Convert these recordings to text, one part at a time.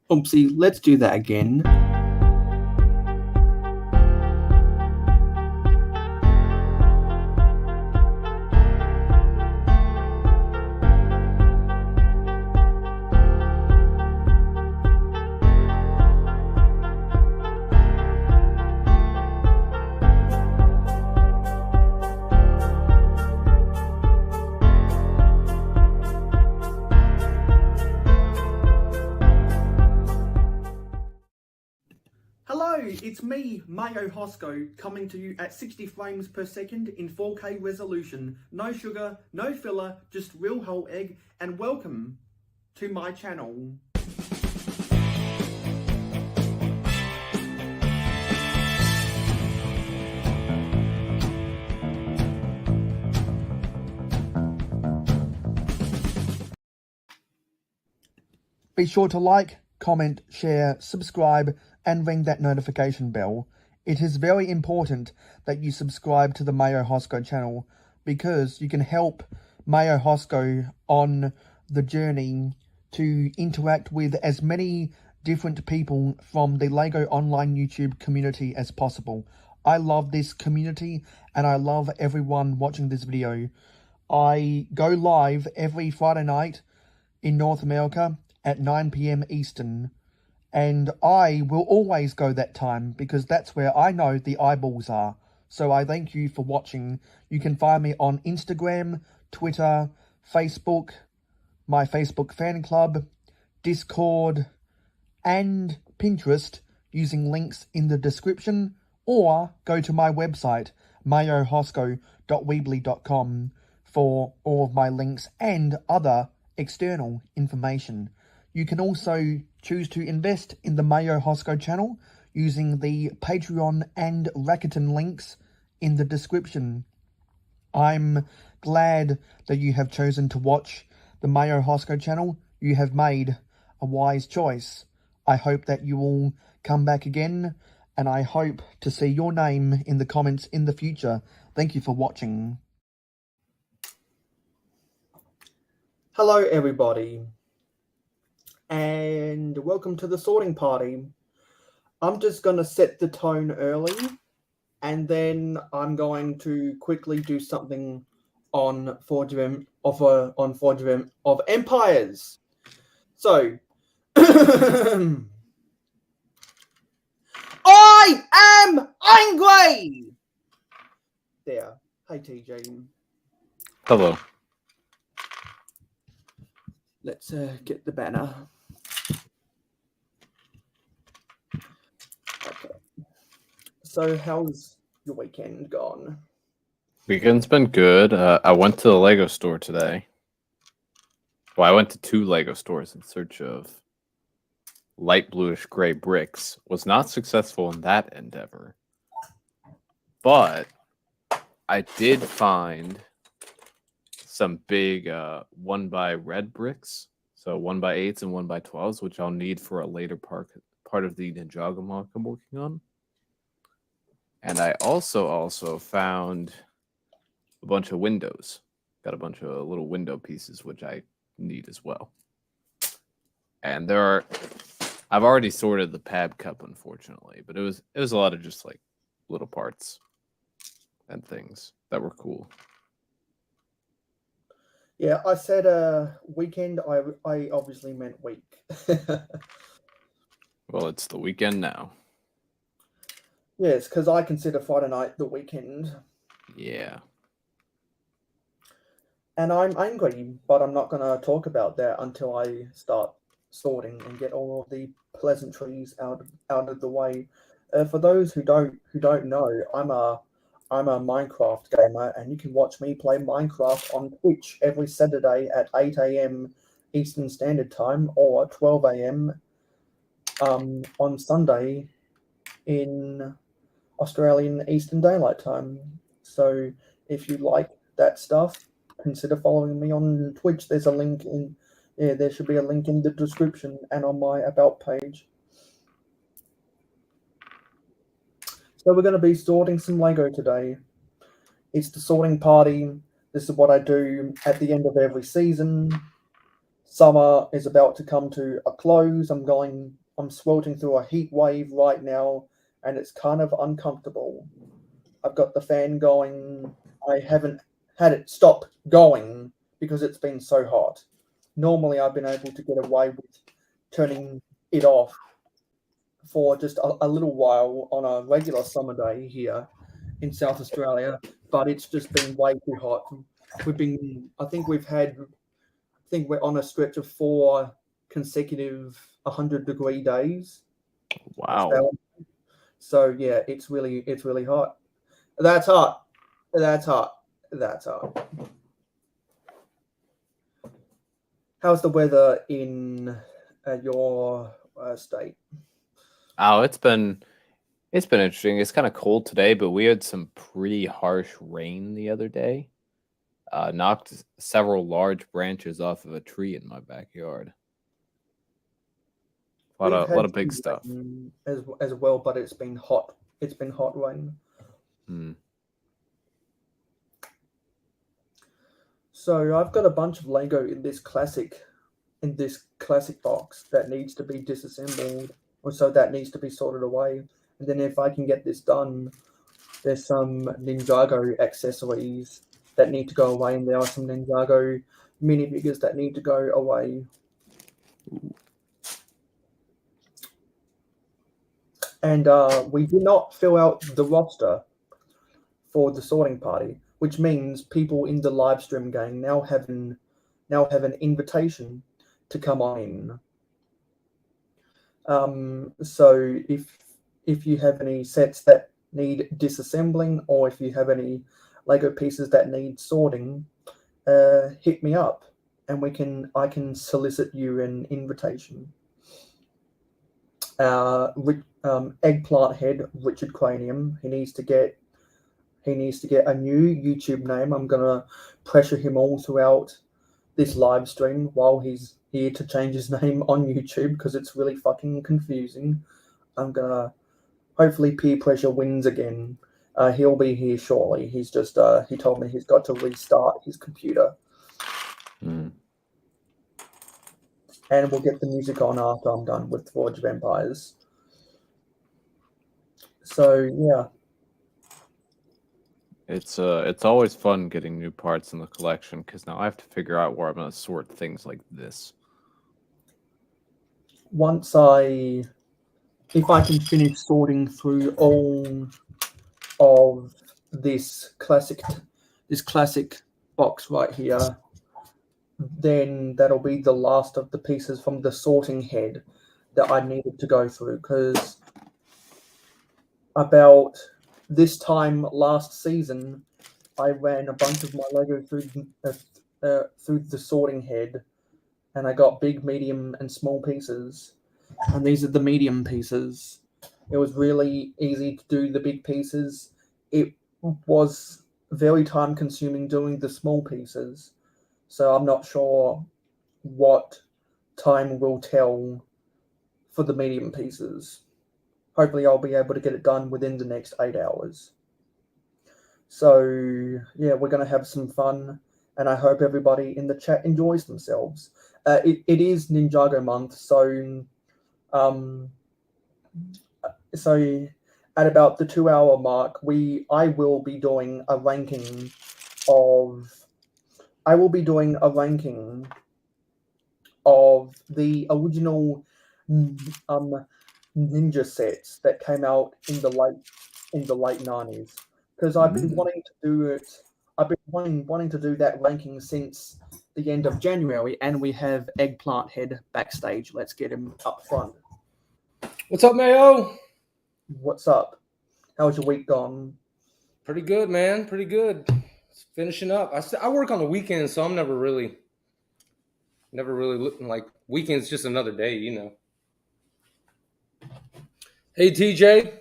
Oopsie, let's do that again. Hello, it's me, mayohosko, coming to you at 60 frames per second in 4K resolution. No sugar, no filler, just real whole egg, and welcome to my channel. Be sure to like, comment, share, subscribe, and ring that notification bell. It is very important that you subscribe to the mayohosko channel because you can help mayohosko on the journey to interact with as many different people from the LEGO Online YouTube community as possible. I love this community and I love everyone watching this video. I go live every Friday night in North America at 9 PM Eastern, and I will always go that time because that's where I know the eyeballs are. So I thank you for watching. You can find me on Instagram, Twitter, Facebook, my Facebook fan club, Discord, and Pinterest using links in the description, or go to my website, mayohosko.weebly.com, for all of my links and other external information. You can also choose to invest in the mayohosko channel using the Patreon and Rakuten links in the description. I'm glad that you have chosen to watch the mayohosko channel. You have made a wise choice. I hope that you will come back again, and I hope to see your name in the comments in the future. Thank you for watching. Hello everybody, and welcome to the sorting party. I'm just going to set the tone early, and then I'm going to quickly do something on Forge of Empires. So, I am angry! There. Hey TJ. Hello. Let's get the banner. Okay. So how's your weekend gone? Weekend's been good. I went to the Lego store today. Well, I went to 2 Lego stores in search of light bluish gray bricks. Was not successful in that endeavor. But I did find some big 1x red bricks. So 1x8s and 1x12s, which I'll need for a later part of the Ninjago Month I'm working on. And I also found a bunch of windows. Got a bunch of little window pieces, which I need as well. And I've already sorted the pad cup, unfortunately, but it was a lot of just like little parts and things that were cool. Yeah, I said weekend. I obviously meant week. Well, it's the weekend now. Yes, because I consider Friday night the weekend. Yeah. And I'm angry, but I'm not going to talk about that until I start sorting and get all of the pleasantries out of the way. For those who don't know, I'm a Minecraft gamer, and you can watch me play Minecraft on Twitch every Saturday at 8 AM Eastern Standard Time, or 12 AM on Sunday in Australian Eastern Daylight Time. So if you like that stuff, consider following me on Twitch. There's a link in, there should be a link in the description and on my About page. So we're going to be sorting some Lego today. It's the sorting party. This is what I do at the end of every season. Summer is about to come to a close. I'm sweltering through a heat wave right now, and it's kind of uncomfortable. I've got the fan going. I haven't had it stop going because it's been so hot. Normally, I've been able to get away with turning it off for just a little while on a regular summer day here in South Australia, but it's just been way too hot. I think we're on a stretch of 4 consecutive 100-degree days. Wow. So yeah, it's really hot. That's hot. That's hot. That's hot. How's the weather in your state? Oh, it's been interesting. It's kind of cold today, but we had some pretty harsh rain the other day. Knocked several large branches off of a tree in my backyard. A lot of big stuff. As well, but it's been hot. It's been hot rain. So I've got a bunch of Lego in this classic box that needs to be disassembled, or so that needs to be sorted away. And then if I can get this done, there's some Ninjago accessories that need to go away, and there are some Ninjago minifigures that need to go away. And we did not fill out the roster for the sorting party, which means people in the live stream gang now have an invitation to come on in. So if you have any sets that need disassembling, or if you have any Lego pieces that need sorting, hit me up, and I can solicit you an invitation. Eggplant head Richard Cranium. He needs to get a new YouTube name. I'm gonna pressure him all throughout this live stream while he's here to change his name on YouTube, because it's really fucking confusing. I'm gonna hopefully peer pressure wins again. He'll be here shortly. He's just he told me he's got to restart his computer. And we'll get the music on after I'm done with Forge of Empires. So yeah. It's always fun getting new parts in the collection, because now I have to figure out where I'm going to sort things like this. If I can finish sorting through all of this classic box right here, then that'll be the last of the pieces from the sorting head that I needed to go through, because about this time last season, I ran a bunch of my Lego through the sorting head, and I got big, medium, and small pieces. And these are the medium pieces. It was really easy to do the big pieces. It was very time consuming doing the small pieces. So I'm not sure what time will tell for the medium pieces. Hopefully I'll be able to get it done within the next 8 hours. So yeah, we're going to have some fun, and I hope everybody in the chat enjoys themselves. It is Ninjago month, so at about the 2-hour mark, I will be doing a ranking of the original ninja sets that came out in the late 90s, because I've been wanting to do it. I've been wanting to do that ranking since the end of January, and we have Eggplant Head backstage. Let's get him up front. What's up, Mayo? What's up? How's your week gone? Pretty good, man. Pretty good. It's finishing up. I work on the weekends, so I'm never really looking like weekends. Just another day, you know. Hey, TJ.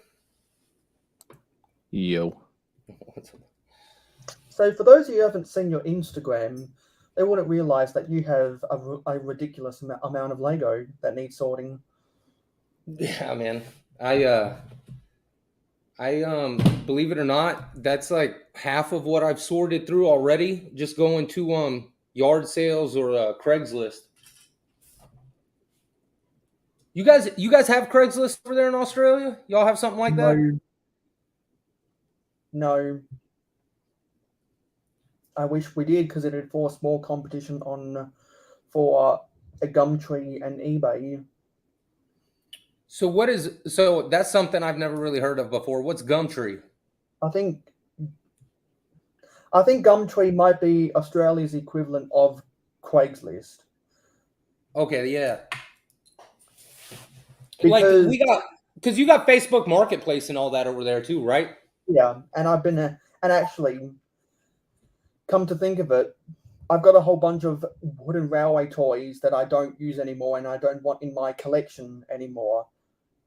Yo. So for those of you who haven't seen your Instagram, they wouldn't realize that you have a ridiculous amount of Lego that needs sorting. Yeah, man. I believe it or not, that's like half of what I've sorted through already. Just going to yard sales or Craigslist. You guys have Craigslist over there in Australia? Y'all have something like that? No. I wish we did because it'd force more competition on for a Gumtree and eBay. So that's something I've never really heard of before. What's Gumtree? I think Gumtree might be Australia's equivalent of Craigslist. Okay, yeah. Because because you got Facebook Marketplace and all that over there too, right? yeah, and I've been and actually, come to think of it, I've got a whole bunch of wooden railway toys that I don't use anymore and I don't want in my collection anymore.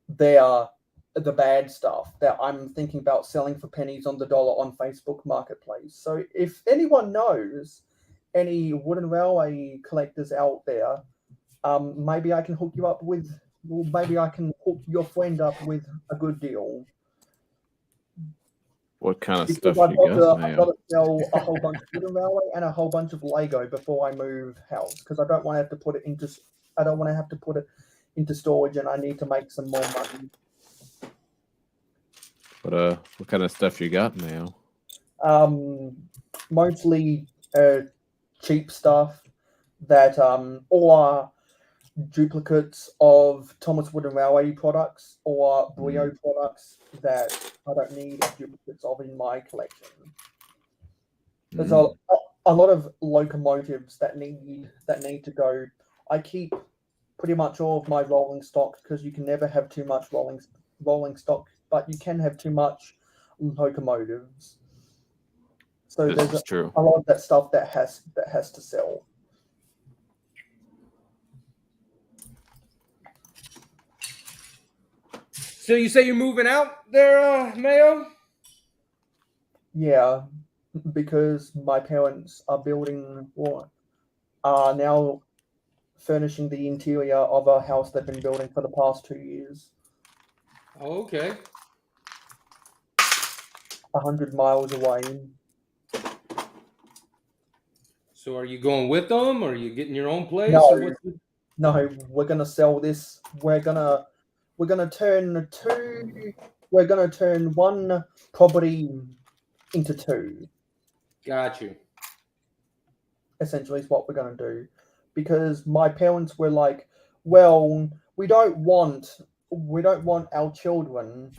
They are the bad stuff that I'm thinking about selling for pennies on the dollar on Facebook Marketplace. So if anyone knows any wooden railway collectors out there, maybe I can hook you up with, well, maybe I can hook your friend up with a good deal. What kind of Because stuff I've you got got, to Mayo? sell a whole bunch of wooden railway and a whole bunch of Lego before I move house because I don't want to have to put it into storage and I need to make some more money. What kind of stuff you got, Mayo? Mostly cheap stuff that or duplicates of Thomas Wooden Railway products or Brio products that I don't need duplicates of in my collection. There's a lot of locomotives that need to go. I keep pretty much all of my rolling stock because you can never have too much rolling stock, but you can have too much locomotives. So there's true. a lot of that stuff that has to sell. So you say you're moving out there, Mayo? Yeah, because my parents are now furnishing the interior of a house they've been building for the past 2 years. Oh, okay. 100 miles away. So are you going with them, or are you getting your own place? No, or no, we're gonna sell this. We're gonna turn one property into two. Got you. Essentially, is what we're gonna do, because my parents were like, "Well, we don't want our children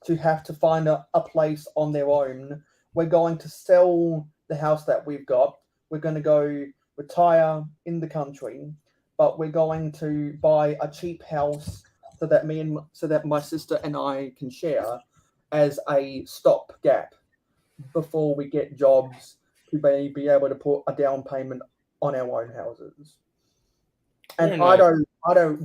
to have to find a place on their own. We're going to sell the house that we've got. We're going to go retire in the country, but we're going to buy a cheap house so that my sister and I can share as a stopgap before we get jobs to be able to put a down payment on our own houses." And Very nice. I don't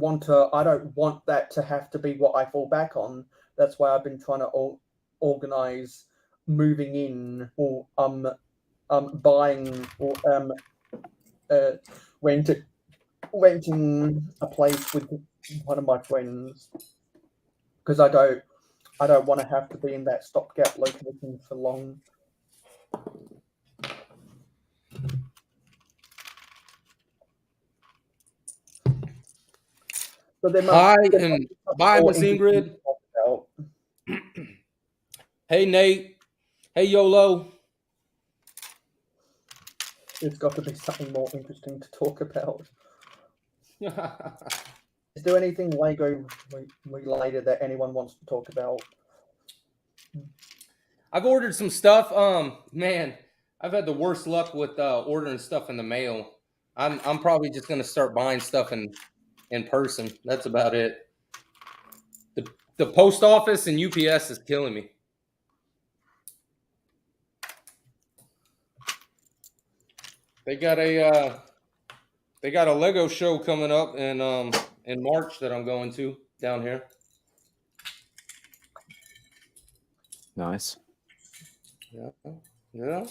want that to have to be what I fall back on. That's why I've been trying to organize moving in or buying or renting a place with one of my friends, because I don't want to have to be in that stopgap location for long. So Bye, Miss Ingrid. Hey, Nate. Hey, YOLO. There's got to be something more interesting to talk about. Is there anything Lego related that anyone wants to talk about? I've ordered some stuff. Man, I've had the worst luck with ordering stuff in the mail. I'm probably just gonna start buying stuff in person. That's about it. The post office and UPS is killing me. They got a Lego show coming up in March that I'm going to down here. Nice. Yeah. Yeah.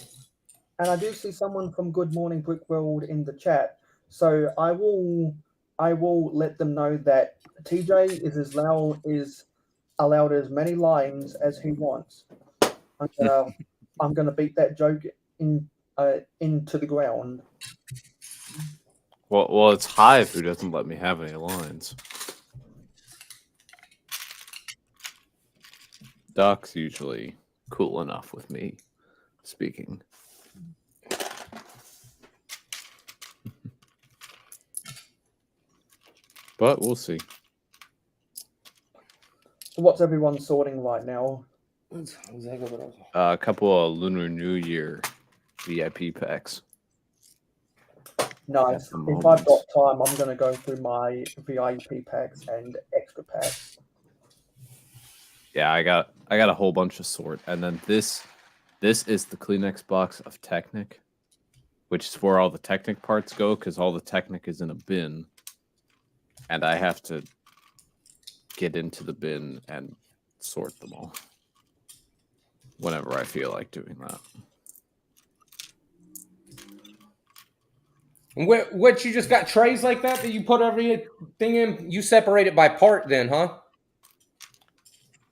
And I do see someone from Good Morning Brick World in the chat, so I will let them know that TJ is allowed as many lines as he wants. I'm gonna beat that joke into the ground. Well, it's Hive who doesn't let me have any lines. Doc's usually cool enough with me speaking. But we'll see. So what's everyone sorting right now? A couple of Lunar New Year VIP packs. Nice. At the If I've moment. got time, I'm going to go through my VIP packs and extra packs. Yeah, I got a whole bunch of sort, and then this is the Kleenex box of Technic, which is where all the Technic parts go, because all the Technic is in a bin, and I have to get into the bin and sort them all whenever I feel like doing that. What you just got trays like that you put everything in? You separate it by part, then, huh?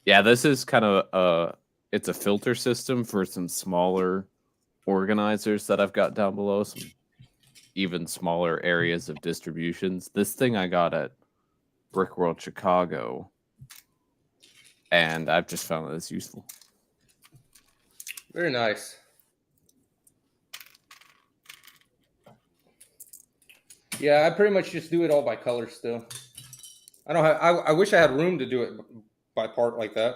Yeah, this is kind of it's a filter system for some smaller organizers that I've got down below, some even smaller areas of distributions. This thing I got at Brick World Chicago, and I've just found that it's useful. Very nice. Yeah, I pretty much just do it all by color still. I don't have. I wish I had room to do it by part like that.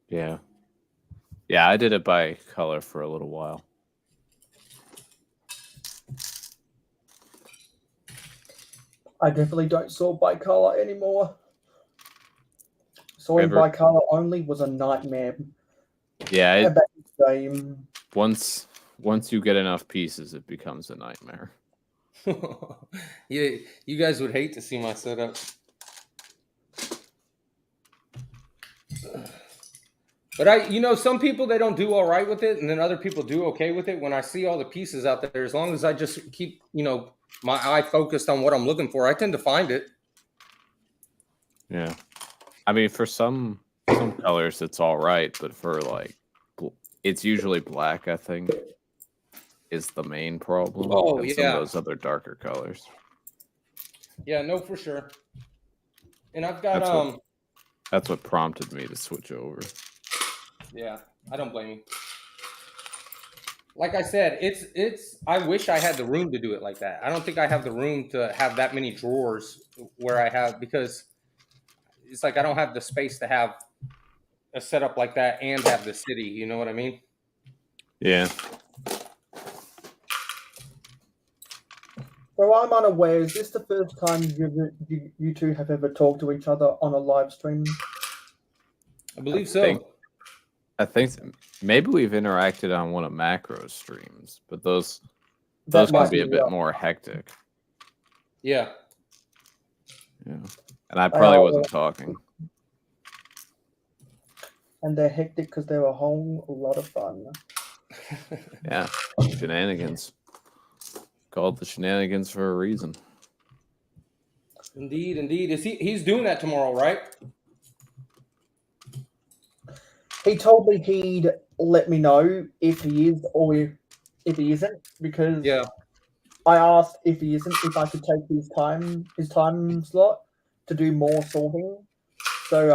Yeah. Yeah, I did it by color for a little while. I definitely don't sort by color anymore. Sorting Ever- by color only was a nightmare. Yeah, Back in the game. once you get enough pieces, it becomes a nightmare. Yeah, you guys would hate to see my setup. But some people, they don't do all right with it, and then other people do okay with it. When I see all the pieces out there, as long as I just keep, my eye focused on what I'm looking for, I tend to find it. Yeah. I mean, for some colors, it's all right, but for it's usually black, I think, is the main problem. Oh, and yeah. some of those other darker colors. Yeah, no, for sure. And I've got That's what prompted me to switch over. Yeah, I don't blame you. Like I said, it's. I wish I had the room to do it like that. I don't think I have the room to have that many drawers where I have, because it's like I don't have the space to have a setup like that and have the city. You know what I mean? Yeah. So I'm unaware. Is this the first time you two have ever talked to each other on a live stream? I believe so. I think maybe we've interacted on one of Makro's streams, but those That can might be a be, bit more hectic. Yeah. Yeah. And I probably wasn't talking. And they're hectic because they're a whole lot of fun. Yeah. Shenanigans. Called the shenanigans for a reason. Indeed, indeed. He's doing that tomorrow, right? He told me he'd let me know if he is or if he isn't, because I asked if he isn't, if I could take his time slot to do more sorting. So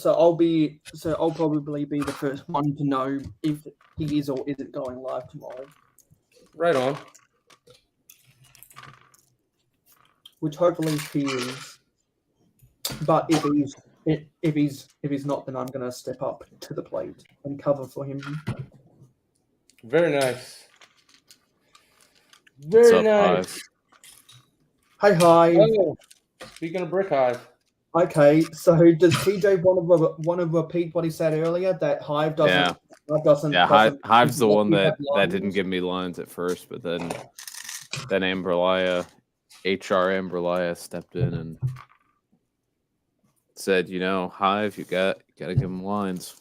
I'll probably be the first one to know if he is or isn't going live tomorrow. Right on. Which hopefully he is. But if he's not, then I'm gonna step up to the plate and cover for him. Very nice. Very nice. Hi, Hive. Oh, speaking of Brick Hive. Okay, so does TJ want to repeat what he said earlier, that Hive doesn't? Hive's the one that didn't give me lines at first, but then Amberlia, HR Amberlia stepped in and said, Hive, you gotta give him lines.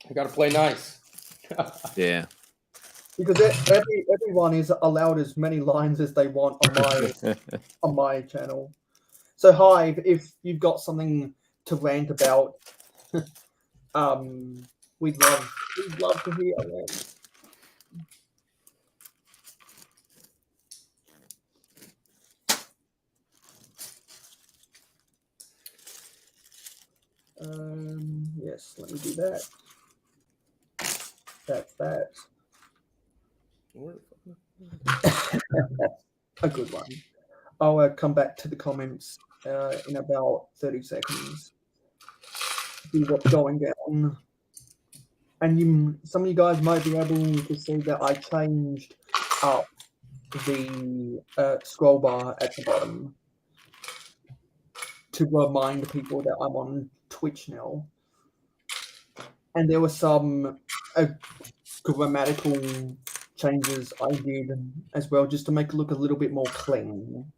You gotta play nice. Yeah. Because everyone is allowed as many lines as they want on my channel. So Hive, if you've got something to rant about, we'd love to hear it. Yes, let me do that. That's that. A good one. I'll come back to the comments in about 30 seconds. See what's going down. And some of you guys might be able to see that I changed up the scroll bar at the bottom to remind people that I'm on Twitch now. And there were some grammatical changes I did as well, just to make it look a little bit more clean.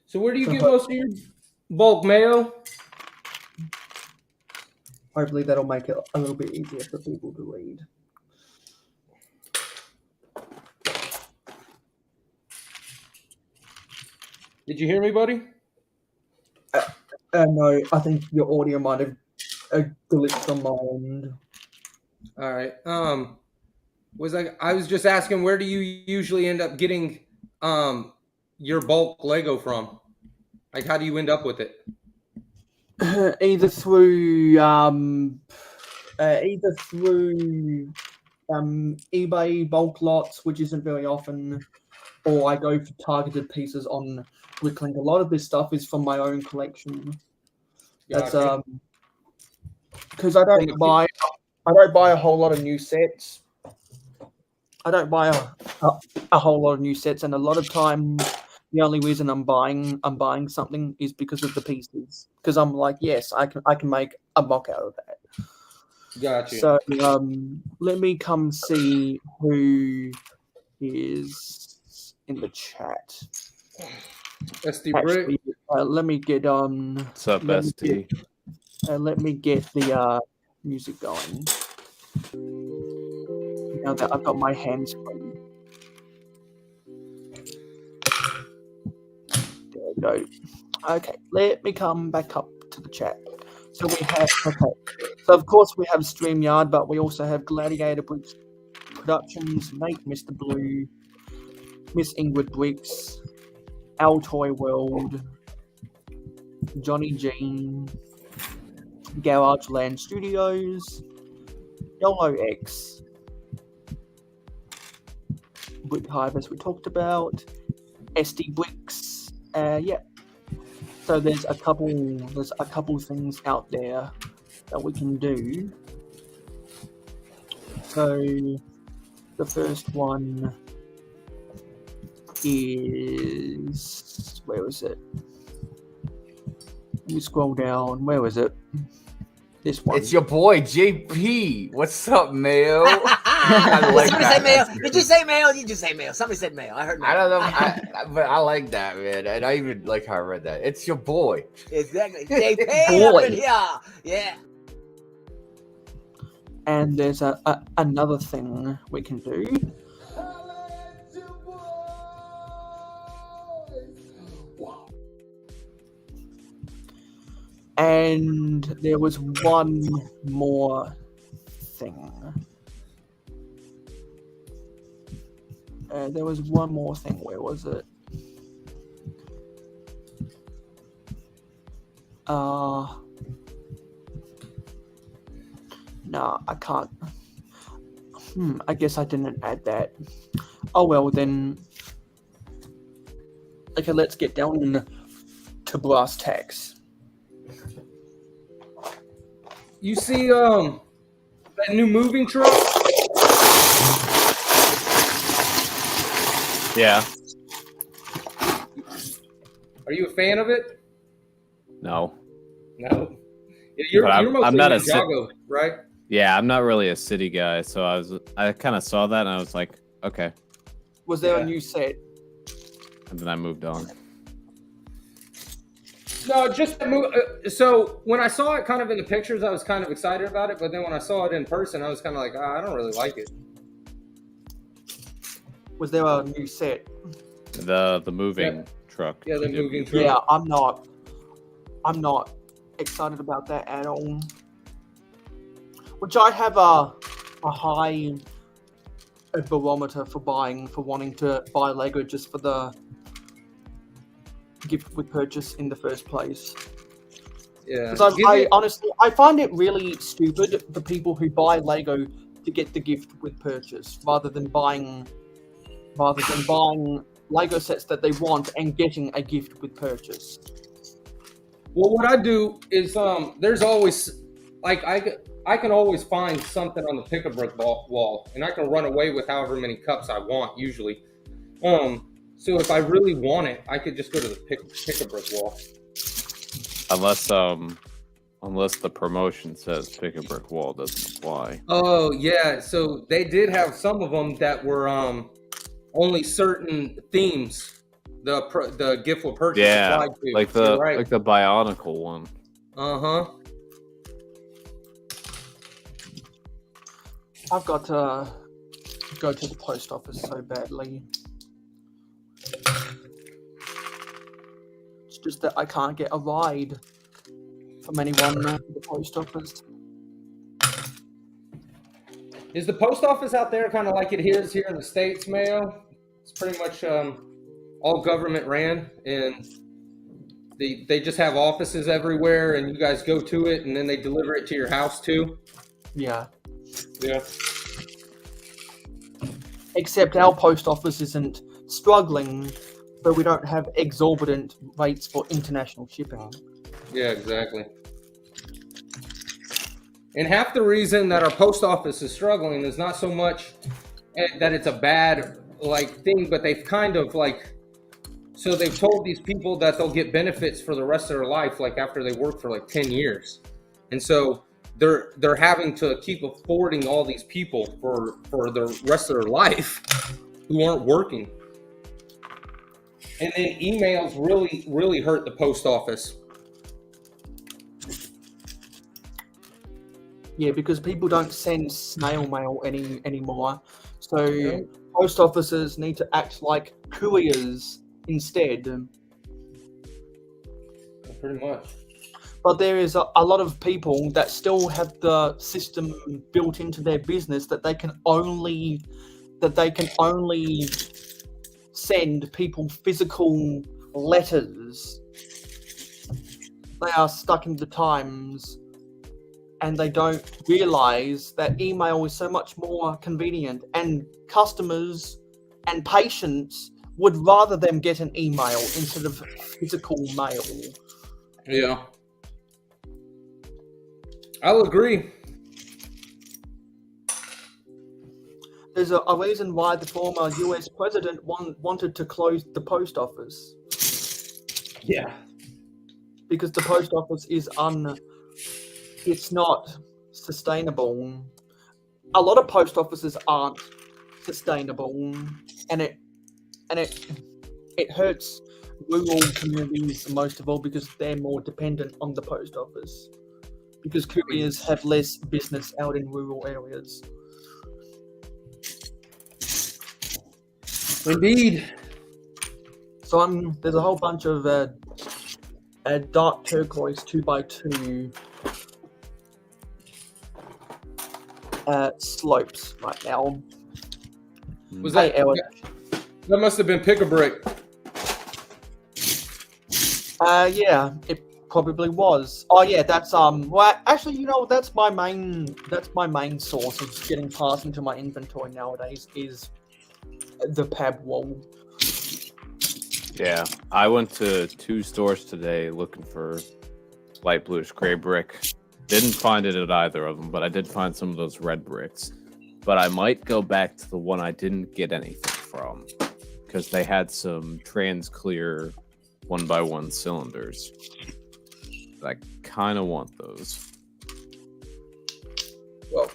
So where do you get most of your bulk mayo? Hopefully that'll make it a little bit easier for people to read. Did you hear me, buddy? No, I think your audio might have glitched on my end. All right. I was just asking, where do you usually end up getting your bulk Lego from? Like, how do you end up with it? Either through eBay bulk lots, which isn't very often, or I go for targeted pieces on Bricklink. A lot of this stuff is from my own collection. That's because I don't buy a whole lot of new sets. I don't buy a whole lot of new sets, and a lot of times the only reason I'm buying something is because of the pieces. Because I'm like, yes, I can make a mock out of that. Gotcha. So let me come see who is in the chat. SD Brick. Let me get on. What's up, SD? Let me get the music going. Now that I've got my hands free. There we go. Okay, let me come back up to the chat. So we have, so of course we have StreamYard, but we also have Gladiator Bricks Productions, Nate, Mr. Blue, Miss Ingrid Bricks, Altoy World, Johnny Jean, Garage Land Studios, YOLO X, Brick Hive, as we talked about, SD Bricks, yeah. So there's a couple things out there that we can do. So the first one is, where is it? Let me scroll down. Where is it? This one. It's your boy JP. What's up, Mayo? I like Somebody that. say Mayo. Did you say Mayo? You just say Mayo. Somebody said Mayo. I heard Mayo. I don't know, but I like that, man, and I even like how I read that. It's your boy. Exactly. JP Boy. up in here. Yeah. And there's another thing we can do. And there was one more thing. There was one more thing. Where was it? No, I can't. I guess I didn't add that. Oh well, then. Okay, let's get down to brass tacks. You see that new moving truck? Yeah. Are you a fan of it? No. No. You're I'm mostly not a Ninjago, right? Yeah, I'm not really a city guy, so I kind of saw that and I was like, okay, Was there Yeah. a new set? and then I moved on. No, just the move. So when I saw it kind of in the pictures, I was kind of excited about it. But then when I saw it in person, I was kind of like, I don't really like it. Was there a new set? The moving truck. Yeah, the moving truck. Yeah, I'm not excited about that at all. Which I have a high barometer for wanting to buy Lego just for the gift with purchase in the first place. Yeah. Because I honestly, I find it really stupid the people who buy Lego to get the gift with purchase rather than buying Lego sets that they want and getting a gift with purchase. Well, what I do is there's always like I can always find something on the pick-a-brick wall, and I can run away with however many cups I want usually. So if I really want it, I could just go to the pick-a-brick wall. Unless the promotion says pick-a-brick wall doesn't apply. Oh yeah, so they did have some of them that were only certain themes. The gift will purchase Yeah, applied to. like the Bionicle one. Uh-huh. I've got to go to the post office so badly. It's just that I can't get a ride from anyone to the post office. Is the post office out there kind of like it is here in the States, Mayo? It's pretty much all government ran, and they just have offices everywhere, and you guys go to it, and then they deliver it to your house too. Yeah. Yeah. Except our post office isn't struggling, so we don't have exorbitant rates for international shipping. Yeah, exactly. And half the reason that our post office is struggling is not so much that it's a bad thing, but they've kind of so they've told these people that they'll get benefits for the rest of their life, after they work for 10 years. And so they're having to keep affording all these people for the rest of their life who aren't working. And then emails really, really hurt the post office. Yeah, because people don't send snail mail anymore. So post offices need to act like couriers instead. Pretty much. But there is a lot of people that still have the system built into their business that they can only send people physical letters. They are stuck in the times, and they don't realize that email is so much more convenient, and customers and patients would rather them get an email instead of physical mail. Yeah. I'll agree. There's a reason why the former US president wanted to close the post office. Yeah. Because the post office is it's not sustainable. A lot of post offices aren't sustainable, and it hurts rural communities most of all because they're more dependent on the post office. Because couriers have less business out in rural areas. Indeed. So there's a whole bunch of dark turquoise 2x2 slopes right now. Was that Alex? That must have been pick-a-brick. Yeah, it probably was. Oh yeah, that's well actually, that's my main source of getting parts into my inventory nowadays is the pab wall. Yeah, I went to 2 stores today looking for light bluish gray brick. Didn't find it at either of them, but I did find some of those red bricks. But I might go back to the one I didn't get anything from, because they had some trans clear 1x1 cylinders. I kind of want those. Well,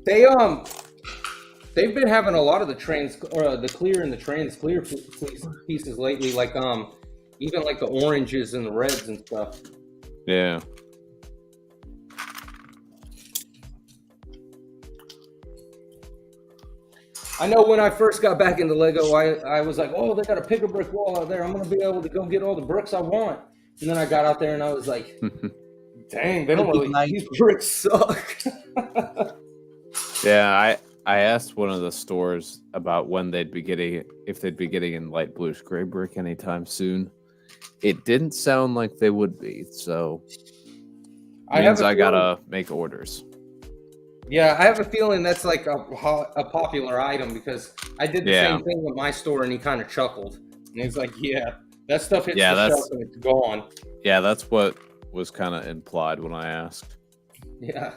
they've been having a lot of the clear and the trans clear pieces lately, even the oranges and the reds and stuff. Yeah. I know when I first got back into Lego, I was like, oh, they got a pick-a-brick wall out there. I'm going to be able to go get all the bricks I want. And then I got out there and I was like, dang, these bricks suck. Yeah, I asked one of the stores about when they'd be getting if they'd be getting in light bluish gray brick anytime soon. It didn't sound like they would be, so means I gotta make orders. Yeah, I have a feeling that's like a popular item because I did the same thing with my store, and he kind of chuckled, and he's like, "Yeah, that stuff hits the shelf and it's gone." Yeah, that's what was kind of implied when I asked. Yeah,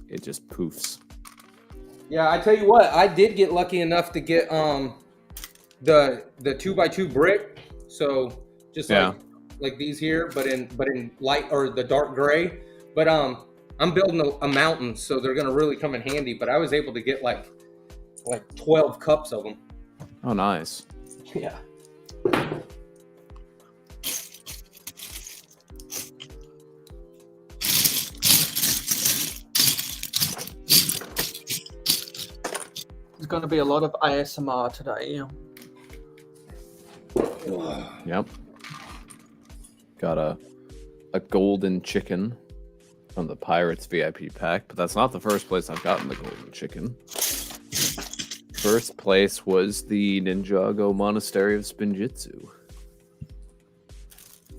it just poofs. Yeah, I tell you what, I did get lucky enough to get the 2x2 brick, so just like these here, but in light or the dark gray. But I'm building a mountain, so they're gonna really come in handy. But I was able to get like 12 cups of them. Oh, nice. Yeah. There's going to be a lot of ASMR today. Yep. Got a golden chicken from the Pirates VIP pack, but that's not the first place I've gotten the golden chicken. First place was the Ninjago Monastery of Spinjitzu.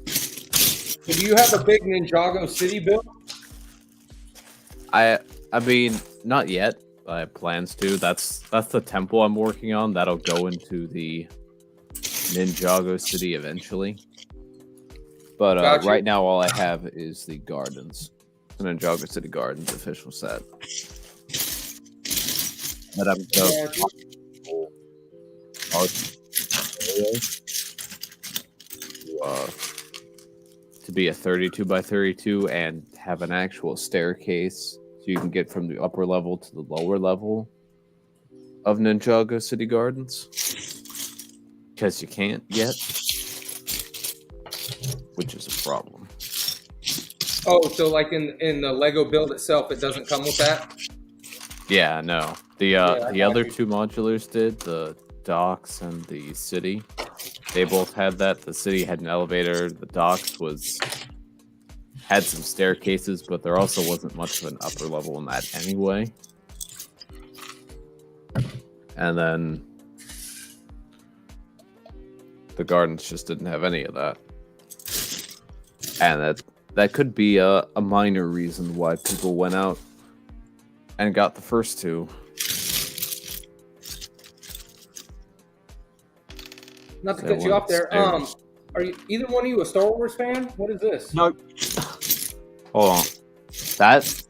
So do you have a big Ninjago city built? I mean, not yet. I have plans to. That's the temple I'm working on. That'll go into the Ninjago city eventually. But right now, all I have is the gardens. The Ninjago City Gardens official set. That I'm to be a 32 by 32 and have an actual staircase so you can get from the upper level to the lower level of Ninjago City Gardens. Because you can't yet. Which is a problem. Oh, so like in the Lego build itself, it doesn't come with that? Yeah, no. The other two modulars did, the docks and the city. They both had that. The city had an elevator. The docks had some staircases, but there also wasn't much of an upper level in that anyway. And then the gardens just didn't have any of that. And that could be a minor reason why people went out and got the first two. Not to cut you off there. Are you either one of you a Star Wars fan? What is this? Nope. Hold on. That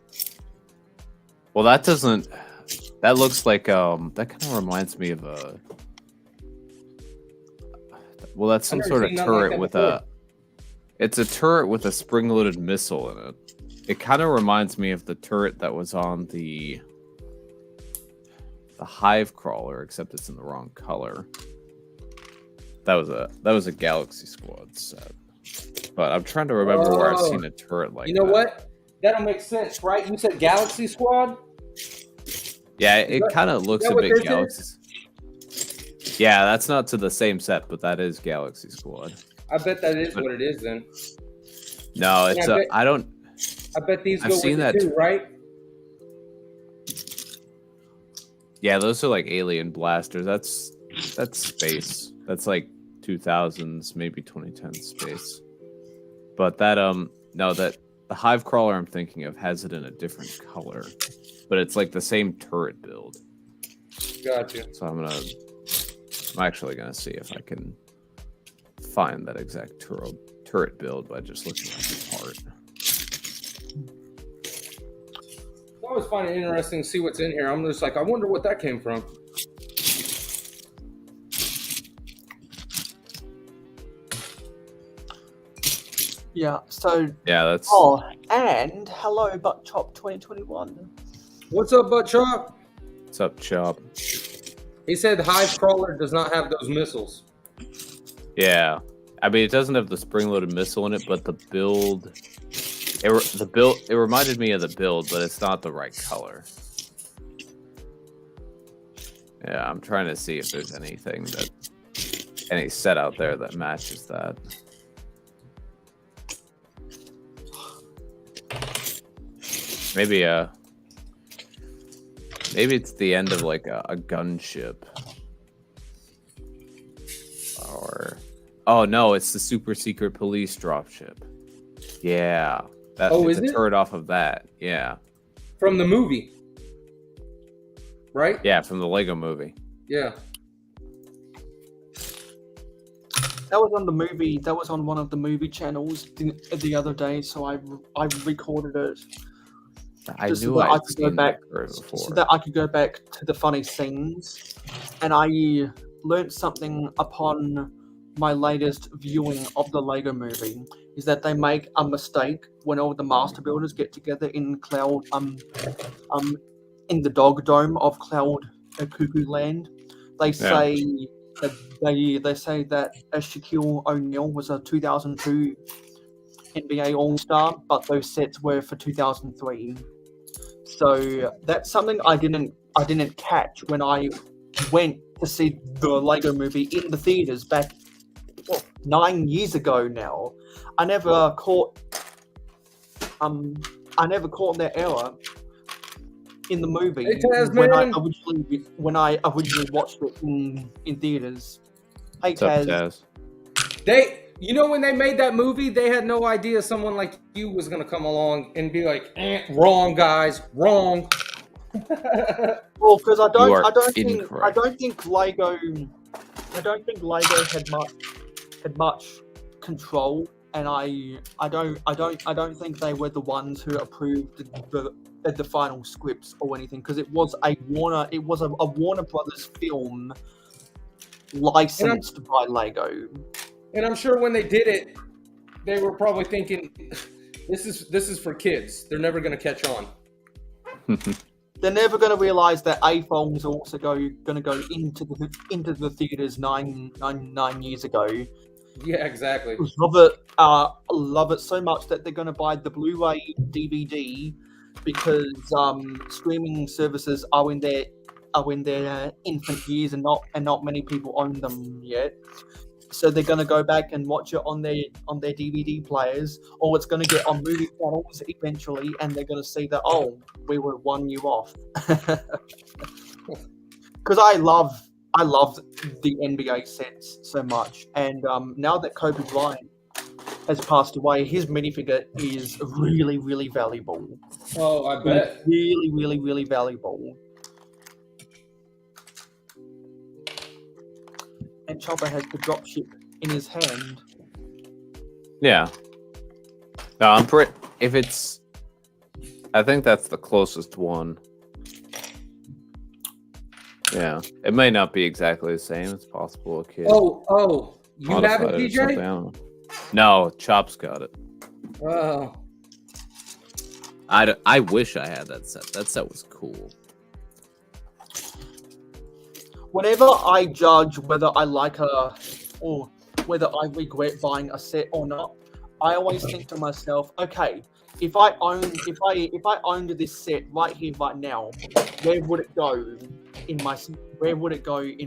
doesn't. That looks like that kind of reminds me of a. Well, that's some sort of turret with a. It's a turret with a spring-loaded missile in it. It kind of reminds me of the turret that was on the Hive Crawler, except it's in the wrong color. That was a Galaxy Squad set. But I'm trying to remember where I've seen a turret like that. You know what? That'll make sense, right? You said Galaxy Squad? Yeah, it kind of looks a bit Galaxy. Yeah, that's not to the same set, but that is Galaxy Squad. I bet that is what it is then. No, it's I don't. I bet these I've go seen with that it too, right? Yeah, those are like alien blasters. That's space. That's like 2000s, maybe 2010 space. But that no, that the Hive Crawler I'm thinking of has it in a different color, but it's like the same turret build. Gotcha. So I'm actually gonna see if I can find that exact turret build by just looking at the part. I always find it interesting to see what's in here. I'm just like, I wonder what that came from. Yeah, so... Yeah, that's... Oh, and hello, Butt Chop 2021. What's up, Butt Chop? What's up, Chop? He said Hive Crawler does not have those missiles. Yeah. I mean, it doesn't have the spring-loaded missile in it, but the build... It reminded me of the build, but it's not the right color. Yeah, I'm trying to see if there's any set out there that matches that. Maybe it's the end of like a gunship. Or oh no, it's the super secret police dropship. Yeah. That, Oh, it's is a it? turret off of that. Yeah. From the movie, right? Yeah, from the Lego movie. Yeah. That was on the movie. That was on one of the movie channels the other day. So I recorded it. I Just so knew that I'd I could go seen back, that turret before. so that I could go back to the funny scenes, and I learned something upon my latest viewing of the Lego Movie. Is that they make a mistake when all the master builders get together in Cloud in the dog dome of Cloud Cuckoo Land. They say that they say that Shaquille O'Neal was a 2002 NBA All-Star, but those sets were for 2003. So that's something I didn't catch when I went to see the Lego Movie in the theaters back 9 years ago now. I never caught that error in the movie Hey, Taz, when I man. originally watched it in theaters. Hey What's up, Taz. Taz? You know, when they made that movie, they had no idea someone like you was gonna come along and be like, "Wrong, guys, wrong." Well, because I You are don't incorrect. think Lego had much control, and I don't think they were the ones who approved the final scripts or anything, because it was a Warner Brothers film licensed by Lego. And I'm sure when they did it, they were probably thinking, "This is for kids. They're never gonna catch on." They're never going to realize that A-Films are also going to go into the theaters nine years ago. Yeah, exactly. Love it so much that they're going to buy the Blu-ray DVD, because streaming services are in their infant years, and not many people own them yet. So they're going to go back and watch it on their DVD players, or it's going to get on movie channels eventually, and they're going to see that, oh, we were 1 year off. Because I love the NBA sets so much, and now that Kobe Bryant has passed away, his minifigure is really, really valuable. Oh, I bet. Really, really, really valuable. And Chopper has the dropship in his hand. Yeah. No, I think that's the closest one. Yeah. It may not be exactly the same. It's possible a kid. Oh, you have it, modified or something, I DJ? don't know. No, Chop's got it. Oh, I wish I had that set. That set was cool. Whenever I judge whether I like her or whether I regret buying a set or not, I always think to myself, okay, if I owned this set right here, right now, where would it go in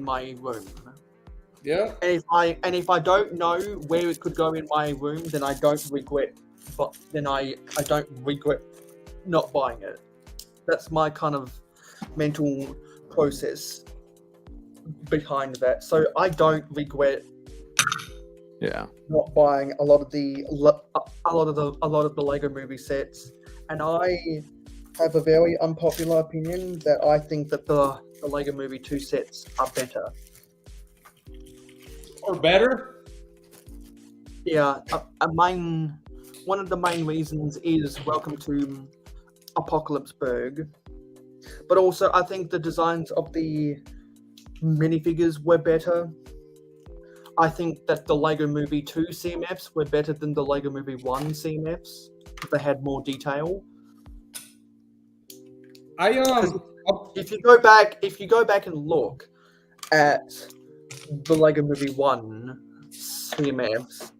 my room? yeah. And if I don't know where it could go in my room, then I don't regret, but then I don't regret not buying it. That's my kind of mental process behind that. So I don't regret not buying a lot of the Lego Movie sets, and I have a very unpopular opinion that I think that the Lego Movie 2 sets are better. Or better? Yeah, one of the main reasons is Welcome to Apocalypseburg, but also I think the designs of the minifigures were better. I think that the Lego Movie 2 CMFs were better than the Lego Movie 1 CMFs. They had more detail. If you go back and look at the Lego Movie 1 CMFs,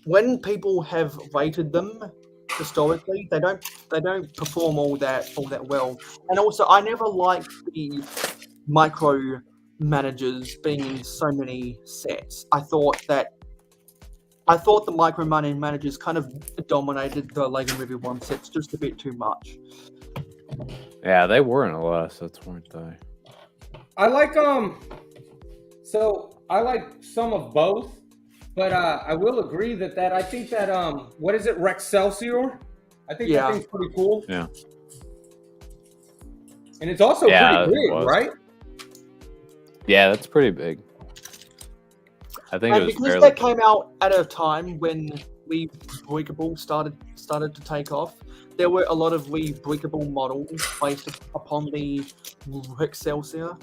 when people have rated them historically, they don't perform all that well. And also, I never liked the micro managers being in so many sets. I thought the micro managers kind of dominated the Lego Movie 1 sets just a bit too much. Yeah, they were in a lot of sets, weren't they? I like so I like some of both, but I will agree that I think that what is it, Rexcelsior? I think Yeah. that thing's pretty cool. Yeah. And it's also Yeah, pretty it big, was. right? Yeah, that's pretty big. I think And it was because fairly. that came out at a time when Breakable started to take off, there were a lot of Breakable models based upon the Excelsior.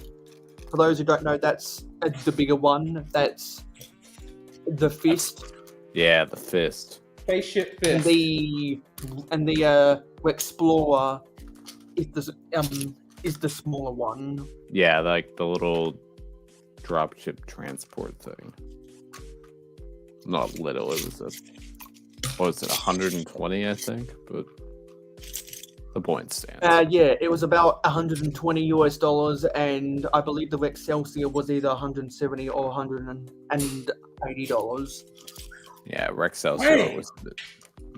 For those who don't know, that's the bigger one. That's the Fist. Yeah, the fist. Spaceship And Fist. the Explorer is the smaller one. Yeah, like the little dropship transport thing. Not little, it was what was it, 120, I think, but the point stands. Yeah, it was about $120, and I believe the Excelsior was either $170 or $180. Yeah, Rexcelsior Dang. was a bit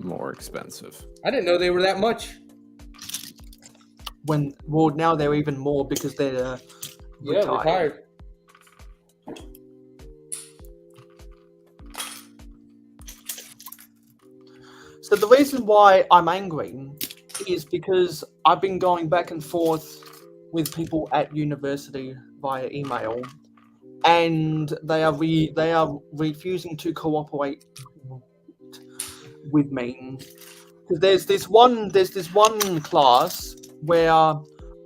more expensive. I didn't know they were that much. Now they're even more because they're retired. So the reason why I'm angry is because I've been going back and forth with people at university via email, and they are refusing to cooperate with me. Because there's this one class where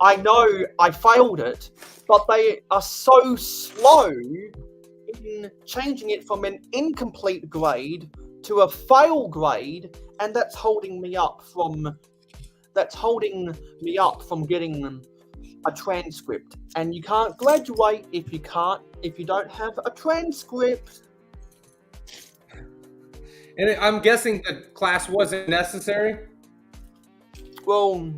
I know I failed it, but they are so slow in changing it from an incomplete grade to a fail grade, and that's holding me up from getting a transcript. And you can't graduate if you don't have a transcript. And I'm guessing the class wasn't necessary. Well,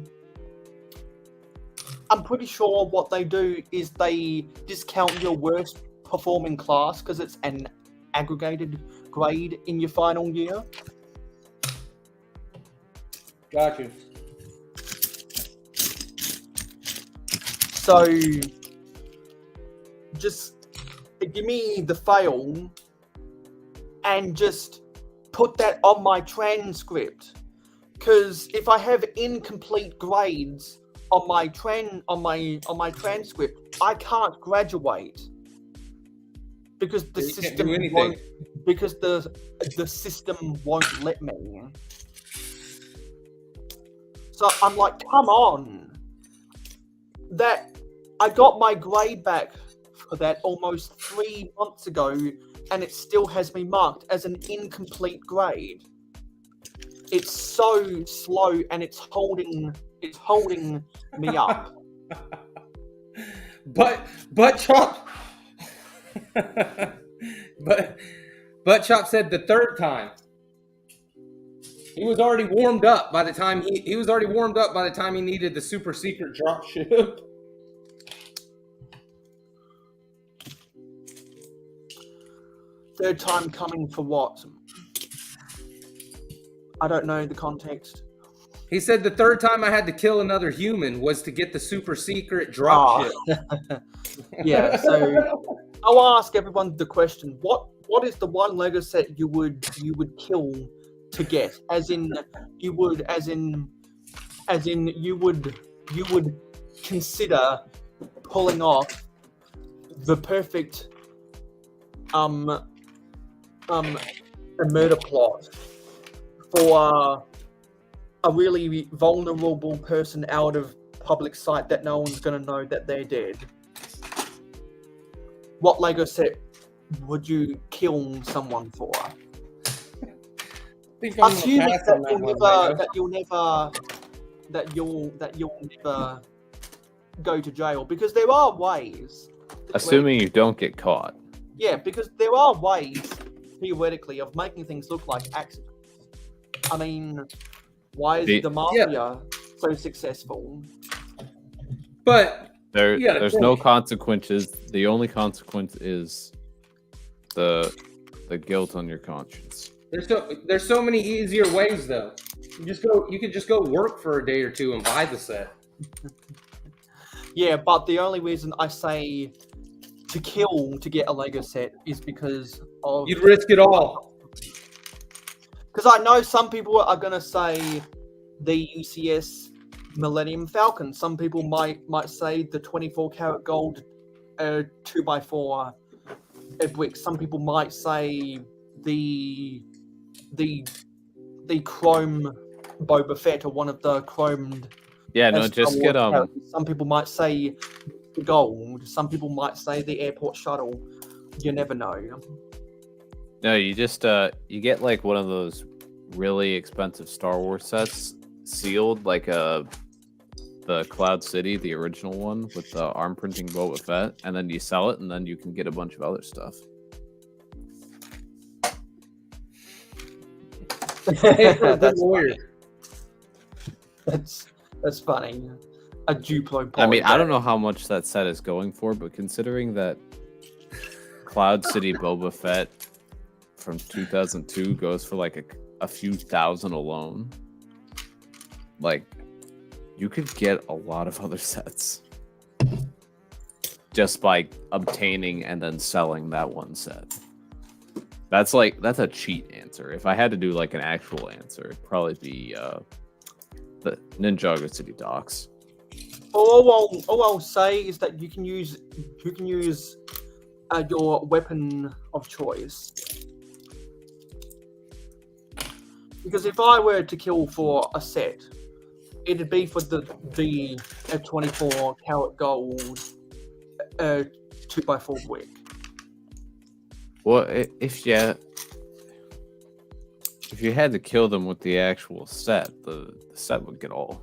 I'm pretty sure what they do is they discount your worst performing class because it's an aggregated grade in your final year. Got you. So just give me the fail and just put that on my transcript. Because if I have incomplete grades on my transcript, I can't graduate. Because the You can't system do anything. won't. Because the system won't let me. So I'm like, come on. That I got my grade back for that almost 3 months ago, and it still has me marked as an incomplete grade. It's so slow, and it's holding me up. But Chop but Chop said the third time. He was already warmed up by the time he needed the super secret drop ship. Third time coming for what? I don't know the context. He said the third time I had to kill another human was to get the super secret drop ship. Yeah, so I'll ask everyone the question: What is the one Lego set you would kill to get? As in you would consider pulling off the perfect a murder plot for a really vulnerable person out of public sight that no one's going to know that they're dead. What Lego set would you kill someone for? I think I'm Assuming gonna pass on that you'll never go to jail, because there are ways. Assuming you don't get caught. Yeah, because there are ways, theoretically, of making things look like accidents. I mean, why is the mafia so successful? But There's no consequences. The only consequence is the guilt on your conscience. there's so many easier ways though. You could just go work for a day or two and buy the set. Yeah, but the only reason I say to kill to get a Lego set is because of... You'd risk it all. Because I know some people are going to say the UCS Millennium Falcon. Some people might say the 24 karat gold 2x4 bricks. Some people might say the chrome Boba Fett or one of the chromed. Yeah, no, Star just Wars get characters. Some people might say the gold. Some people might say the airport shuttle. You never know. No, you just you get like one of those really expensive Star Wars sets sealed, like the Cloud City, the original one with the arm printing Boba Fett, and then you sell it, and then you can get a bunch of other stuff. That's funny. That's funny. A Duplo. I mean, I don't know how much that set is going for, but considering that Cloud City Boba Fett from 2002 goes for like a few thousand alone, like you could get a lot of other sets just by obtaining and then selling that one set. That's a cheat answer. If I had to do like an actual answer, it'd probably be the Ninjago City Docks. All I'll say is that you can use your weapon of choice. Because if I were to kill for a set, it'd be for the 24 karat gold 2x4 brick. Well, if you had to kill them with the actual set, the set would get all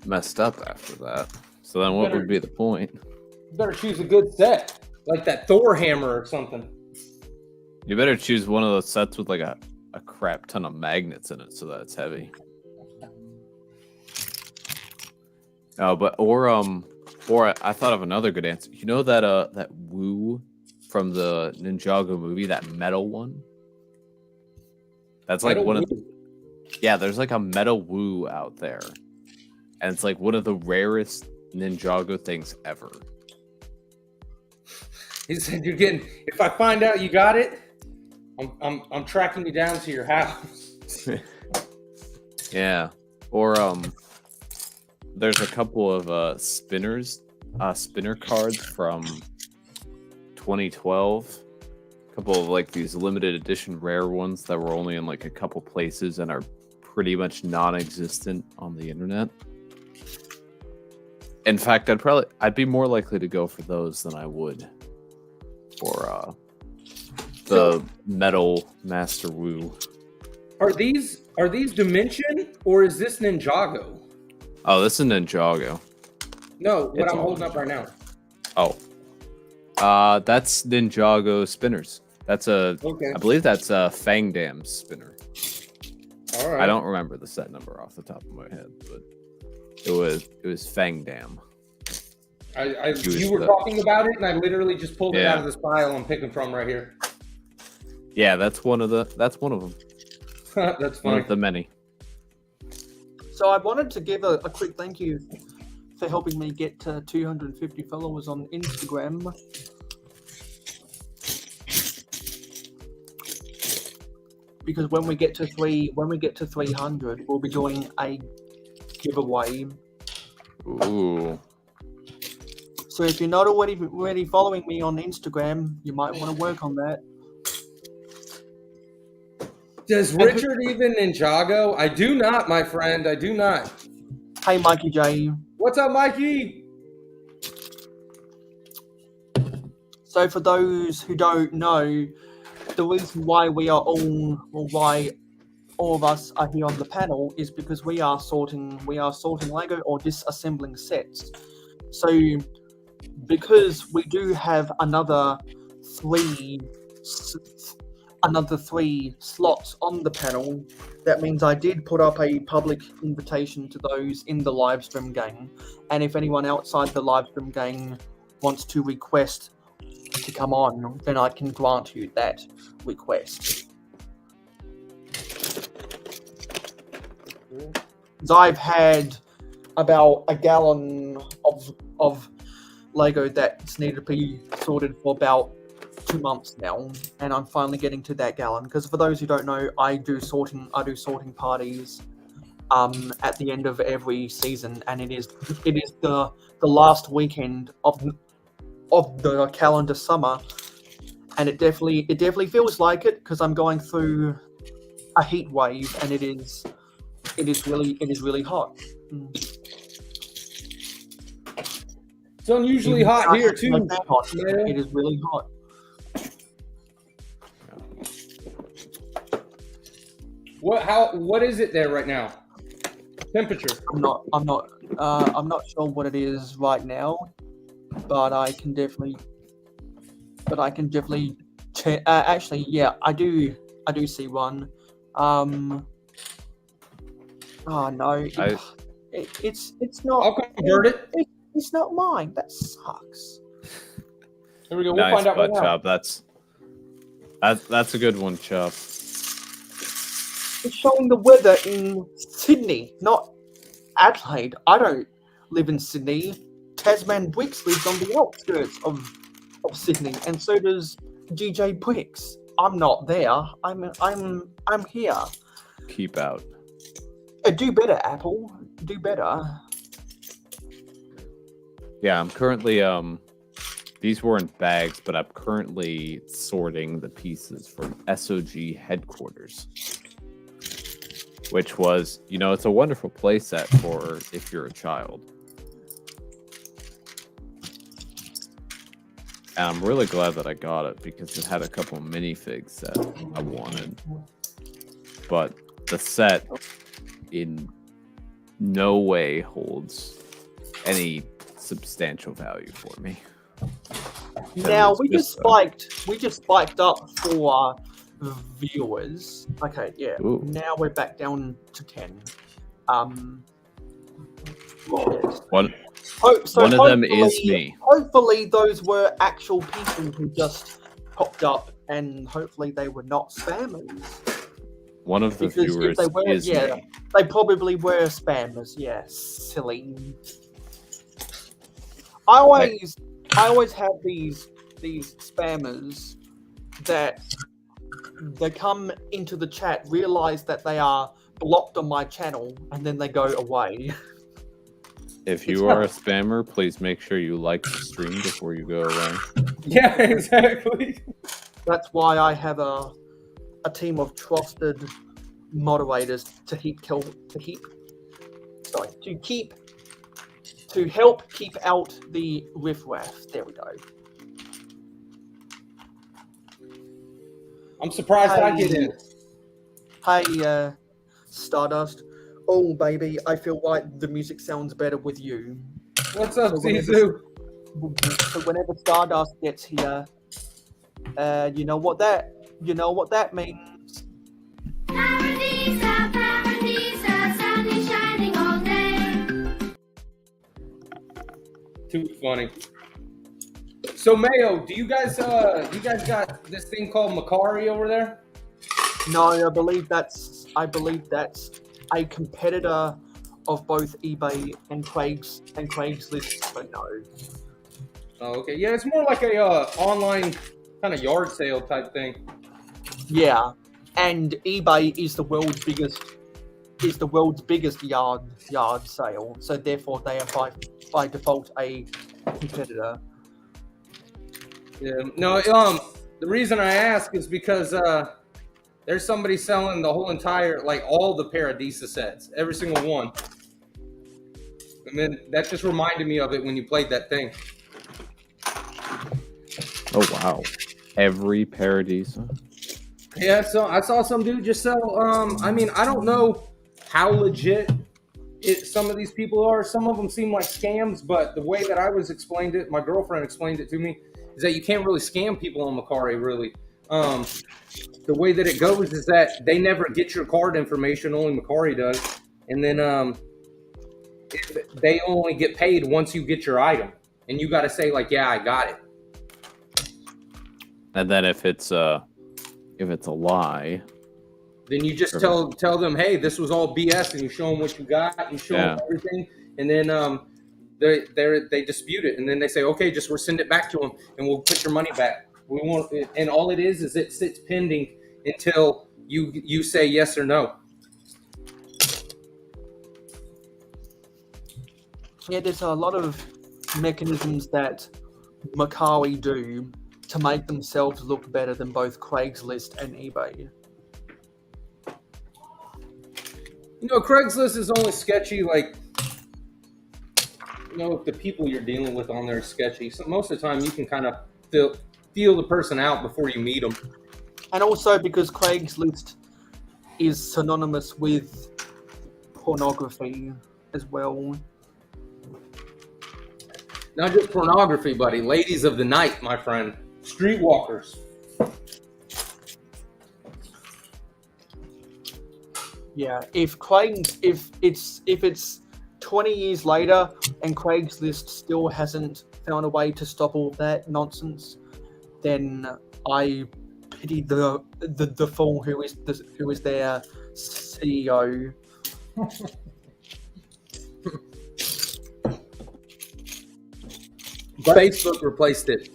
messed up after that. So then what would be the point? You better choose a good set, like that Thor hammer or something. You better choose one of those sets with like a crap ton of magnets in it so that it's heavy. Or I thought of another good answer. You know that Woo from the Ninjago movie, that metal one? That's like one of the... Yeah, there's like a metal Woo out there. And it's like one of the rarest Ninjago things ever. He said, "You're getting. If I find out you got it, I'm tracking you down to your house." Yeah. Or there's a couple of spinner cards from 2012. A couple of like these limited edition rare ones that were only in like a couple places and are pretty much non-existent on the internet. In fact, I'd be more likely to go for those than I would for the metal Master Wu. Are these Dimension or is this Ninjago? Oh, this is Ninjago. No, what It's I'm all holding up right now. Oh. That's Ninjago spinners. That's Okay. I believe that's a Fang Dam spinner. All right. I don't remember the set number off the top of my head, but it was Fang Dam. You were talking about it, and I literally just pulled it out of this pile I'm picking from right here. Yeah, that's one of them. That's funny. One of the many. So I wanted to give a quick thank you for helping me get to 250 followers on Instagram. Because when we get to 300, we'll be doing a giveaway. Ooh. So if you're not already following me on Instagram, you might want to work on that. Does Richard even Ninjago? I do not, my friend. I do not. Hey, Mikey J. What's up, Mikey? So for those who don't know, the reason why why all of us are here on the panel is because we are sorting Lego or disassembling sets. So because we do have another three slots on the panel, that means I did put up a public invitation to those in the live stream gang, and if anyone outside the live stream gang wants to request to come on, then I can grant you that request. I've had about a gallon of Lego that's needed to be sorted for about 2 months now, and I'm finally getting to that gallon. Because for those who don't know, I do sorting parties at the end of every season, and it is the last weekend of the calendar summer, and it definitely feels like it because I'm going through a heat wave, and it is really hot. It's unusually hot here too. Yeah. It is really hot. What is it there right now? Temperature. I'm not sure what it is right now, but I can definitely actually, yeah, I do see one. Oh no, it's not. I'll convert it. It's not mine. That sucks. Here we go. We'll Nice, find out right butt now. chop. That's a good one, Chop. It's showing the weather in Sydney, not Adelaide. I don't live in Sydney. Tasman Bricks lives on the outskirts of Sydney, and so does DJ Bricks. I'm not there. I'm here. Keep out. Do better, Apple. Do better. Yeah, I'm currently these were in bags, but I'm currently sorting the pieces from SOG headquarters. Which was, it's a wonderful playset for if you're a child. And I'm really glad that I got it because it had a couple of minifigs that I wanted. But the set in no way holds any substantial value for me. Now we just spiked up for viewers. Okay, yeah. Ooh. Now we're back down to 10. Yes. One So of them is me. Hopefully, those were actual people who just popped up, and hopefully they were not spammers. One of the Because if viewers they were, is yeah, me. they probably were spammers. Yeah, silly. I always have these spammers that they come into the chat, realize that they are blocked on my channel, and then they go away. If you are a spammer, please make sure you like the stream before you go away. Yeah, exactly. That's why I have a team of trusted moderators to help keep out the riffraff. There we go. I'm surprised I get in. Hey, Stardust. Oh, baby, I feel like the music sounds better with you. What's up, So whenever- Zizu? So whenever Stardust gets here, you know what that means. Paradisa, Paradisa, sun is shining all day. Too funny. So Mayo, do you guys got this thing called Makari over there? No, I believe that's a competitor of both eBay and Craigslist, but no. Oh, okay. Yeah, it's more like a online kind of yard sale type thing. Yeah, and eBay is the world's biggest yard sale, so therefore they are by default a competitor. Yeah. No. The reason I ask is because there's somebody selling the whole entire, like all the Paradisa sets, every single one. And then that just reminded me of it when you played that thing. Oh wow. Every Paradisa. Yeah, so I saw some dude just sell. I mean, I don't know how legit some of these people are. Some of them seem like scams, but the way that I was explained it, my girlfriend explained it to me, is that you can't really scam people on Makari, really. The way that it goes is that they never get your card information, only Makari does, and then they only get paid once you get your item, and you got to say like, yeah, I got it. And then if it's a lie, then you just tell them, hey, this was all BS, and you show them what you got, you show them everything, and then they dispute it, and then they say, okay, just rescind it back to them, and we'll put your money back. We want, and all it is it sits pending until you say yes or no. Yeah, there's a lot of mechanisms that Macari do to make themselves look better than both Craigslist and eBay. You know, Craigslist is only sketchy, like, you know, if the people you're dealing with on there are sketchy. So most of the time you can kind of feel the person out before you meet them. And also because Craigslist is synonymous with pornography as well. Not just pornography, buddy. Ladies of the night, my friend. Streetwalkers. Yeah, if it's 20 years later and Craigslist still hasn't found a way to stop all that nonsense, then I pity the fool who is their CEO. Facebook replaced it.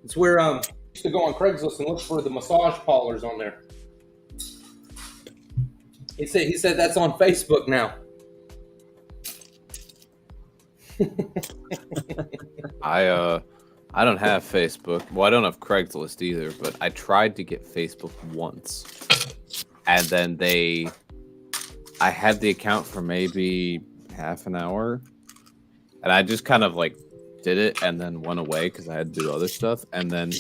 It's where used to go on Craigslist and look for the massage parlors on there. He said that's on Facebook now. I don't have Facebook. Well, I don't have Craigslist either, but I tried to get Facebook once. And then I had the account for maybe half an hour. And I just kind of like did it and then went away because I had to do other stuff. And then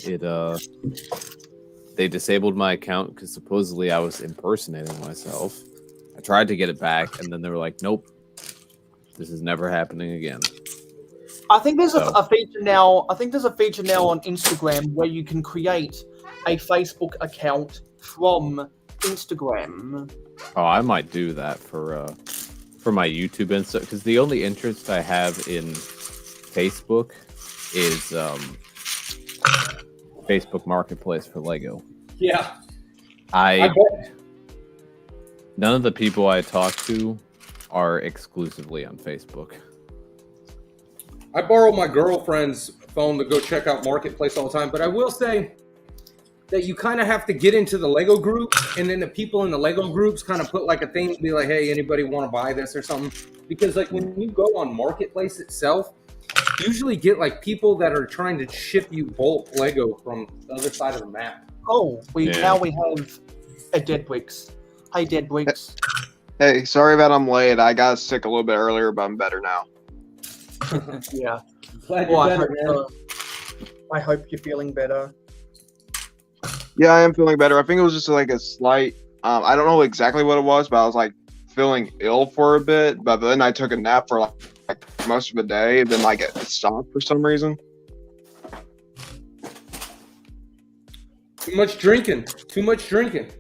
they disabled my account because supposedly I was impersonating myself. I tried to get it back, and then they were like, "Nope, this is never happening again." I think there's a feature now. I think there's a feature now on Instagram where you can create a Facebook account from Instagram. Oh, I might do that for my YouTube and stuff, because the only interest I have in Facebook is Facebook Marketplace for Lego. Yeah. I bet. None of the people I talk to are exclusively on Facebook. I borrow my girlfriend's phone to go check out Marketplace all the time, but I will say that you kind of have to get into the Lego group, and then the people in the Lego groups kind of put like a thing to be like, hey, anybody want to buy this or something? Because like when you go on Marketplace itself, you usually get like people that are trying to ship you bulk Lego from the other side of the map. Oh, now we have a Deadwicks. Hi, Deadwicks. Hey, sorry about I'm late. I got sick a little bit earlier, but I'm better now. Yeah. Glad you're better, man. I hope you're feeling better. Yeah, I am feeling better. I think it was just like a slight, I don't know exactly what it was, but I was like feeling ill for a bit. But then I took a nap for like most of the day, and then like it stopped for some reason. Too much drinking. Too much drinking.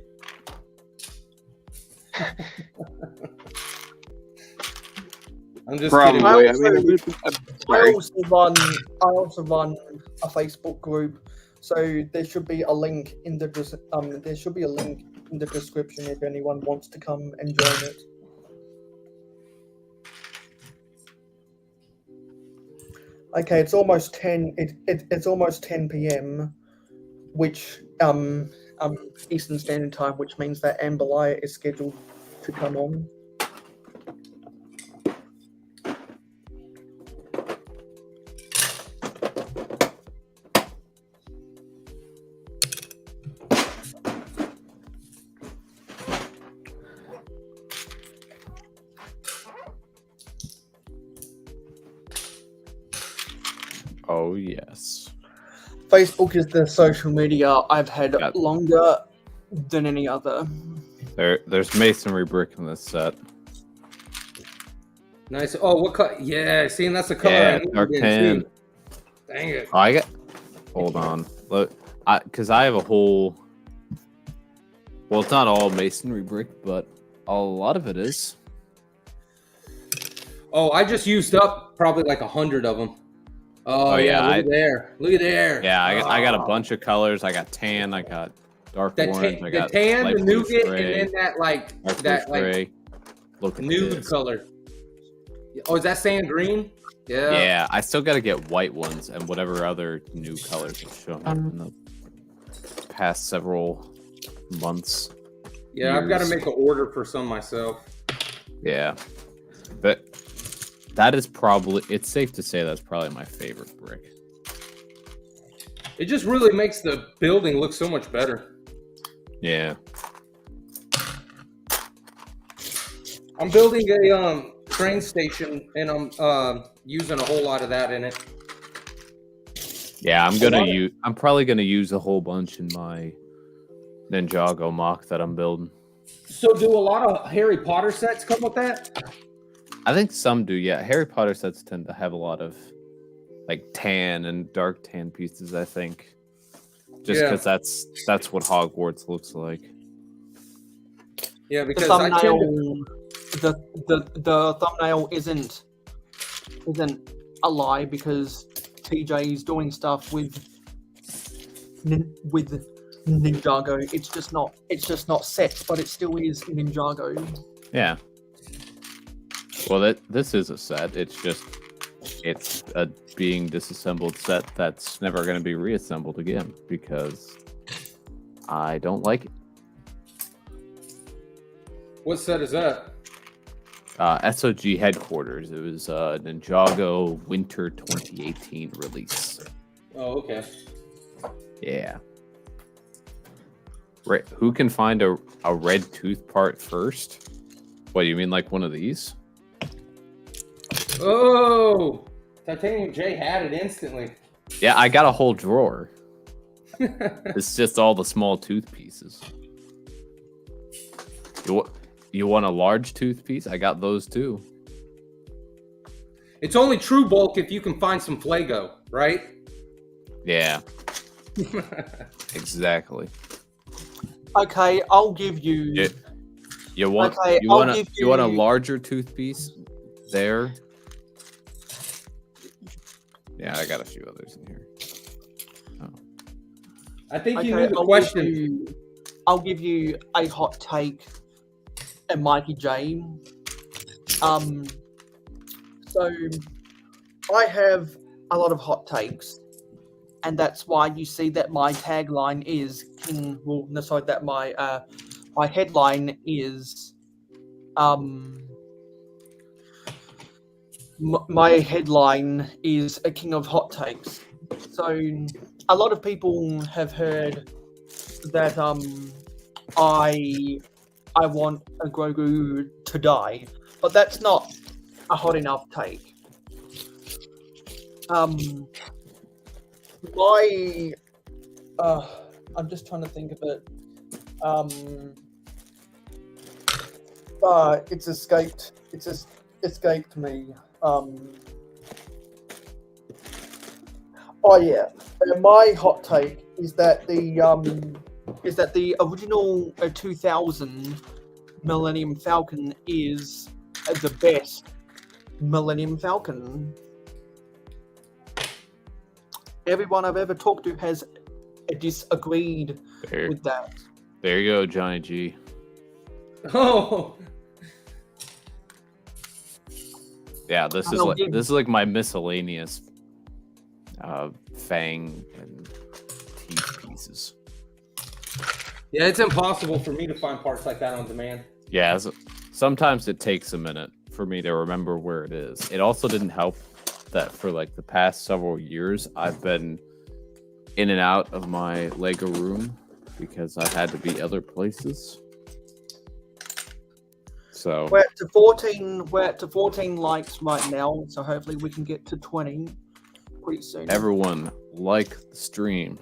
I'm just Probably. kidding. I also run a Facebook group, so there should be a link in the description if anyone wants to come and join it. Okay, it's almost 10. It's almost 10 p.m., which Eastern Standard Time, which means that Amberliah is scheduled to come on. Oh, yes. Facebook is the social media I've had longer than any other. There's masonry brick in this set. Nice. Oh, what color? Yeah, see, and that's the color I Yeah, needed dark in, tan. too. Dang it. Oh, hold on. Look, because I have a whole. Well, it's not all masonry brick, but a lot of it is. Oh, I just used up probably like 100 of them. Oh yeah, look at there. Look at there. Yeah, I got a bunch of colors. I got tan. I got dark orange. I got the tan, light the blue nougat, gray, and then that like dark that blue like gray. Look at Nude this. color. Oh, is that sand green? Yeah. Yeah, I still got to get white ones and whatever other new colors have shown up in the past several months. Yeah, I've got to years. make an order for some myself. Yeah, but that is probably, it's safe to say that's probably my favorite brick. It just really makes the building look so much better. Yeah. I'm building a train station, and I'm using a whole lot of that in it. Yeah, I'm probably gonna use a whole bunch in my Ninjago mock that I'm building. So, do a lot of Harry Potter sets come with that? I think some do, yeah. Harry Potter sets tend to have a lot of like tan and dark tan pieces, I think. Just Yeah. because that's what Hogwarts looks like. Yeah, The because I tend thumbnail, to, the thumbnail isn't a lie because TJ is doing stuff with Ninjago. It's just not sets, but it still is Ninjago. Yeah. Well, this is a set. It's a being disassembled set that's never going to be reassembled again because I don't like it. what set is that? SOG headquarters. It was Ninjago Winter 2018 release. Oh, okay. Yeah. Right. Who can find a red tooth part first? What, you mean like one of these? Oh, Titanium J had it instantly. Yeah, I got a whole drawer. It's just all the small tooth pieces. You want a large tooth piece? I got those too. It's only true bulk if you can find some Flago, right? Yeah, exactly. Okay, I'll give you. You want Okay, you I'll want give you want a you- larger tooth piece there. Yeah, I got a few others in here. I think you Okay, knew the question. I'll give you a hot take, and Mikey J. So I have a lot of hot takes, and that's why you see that my tagline is King. Well, no, sorry, that my headline is my headline is a king of hot takes. So a lot of people have heard that I want a Grogu to die, but that's not a hot enough take. I'm just trying to think of it. It's escaped. Escaped me. Oh yeah, my hot take is that the original 2000 Millennium Falcon is the best Millennium Falcon. Everyone I've ever talked to has disagreed There, with that. there you go, Johnny G. Oh, Yeah, this is like my miscellaneous fang and teeth pieces. yeah, it's impossible for me to find parts like that on demand. Yeah, sometimes it takes a minute for me to remember where it is. It also didn't help that for like the past several years, I've been in and out of my Lego room because I had to be other places. So We're at to 14. We're at to 14 likes right now, so hopefully we can get to 20 pretty soon. everyone like the stream.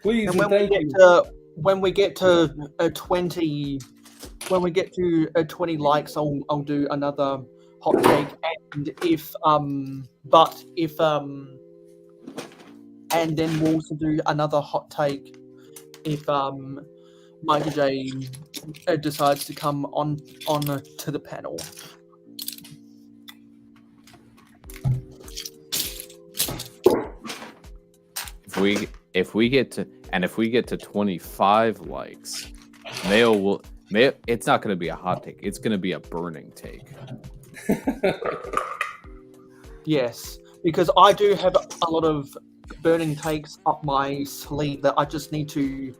Please And and when we thank get you. to when we get to 20 likes, I'll do another hot take. And and then we'll also do another hot take if Mikey J decides to come on to the panel. If we get to 25 likes, Mayo It's not going to be a hot take. It's going to be a burning take. Yes, because I do have a lot of burning takes up my sleeve that I just need to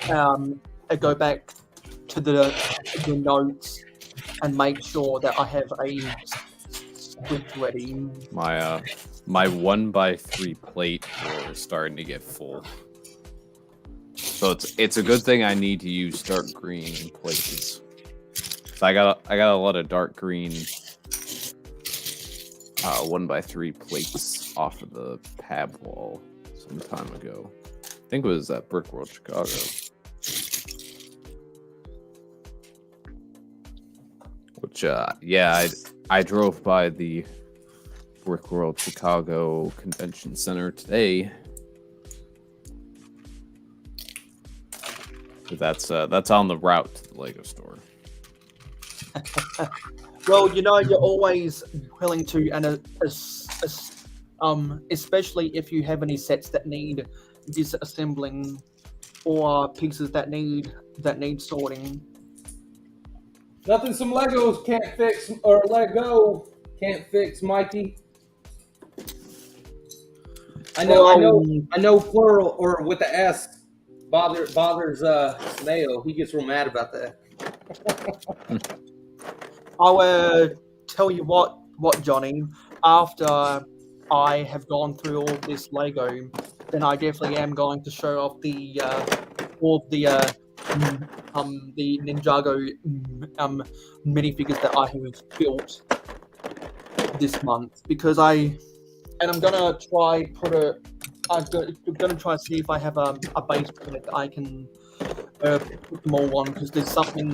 go back to the notes and make sure that I have a script ready. My 1x3 plate is starting to get full. So it's a good thing I need to use dark green in places. So I got a lot of dark green 1x3 plates off of the pab wall some time ago. I think it was at Brick World Chicago. Which I drove by the Brick World Chicago Convention Center today. That's on the route to the Lego store. Well, you know, you're always willing to, and especially if you have any sets that need disassembling or pieces that need sorting. Nothing some Legos can't fix, or Lego can't fix, Mikey. I know plural or with the S bothers Mayo. He gets real mad about that. I'll tell you what, Johnny. After I have gone through all this Lego, then I definitely am going to show off the Ninjago minifigures that I have built this month, because I'm gonna try to see if I have a base that I can put them all on, because there's something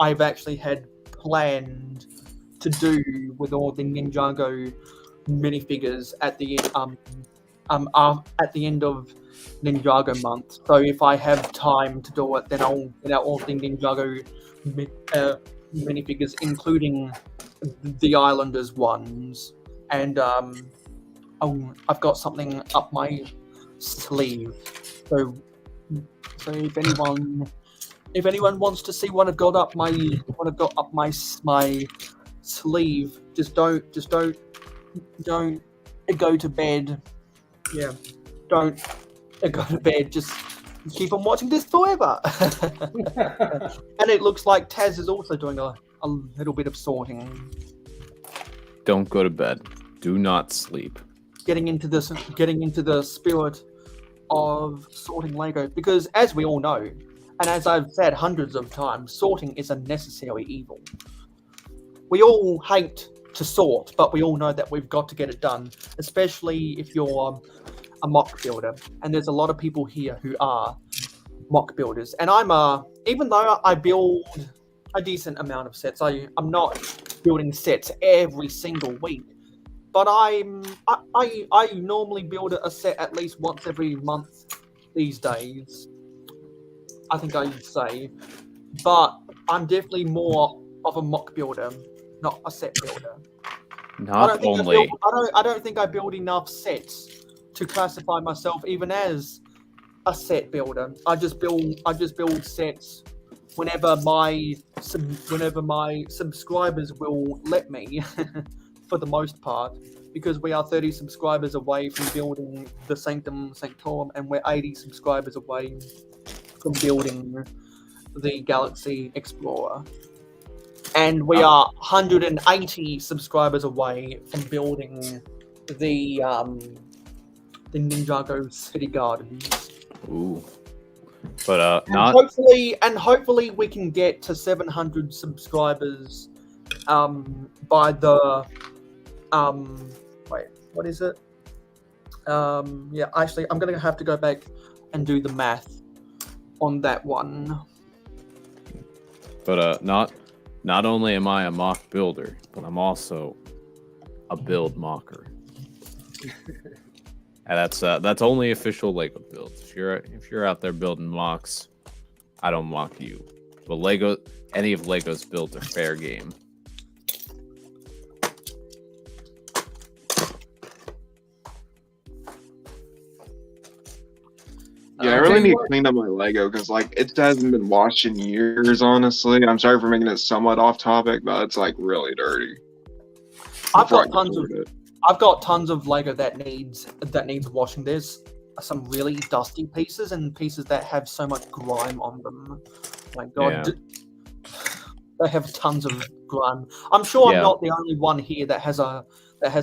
I've actually had planned to do with all the Ninjago minifigures at the end of Ninjago month. So if I have time to do it, then I'll get out all the Ninjago minifigures, including the Islanders ones, and I've got something up my sleeve. So if anyone wants to see what I've got up my sleeve, just don't go to bed. Yeah, don't go to bed. Just keep on watching this forever. And it looks like Taz is also doing a little bit of sorting. Don't go to bed. Do not sleep. Getting into the spirit of sorting Lego, because as we all know, and as I've said hundreds of times, sorting is a necessary evil. We all hate to sort, but we all know that we've got to get it done, especially if you're a mock builder. And there's a lot of people here who are mock builders. And even though I build a decent amount of sets, I'm not building sets every single week, but I normally build a set at least once every month these days, I think I should say. But I'm definitely more of a mock builder, not a set builder. I don't think I build enough sets to classify myself even as a set builder. I just build sets whenever my subscribers will let me, for the most part, because we are 30 subscribers away from building the Sanctum Sanctorum, and we're 80 subscribers away from building the Galaxy Explorer. And we are 180 subscribers away from building the Ninjago City Gardens. Ooh. But hopefully we can get to 700 subscribers by the wait, what is it? Yeah, actually I'm gonna have to go back and do the math on that one. But not only am I a mock builder, but I'm also a build mocker. And that's only official Lego builds. If you're out there building mocks, I don't mock you. But any of Lego's builds are fair game. Yeah, I really need to clean up my Lego because like it hasn't been washed in years. Honestly, I'm sorry for making it somewhat off topic, but it's like really dirty. I've Before I got can tons of afford it. I've got tons of Lego that needs washing. There's some really dusty pieces and pieces that have so much grime on them. My God, they have tons of grime. I'm sure I'm Yeah. not the only one here that has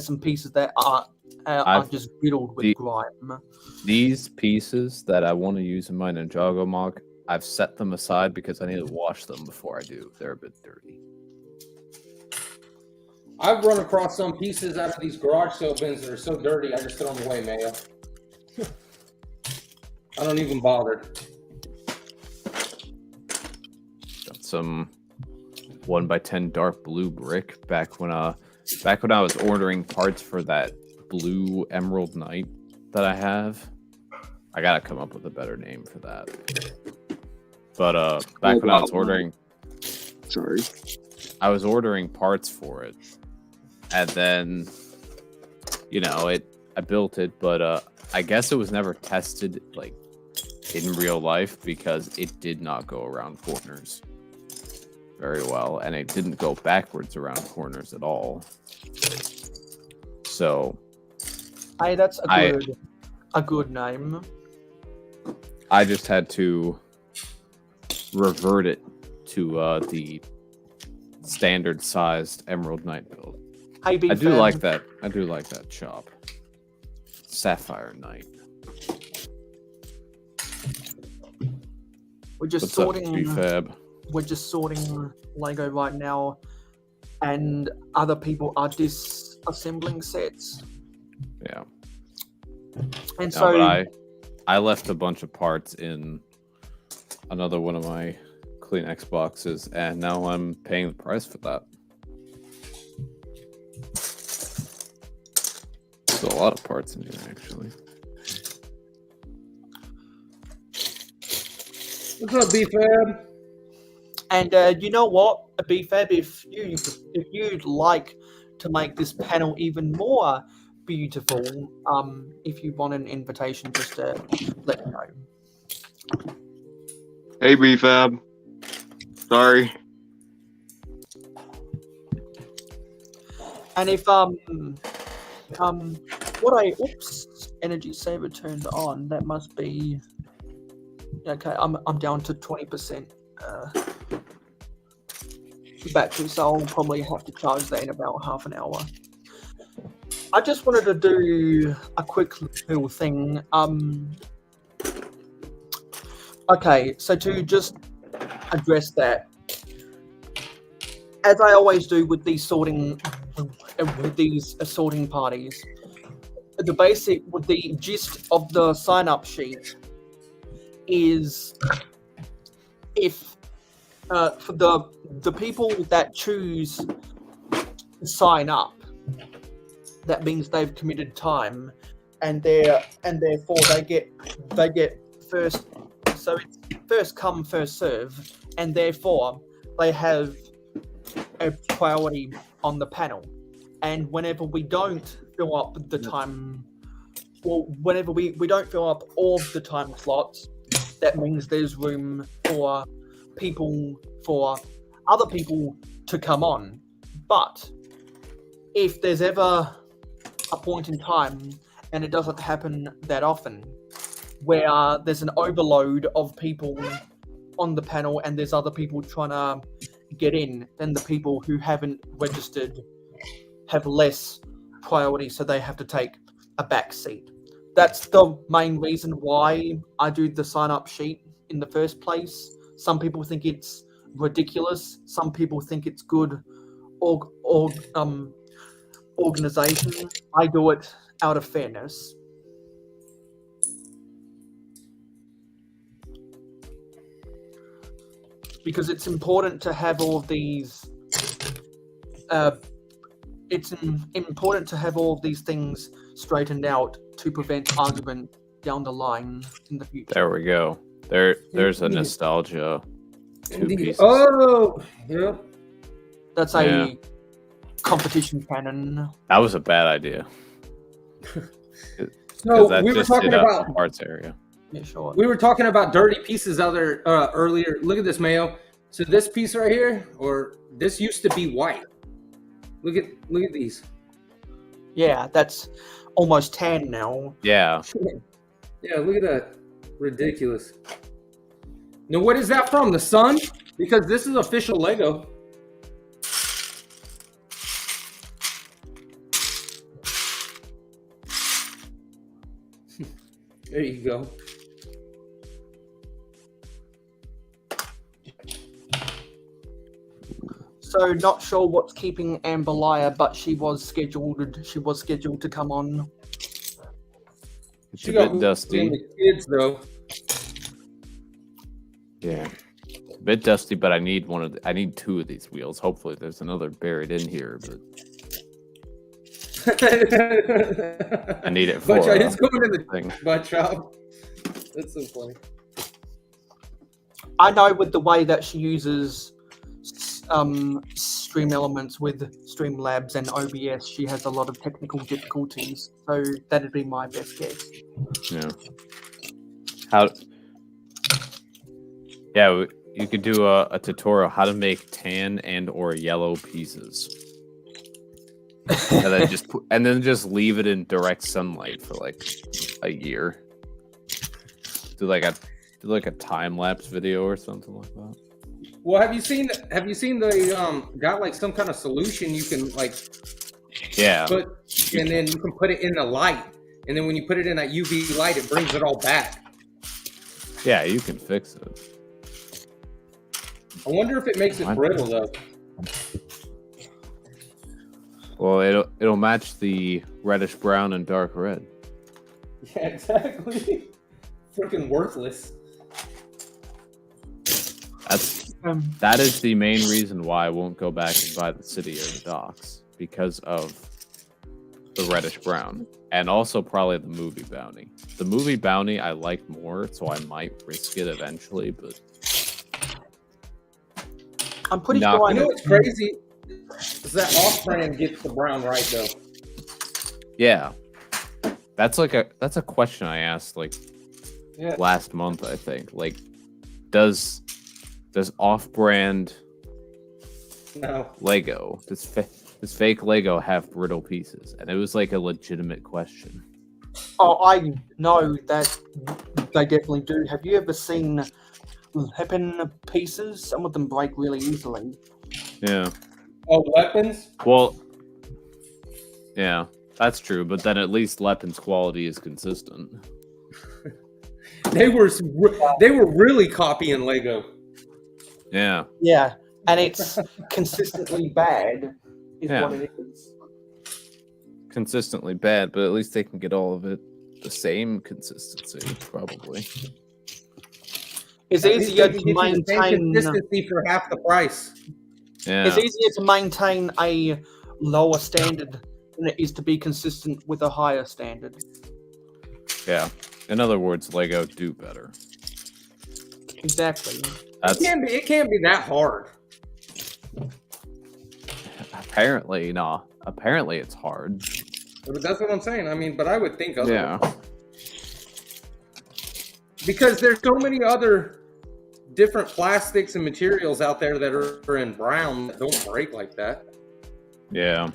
some pieces that are just riddled with grime. These pieces that I want to use in my Ninjago mock, I've set them aside because I need to wash them before I do. They're a bit dirty. I've run across some pieces out of these garage sale bins that are so dirty, I just throw them away, Mayo. I don't even bother. Got some 1x10 dark blue brick back when I was ordering parts for that blue Emerald Knight that I have. I gotta come up with a better name for that. But back when I was ordering, I was ordering parts for it, and then I built it, but I guess it was never tested like in real life because it did not go around corners very well, and it didn't go backwards around corners at all. So, That's a good name. I just had to revert it to the standard sized Emerald Knight build. I do like that. I do like that chop. Sapphire Knight. We're just What's up, B-Fab? We're just sorting Lego right now, and other people are disassembling sets. Yeah. And but I left a bunch of parts in another one of my clean Xboxes, and now I'm paying the price for that. There's a lot of parts in here, actually. What's up, B-Fab? And you know what, B-Fab, if you'd like to make this panel even more beautiful, if you want an invitation, just let me know. Hey, B-Fab. Sorry. And if energy saver turned on, that must be okay. I'm down to 20% battery, so I'll probably have to charge that in about half an hour. I just wanted to do a quick little thing. Okay, so to just address that, as I always do with these sorting parties, the gist of the sign-up sheet is if for the people that choose to sign up, that means they've committed time, and therefore they get first. So it's first come, first serve, and therefore they have a priority on the panel. And whenever we don't fill up the time, well, whenever we don't fill up all the time slots, that means there's room for other people to come on. But if there's ever a point in time, and it doesn't happen that often, where there's an overload of people on the panel and there's other people trying to get in, then the people who haven't registered have less priority, so they have to take a back seat. That's the main reason why I do the sign-up sheet in the first place. Some people think it's ridiculous. Some people think it's good organization. I do it out of fairness. Because it's important to have all of these. It's important to have all of these things straightened out to prevent argument down the line in the future. There we go. There's a nostalgia. Two pieces. Oh, yeah. That's a competition cannon. That was a bad idea. So that we were just talking hit up about the parts area. Yeah, sure. We were talking about dirty pieces earlier. Look at this, Mayo. So this piece right here, or this used to be white. Look at these. Yeah, that's almost tan now. Yeah. Yeah, look at that. Ridiculous. Now, what is that from? The sun? Because this is official Lego. There you go. So not sure what's keeping Amber Liar, but she was scheduled to come on. It's a bit dusty. The kids, though. Yeah. It's a bit dusty, but I need I need 2 of these wheels. Hopefully there's another buried in here, but I need it for It's going in the thing. butt shop. That's so funny. I know with the way that she uses Stream Elements with Streamlabs and OBS, she has a lot of technical difficulties. So that'd be my best guess. Yeah. Yeah, you could do a tutorial how to make tan and or yellow pieces. and then just leave it in direct sunlight for like a year. Do like a time lapse video or something like that. Well, have you seen the got like some kind of solution you can like put, and then you can put it in the light, and then when you put it in that UV light, it brings it all back. Yeah, you can fix it. I wonder if it makes it brittle though. Well, it'll match the reddish brown and dark red. Yeah, exactly. Freaking worthless. That is the main reason why I won't go back and buy the city or the docks, because of the reddish brown, and also probably the movie bounty. The movie bounty I like more, so I might risk it eventually, but I'm pretty sure. You know what's crazy? Is that off-brand gets the brown right though. yeah, that's a question I asked last month, I think. Like, does off-brand Lego, does fake Lego have brittle pieces? And it was like a legitimate question. Oh, I know that they definitely do. Have you ever seen weapon pieces? Some of them break really easily. Yeah. Oh, weapons? Well, yeah, that's true. But then at least Lepin's quality is consistent. They were really copying Lego. Yeah. Yeah, and it's consistently bad. Is what it is. Consistently bad, but at least they can get all of it the same consistency, probably. It's easier to maintain consistency for half the price. Yeah. It's easier to maintain a lower standard than it is to be consistent with a higher standard. Yeah. In other words, Lego do better. Exactly. It can't be that hard. Apparently, no. Apparently, it's hard. But that's what I'm saying. I mean, but I would think otherwise. Yeah. Because there's so many other different plastics and materials out there that are in brown that don't break like that. Yeah.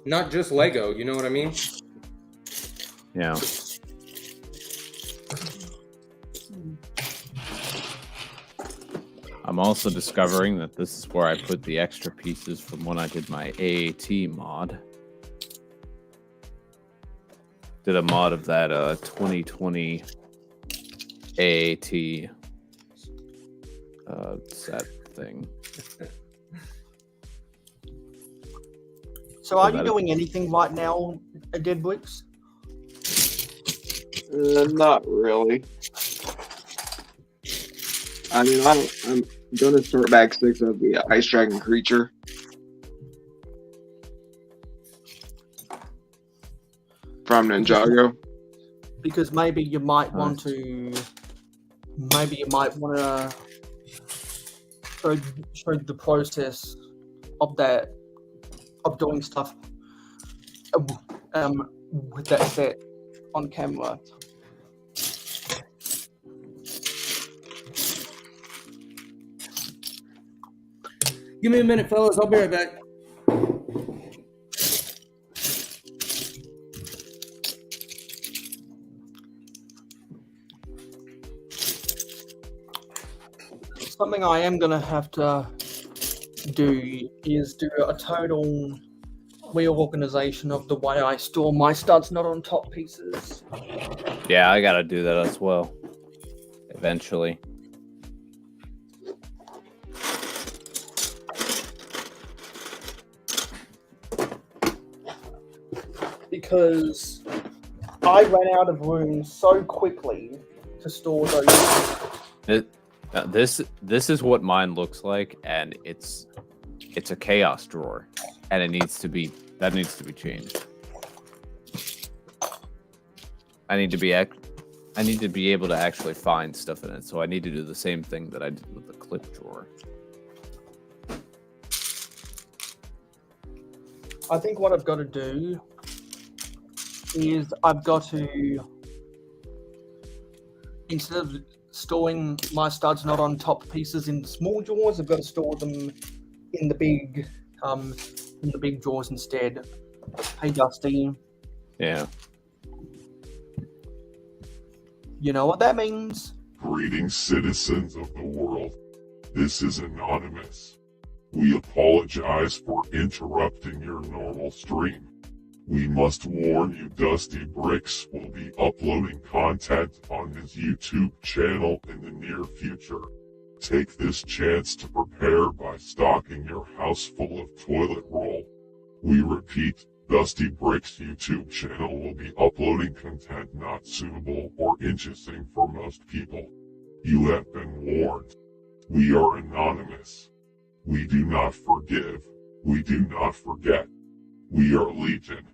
Not just Lego, you know what I mean? Yeah. I'm also discovering that this is where I put the extra pieces from when I did my AAT mod. Did a mod of that 2020 AAT set thing. So are you doing anything right now, Dead Bricks? Not really. I mean, I'm gonna start back 6 of the Ice Dragon creature. From Ninjago. Because maybe you might want to. Maybe you might want to show the process of doing stuff with that set. on camera. Give me a minute, fellas. I'll be right back. Something I am gonna have to do is do a total reorganization of the way I store my studs not on top pieces. Yeah, I gotta do that as well. Eventually. Because I ran out of room so quickly to store those. This is what mine looks like, and it's a chaos drawer, and it needs to be changed. I need to be able to actually find stuff in it, so I need to do the same thing that I did with the clip drawer. I think what I've got to do is I've got to, instead of storing my studs not on top pieces in small drawers, I've got to store them in the big drawers instead. Hey Dusty, Yeah. you know what that means? Greetings, citizens of the world. This is Anonymous. We apologize for interrupting your normal stream. We must warn you, Dusty Bricks will be uploading content on his YouTube channel in the near future. Take this chance to prepare by stocking your house full of toilet roll. We repeat, Dusty Bricks' YouTube channel will be uploading content not suitable or interesting for most people. You have been warned. We are anonymous. We do not forgive. We do not forget. We are Legion.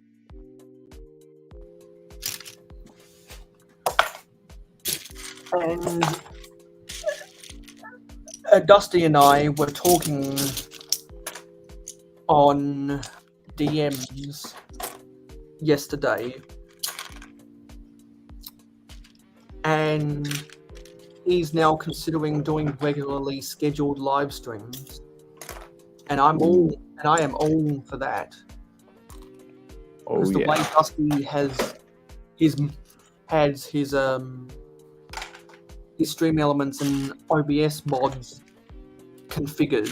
And Dusty and I were talking on DMs yesterday, and he's now considering doing regularly scheduled live streams, and I am all for that. Oh Because the yeah. way Dusty has his stream elements and OBS mods configured,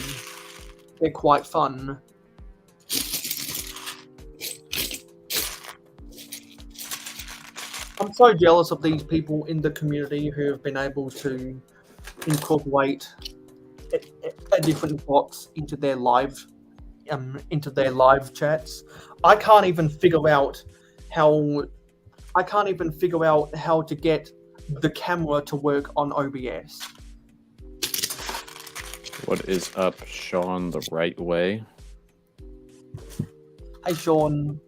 they're quite fun. I'm so jealous of these people in the community who have been able to incorporate a different box into their live chats. I can't even figure out how to get the camera to work on OBS. What is up, Sean? The right way. Hey, Sean.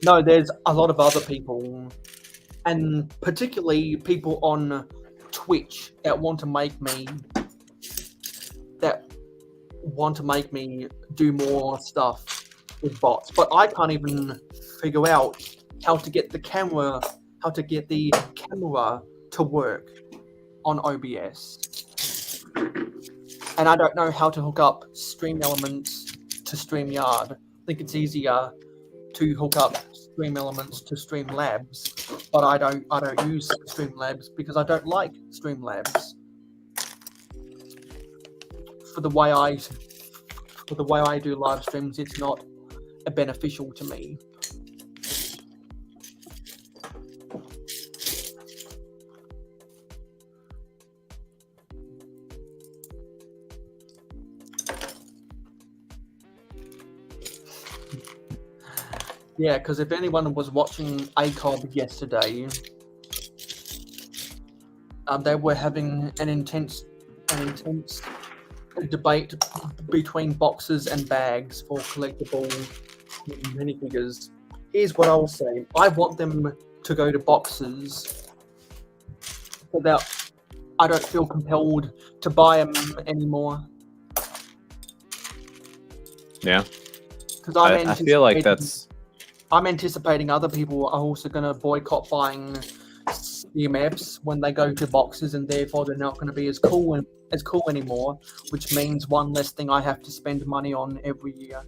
No, there's a lot of other people, and particularly people on Twitch that want to make me do more stuff with bots, but I can't even figure out how to get the camera to work on OBS. And I don't know how to hook up Stream Elements to StreamYard. I think it's easier to hook up Stream Elements to Streamlabs, but I don't use Streamlabs because I don't like Streamlabs for the way I do live streams. It's not beneficial to me. Yeah, because if anyone was watching ACOB yesterday, they were having an intense debate between boxes and bags for collectible minifigures. Here's what I'll say: I want them to go to boxes, so that I don't feel compelled to buy them anymore. Yeah. Because I feel like that's I'm anticipating other people are also going to boycott buying CMFs when they go to boxes, and therefore they're not going to be as cool anymore, which means one less thing I have to spend money on every year.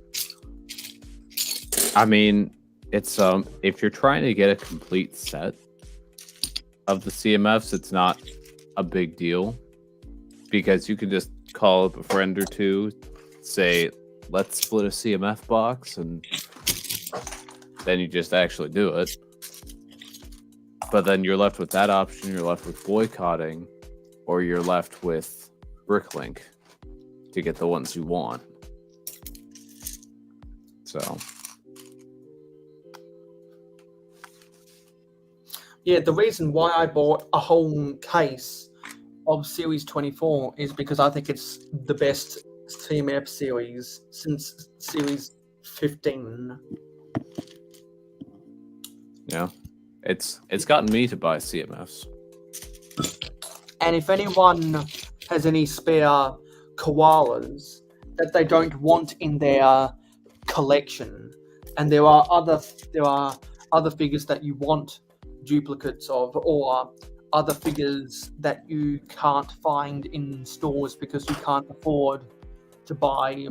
I mean, it's if you're trying to get a complete set of the CMFs, it's not a big deal because you can just call up a friend or two, say, let's split a CMF box, and then you just actually do it. But then you're left with that option, you're left with boycotting, or you're left with Bricklink to get the ones you want. So Yeah, the reason why I bought a whole case of Series 24 is because I think it's the best CMF series since Series 15. yeah, it's gotten me to buy CMFs. And if anyone has any spare koalas that they don't want in their collection, and there are other figures that you want duplicates of, or other figures that you can't find in stores because you can't afford to buy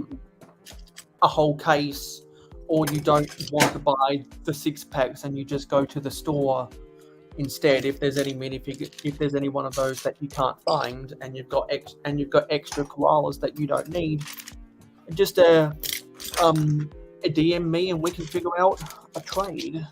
a whole case, or you don't want to buy the 6-packs and you just go to the store instead. If there's any if there's any one of those that you can't find, and you've got extra koalas that you don't need, just a DM me and we can figure out a trade.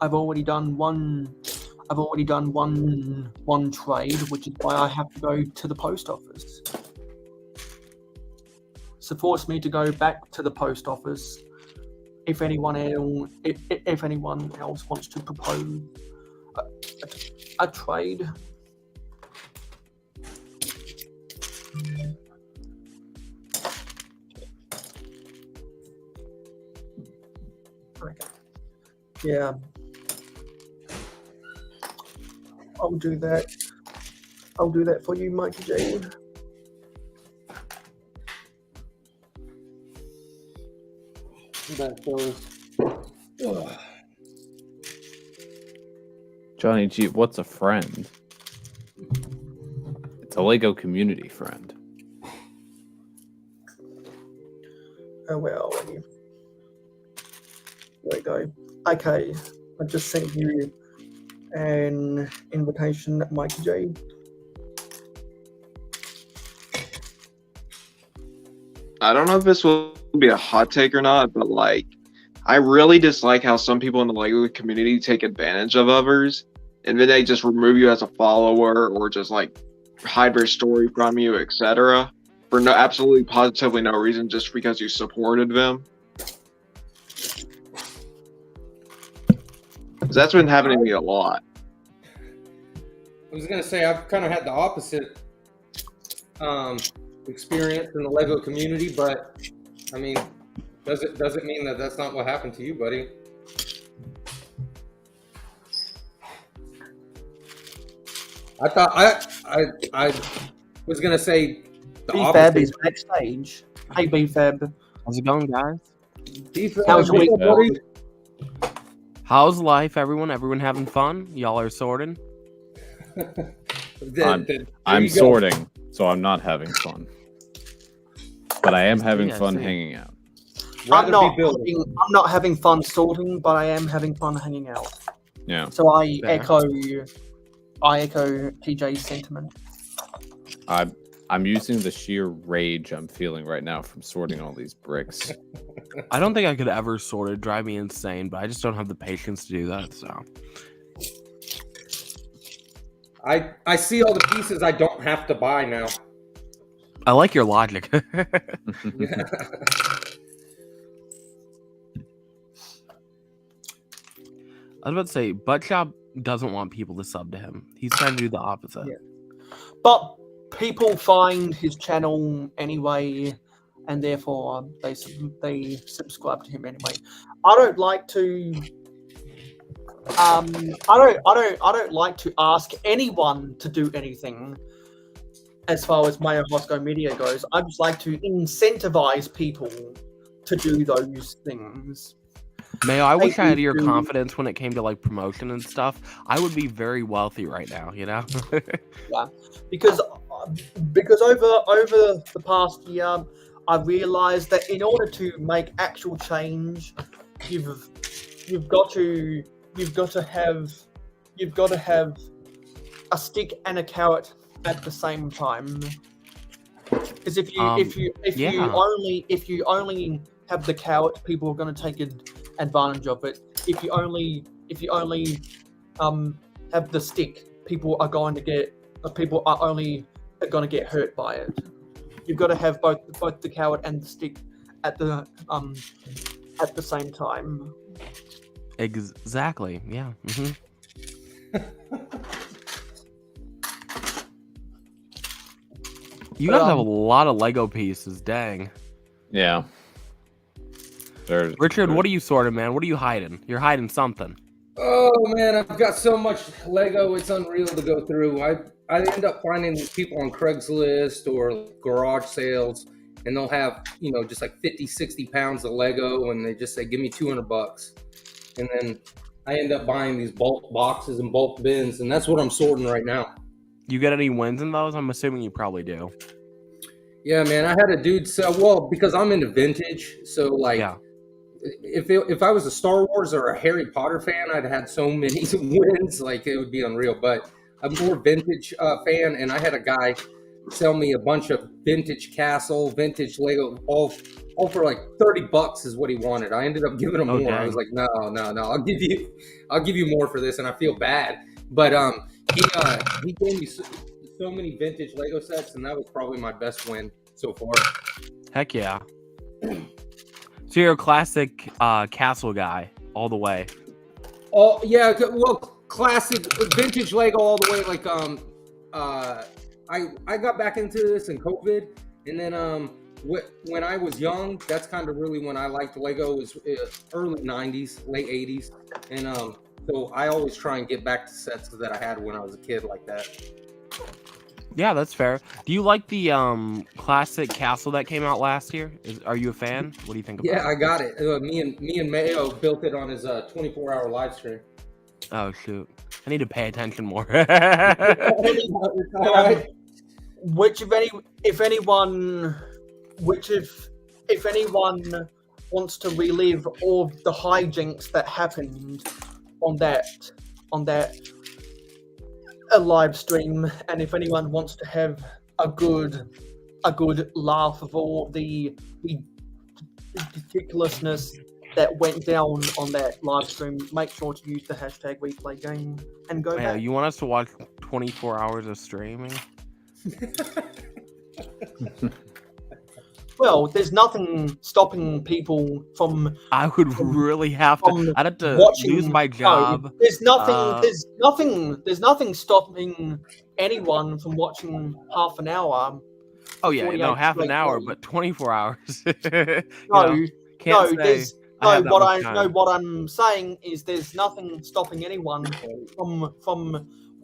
I've already done one trade, which is why I have to go to the post office. So force me to go back to the post office if anyone else wants to propose a trade. Okay. Yeah. I'll do that. I'll do that for you, Mikey J. Johnny G, what's a friend? It's a Lego community friend. Oh, where are we? There we go. Okay, I just sent you an invitation, Mikey J. I don't know if this will be a hot take or not, but like, I really dislike how some people in the Lego community take advantage of others, and then they just remove you as a follower or just like hide their story from you, etc. For no absolutely positively no reason, just because you supported them. 'Cause that's been happening to me a lot. I was gonna say I've kind of had the opposite experience in the Lego community, but I mean, does it mean that that's not what happened to you, buddy? I thought I was gonna say the BFAB opposite. is backstage. Hey BFAB. How's it going, guys? How's your week, buddy? How's life, everyone? Everyone having fun? Y'all are sorting? I'm sorting, so I'm not having fun. But I am having Yeah, fun same. hanging out. I'm not having fun sorting, but I am having fun hanging out. Yeah. So I Fair. echo TJ's sentiment. I'm using the sheer rage I'm feeling right now from sorting all these bricks. I don't think I could ever sort it. Drive me insane, but I just don't have the patience to do that. So I see all the pieces I don't have to buy now. I like your logic. Yeah. I was about to say, Buttshop doesn't want people to sub to him. He's trying to do the opposite. Yeah. But people find his channel anyway, and therefore they subscribe to him anyway. I don't like to. I don't like to ask anyone to do anything. as far as mayohosko media goes. I just like to incentivize people to do those things. Mayo, I wish I had you your do- confidence when it came to like promotion and stuff. I would be very wealthy right now, you know? Yeah, because over the past year, I realized that in order to make actual change, you've got to have a stick and a carrot at the same time. Because if you only have the carrot, people are going to take advantage of it. If you only have the stick, people are only going to get hurt by it. You've got to have both the carrot and the stick at the same time. Exactly. Yeah. Mm-hmm. You guys have a lot of Lego pieces. Dang. Yeah. Richard, what are you sorting, man? What are you hiding? You're hiding something. Oh man, I've got so much Lego, it's unreal to go through. I end up finding people on Craigslist or garage sales, and they'll have, just like 50, 60 pounds of Lego, and they just say, give me $200. And then I end up buying these bulk boxes and bulk bins, and that's what I'm sorting right now. You get any wins in those? I'm assuming you probably do. Yeah, man, I had a dude sell, because I'm into vintage, so like, yeah. If I was a Star Wars or a Harry Potter fan, I'd had so many wins, like it would be unreal. But I'm more vintage fan, and I had a guy sell me a bunch of vintage castle, vintage Lego, all for like $30 is what he wanted. I ended up giving him more. Dang. I was like, no, I'll give you more for this, and I feel bad. But he gave me so many vintage Lego sets, and that was probably my best win so far. Heck yeah. So you're a classic castle guy all the way. Oh yeah, well, classic vintage Lego all the way. Like I got back into this in COVID, and then when I was young, that's kind of really when I liked Lego, was early '90s, late '80s, and so I always try and get back to sets that I had when I was a kid like that. Yeah, that's fair. Do you like the classic castle that came out last year? Are you a fan? What do you think about it? Yeah, I got it. Me and Mayo built it on his 24-hour live stream. Oh shoot, I need to pay attention more. If anyone wants to relive all the hijinks that happened on that a live stream, and if anyone wants to have a good laugh of all the ridiculousness that went down on that live stream, make sure to use the hashtag #WePlayGame and go back. You want us to watch 24 hours of streaming? Well, there's nothing stopping people from. I would really have to. I'd have to lose my job. No, there's nothing. There's nothing stopping anyone from watching half an hour. Oh yeah, half an hour, but 24 hours. What I'm saying is there's nothing stopping anyone from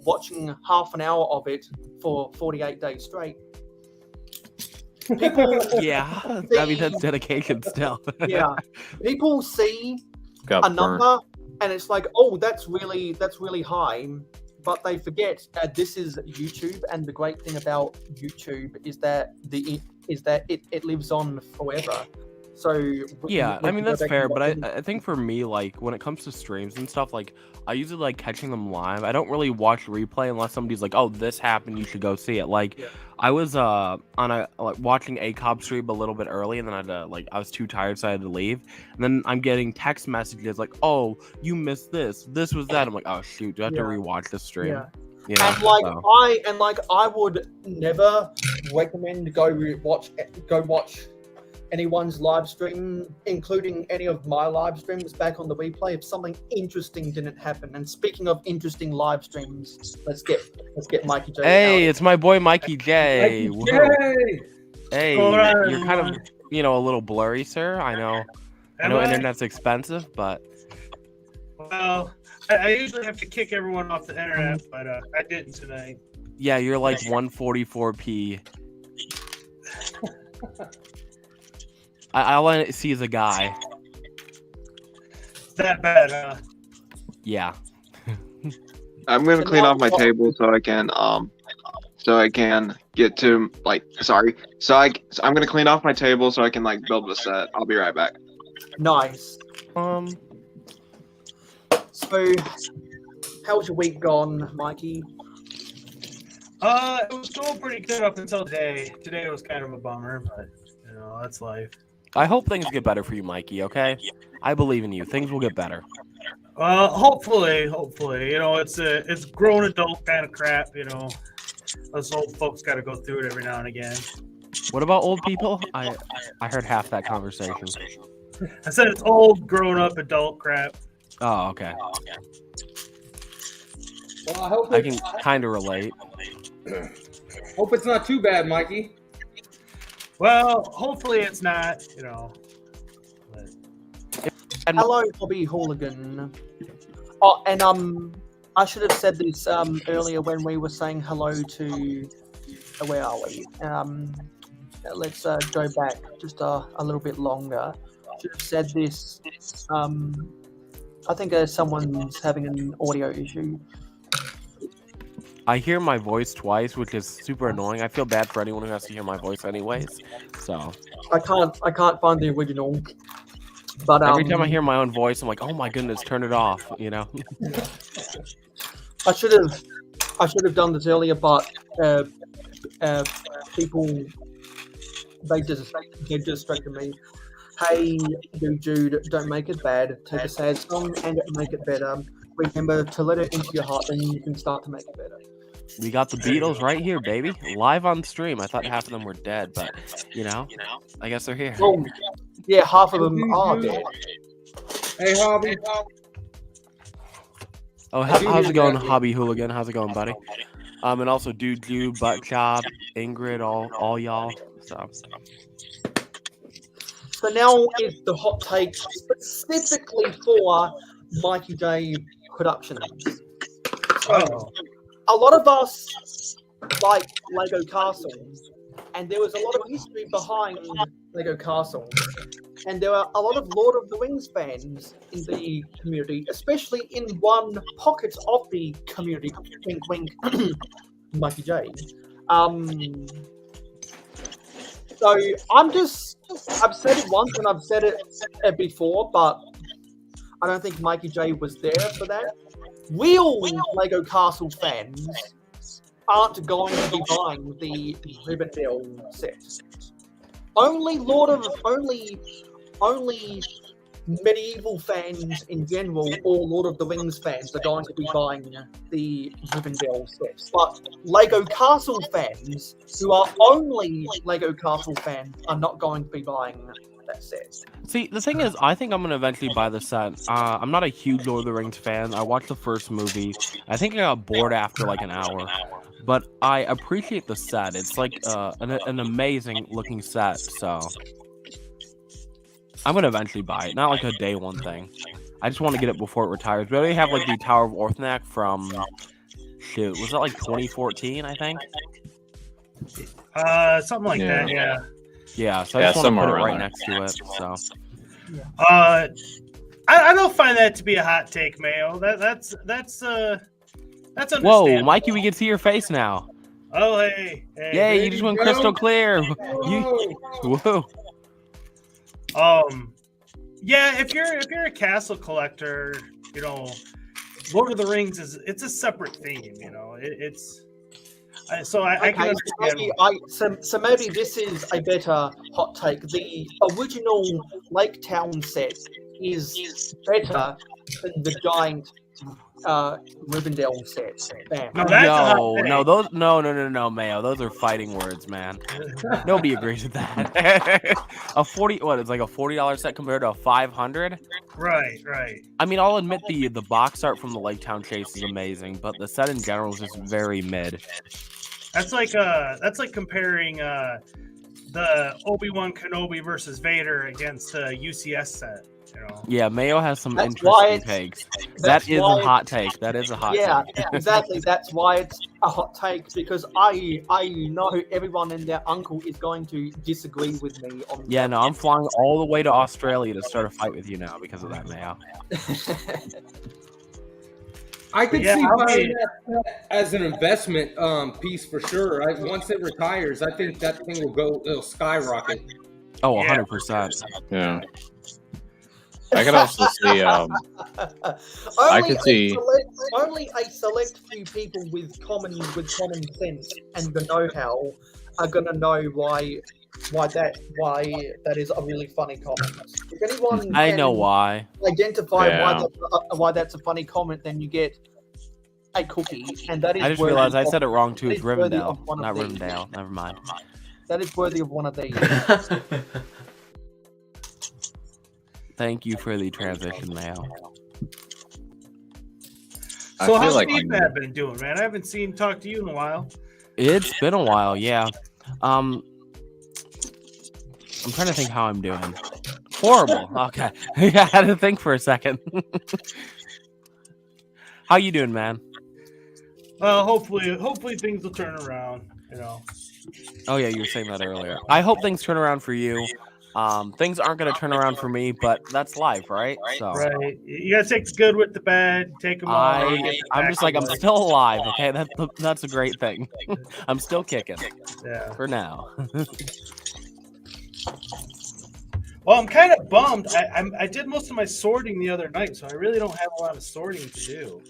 watching half an hour of it for 48 days straight. People, that's dedication still. Yeah, people see Got a number and it's like, oh, that's really high, but they forget this is YouTube, and the great thing about YouTube is that it lives on forever. So that's fair, but I think for me, like when it comes to streams and stuff, like I usually like catching them live. I don't really watch replay unless somebody's like, oh, this happened, you should go see it. I was watching ACOB stream a little bit early, and then I was too tired, so I had to leave. And then I'm getting text messages like, oh, you missed this was that. I'm like, oh shoot, do I have to rewatch the stream? I would never recommend go watch anyone's live stream, including any of my live streams back on the replay, if something interesting didn't happen. And speaking of interesting live streams, let's get Mikey J. Hey, it's my boy Mikey J. Mikey J. Hey, you're kind of a little blurry, sir. I know internet's expensive, but well, I usually have to kick everyone off the internet, but I didn't today. Yeah, you're like 144p. All I see is a guy. That bad, huh? Yeah. I'm gonna clean off my table so I can get to I'm gonna clean off my table so I can like build a set. I'll be right back. Nice. So, how's your week gone, Mikey? It was going pretty good up until today. Today was kind of a bummer, but you know, that's life. I hope things get better for you, Mikey, okay? I believe in you. Things will get better. Hopefully. You know, it's grown adult kind of crap, you know. Us old folks got to go through it every now and again. What about old people? I heard half that conversation. I said it's old, grown up adult crap. Oh, okay. Well, I hope I can kind of relate. Hope it's not too bad, Mikey. Well, hopefully it's not, you know. Hello, Bobby Hooligan. Oh, and I should have said this earlier when we were saying hello to. Where are we? Let's go back just a little bit longer. Should have said this. I think someone's having an audio issue. I hear my voice twice, which is super annoying. I feel bad for anyone who has to hear my voice anyways. So I can't find the original. But every time I hear my own voice, I'm like, oh my goodness, turn it off, you know? I should have done this earlier, but people they distracted me. Hey, dude, don't make it bad. Take a sad song and make it better. Remember to let it into your heart, then you can start to make it better. We got the Beatles right here, baby. Live on stream. I thought half of them were dead, but, you know, I guess they're here. Well, yeah, half of them are dead. Hey, Hobby. Oh, how's it going, Hobby Hooligan? How's it going, buddy? And also Dude Jew, Butt Chop, Ingrid, all y'all. So now is the hot take specifically for Mikey J Productions. So, a lot of us like Lego Castles, and there was a lot of history behind Lego Castles. And there are a lot of Lord of the Rings fans in the community, especially in one pocket of the community. Wink, wink, Mikey J. So I've said it once and I've said it before, but I don't think Mikey J was there for that. Real Lego Castle fans aren't going to be buying the Rivendell set. Only medieval fans in general, or Lord of the Rings fans, are going to be buying the Rivendell set. But Lego Castle fans, who are only Lego Castle fans, are not going to be buying that set. See, the thing is, I think I'm going to eventually buy the set. I'm not a huge Lord of the Rings fan. I watched the first movie. I think I got bored after like an hour. But I appreciate the set. It's like an amazing looking set, so I'm gonna eventually buy it. Not like a day one thing. I just want to get it before it retires. We already have like the Tower of Orthanc from was that like 2014? I think. Something like that. Yeah. Yeah. So I just want to put it right next to it. So. I don't find that to be a hot take, Mayo. That's understandable. Whoa, Mikey, we can see your face now. Oh, hey. Yay, you just went crystal clear. Whoa. Yeah, if you're a castle collector, you know, Lord of the Rings it's a separate theme, you know. I can understand. So maybe this is a better hot take. The original Lake Town set is better than the giant Rivendell set. No, Mayo. Those are fighting words, man. Nobody agrees with that. It's like a $40 set compared to a $500? Right. I mean, I'll admit the box art from the Lake Town Chase is amazing, but the set in general is just very mid. That's like comparing the Obi-Wan Kenobi versus Vader against the UCS set. You know? Yeah, Mayo has some interesting takes. That is a hot take. That is a hot take. Yeah, exactly. That's why a hot take because I know everyone and their uncle is going to disagree with me on. Yeah, no, I'm flying all the way to Australia to start a fight with you now because of that, Mayo. I could Yeah, see I'll buying be- that as an investment piece for sure. Once it retires, I think that thing it'll skyrocket. Oh, Yeah. 100%. Yeah. I could also see. I could see. Only a select few people with common sense and the know-how are gonna know why that is a really funny comment. If anyone I can know why. identify Yeah. why that's a funny comment, then you get a cookie, and that is. I just worthy realized I of- said it wrong too. that It's is worthy Rivendell, of one of not these. Rivendell. Never mind. That is worthy of one of these. Thank you for the transition, Mayo. I So feel how's like Steve been doing, man? I haven't seen talk to you in a while. It's been a while, yeah. I'm trying to think how I'm doing. Horrible. Okay. Yeah, I had to think for a second. How you doing, man? Well, hopefully things will turn around. You know. Oh yeah, you were saying that earlier. I hope things turn around for you. Things aren't going to turn around for me, but that's life, right? So Right. You gotta take the good with the bad. Take them all. I'm just like I'm still alive. Okay, that's a great thing. I'm still kicking. Yeah. For now. Well, I'm kind of bummed. I did most of my sorting the other night, so I really don't have a lot of sorting to do.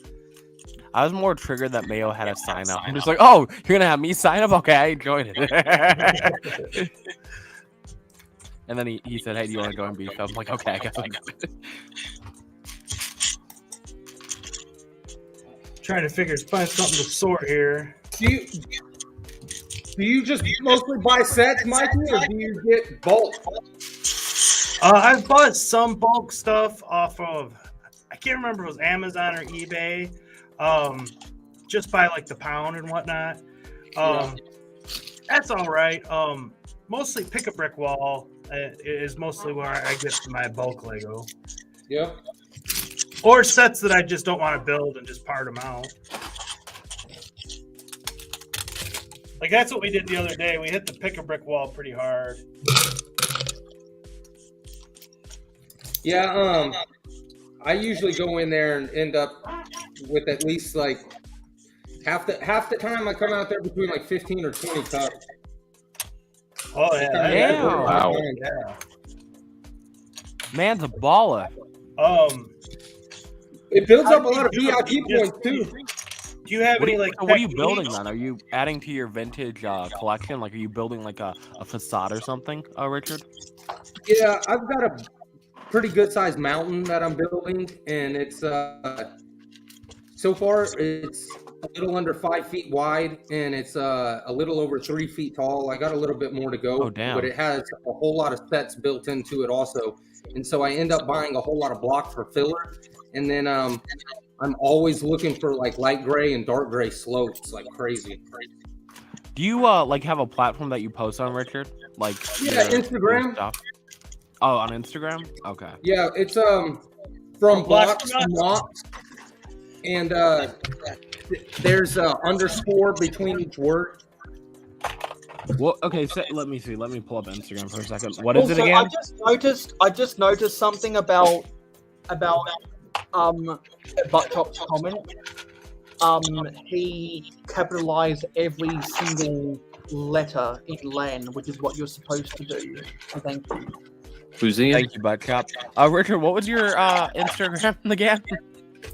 I was more triggered that Mayo had a sign up. I'm just like, oh, you're gonna have me sign up? Okay, I enjoyed it. And then he said, hey, do you want to go and beef? I'm like, okay, I guess I'll go. Trying to find something to sort here. Do you just mostly buy sets, Mikey, or do you get bulk? I've bought some bulk stuff off of, I can't remember if it was Amazon or eBay, just by like the pound and whatnot. That's all right. Mostly Pick a Brick Wall is mostly where I get my bulk Lego. Yep. Or sets that I just don't want to build and just part them out. Like that's what we did the other day. We hit the Pick a Brick Wall pretty hard. Yeah, I usually go in there and end up with at least like half the time I come out there between like 15 or 20 cups. Oh yeah, Damn. Wow. Yeah. Man's a baller. It builds up a lot of VIP points too. Do you have any like? So what are you building then? Are you adding to your vintage collection? Like, are you building like a facade or something, Richard? Yeah, I've got a pretty good sized mountain that I'm building, and it's so far it's a little under 5 feet wide, and it's a little over 3 feet tall. I got a little bit more to go, Oh, damn. but it has a whole lot of sets built into it also, and so I end up buying a whole lot of block for filler, and then I'm always looking for like light gray and dark gray slopes like crazy. Do you like have a platform that you post on, Richard? Like Yeah, your Instagram. stuff? Oh, on Instagram? Okay. Yeah, it's from blocks to mocks, and there's a underscore between each word. Well, okay. So, let me see. Let me pull up Instagram for a second. What is it Also, again? I just noticed something about Butchop's comment. He capitalized every single letter in LAN, which is what you're supposed to do. So thank you. Who's he? Thank you, Butchop. Richard, what was your Instagram again?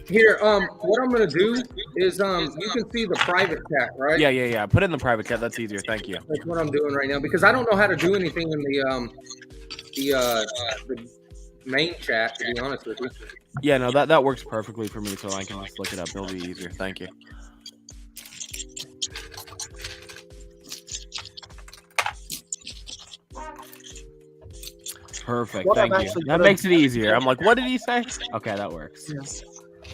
Here, what I'm gonna do is you can see the private chat, right? Yeah. Put it in the private chat. That's easier. Thank you. That's what I'm doing right now because I don't know how to do anything in the main chat, to be honest with you. Yeah, no, that works perfectly for me, so I can just look it up. It'll be easier. Thank you. Perfect. Thank you. That makes it easier. I'm like, what did he say? Okay, that works. Yeah.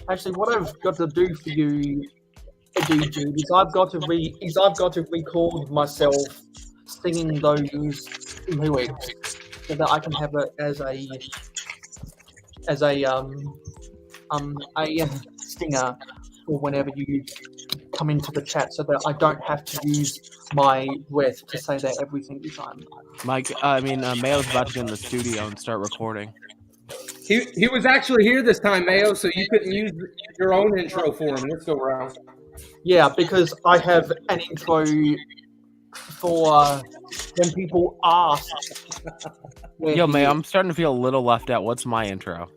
Actually, what I've got to do for you, Jude, is I've got to record myself singing those lyrics so that I can have it as a stinger for whenever you come into the chat so that I don't have to use my breath to say that every single time. Mayo's about to get in the studio and start recording. He was actually here this time, Mayo, so you couldn't use your own intro for him this go round. Yeah, because I have an intro for when people ask. Yo, Mayo, I'm starting to feel a little left out. What's my intro?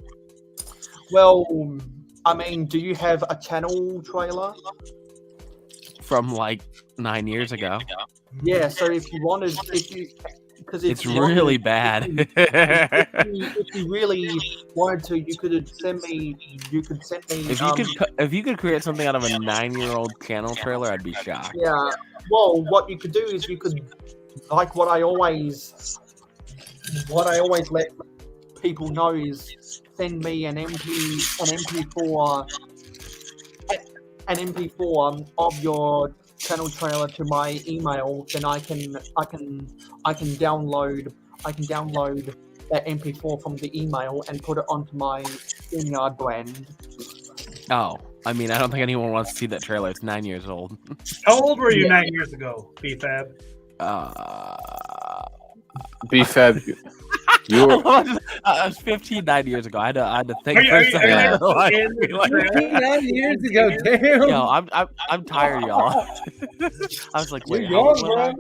Well, I mean, do you have a channel trailer? From like 9 years ago. Yeah, so if you wanted, because it's really bad. if you really wanted to, you could send me. If you could create something out of a 9-year-old channel trailer, I'd be shocked. Yeah. Well, what you could do is you could, like what I always let people know is send me an MP4 of your channel trailer to my email. Then I can download that MP4 from the email and put it onto my StreamYard brand. Oh, I mean, I don't think anyone wants to see that trailer. It's 9 years old. How old were you 9 years ago, BFAB? BFAB, you were... I was 15 9 years ago. I had to think Are for a you- second. are you- 9 years ago, damn. Yo, I'm tired, y'all. I was like, wait, You're how old young, was bro. I?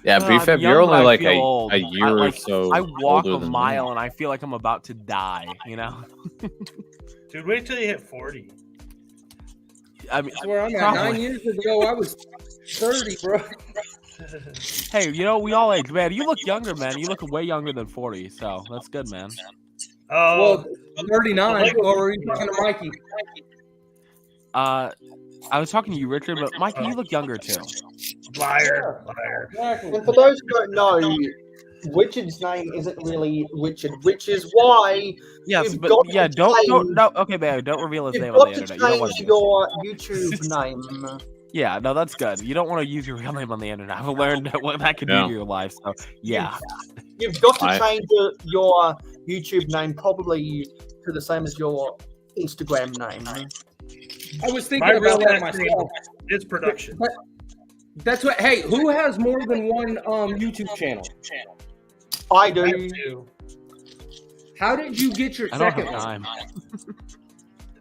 Yeah, No, BFAB, I'm you're young, only but I like feel a old. year or so. I walk older a than mile me. and I feel like I'm about to die. You know. Dude, wait till you hit 40. I mean, That's where I'm at. probably. 9 years ago, I was 30, bro. Hey, you know, we all age, man. You look younger, man. You look way younger than 40, so that's good, man. Oh, Well, 39. Or were you talking to Mikey? I was talking to you, Richard, but Mikey, you look younger too. liar. Exactly. And for those who don't know, Richard's name isn't really Richard, which is why Yes, you've but got yeah, to don't change- no. Okay, man, don't reveal his You've name on got the to internet. You don't want change to. your YouTube name. Yeah, no, that's good. You don't want to use your real name on the internet. I've learned what that could do Yeah. to your life. So yeah, You've got to I- change your YouTube name probably to the same as your Instagram name. I was thinking My real about that last name myself. is production. But that's what. Hey, who has more than one YouTube channel? I do. How did you get your I don't second have one? time.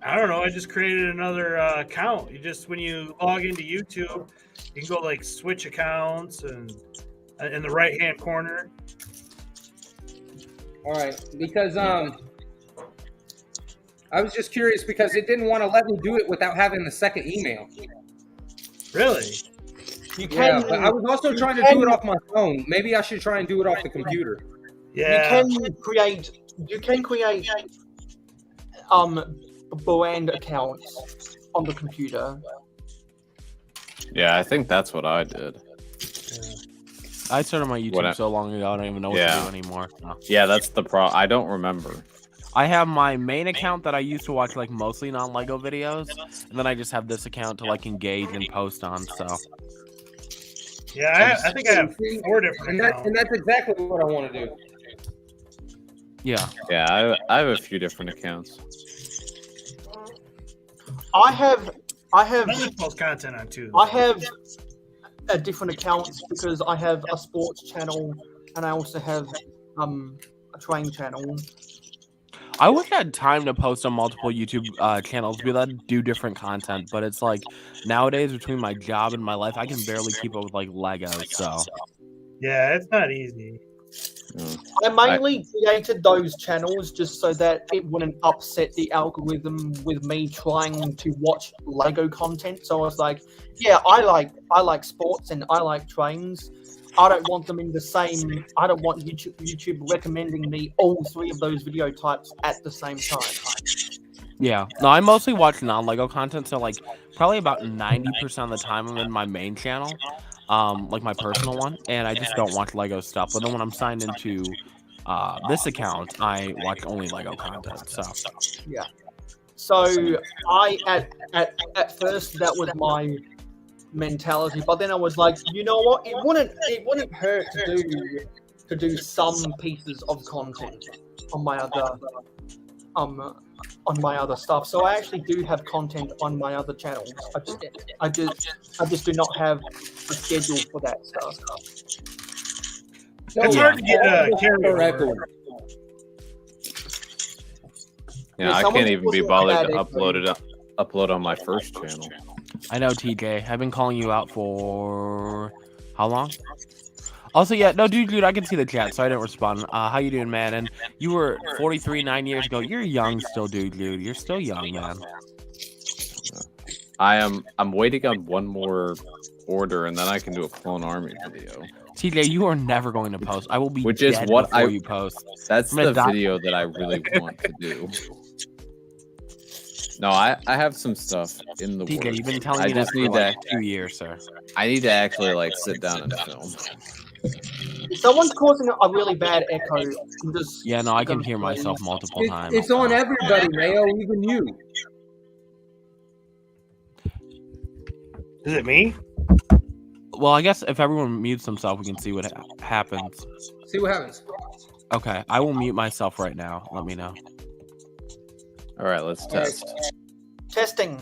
I don't know. I just created another account. You just, when you log into YouTube, you can go like switch accounts and in the right hand corner. All right, because I was just curious because it didn't want to let me do it without having the second email. Really? You Yeah, can. but I was also trying to do it off my phone. Maybe I should try and do it off the computer. Yeah. You can create brand accounts on the computer. Yeah, I think that's what I did. I started my YouTube so long ago, I don't even know what to Yeah. do anymore. No. Yeah, that's the problem. I don't remember. I have my main account that I used to watch like mostly non-Lego videos, and then I just have this account to like engage and post on. So Yeah, I think I have 4 different And accounts. that's exactly what I want to do. yeah, Yeah, I have a few different accounts. I have I just post content on 2. I have a different accounts because I have a sports channel and I also have a train channel. I wish I had time to post on multiple YouTube channels, be able to do different content. But it's like nowadays between my job and my life, I can barely keep up with like Legos. So Yeah, it's not easy. I mainly created those channels just so that it wouldn't upset the algorithm with me trying to watch Lego content. So I was like, yeah, I like sports and I like trains. I don't want them in the same. I don't want YouTube recommending me all 3 of those video types at the same time. yeah, no, I mostly watch non-Lego content. So like probably about 90% of the time I'm in my main channel. Like my personal one, and I just don't watch Lego stuff. But then when I'm signed into this account, I watch only Lego content. So Yeah. So I at first that was my mentality, but then I was like, you know what? It wouldn't hurt to do some pieces of content on my other on my other stuff. So I actually do have content on my other channels. I just do not have the schedule for that stuff. It's hard to get a carryover. Yeah, Yeah, I someone can't even be was bothered to added- upload on my first channel. I know, TJ. I've been calling you out for how long? Also, yeah, no, dude, I can see the chat, so I didn't respond. How you doing, man? And you were 43 9 years ago. You're young still, dude. You're still young, man. I'm waiting on one more order, and then I can do a clone army video. TJ, you are never going to post. I will be Which is dead what before you post. That's I'm gonna the die. video that I really want to do. No, I have some stuff in the TJ, works. you've been telling I me just that need for like to. 2 years, sir. I need to actually like sit down and film. Someone's causing a really bad echo. I'm just Yeah, no, I can gonna hear play. myself multiple times. It's on everybody, Mayo, even you. Is it me? Well, I guess if everyone mutes themselves, we can see what happens. See what happens. Okay, I will mute myself right now. Let me know. All right, let's test. Testing.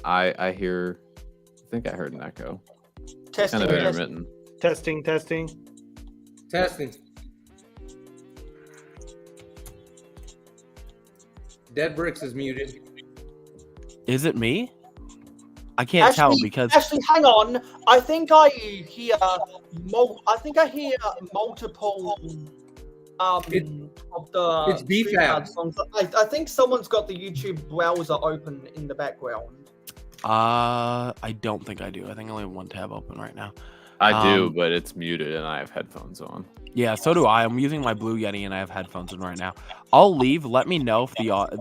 I hear. I think I heard an echo. Testing. Kind of intermittent. Testing. Testing. Dead Bricks is muted. Is it me? I can't tell because Actually, hang on. I think I hear multiple of the It's BFAB. songs. I think someone's got the YouTube browser open in the background. I don't think I do. I think I only have one tab open right now. I do, but it's muted and I have headphones on. Yeah, so do I. I'm using my Blue Yeti and I have headphones in right now. I'll leave. Let me know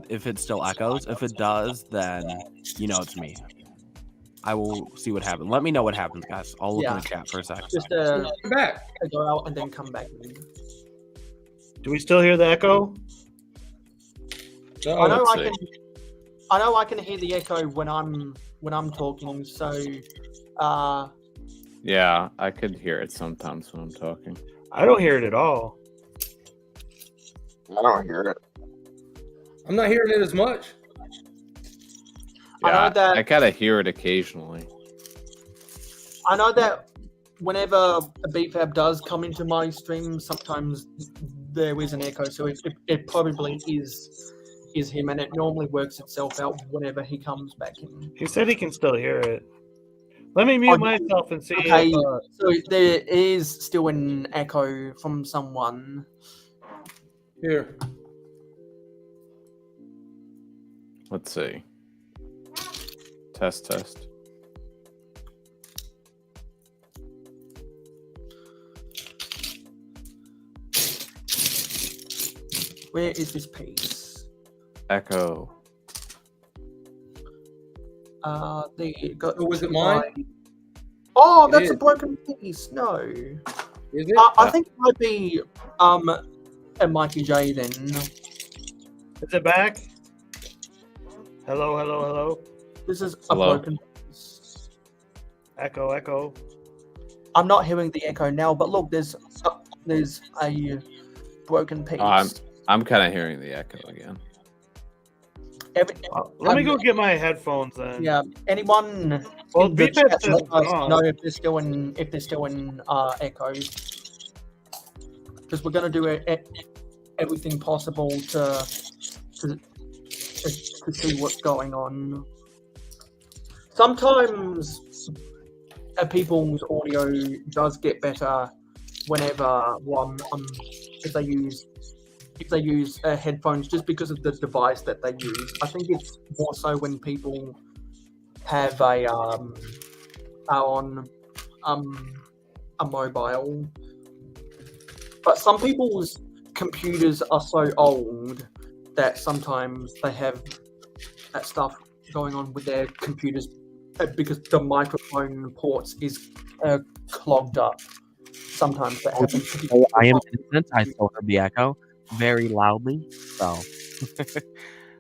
if it still echoes. If it does, then you know it's me. I will see what happens. Let me know what happens, guys. I'll look in the chat for a second. Just Come back. go out and then come back in. Do we still hear the echo? I know let's I can hear the echo when I'm talking. So, Yeah, I could hear it sometimes when I'm talking. I don't hear it at all. I don't hear it. I'm not hearing it as much. I know Yeah, that- I kind of hear it occasionally. I know that whenever a BFAB does come into my stream, sometimes there is an echo. So it probably is him, and it normally works itself out whenever he comes back in. He said he can still hear it. Let me mute myself and see. Okay, If, so there is still an echo from someone. Here. Let's see. Test. Where is this piece? Echo. There you go. Oh, was it mine? Oh, It that's a is. broken piece. No. Is it? I think it might be a Mikey J then. is it back? Hello. This is Hello? a broken piece. Echo. I'm not hearing the echo now, but look, there's a broken piece. I'm kind of hearing the echo again. Let me go get my headphones then. Yeah. Anyone? Well, in the BFAB chat, says let us on. know if they're still in echo. Because we're gonna do everything possible to see what's going on. Sometimes people's audio does get better whenever if they use headphones, just because of the device that they use. I think it's more so when people have a mobile. But some people's computers are so old that sometimes they have that stuff going on with their computers because the microphone ports is clogged up. Sometimes that happens. I am innocent. I still heard the echo very loudly. So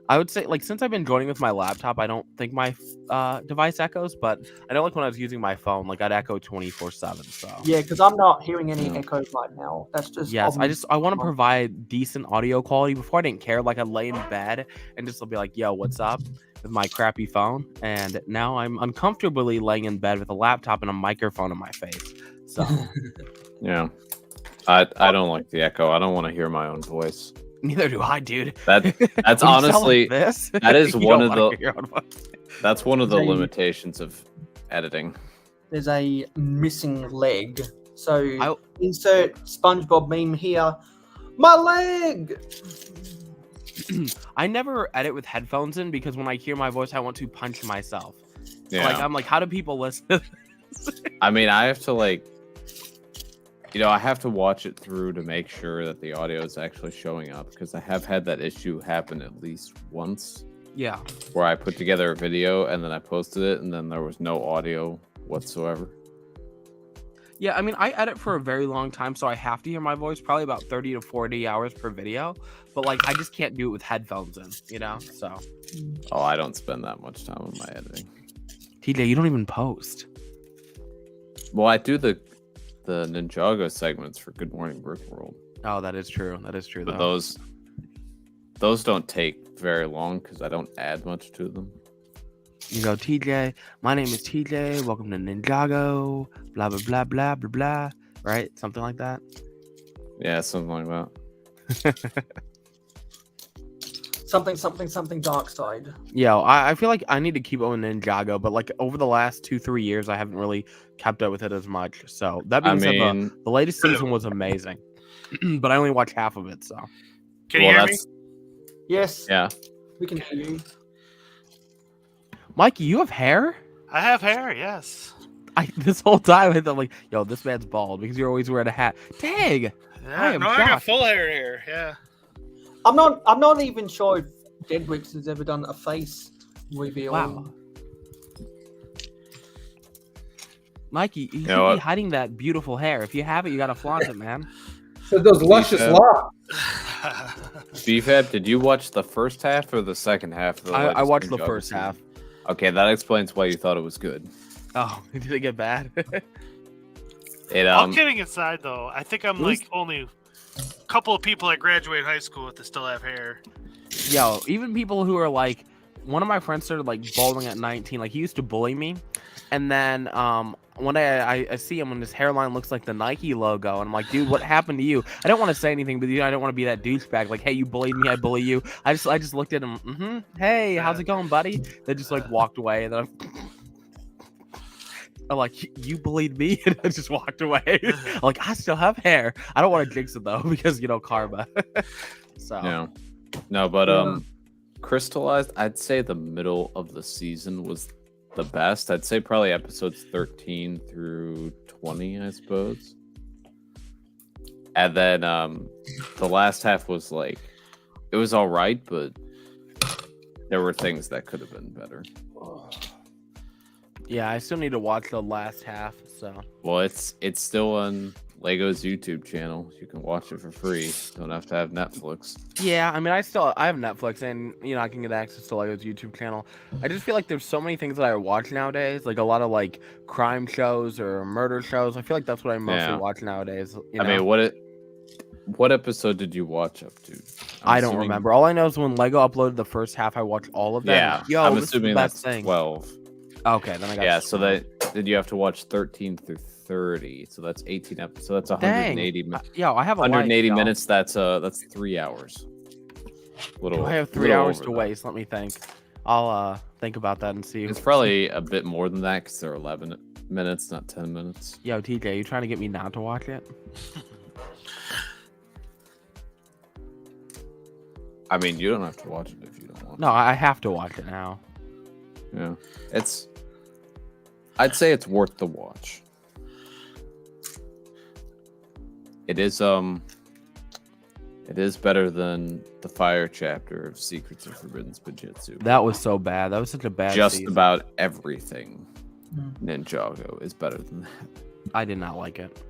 I would say, like, since I've been joining with my laptop, I don't think my device echoes, but I know, like, when I was using my phone, like, I'd echo 24/7. So Yeah, because I'm not hearing any echoes right now. That's just yes, I want to provide. provide decent audio quality. Before I didn't care. Like, I'd lay in bed and just be like, "Yo, what's up?" with my crappy phone, and now I'm uncomfortably laying in bed with a laptop and a microphone in my face. So Yeah. I don't like the echo. I don't want to hear my own voice. neither do I, dude. That's When you sound honestly like this, that is you one don't of wanna the hear your own voice. that's one of the They- limitations of editing. There's a missing leg. So insert SpongeBob meme here. My leg. I never edit with headphones in because when I hear my voice, I want to punch myself. Yeah. Like, I'm like, how do people listen? I mean, I have to like, I have to watch it through to make sure that the audio is actually showing up because I have had that issue happen at least once. Yeah. Where I put together a video and then I posted it and then there was no audio whatsoever. Yeah, I mean, I edit for a very long time, so I have to hear my voice probably about 30 to 40 hours per video. But, like, I just can't do it with headphones in, So. Oh, I don't spend that much time on my editing. TJ, you don't even post. Well, I do the Ninjago segments for Good Morning Brick World. Oh, that is true. That is true, But though. those don't take very long because I don't add much to them. You go, TJ, my name is TJ. Welcome to Ninjago. Blah, blah, blah, blah, blah, blah. Right? Something like that. Yeah, something like that. Something dark side. Yeah, I feel like I need to keep on Ninjago, but like over the last 2-3 years, I haven't really kept up with it as much. So that being said, the latest season was amazing, but I only watched half of it. So Can you hear me? Yes. Yeah. We can hear you. Mikey, you have hair? I have hair, yes. This whole time I thought like, yo, this man's bald because you're always wearing a hat. Dang. Yeah, I got full hair here. Yeah. I'm not even sure if Deadwix has ever done a face reveal. Wow. Mikey, you should know be what? hiding that beautiful hair. If you have it, you gotta flaunt it, man. So those luscious locks. BFAB, did you watch the first half or the second half? Of the I latest watched the Ninjago first season? half. Okay, that explains why you thought it was good. Oh, did it get bad? All kidding aside, though, I think I'm It was- like only a couple of people that graduate high school that still have hair. Yo, even people who are like, one of my friends started like balding at 19. Like he used to bully me, and then one day I see him and his hairline looks like the Nike logo, and I'm like, dude, what happened to you? I don't want to say anything, but I don't want to be that douchebag. Like, hey, you bullied me, I bully you. I just looked at him. Hey, how's it going, buddy? They just like walked away, and then I'm like, you bullied me, and I just walked away. I'm like, I still have hair. I don't want to jinx it though, because karma. So Yeah. No, but crystallized, I'd say the middle of the season was the best. I'd say probably episodes 13 through 20, I suppose. And then the last half was like, it was all right, but there were things that could have been better. yeah, I still need to watch the last half. So Well, it's still on Lego's YouTube channel. You can watch it for free. Don't have to have Netflix. yeah, I mean, I have Netflix, and I can get access to Lego's YouTube channel. I just feel like there's so many things that I watch nowadays, like a lot of like crime shows or murder shows. I feel like that's what I mostly watch nowadays. I mean, what episode did you watch up to? I don't remember. All I know is when Lego uploaded the first half, I watched all of them. Yeah, Yo, I'm this is the assuming best that's thing. 12. Okay, then I got. Yeah, so did you have to watch 13 through 30? So that's 18 episodes. So that's 180. Yo, I have a 180 life, minutes. That's 3 hours. I have 3 hours to waste. Let me think. I'll think about that and see. It's probably a bit more than that because they're 11 minutes, not 10 minutes. Yo, TJ, you trying to get me not to watch it? I mean, you don't have to watch it if you don't want. No, I have to watch it now. Yeah, I'd say it's worth the watch. It is better than the fire chapter of Secrets of Forbidden Spijitzu. That was so bad. That was such a bad Just season. about everything Ninjago is better than that. I did not like it.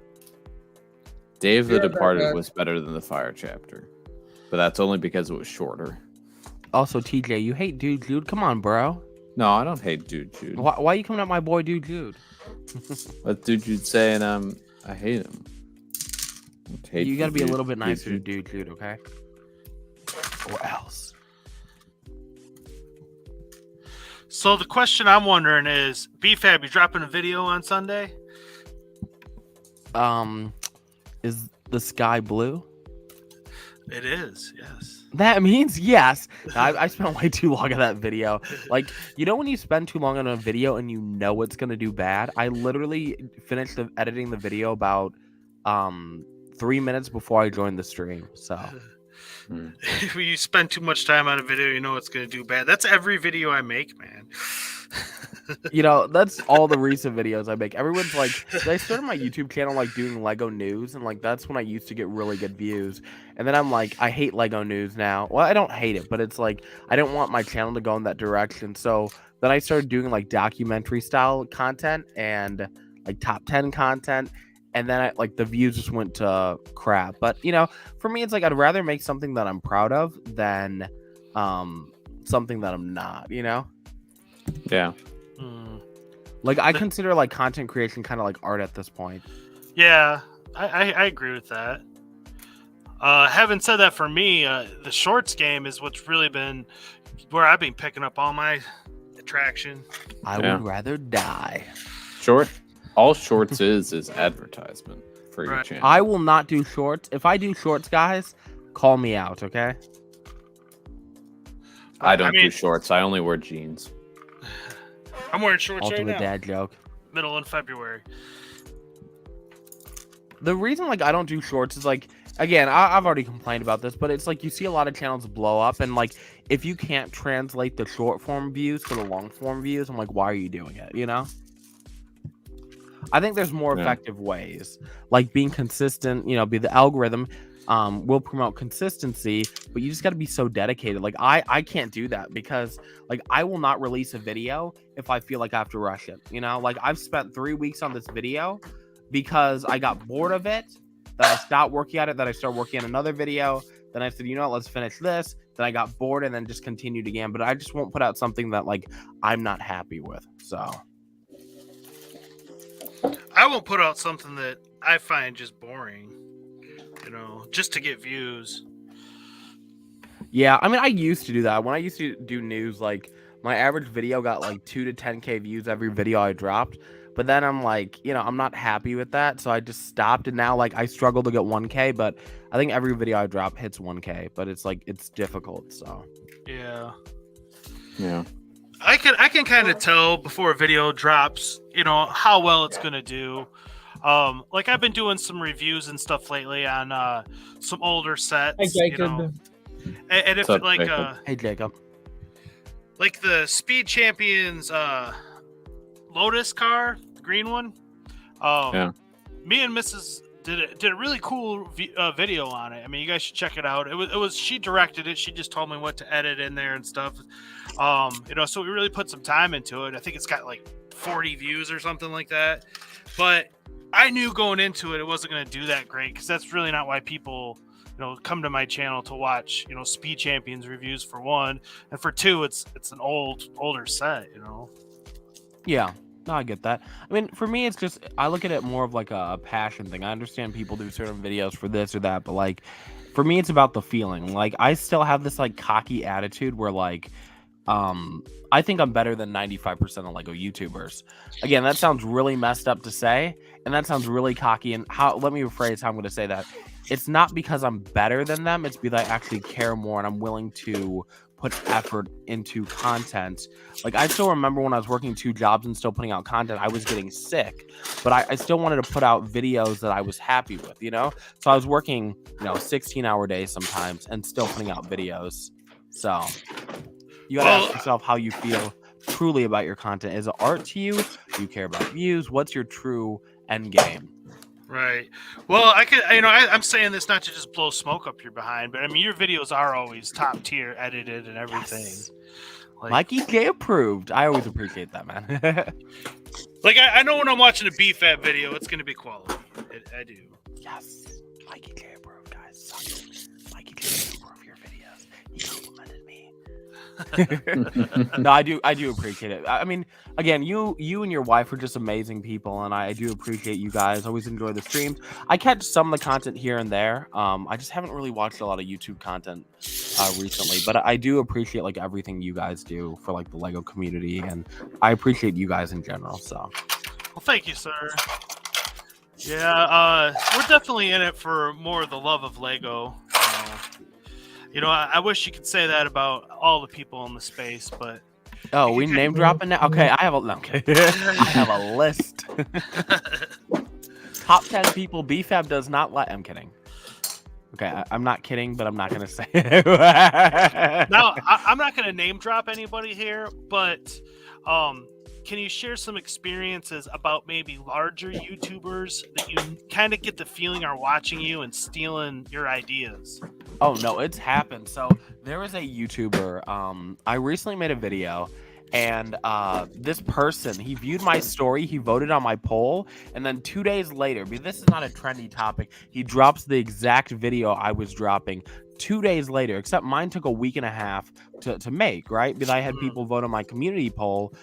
Day of the Departed was better than the fire chapter, but that's only because it was shorter. Also, TJ, you hate Dude Jude? Come on, bro. No, I don't hate Dude Jude. Why are you coming at my boy Dude Jude? What Dude Jude saying? I hate him. You got to be a little bit nicer to Dude Jude, okay? Or else. So the question I'm wondering is, BFAB, you dropping a video on Sunday? Is the sky blue? It is, yes. That means yes. I spent way too long on that video. Like, you know when you spend too long on a video and you know it's gonna do bad? I literally finished editing the video about 3 minutes before I joined the stream. So If you spend too much time on a video, you know it's gonna do bad. That's every video I make, man. you know, that's all the recent videos I make. Everyone's like, I started my YouTube channel like doing Lego news, and like that's when I used to get really good views. And then I'm like, I hate Lego news now. Well, I don't hate it, but it's like I don't want my channel to go in that direction. So then I started doing like documentary style content and like top 10 content. And then like the views just went to crap. But you know, for me, it's like I'd rather make something that I'm proud of than something that I'm not, you know? Yeah. Like I consider like content creation kind of like art at this point. Yeah, I agree with that. Having said that, for me, the shorts game is what's really been where I've been picking up all my attraction. I would rather die. All shorts is advertisement for your channel. I will not do shorts. If I do shorts, guys, call me out, okay? I don't do shorts. I only wear jeans. I'm wearing shorts Ultimate right now. dad joke. Middle in February. The reason like I don't do shorts is like, again, I've already complained about this, but it's like you see a lot of channels blow up, and like if you can't translate the short form views to the long form views, I'm like, why are you doing it? You know? I think there's more effective ways, like being consistent. You know, be the algorithm will promote consistency, but you just got to be so dedicated. Like I can't do that because like I will not release a video if I feel like I have to rush it. You know, like I've spent 3 weeks on this video because I got bored of it. That I stopped working at it. That I started working on another video. Then I said, you know what, let's finish this. Then I got bored and then just continued again. But I just won't put out something that like I'm not happy with. So I won't put out something that I find just boring, you know, just to get views. yeah, I mean, I used to do that. When I used to do news, like my average video got like 2 to 10K views every video I dropped. But then I'm like, you know, I'm not happy with that. So I just stopped. And now like I struggle to get 1K, but I think every video I drop hits 1K, but it's like, it's difficult. So Yeah. Yeah. I can kind of tell before a video drops, you know, how well it's going to do. Like I've been doing some reviews and stuff lately on some older sets. Hey, Jacob. You know, and if What's up, like Jacob? hey, Jacob. like the Speed Champions Lotus car, the green one. Me and Mrs. did a really cool video on it. I mean, you guys should check it out. It was she directed it. She just told me what to edit in there and stuff. You know, so we really put some time into it. I think it's got like 40 views or something like that. But I knew going into it, it wasn't going to do that great because that's really not why people, you know, come to my channel to watch, you know, Speed Champions reviews for one, and for two, it's an older set, you know. Yeah, no, I get that. I mean, for me, it's just, I look at it more of like a passion thing. I understand people do certain videos for this or that, but like, for me, it's about the feeling. Like, I still have this like cocky attitude where like, I think I'm better than 95% of Lego YouTubers. Again, that sounds really messed up to say, and that sounds really cocky. And let me rephrase how I'm going to say that. It's not because I'm better than them. It's because I actually care more and I'm willing to put effort into content. Like I still remember when I was working 2 jobs and still putting out content, I was getting sick, but I still wanted to put out videos that I was happy with, you know? So I was working, you know, 16-hour days sometimes and still putting out videos. So you gotta ask yourself how you feel truly about your content. Is it art to you? Do you care about views? What's your true end game? Right. Well, I'm saying this not to just blow smoke up your behind, but I mean, your videos are always top tier, edited and everything. Yes. Like, Mikey J approved. I always appreciate that, man. like I know when I'm watching a BFAB video, it's going to be quality. I do. Yes. Mikey J approved, guys. Mikey J approved your videos. He complimented me. No, I do appreciate it. I mean, again, you and your wife are just amazing people, and I do appreciate you guys. Always enjoy the streams. I catch some of the content here and there. I just haven't really watched a lot of YouTube content recently, but I do appreciate like everything you guys do for like the Lego community, and I appreciate you guys in general. So, well, thank you, sir. Yeah, we're definitely in it for more of the love of Lego. You know, I wish you could say that about all the people in the space, but oh, we name dropping now. Okay, I have a I have a list. Top 10 people BFAB does not let. I'm kidding. Okay, I'm not kidding, but I'm not gonna say it. Now, I'm not gonna name drop anybody here, but can you share some experiences about maybe larger YouTubers that you kind of get the feeling are watching you and stealing your ideas? Oh no, it's happened. So there is a YouTuber. I recently made a video, and this person, he viewed my story, he voted on my poll, and then 2 days later, because this is not a trendy topic, he drops the exact video I was dropping 2 days later, except mine took a week and a half to make, right? Because I had people vote on my community poll,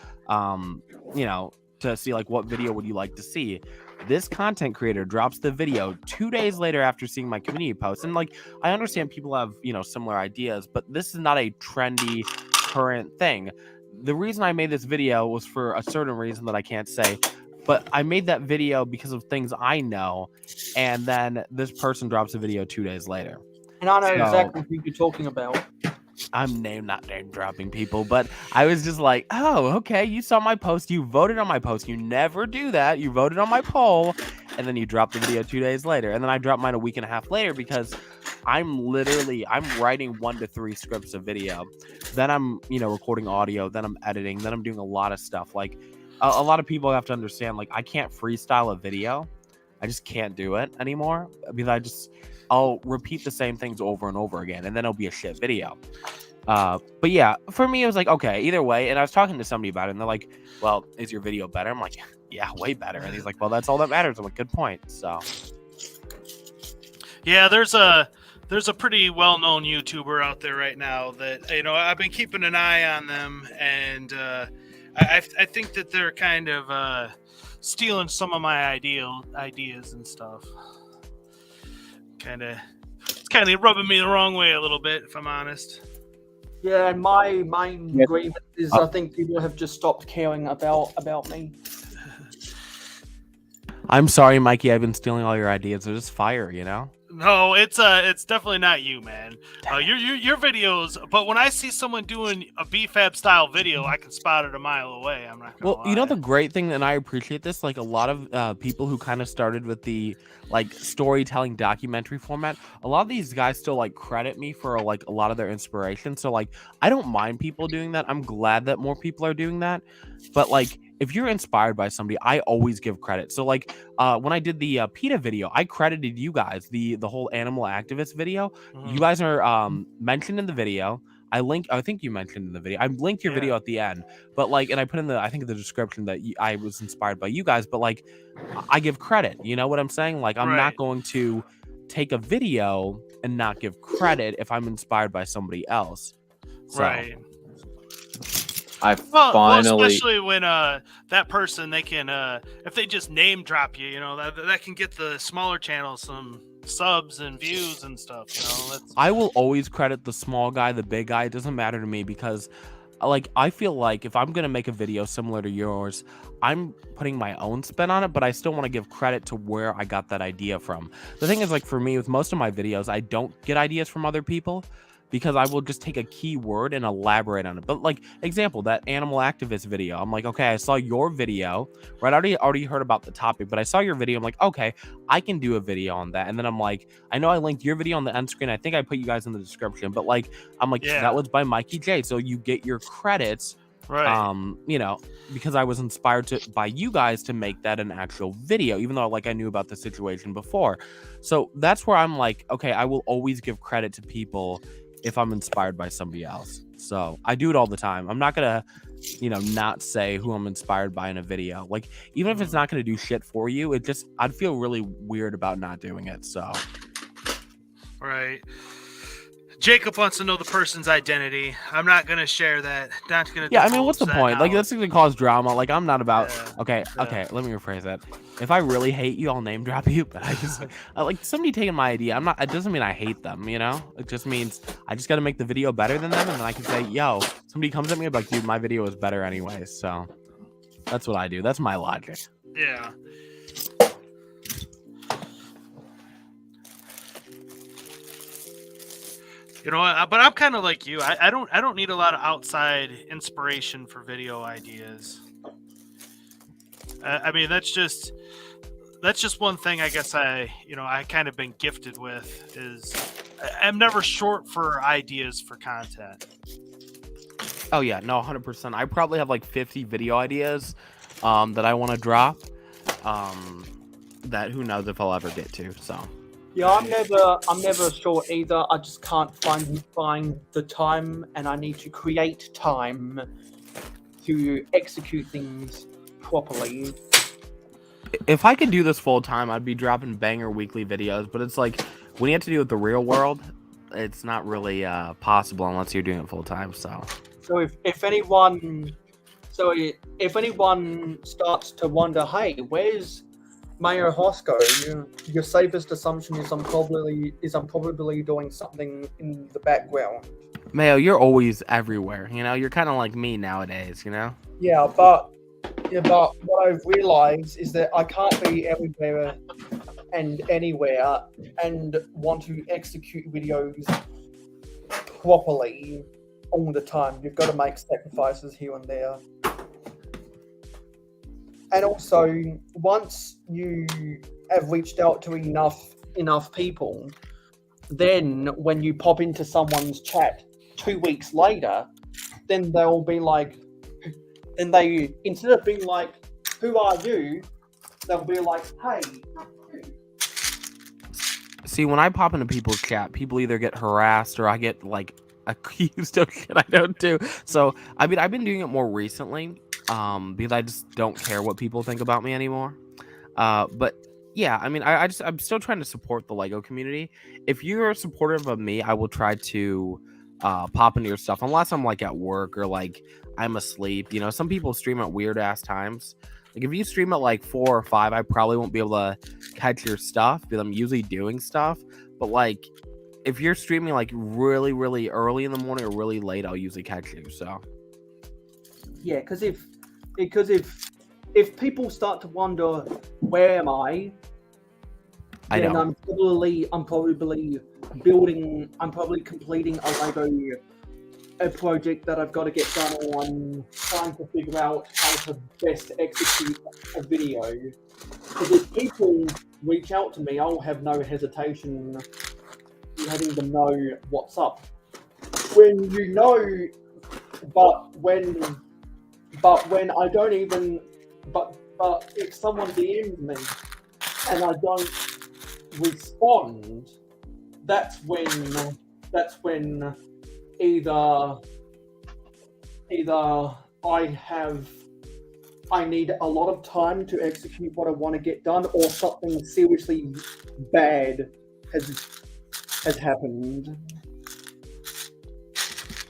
you know, to see like what video would you like to see. This content creator drops the video 2 days later after seeing my community post. And like, I understand people have, you know, similar ideas, but this is not a trendy current thing. The reason I made this video was for a certain reason that I can't say, but I made that video because of things I know. And then this person drops a video 2 days later. And I know exactly who you're talking about. I'm not name dropping people, but I was just like, oh, okay, you saw my post, you voted on my post, you never do that, you voted on my poll, and then you dropped the video 2 days later, and then I dropped mine a week and a half later because I'm writing 1 to 3 scripts of video, then I'm, you know, recording audio, then I'm editing, then I'm doing a lot of stuff. Like a lot of people have to understand, like, I can't freestyle a video, I just can't do it anymore because I'll repeat the same things over and over again, and then it'll be a shit video. But yeah, for me, it was like, okay, either way. And I was talking to somebody about it, and they're like, well, is your video better? I'm like, yeah, way better. And he's like, well, that's all that matters. I'm like, good point. So, yeah, there's a pretty well-known YouTuber out there right now that, you know, I've been keeping an eye on them, and I think that they're kind of stealing some of my ideas and stuff. It's kind of rubbing me the wrong way a little bit, if I'm honest. Yeah, and my main grievance is I think people have just stopped caring about me. I'm sorry, Mikey. I've been stealing all your ideas. They're just fire, you know? No, it's definitely not you, man. Your videos, but when I see someone doing a BFAB style video, I can spot it a mile away. I'm not gonna lie. You know the great thing, and I appreciate this, like a lot of people who kind of started with the like storytelling documentary format, a lot of these guys still like credit me for like a lot of their inspiration. So like I don't mind people doing that. I'm glad that more people are doing that. But like if you're inspired by somebody, I always give credit. So like when I did the PETA video, I credited you guys, the whole animal activist video. You guys are mentioned in the video. I think you mentioned in the video. I linked your video at the end, but like, and I put in I think in the description that I was inspired by you guys, but like, I give credit. You know what I'm saying? Like, I'm not going to take a video and not give credit if I'm inspired by somebody else. So. Right. Especially when that person, they can if they just name drop you, you know, that can get the smaller channels some subs and views and stuff, you know. I will always credit the small guy, the big guy. It doesn't matter to me because like I feel like if I'm gonna make a video similar to yours, I'm putting my own spin on it, but I still want to give credit to where I got that idea from. The thing is, like for me, with most of my videos, I don't get ideas from other people because I will just take a keyword and elaborate on it. But like example, that animal activist video, I'm like, okay, I saw your video, right? I already heard about the topic, but I saw your video. I'm like, okay, I can do a video on that. And then I'm like, I know I linked your video on the end screen. I think I put you guys in the description, but like, I'm like, that was by Mikey J. So you get your credits, right? You know, because I was inspired by you guys to make that an actual video, even though like I knew about the situation before. So that's where I'm like, okay, I will always give credit to people if I'm inspired by somebody else. So I do it all the time. I'm not gonna, you know, not say who I'm inspired by in a video. Like even if it's not gonna do shit for you, I'd feel really weird about not doing it. So right. Jacob wants to know the person's identity. I'm not gonna share that. Not gonna. Yeah, I mean, what's the divulge that point? Like, now. that's gonna cause drama. Like, I'm not about. Yeah, Okay, yeah. okay. Let me rephrase that. If I really hate you, I'll name drop you. But I just like somebody taking my idea. I'm not. It doesn't mean I hate them. You know, it just means I just got to make the video better than them, and then I can say, "Yo, somebody comes at me like, dude, my video is better anyways." So that's what I do. That's my logic. Yeah. You know, but I'm kind of like you. I don't need a lot of outside inspiration for video ideas. I mean, that's just one thing. I guess I kind of been gifted with is I'm never short for ideas for content. Oh yeah, no, 100%. I probably have like 50 video ideas that I want to drop. That who knows if I'll ever get to. So. Yeah, I'm never sure either. I just can't find the time, and I need to create time to execute things properly. If I could do this full time, I'd be dropping banger weekly videos. But it's like when you have to deal with the real world, it's not really possible unless you're doing it full time. So if anyone starts to wonder, hey, where's mayohosko? Your safest assumption is I'm probably doing something in the background. Mayo, you're always everywhere. You know, you're kind of like me nowadays. You know. Yeah, but what I've realized is that I can't be everywhere and anywhere and want to execute videos properly all the time. You've got to make sacrifices here and there. And also, once you have reached out to enough people, then when you pop into someone's chat 2 weeks later, then they'll be like, and they, instead of being like, who are you? They'll be like, hey. See, when I pop into people's chat, people either get harassed or I get like accused of shit I don't do. So, I mean, I've been doing it more recently. Because I just don't care what people think about me anymore. But yeah, I mean, I'm still trying to support the Lego community. If you're supportive of me, I will try to pop into your stuff, unless I'm like at work or like I'm asleep. You know, some people stream at weird ass times. Like if you stream at like 4 or 5, I probably won't be able to catch your stuff because I'm usually doing stuff. But like, if you're streaming like really, really early in the morning or really late, I'll usually catch you. So yeah, because if people start to wonder where am I, then I'm probably completing a project that I've got to get done on trying to figure out how to best execute a video. Because if people reach out to me, I'll have no hesitation letting them know what's up. When you know, but when I don't even, but if someone DMs me and I don't respond, that's when either I need a lot of time to execute what I want to get done, or something seriously bad has happened.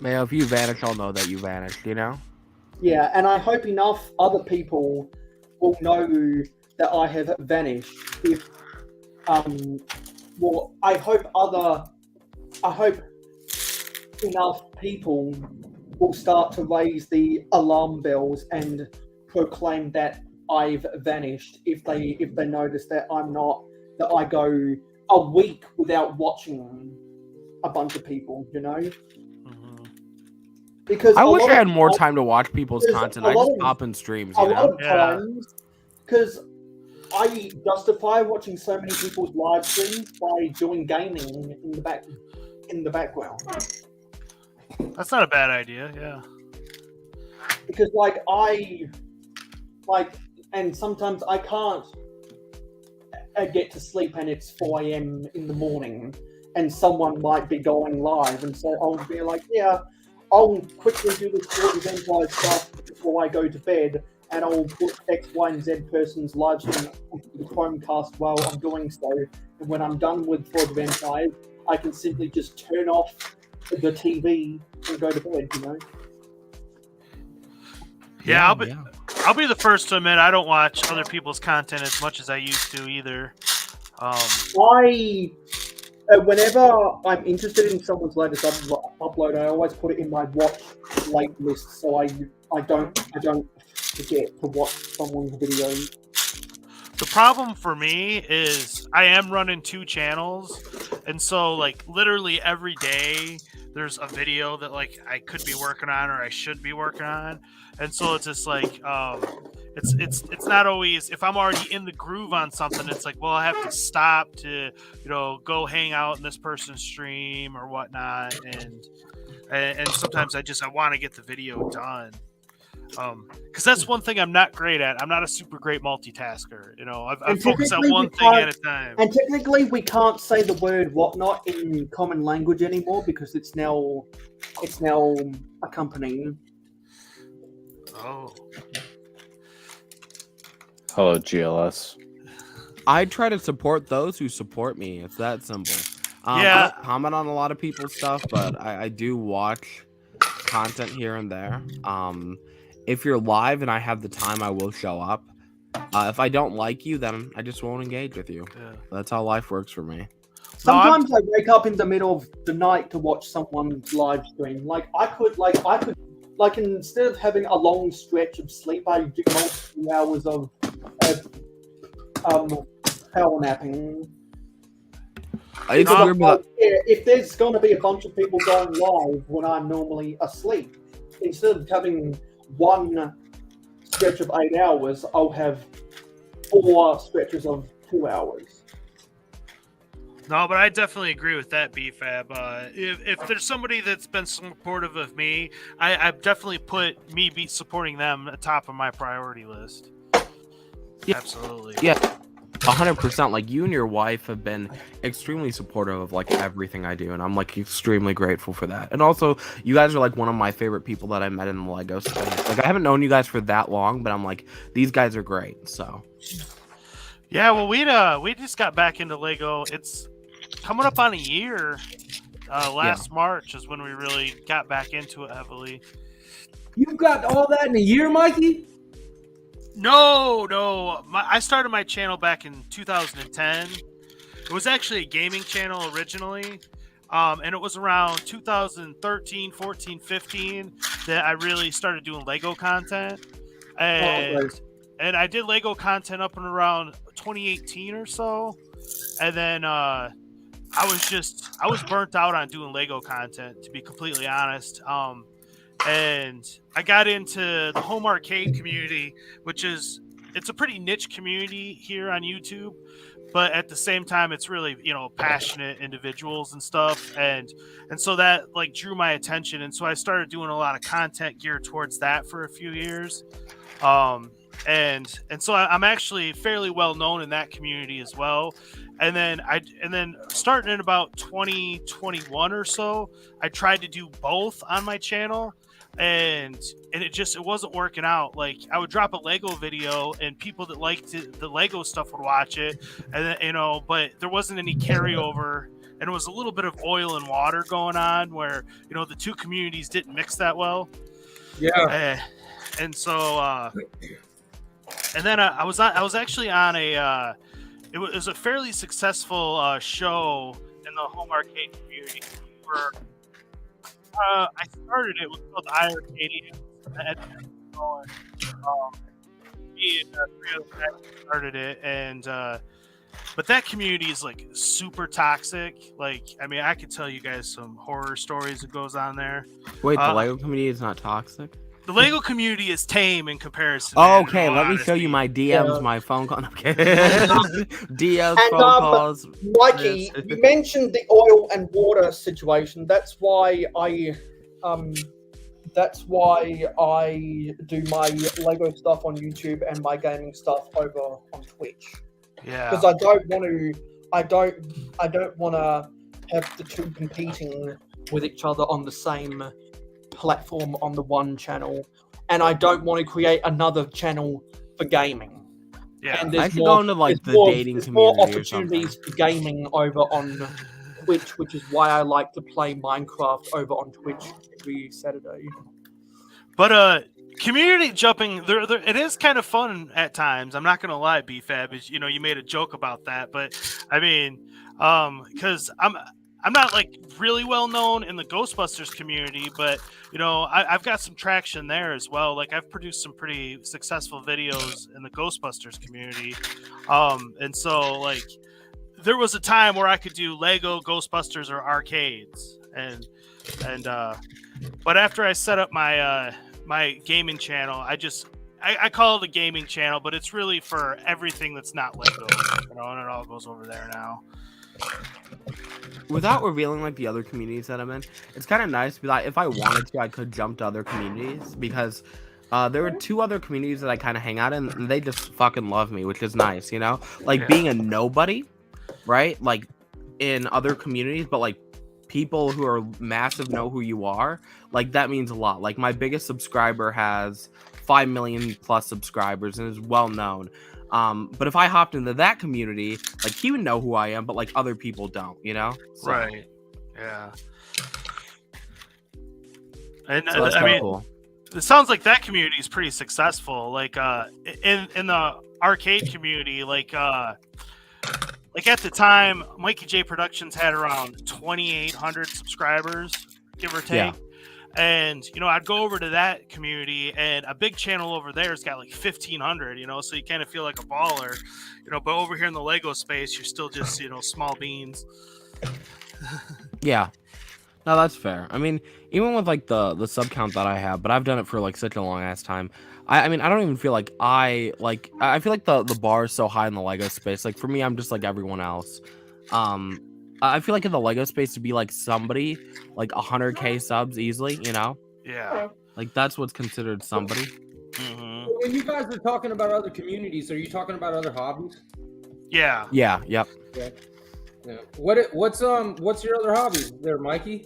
Mayo, if you vanish, I'll know that you vanished, you know? Yeah, and I hope enough other people will know that I have vanished. If I hope enough people will start to raise the alarm bells and proclaim that I've vanished if they notice that I go a week without watching a bunch of people, you know? Because I wish I had more time to watch people's content. I just pop in streams, you know? A lot of times, because I justify watching so many people's live streams by doing gaming in the background. That's not a bad idea, yeah. Because and sometimes I can't get to sleep and it's 4 a.m. in the morning and someone might be going live, and so I'll be like, yeah, I'll quickly do this Forge of Empire stuff before I go to bed, and I'll put X, Y, and Z person's live stream on the Chromecast while I'm doing so. And when I'm done with Forge of Empire, I can simply just turn off the TV and go to bed. You know. Yeah, I'll be the first to admit I don't watch other people's content as much as I used to either. Whenever I'm interested in someone's latest upload, I always put it in my watch late list, so I don't forget to watch someone's video. The problem for me is I am running 2 channels, and so like literally every day there's a video that like I could be working on or I should be working on, and so it's just like it's not always, if I'm already in the groove on something, it's like, well, I have to stop to go hang out in this person's stream or whatnot, and sometimes I want to get the video done. Because that's one thing I'm not great at. I'm not a super great multitasker. I focus on one thing at a time. And technically, we can't say the word "whatnot" in common language anymore because it's now accompanying. Oh. Hello, GLS. I try to support those who support me. It's that simple. I don't comment on a lot of people's stuff, but I do watch content here and there. If you're live and I have the time, I will show up. If I don't like you, then I just won't engage with you. Yeah. That's how life works for me. Sometimes I wake up in the middle of the night to watch someone's live stream. I could instead of having a long stretch of sleep, I do multiple hours of power napping. If there's going to be a bunch of people going live when I'm normally asleep, instead of having one stretch of 8 hours, I'll have 4 stretches of 2 hours. No, but I definitely agree with that, BFAB. If there's somebody that's been supportive of me, I've definitely put me supporting them at the top of my priority list. Yeah. Absolutely. Yeah, 100%. Like, you and your wife have been extremely supportive of like everything I do, and I'm like extremely grateful for that. And also, you guys are like one of my favorite people that I met in the Lego space. Like, I haven't known you guys for that long, but I'm like, these guys are great. So yeah, well, we just got back into Lego. It's coming up on a year. Last March is when we really got back into it heavily. You've got all that in a year, Mikey? No. I started my channel back in 2010. It was actually a gaming channel originally. And it was around 2013, 14, 15 that I really started doing Lego content. And I did Lego content up and around 2018 or so. And then I was burnt out on doing Lego content, to be completely honest. And I got into the home arcade community, it's a pretty niche community here on YouTube, but at the same time, it's really, passionate individuals and stuff. And so that like drew my attention. And so I started doing a lot of content geared towards that for a few years. And so I'm actually fairly well known in that community as well. And then starting in about 2021 or so, I tried to do both on my channel. And it wasn't working out. Like, I would drop a Lego video and people that liked the Lego stuff would watch it, and then, but there wasn't any carryover, and it was a little bit of oil and water going on where the two communities didn't mix that well. Yeah. And so and then I was actually on it was a fairly successful show in the home arcade community where I started it. It was called iArcadians. Me and 3 other guys started it, and but that community is like super toxic. Like, I mean, I could tell you guys some horror stories that goes on there. Wait, the Lego community is not toxic? The Lego community is tame in comparison. Okay, let me show you my DMs, my phone call. Okay. DMs, phone calls. Mikey, you mentioned the oil and water situation. That's why I do my Lego stuff on YouTube and my gaming stuff over on Twitch. Yeah. Because I don't want to have the two competing with each other on the same platform on the one channel, and I don't want to create another channel for gaming. Yeah, and I should go into like the dating community more or something. opportunities for gaming over on Twitch, which is why I like to play Minecraft over on Twitch every Saturday. But community jumping, there it is kind of fun at times. I'm not gonna lie, BFAB, is you made a joke about that, but I mean, because I'm not like really well known in the Ghostbusters community, but I've got some traction there as well. Like I've produced some pretty successful videos in the Ghostbusters community, and so like there was a time where I could do Lego Ghostbusters or arcades, and but after I set up my my gaming channel, I call it a gaming channel, but it's really for everything that's not Lego, and it all goes over there now. Without revealing like the other communities that I'm in, it's kind of nice. Like if I wanted to, I could jump to other communities because there were 2 other communities that I kind of hang out in, and they just fucking love me, which is nice, Like being a nobody, right? Like in other communities, but like people who are massive know who you are. Like that means a lot. Like my biggest subscriber has 5 million plus subscribers and is well known. But if I hopped into that community, like he would know who I am, but like other people don't, So, Right. Yeah. And so that's I mean, cool. It sounds like that community is pretty successful. Like in the arcade community, like at the time, Mikey J Productions had around 2,800 subscribers, give or take. Yeah. And I'd go over to that community, and a big channel over there has got like 1,500. So you kind of feel like a baller, But over here in the Lego space, you're still just small beans. Yeah. No, that's fair. I mean, even with like the sub count that I have, but I've done it for like such a long ass time. I mean, I don't even feel like I feel like the bar is so high in the Lego space. Like for me, I'm just like everyone else. I feel like in the Lego space to be like somebody like 100K subs easily, Yeah. Like that's what's considered somebody. Mm-hmm. When you guys are talking about other communities, are you talking about other hobbies? Yeah. Yeah. Yep. Yeah. What's your other hobbies there, Mikey?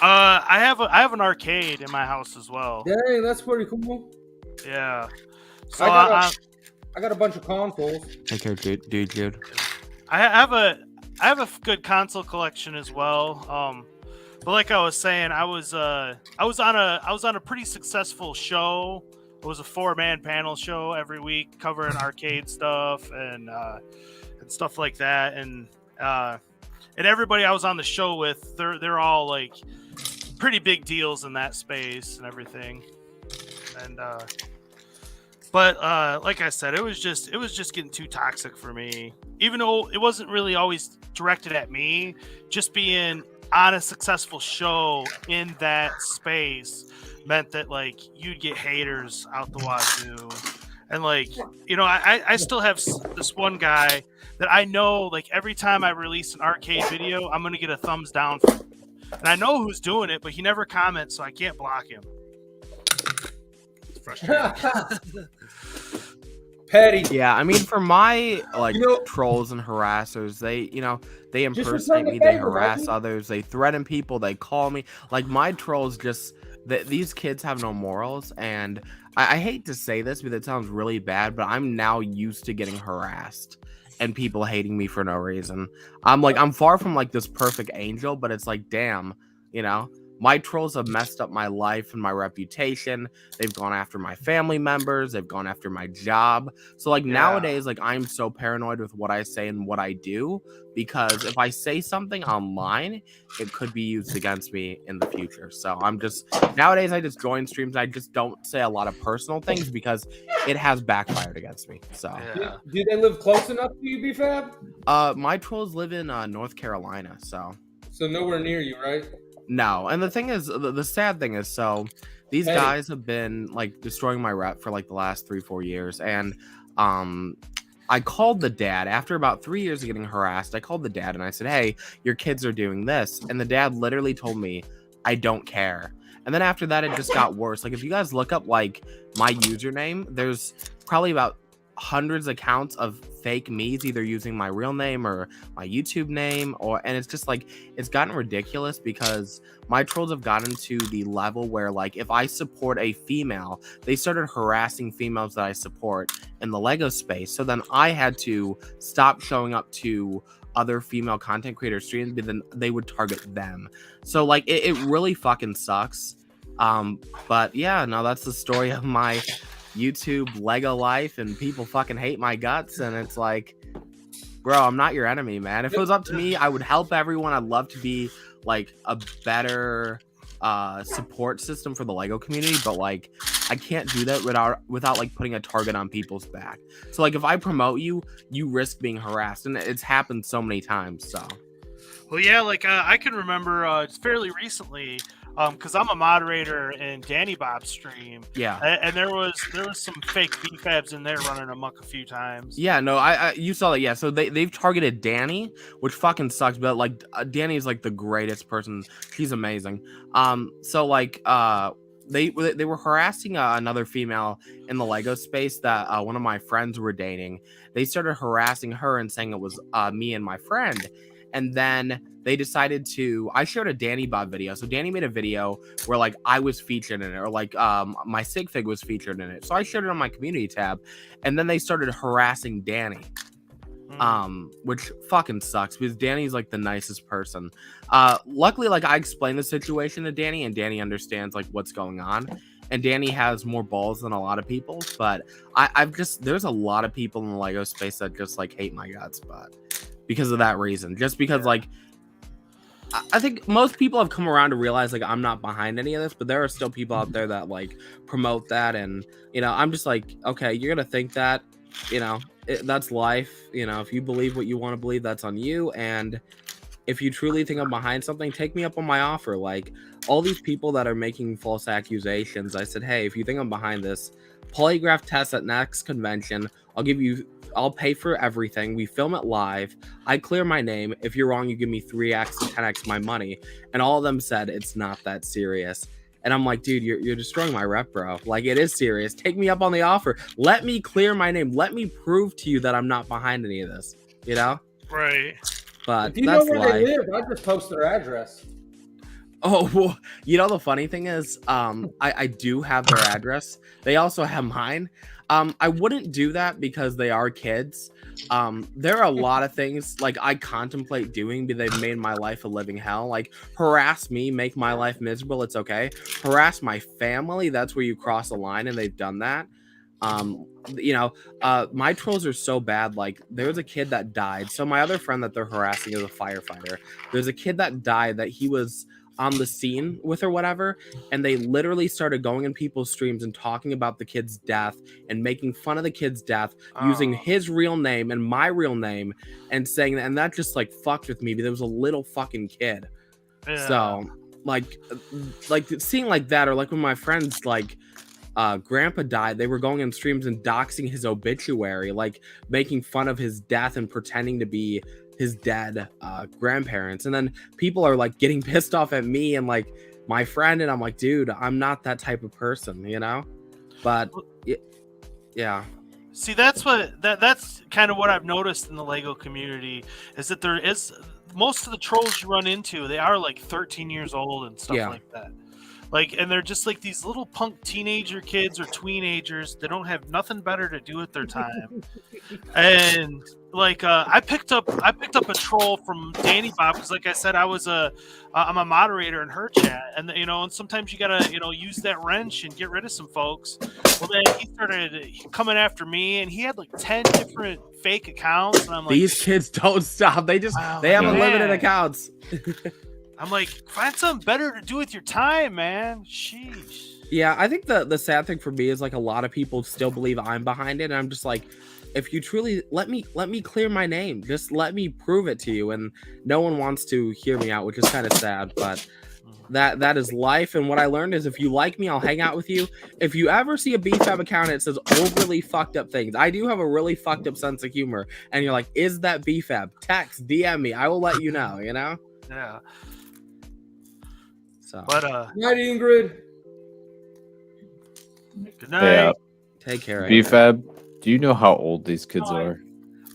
I have an arcade in my house as well. Dang, that's pretty cool. Yeah. So I got a bunch of consoles. Take care, dude. I have a good console collection as well. But like I was saying, I was on a pretty successful show. It was a 4-man panel show every week covering arcade stuff and stuff like that. And everybody I was on the show with, they're all like pretty big deals in that space and everything. And but like I said, it was just getting too toxic for me. Even though it wasn't really always directed at me, just being on a successful show in that space meant that like you'd get haters out the wazoo. And like, I still have this one guy that I know, like every time I release an arcade video, I'm going to get a thumbs down from him. And I know who's doing it, but he never comments, so I can't block him. It's frustrating. Petty. Yeah, I mean, for my like trolls and harassers, they impersonate me, they harass others, they threaten people, they call me. Like my trolls these kids have no morals, and I hate to say this because it sounds really bad, but I'm now used to getting harassed and people hating me for no reason. I'm far from like this perfect angel, but it's like, damn, my trolls have messed up my life and my reputation. They've gone after my family members. They've gone after my job. So like nowadays, like I'm so paranoid with what I say and what I do, because if I say something online, it could be used against me in the future. So nowadays I just join streams. I just don't say a lot of personal things because it has backfired against me. So do they live close enough to you, BFAB? My trolls live in North Carolina. So nowhere near you, right? No, and the thing is, the sad thing is, so these guys have been like destroying my rep for like the last 3-4 years, and I called the dad after about 3 years of getting harassed. I called the dad and I said, "Hey, your kids are doing this," and the dad literally told me, "I don't care." And then after that, it just got worse. Like if you guys look up like my username, there's probably about hundreds of accounts of fake me's either using my real name or my YouTube name, and it's just like it's gotten ridiculous because my trolls have gotten to the level where like if I support a female, they started harassing females that I support in the Lego space. So then I had to stop showing up to other female content creator streams, but then they would target them. So like it really fucking sucks. But yeah, no, that's the story of my YouTube Lego life, and people fucking hate my guts, and it's like, bro, I'm not your enemy, man. If it was up to me, I would help everyone. I'd love to be like a better support system for the Lego community, but like I can't do that without like putting a target on people's back. So like if I promote you, you risk being harassed, and it's happened so many times. So well, yeah, like I can remember fairly recently, because I'm a moderator in Danny Bob's stream. Yeah, and there was some fake BFABs in there running amok a few times. Yeah, no, I you saw that. Yeah, so they've targeted Danny, which fucking sucks. But like Danny is like the greatest person. She's amazing. So like they were harassing another female in the Lego space that one of my friends were dating. They started harassing her and saying it was me and my friend. And then they decided to, I shared a Danny Bob video. So Danny made a video where like I was featured in it, or like my sig fig was featured in it. So I shared it on my community tab, and then they started harassing Danny, which fucking sucks because Danny's like the nicest person. Luckily, like I explained the situation to Danny, and Danny understands like what's going on. And Danny has more balls than a lot of people, but I've just, there's a lot of people in the Lego space that just like hate my guts, but because of that reason, just because like I think most people have come around to realize like I'm not behind any of this, but there are still people out there that like promote that, and you know, I'm just like, okay, you're gonna think that, you know, that's life. You know, if you believe what you want to believe, that's on you. And if you truly think I'm behind something, take me up on my offer. Like all these people that are making false accusations, I said, hey, if you think I'm behind this, polygraph test at next convention. I'll pay for everything. We film it live. I clear my name. If you're wrong, you give me 3x to 10x my money. And all of them said it's not that serious. And I'm like, dude, you're destroying my rep, bro. Like, it is serious. Take me up on the offer. Let me clear my name. Let me prove to you that I'm not behind any of this. You know? Right. But if you that's know where life. they live, I just post their address. Oh, well, you know, the funny thing is, I do have their address. They also have mine. I wouldn't do that because they are kids. There are a lot of things like I contemplate doing, but they've made my life a living hell. Like harass me, make my life miserable. It's okay. Harass my family. That's where you cross the line, and they've done that. You know, my trolls are so bad. Like there's a kid that died. So my other friend that they're harassing is a firefighter. There's a kid that died that he was on the scene with or whatever, and they literally started going in people's streams and talking about the kid's death and making fun of the kid's death using his real name and my real name and saying that, and that just like fucked with me because it was a little fucking kid. Yeah. So like seeing like that, or like when my friends like grandpa died, they were going in streams and doxing his obituary, like making fun of his death and pretending to be his dead grandparents. And then people are like getting pissed off at me and like my friend, and I'm like, dude, I'm not that type of person, you know? But yeah. See, that's kind of what I've noticed in the Lego community, is that there is most of the trolls you run into, they are like 13 years old and stuff like that. Like, and they're just like these little punk teenager kids or tweenagers. They don't have nothing better to do with their time. And like, I picked up a troll from Danny Bob because, like I said, I'm a moderator in her chat, and you know, and sometimes you gotta use that wrench and get rid of some folks. Well, then he started coming after me, and he had like 10 different fake accounts, and I'm like, these kids don't stop. They have unlimited accounts. I'm like, find something better to do with your time, man. Sheesh. Yeah, I think the sad thing for me is like a lot of people still believe I'm behind it, and I'm just like, if you truly let me clear my name, just let me prove it to you. And no one wants to hear me out, which is kind of sad, but that is life. And what I learned is if you like me, I'll hang out with you. If you ever see a BFAB account that says overly fucked up things, I do have a really fucked up sense of humor, and you're like, is that BFAB? Text, DM me, I will let you know, you know? Yeah. So, but night, Ingrid. Good night. Yeah. Take care. BFAB, do you know how old these kids are?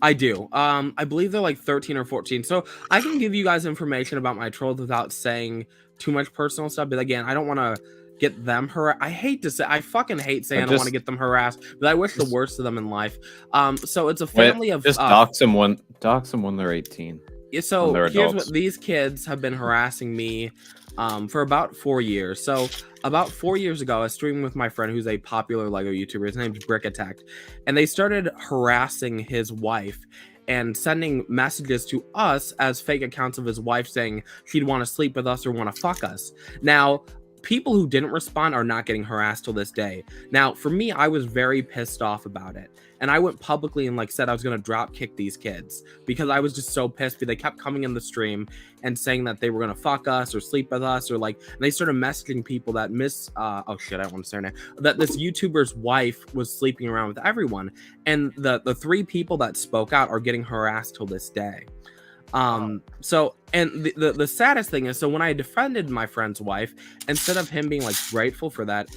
I do. I believe they're like 13 or 14. So I can give you guys information about my trolls without saying too much personal stuff. But again, I don't want to get them harassed. I fucking hate saying I don't want to get them harassed, but I wish the worst of them in life. So it's a family of just dox them when they're 18. So when they're here's adults. what these kids have been harassing me for about 4 years. So about 4 years ago, I was streaming with my friend who's a popular Lego YouTuber. His name's Brick Attack, and they started harassing his wife and sending messages to us as fake accounts of his wife saying she'd want to sleep with us or want to fuck us. Now, people who didn't respond are not getting harassed till this day. Now, for me, I was very pissed off about it. And I went publicly and said I was going to drop kick these kids because I was just so pissed because they kept coming in the stream and saying that they were going to fuck us or sleep with us or and they started messaging people that oh shit, I don't want to say her name, that this YouTuber's wife was sleeping around with everyone. And the 3 people that spoke out are getting harassed till this day. So, and the saddest thing is, so when I defended my friend's wife, instead of him being grateful for that,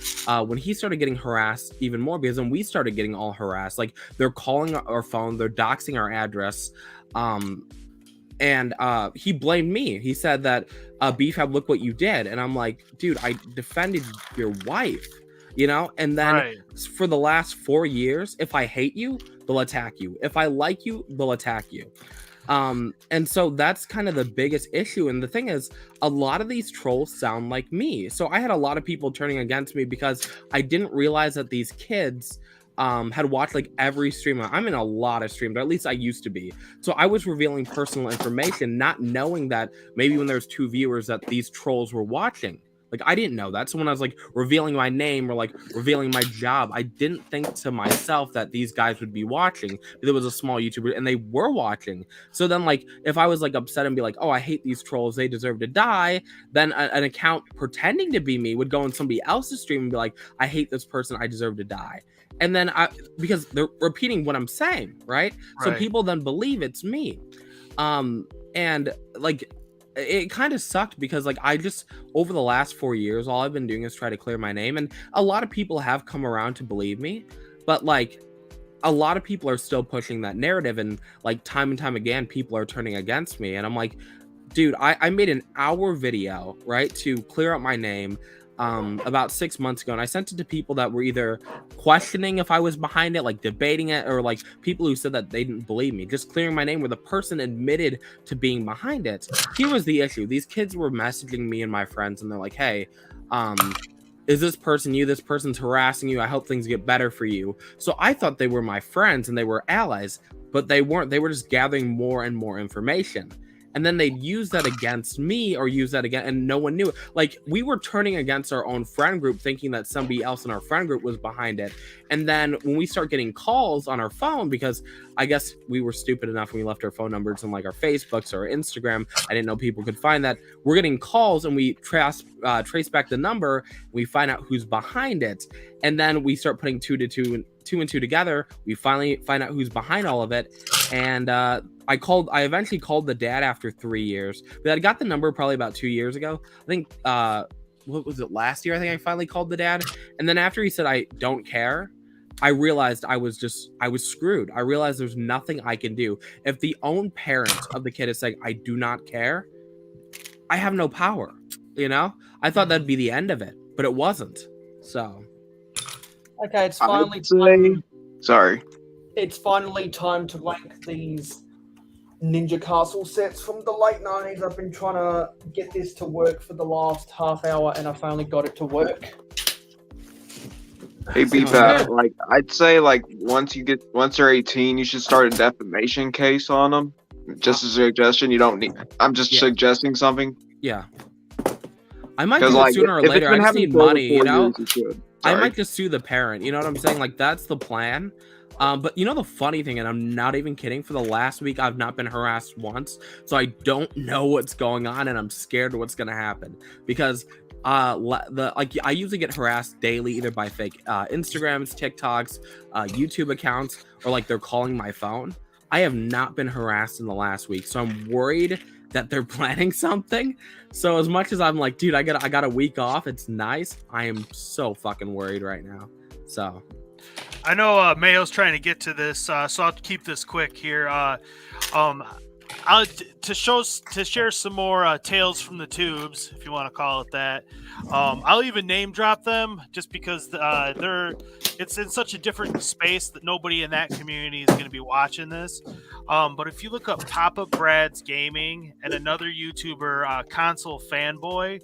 when he started getting harassed even more, because then we started getting all harassed, they're calling our phone, they're doxing our address, and he blamed me. He said that Beefhead, look what you did. And I'm like, dude, I defended your wife, and then for the last 4 years, if I hate you, they'll attack you. If I like you, they'll attack you. And so that's kind of the biggest issue. And the thing is, a lot of these trolls sound like me. So I had a lot of people turning against me because I didn't realize that these kids had watched every stream. I'm in a lot of streams, or at least I used to be. So I was revealing personal information, not knowing that maybe when there's 2 viewers that these trolls were watching. I didn't know that. So when I was revealing my name or revealing my job, I didn't think to myself that these guys would be watching. There was a small YouTuber and they were watching. So then if I was upset and be oh, I hate these trolls, they deserve to die, then an account pretending to be me would go on somebody else's stream and be I hate this person, I deserve to die. And then because they're repeating what I'm saying, right? So people then believe it's me. And it kind of sucked because I just, over the last 4 years, all I've been doing is try to clear my name, and a lot of people have come around to believe me, but a lot of people are still pushing that narrative, and time and time again people are turning against me. And I'm dude, I made an hour video to clear up my name about 6 months ago, and I sent it to people that were either questioning if I was behind it, debating it, or people who said that they didn't believe me, just clearing my name where the person admitted to being behind it. Here was the issue. These kids were messaging me and my friends, and they're hey, is this person you? This person's harassing you. I hope things get better for you. So I thought they were my friends and they were allies, but they weren't. They were just gathering more and more information. And then they'd use that against me or use that again, and no one knew it. We were turning against our own friend group, thinking that somebody else in our friend group was behind it. And then when we start getting calls on our phone, because I guess we were stupid enough when we left our phone numbers on our Facebooks or Instagram, I didn't know people could find that. We're getting calls and we trace back the number, we find out who's behind it. And then we start putting two and two together. We finally find out who's behind all of it. And I eventually called the dad after 3 years, but I got the number probably about 2 years ago. I think, what was it, last year? I think I finally called the dad. And then after he said, I don't care, I realized I was screwed. I realized there's nothing I can do. If the own parent of the kid is saying, I do not care, I have no power, I thought that'd be the end of it, but it wasn't. So. Okay, it's finally time. Sorry. It's finally time to rank these Ninja Castle sets from the late 90s. I've been trying to get this to work for the last half hour, and I finally got it to work. Hey, BFAT, I'd say once they're 18, you should start a defamation case on them. Just a suggestion. You don't need. I'm just suggesting something. Yeah. I might do it sooner or later. I just need money, I might just sue the parent. You know what I'm saying? That's the plan. But the funny thing, and I'm not even kidding, for the last week I've not been harassed once, so I don't know what's going on, and I'm scared of what's gonna happen because I usually get harassed daily either by fake Instagrams, TikToks, YouTube accounts, or they're calling my phone. I have not been harassed in the last week, so I'm worried that they're planning something. So as much as I'm dude, I got a week off, it's nice, I am so fucking worried right now. So I know Mayo's trying to get to this, so I'll keep this quick here. to share some more tales from the tubes, if you want to call it that. I'll even name drop them just because it's in such a different space that nobody in that community is going to be watching this. But if you look up Papa Brad's Gaming and another YouTuber, Console Fanboy,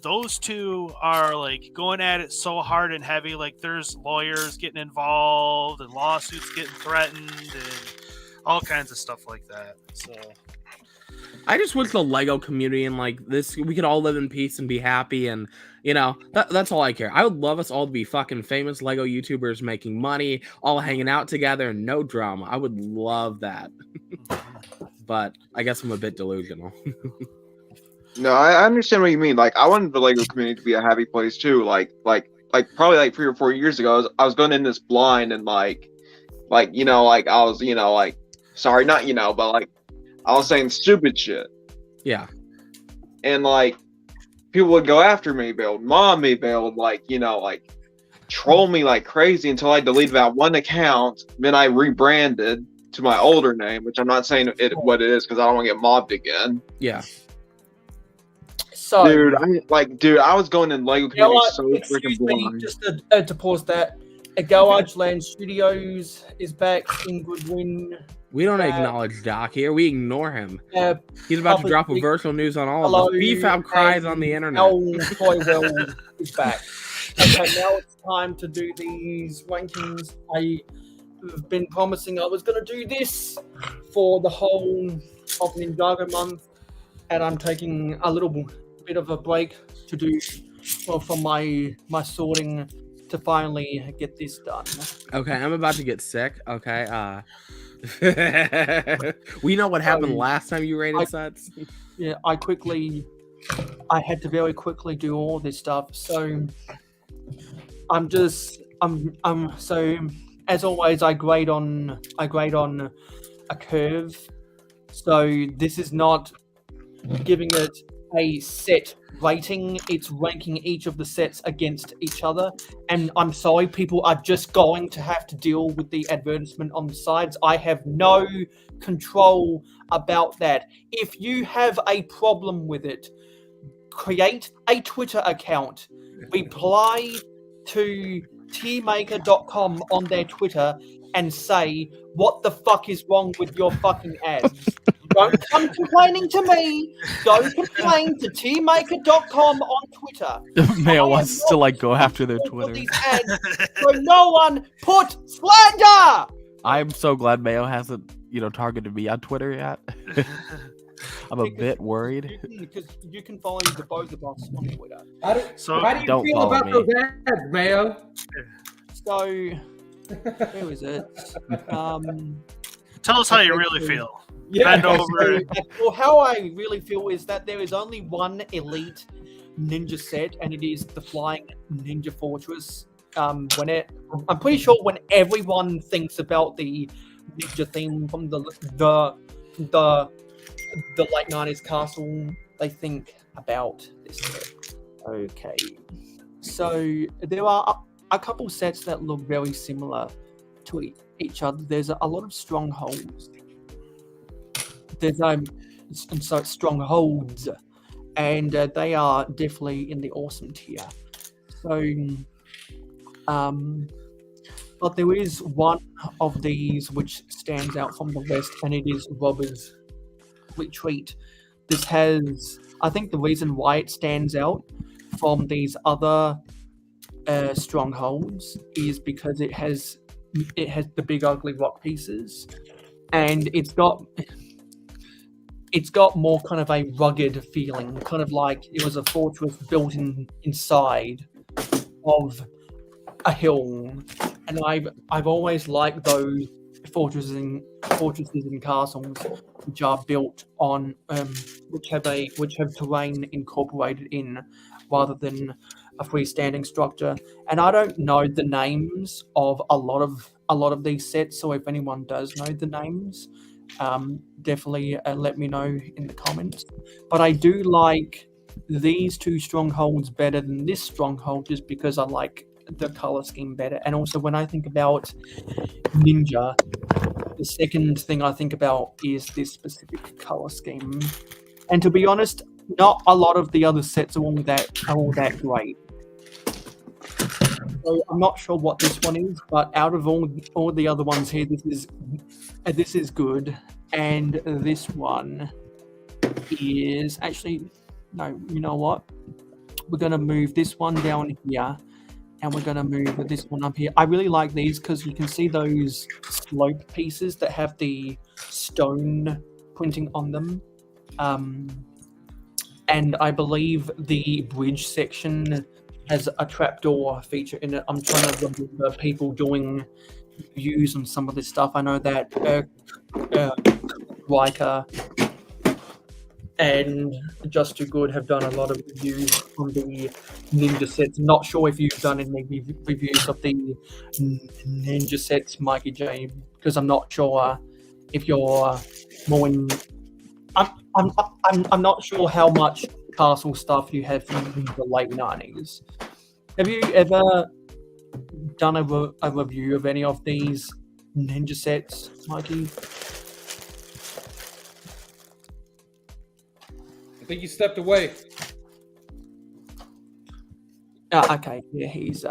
those two are like going at it so hard and heavy. Like there's lawyers getting involved and lawsuits getting threatened and all kinds of stuff like that. So I just wish the Lego community and like this, we could all live in peace and be happy, and that's all I care. I would love us all to be fucking famous Lego YouTubers making money, all hanging out together, and no drama. I would love that. But I guess I'm a bit delusional. No, I understand what you mean. Like, I wanted the Lego community to be a happy place too. Like probably like 3 or 4 years ago, I was going in this blind and I was sorry, not but like I was saying stupid shit. Yeah. And like people would go after me, they would mob me, they would troll me like crazy until I deleted that one account. Then I rebranded to my older name, which I'm not saying what it is because I don't want to get mobbed again. Yeah. So, dude, I was going in Lego community so freaking blind. Just to pause that, Garage Land Studios is back in Goodwin. We don't acknowledge Doc here. We ignore him. He's about to drop a virtual news on all of us. BFAB cries on the internet. Toy World is back. Okay, now it's time to do these rankings. I've been promising I was going to do this for the whole of Ninjago month, and I'm taking a little bit of a break to do from my sorting to finally get this done. Okay, I'm about to get sick. Okay, we know what happened last time you rated sets. Yeah, I had to very quickly do all this stuff. So so as always, I grade on a curve. So this is not giving it a set rating, it's ranking each of the sets against each other. And I'm sorry, people are just going to have to deal with the advertisement on the sides. I have no control about that. If you have a problem with it, create a Twitter account, reply to tmaker.com on their Twitter and say, what the fuck is wrong with your fucking ads? Don't come complaining to me. Go complain to tmaker.com on Twitter. Mayo wants to go after their Twitter. Ads, so no one put slander. I'm so glad Mayo hasn't, targeted me on Twitter yet. I'm a bit worried. Because you can follow the both of us on Twitter. How do you feel about those ads, Mayo? So, who is it? Tell us how you really feel. Yeah. Bend over. Well, how I really feel is that there is only one elite ninja set, and it is the Flying Ninja Fortress. I'm pretty sure when everyone thinks about the ninja theme from the late 90s castle, they think about this set. Okay. So there are a couple sets that look very similar to each other. There's a lot of strongholds. There's strongholds, and they are definitely in the awesome tier. So, but there is one of these which stands out from the rest, and it is Robber's Retreat. This has, I think, the reason why it stands out from these other strongholds is because it has the big ugly rock pieces, and it's got more kind of a rugged feeling, kind of like it was a fortress built inside of a hill. And I've always liked those fortresses and castles which are built on which have terrain incorporated in rather than a freestanding structure. And I don't know the names of a lot of these sets, so if anyone does know the names, definitely let me know in the comments. But I do like these two strongholds better than this stronghold just because I like the color scheme better. And also when I think about ninja, the second thing I think about is this specific color scheme. And to be honest, not a lot of the other sets are all that great. So I'm not sure what this one is, but out of all the other ones here, this is good. And this one is actually, no, you know what? We're gonna move this one down here, and we're gonna move this one up here. I really like these because you can see those slope pieces that have the stone printing on them. And I believe the bridge section has a trapdoor feature in it. I'm trying to remember people doing reviews on some of this stuff. I know that Riker and Just Too Good have done a lot of reviews on the ninja sets. Not sure if you've done any reviews of the ninja sets, Mikey J, because I'm not sure if you're more in. I'm not sure how much Castle stuff you have from the late 90s. Have you ever done a review of any of these ninja sets, Mikey? I think you stepped away. Okay, yeah, he's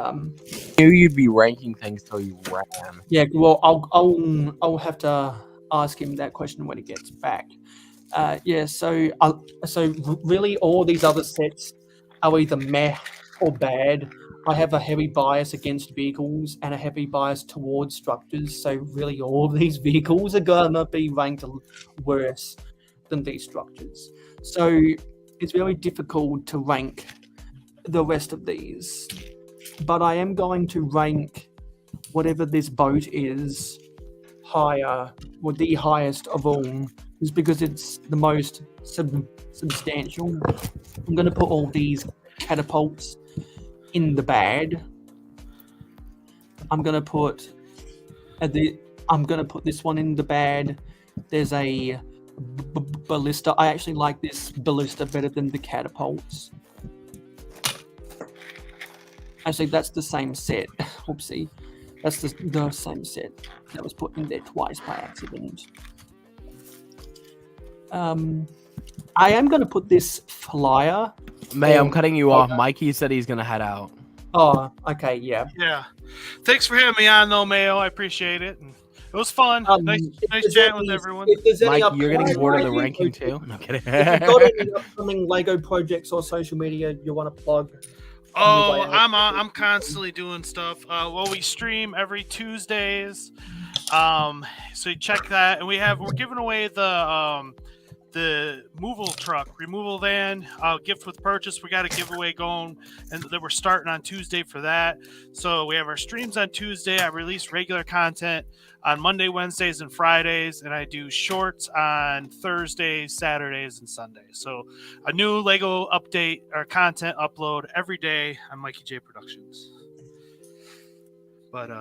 Knew you'd be ranking things till you ran. Yeah, well, I'll have to ask him that question when he gets back. Yeah, so really all these other sets are either meh or bad. I have a heavy bias against vehicles and a heavy bias towards structures, so really all of these vehicles are gonna be ranked worse than these structures. So it's very difficult to rank the rest of these. But I am going to rank whatever this boat is higher, or the highest of all, is because it's the most substantial. I'm going to put all these catapults in the bad. I'm going to put this one in the bad. There's a ballista. I actually like this ballista better than the catapults. Actually, that's the same set. Oopsie. That's the same set that was put in there twice by accident. I am going to put this flyer. May, I'm cutting you off. Mikey said he's going to head out. Oh, okay, yeah. Yeah. Thanks for having me on, though, Mayo. I appreciate it. And it was fun. Nice chatting with everyone. Mike, you're getting bored of the ranking too? No kidding. If you've got any upcoming Lego projects or social media you want to plug? Oh, I'm constantly doing stuff. Well, we stream every Tuesdays. So you check that, and we're giving away the removal van, gift with purchase. We got a giveaway going, and that we're starting on Tuesday for that. So we have our streams on Tuesday. I release regular content on Monday, Wednesdays, and Fridays, and I do shorts on Thursdays, Saturdays, and Sundays. So a new Lego update or content upload every day on Mikey J Productions. But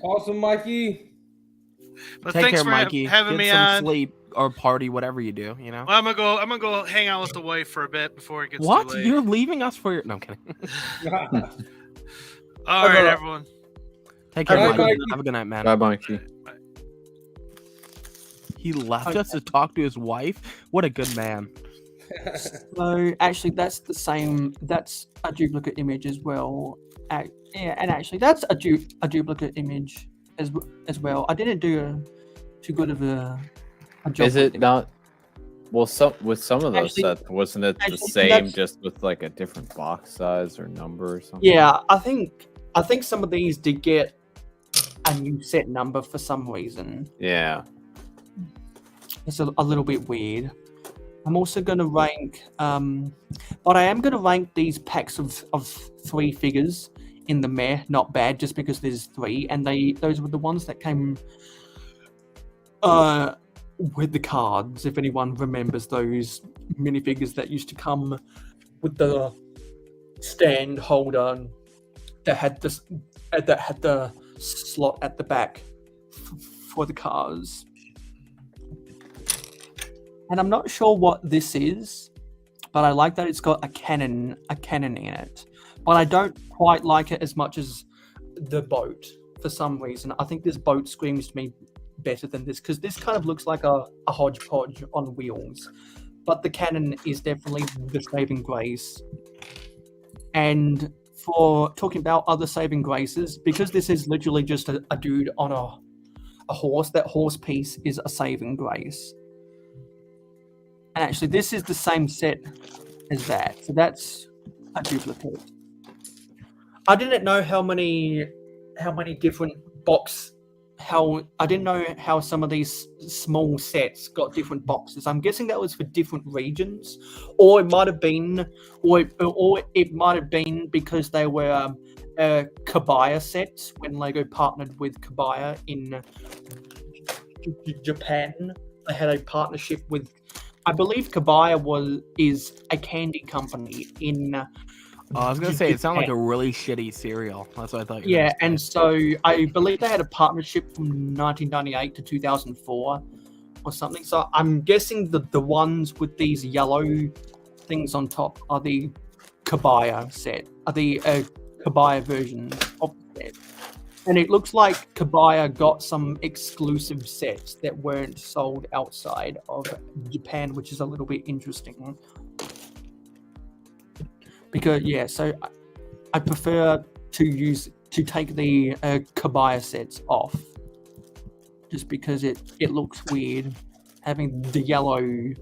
awesome, Mikey. But Take thanks care, for Mikey. having Get me some on. Sleep or party, whatever you do. You know. Well, I'm gonna go hang out with the wife for a bit before it gets What? too late. You're leaving us for your? No, I'm kidding. All right, everyone. Take care, Bye, Mikey. Mikey. Have a good night, man. Bye, Mikey. He left us to talk to his wife. What a good man. So actually, that's the same. That's a duplicate image as well. Yeah, and actually, that's a duplicate image as well. I didn't do too good of a job. Is it not? Well, with some of those Actually- sets, wasn't it the actually, same, that's- just with like a different box size or number or something? Yeah, I think some of these did get a new set number for some reason. Yeah. It's a little bit weird. I'm also going to rank, but I am going to rank these packs of 3 figures in the meh, not bad, just because there's 3, and those were the ones that came with the cards. If anyone remembers those minifigures that used to come with the stand holder that had the slot at the back for the cars. And I'm not sure what this is, but I like that it's got a cannon in it. But I don't quite like it as much as the boat for some reason. I think this boat screams to me better than this, because this kind of looks like a hodgepodge on wheels. But the cannon is definitely the saving grace. And for talking about other saving graces, because this is literally just a dude on a horse, that horse piece is a saving grace. And actually, this is the same set as that, so that's a duplicate. I didn't know how many different I didn't know how some of these small sets got different boxes. I'm guessing that was for different regions, or it might have been, or it might have been because they were Kabaya sets when Lego partnered with Kabaya in Japan. They had a partnership with, I believe Kabaya is a candy company in. I was gonna say it sounded like a really shitty cereal. That's what I thought. Yeah, and so I believe they had a partnership from 1998 to 2004 or something. So I'm guessing the ones with these yellow things on top are the Kabaya set, are the Kabaya version of the set. And it looks like Kabaya got some exclusive sets that weren't sold outside of Japan, which is a little bit interesting. Because so I prefer to take the Kabaya sets off, just because it looks weird having the yellow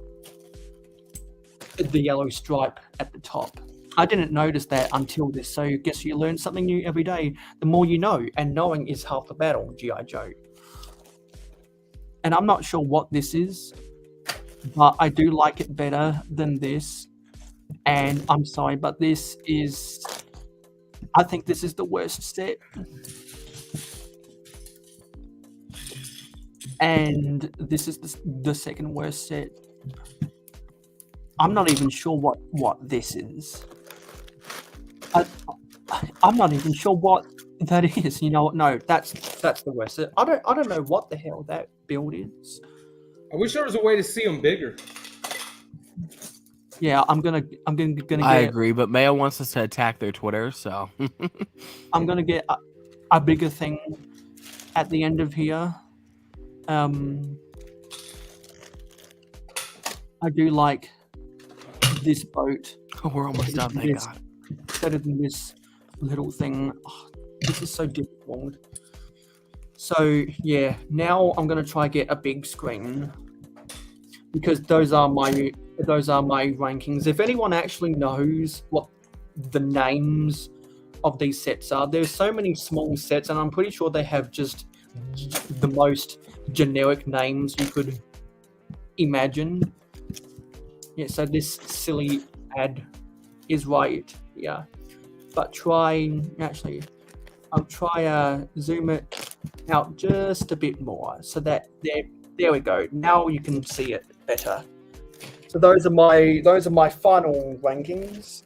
stripe at the top. I didn't notice that until this, so I guess you learn something new every day. The more you know, and knowing is half the battle, G.I. Joe. And I'm not sure what this is, but I do like it better than this. And I'm sorry, but I think this is the worst set. And this is the second worst set. I'm not even sure what this is. I'm not even sure what that is. You know what? No, that's the worst set. I don't know what the hell that build is. I wish there was a way to see them bigger. Yeah, I'm gonna get. I agree, but Mayo wants us to attack their Twitter, so I'm gonna get a bigger thing at the end of here. I do like this boat. Oh, we're almost done. Thank God. Better than this little thing. Oh, this is so difficult. So yeah, now I'm gonna try get a big screen, because those are my rankings. If anyone actually knows what the names of these sets are, there's so many small sets, and I'm pretty sure they have just the most generic names you could imagine. Yeah, so this silly ad is right. Yeah, but I'll try zoom it out just a bit more, so that there we go. Now you can see it better. So those are my final rankings.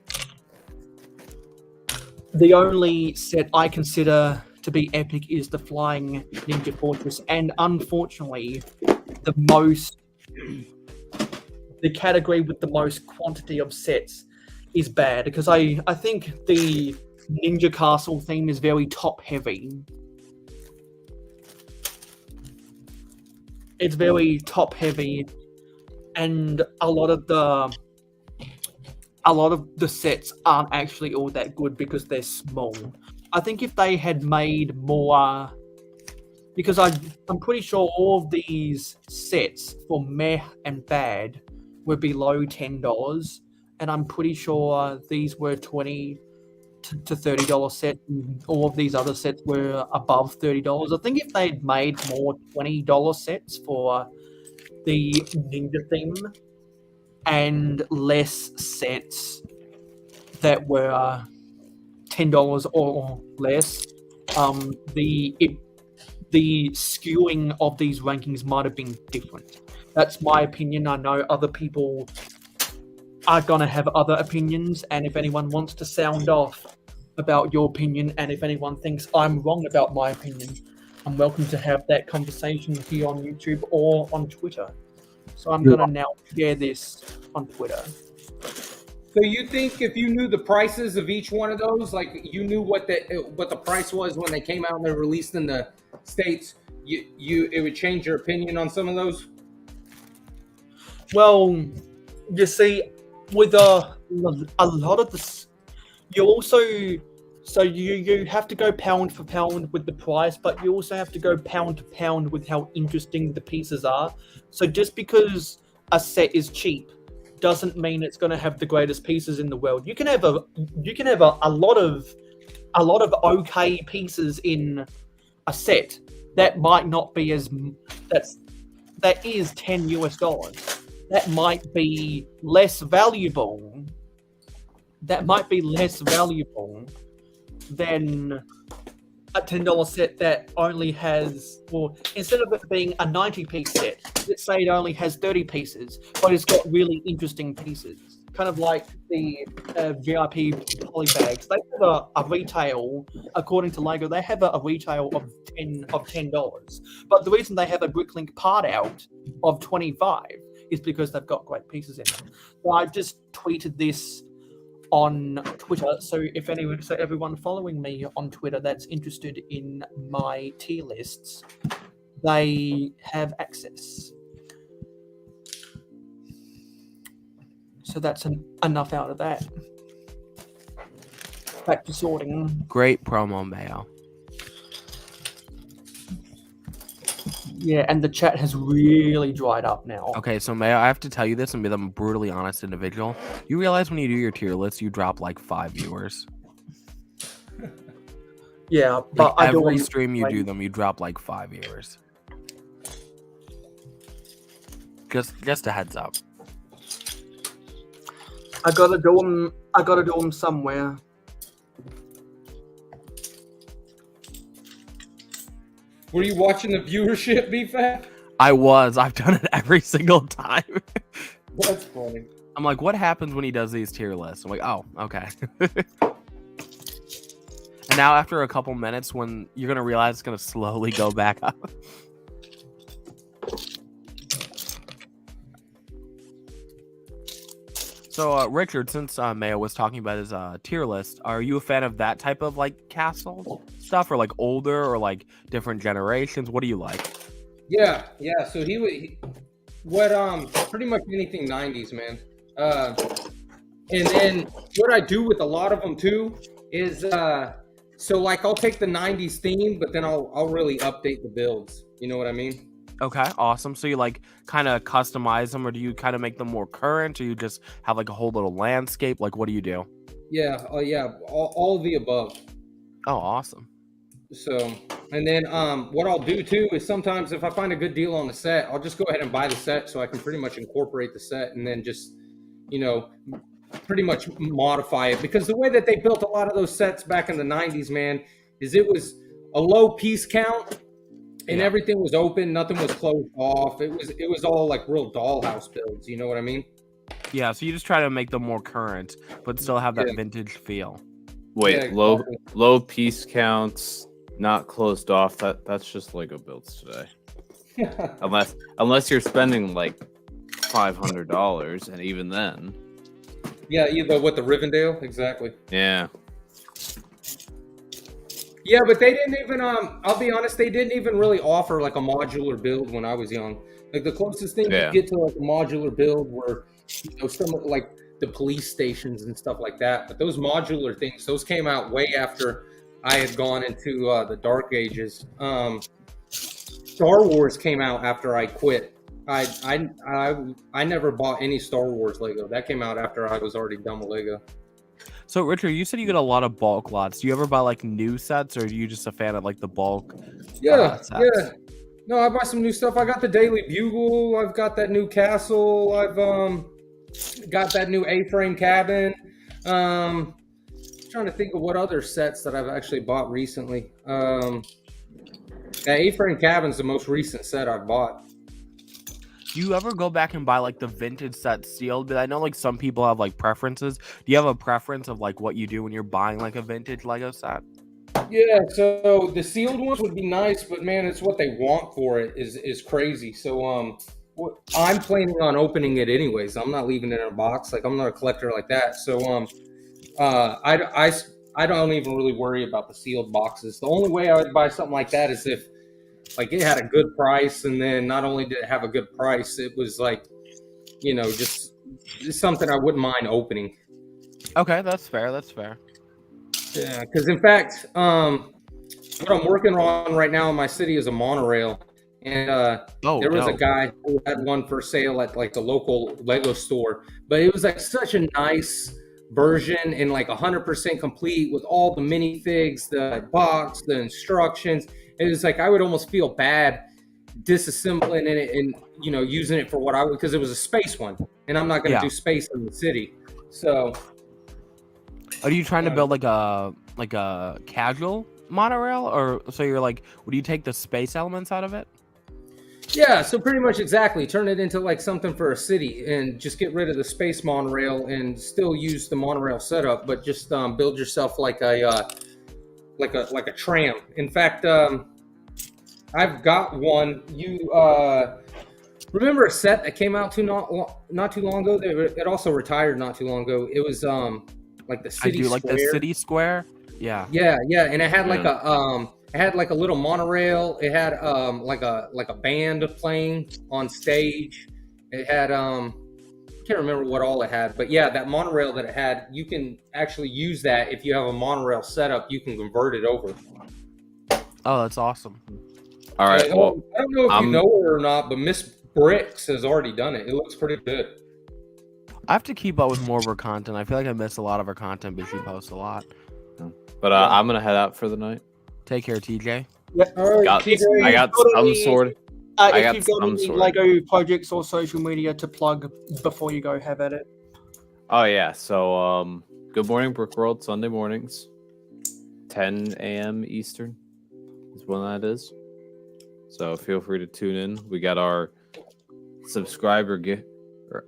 The only set I consider to be epic is the Flying Ninja Fortress, and unfortunately, the category with the most quantity of sets is bad, because I think the Ninja Castle theme is very top heavy. It's very top heavy, and a lot of the sets aren't actually all that good because they're small. I think if they had made more, because I'm pretty sure all of these sets for meh and bad were below $10, and I'm pretty sure these were $20 to $30 sets, and all of these other sets were above $30. I think if they'd made more $20 sets for the Ninja theme and less sets that were $10 or less, the skewing of these rankings might have been different. That's my opinion. I know other people are gonna have other opinions, and if anyone wants to sound off about your opinion, and if anyone thinks I'm wrong about my opinion, I'm welcome to have that conversation here on YouTube or on Twitter. So I'm gonna now share this on Twitter. So you think if you knew the prices of each one of those, like you knew what the price was when they came out and they released in the States, it would change your opinion on some of those? Well, you see, with a lot of this, you also you have to go pound for pound with the price, but you also have to go pound to pound with how interesting the pieces are. So just because a set is cheap doesn't mean it's going to have the greatest pieces in the world. You can have a lot of okay pieces in a set that might not be as that is $10. That might be less valuable. That might be less valuable than a $10 set that only has, or instead of it being a 90-piece set, let's say it only has 30 pieces, but it's got really interesting pieces. Kind of like the VIP polybags. They have a retail, according to Lego, they have a retail of $10. But the reason they have a Bricklink part out of $25 is because they've got great pieces in them. So I just tweeted this on Twitter, so everyone following me on Twitter that's interested in my tier lists, they have access. So that's enough out of that. Back to sorting. Great promo, Mayo. Yeah, and the chat has really dried up now. Okay, so Mayo, I have to tell you this and be a brutally honest individual. You realize when you do your tier list, you drop like 5 viewers. Yeah, like but every stream you do them, you drop like 5 viewers. Just a heads up. I gotta do them somewhere. Were you watching the viewership, BFAT? I was. I've done it every single time. That's funny. I'm like, what happens when he does these tier lists? I'm like, oh, okay. And now after a couple minutes, when you're going to realize it's going to slowly go back up. So, Richard, since Mayo was talking about his tier list, are you a fan of that type of like castle stuff, or like older, or like different generations? What do you like? Yeah. So he pretty much anything 90s, man. And then what I do with a lot of them too is so like I'll take the 90s theme, but then I'll really update the builds. You know what I mean? Okay, awesome. So you like kind of customize them, or do you kind of make them more current, or you just have like a whole little landscape? Like, what do you do? Yeah, all of the above. Oh, awesome. So, and then what I'll do too is sometimes if I find a good deal on the set, I'll just go ahead and buy the set so I can pretty much incorporate the set and then just, pretty much modify it. Because the way that they built a lot of those sets back in the 90s, man, is it was a low piece count. And everything was open, nothing was closed off. It was all like real dollhouse builds, you know what I mean? Yeah, so you just try to make them more current, but still have that vintage feel. Wait, Yeah, exactly. low piece counts, not closed off. That's just Lego builds today. unless you're spending like $500, and even then. Yeah, either with the Rivendell, exactly. Yeah. Yeah, but they didn't even I'll be honest, they didn't even really offer like a modular build when I was young. Like the closest thing you get to like a modular build were some like the police stations and stuff like that. But those modular things, those came out way after I had gone into the Dark Ages. Star Wars came out after I quit. I never bought any Star Wars Lego. That came out after I was already done with Lego. So, Richard, you said you get a lot of bulk lots. Do you ever buy like new sets, or are you just a fan of like the bulk? Sets? No, I buy some new stuff. I got the Daily Bugle. I've got that new castle. I've got that new A-frame cabin. Trying to think of what other sets that I've actually bought recently. That A-frame cabin's the most recent set I've bought. Do you ever go back and buy like the vintage set sealed? But I know like some people have like preferences. Do you have a preference of like what you do when you're buying like a vintage Lego set? Yeah, so the sealed ones would be nice, but man, it's what they want for it is crazy. So I'm planning on opening it anyways. I'm not leaving it in a box. Like I'm not a collector like that. So I don't even really worry about the sealed boxes. The only way I would buy something like that is if like it had a good price, and then not only did it have a good price, it was like, just something I wouldn't mind opening. Okay, that's fair. That's fair. Yeah, because in fact, what I'm working on right now in my city is a monorail, and there was a guy who had one for sale at like the local Lego store, but it was like such a nice version and like 100% complete with all the minifigs, the box, the instructions. It was like I would almost feel bad disassembling it and using it for what I would, because it was a space one, and I'm not going to do space in the city. So, are you trying to build like a casual monorail, or so you're like, would you take the space elements out of it? Yeah, so pretty much exactly. Turn it into like something for a city and just get rid of the space monorail and still use the monorail setup, but just build yourself like a tram. In fact, I've got one. You remember a set that came out not too long ago? It also retired not too long ago. It was like the city square. Like the city square. Yeah. Yeah, and it had like a little monorail. It had like a band playing on stage. It had I can't remember what all it had, but yeah, that monorail that it had, you can actually use that if you have a monorail setup. You can convert it over. Oh, that's awesome. All right. I don't know if you know her or not, but Miss Bricks has already done it. It looks pretty good. I have to keep up with more of her content. I feel like I miss a lot of her content, but she posts a lot. But I'm gonna head out for the night. Take care, TJ. Yeah. I got some sort. If you've got any Lego projects or social media to plug before you go, have at it. Oh yeah. So Good Morning Brick World Sunday mornings, 10 a.m. Eastern is when that is. So feel free to tune in. We got our subscriber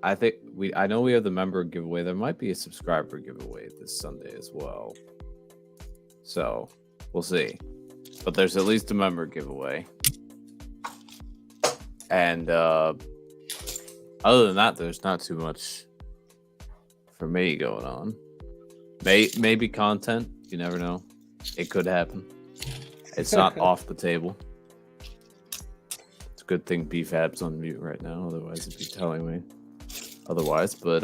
I know we have the member giveaway. There might be a subscriber giveaway this Sunday as well. So we'll see. But there's at least a member giveaway. And other than that, there's not too much for me going on. Maybe content. You never know. It could happen. It's not off the table. It's a good thing BFAB's on mute right now. Otherwise, it'd be telling me otherwise. But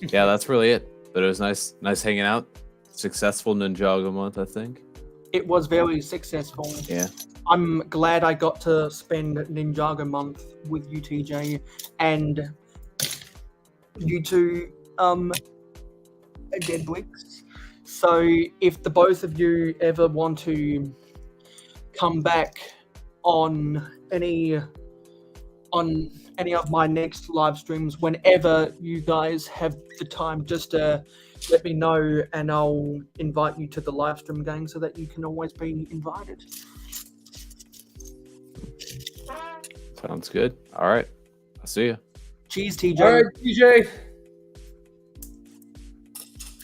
yeah, that's really it. But it was nice hanging out. Successful Ninjago month, I think. It was very successful. Yeah. I'm glad I got to spend Ninjago month with you, TJ, and you two, Dead Bricks. So if the both of you ever want to come back on any of my next live streams, whenever you guys have the time, just let me know and I'll invite you to the live stream gang so that you can always be invited. Sounds good. All right. I'll see you. Cheers, TJ. All right, TJ.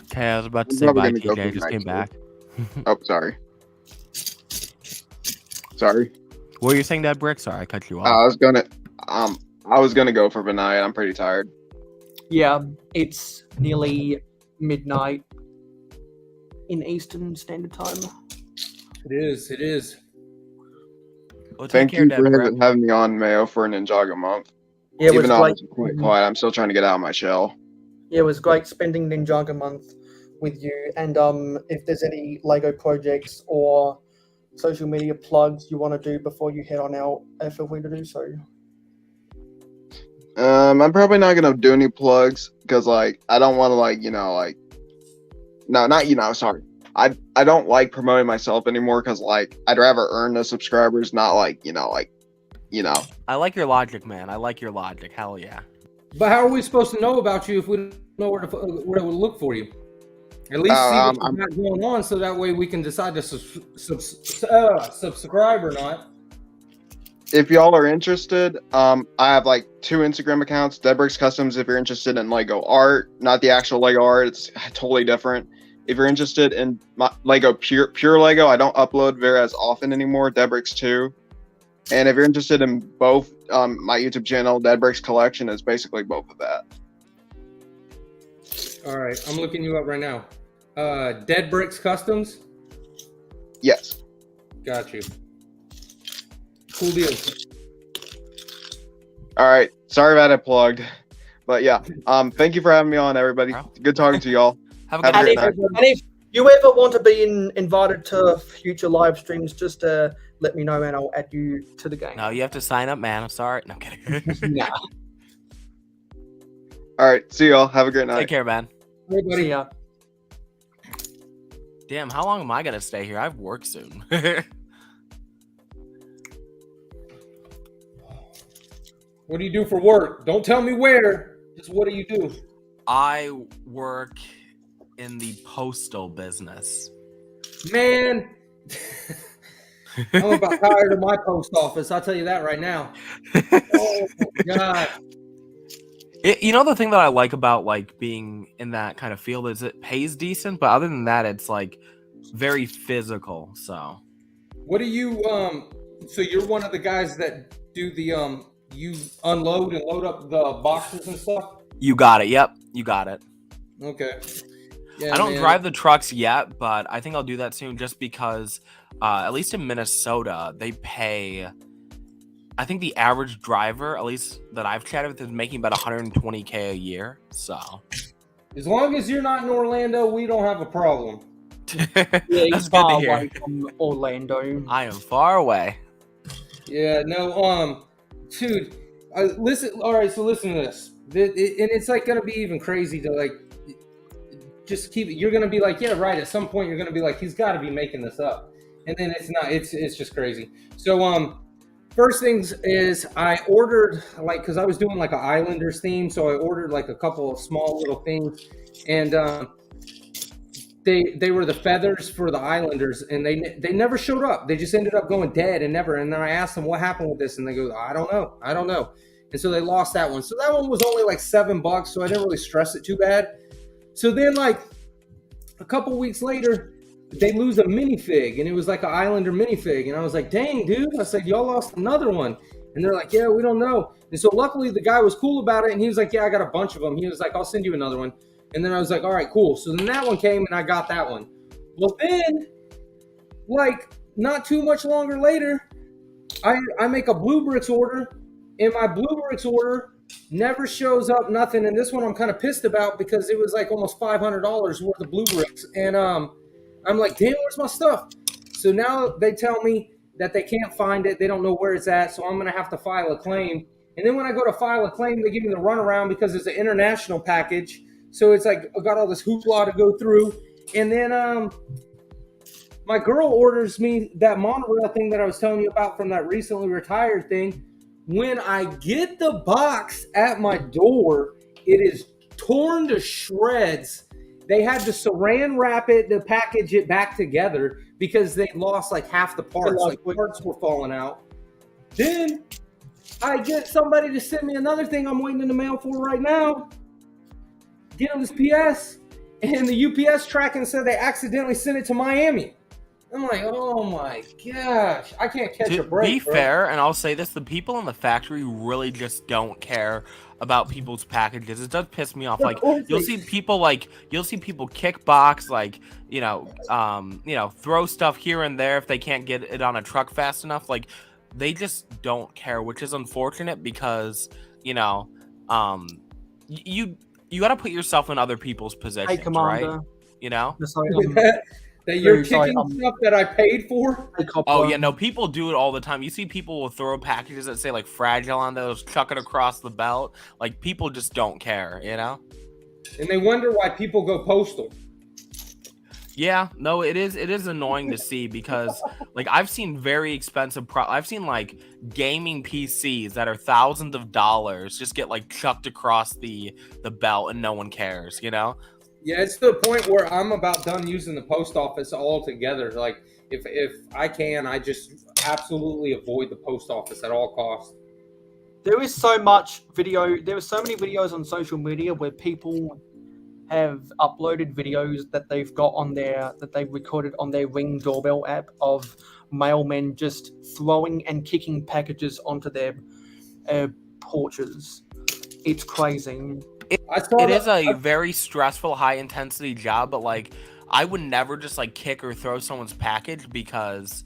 Okay, I was about to say bye, TJ. I just came back. Oh, sorry. Sorry. What were you saying, Dead Brick? Sorry, I cut you off. I was gonna go for the night. I'm pretty tired. Yeah, it's nearly midnight in Eastern Standard Time. It is. Well, Thank you for having me on, Mayo, for Ninjago month. Yeah, even though I was quite quiet, I'm still trying to get out of my shell. Yeah, it was great spending Ninjago month with you. And if there's any Lego projects or social media plugs you want to do before you head on out, feel free to do so. I'm probably not gonna do any plugs because I don't want to sorry. I don't like promoting myself anymore because I'd rather earn the subscribers, not I like your logic, man. I like your logic. Hell yeah. But how are we supposed to know about you if we don't know where to look for you? At least see what you got going on, so that way we can decide to subscribe or not. If y'all are interested, I have 2 Instagram accounts. Deadbricks Customs. If you're interested in Lego art, not the actual Lego art, it's totally different. If you're interested in my Lego pure Lego, I don't upload very as often anymore. Deadbricks 2. And if you're interested in both, my YouTube channel, Deadbricks Collection, is basically both of that. All right, I'm looking you up right now. Dead Bricks Customs? Yes. Got you. Cool deal. All right. Sorry about it plugged. But yeah, thank you for having me on, everybody. Good talking to y'all. Have a Have a good great night. night. And if you ever want to be invited to future live streams, just let me know and I'll add you to the game. No, you have to sign up, man. I'm sorry. No, I'm kidding. Nah. All right. See y'all. Have a great night. Take care, man. See ya. Damn, how long am I gonna stay here? I have work soon. What do you do for work? Don't tell me where. Just what do you do? I work in the postal business. Man, I'm about tired of my post office. I'll tell you that right now. Oh my god. You know, the thing that I like about like being in that kind of field is it pays decent, but other than that, it's like very physical. So What do you so you're one of the guys that do the you unload and load up the boxes and stuff? you got it. Yep, you got it. Okay. Yeah, I don't man. drive the trucks yet, but I think I'll do that soon just because at least in Minnesota, they pay. I think the average driver, at least that I've chatted with, is making about $120K a year. So As long as you're not in Orlando, we don't have a problem. Yeah, that's he's good to far hear. away from Orlando. I am far away. Yeah, no, dude, listen. All right, so listen to this, and it's like gonna be even crazy to like just keep. You're gonna be like, yeah, right. At some point, you're gonna be like, he's got to be making this up, and then it's not. It's just crazy. So, first things is I ordered like because I was doing like an Islanders theme, so I ordered like a couple of small little things, and they were the feathers for the Islanders, and they never showed up. They just ended up going dead and never. And then I asked them what happened with this, and they go, I don't know. And so they lost that one. So that one was only like $7, so I didn't really stress it too bad. So then like a couple weeks later, they lose a minifig, and it was like an Islander minifig, and I was like, dang, dude. I said, y'all lost another one. And they're like, yeah, we don't know. And so luckily the guy was cool about it, and he was like, yeah, I got a bunch of them. He was like, I'll send you another one. And then I was like, all right, cool. So then that one came, and I got that one. Well, then, like, not too much longer later, I make a Blue Bricks order, and my Blue Bricks order never shows up nothing. And this one I'm kind of pissed about because it was like almost $500 worth of Blue Bricks. And I'm like, damn, where's my stuff? So now they tell me that they can't find it. They don't know where it's at. So I'm going to have to file a claim. And then when I go to file a claim, they give me the runaround because it's an international package. So it's like I got all this hoopla to go through. And then my girl orders me that monorail thing that I was telling you about from that recently retired thing. When I get the box at my door, it is torn to shreds. They had to saran wrap it to package it back together because they lost like half the parts. Like parts were falling out. Then I get somebody to send me another thing I'm waiting in the mail for right now. Get on this PS, and the UPS tracking said they accidentally sent it to Miami. I'm like, oh my gosh, I can't catch a break. To be fair, and I'll say this, the people in the factory really just don't care about people's packages. It does piss me off. Like you'll see people kickbox, like, throw stuff here and there if they can't get it on a truck fast enough. Like they just don't care, which is unfortunate because, you got to put yourself in other people's positions, Hey, Commander. right? You know? That you're kicking stuff that I paid for? Oh, yeah, no, people do it all the time. You see people will throw packages that say, like, fragile on those, chuck it across the belt. Like, people just don't care, you know? And they wonder why people go postal. Yeah, no, it is annoying to see because, like, I've seen very expensive I've seen, like, gaming PCs that are thousands of dollars just get, like, chucked across the belt and no one cares, you know? Yeah, it's to the point where I'm about done using the post office altogether. Like, if I can, I just absolutely avoid the post office at all costs. There is so much video. There are so many videos on social media where people have uploaded videos that they've got on that they've recorded on their Ring doorbell app of mailmen just throwing and kicking packages onto their porches. It's crazy. It is a very stressful, high-intensity job, but, like, I would never just, like, kick or throw someone's package because,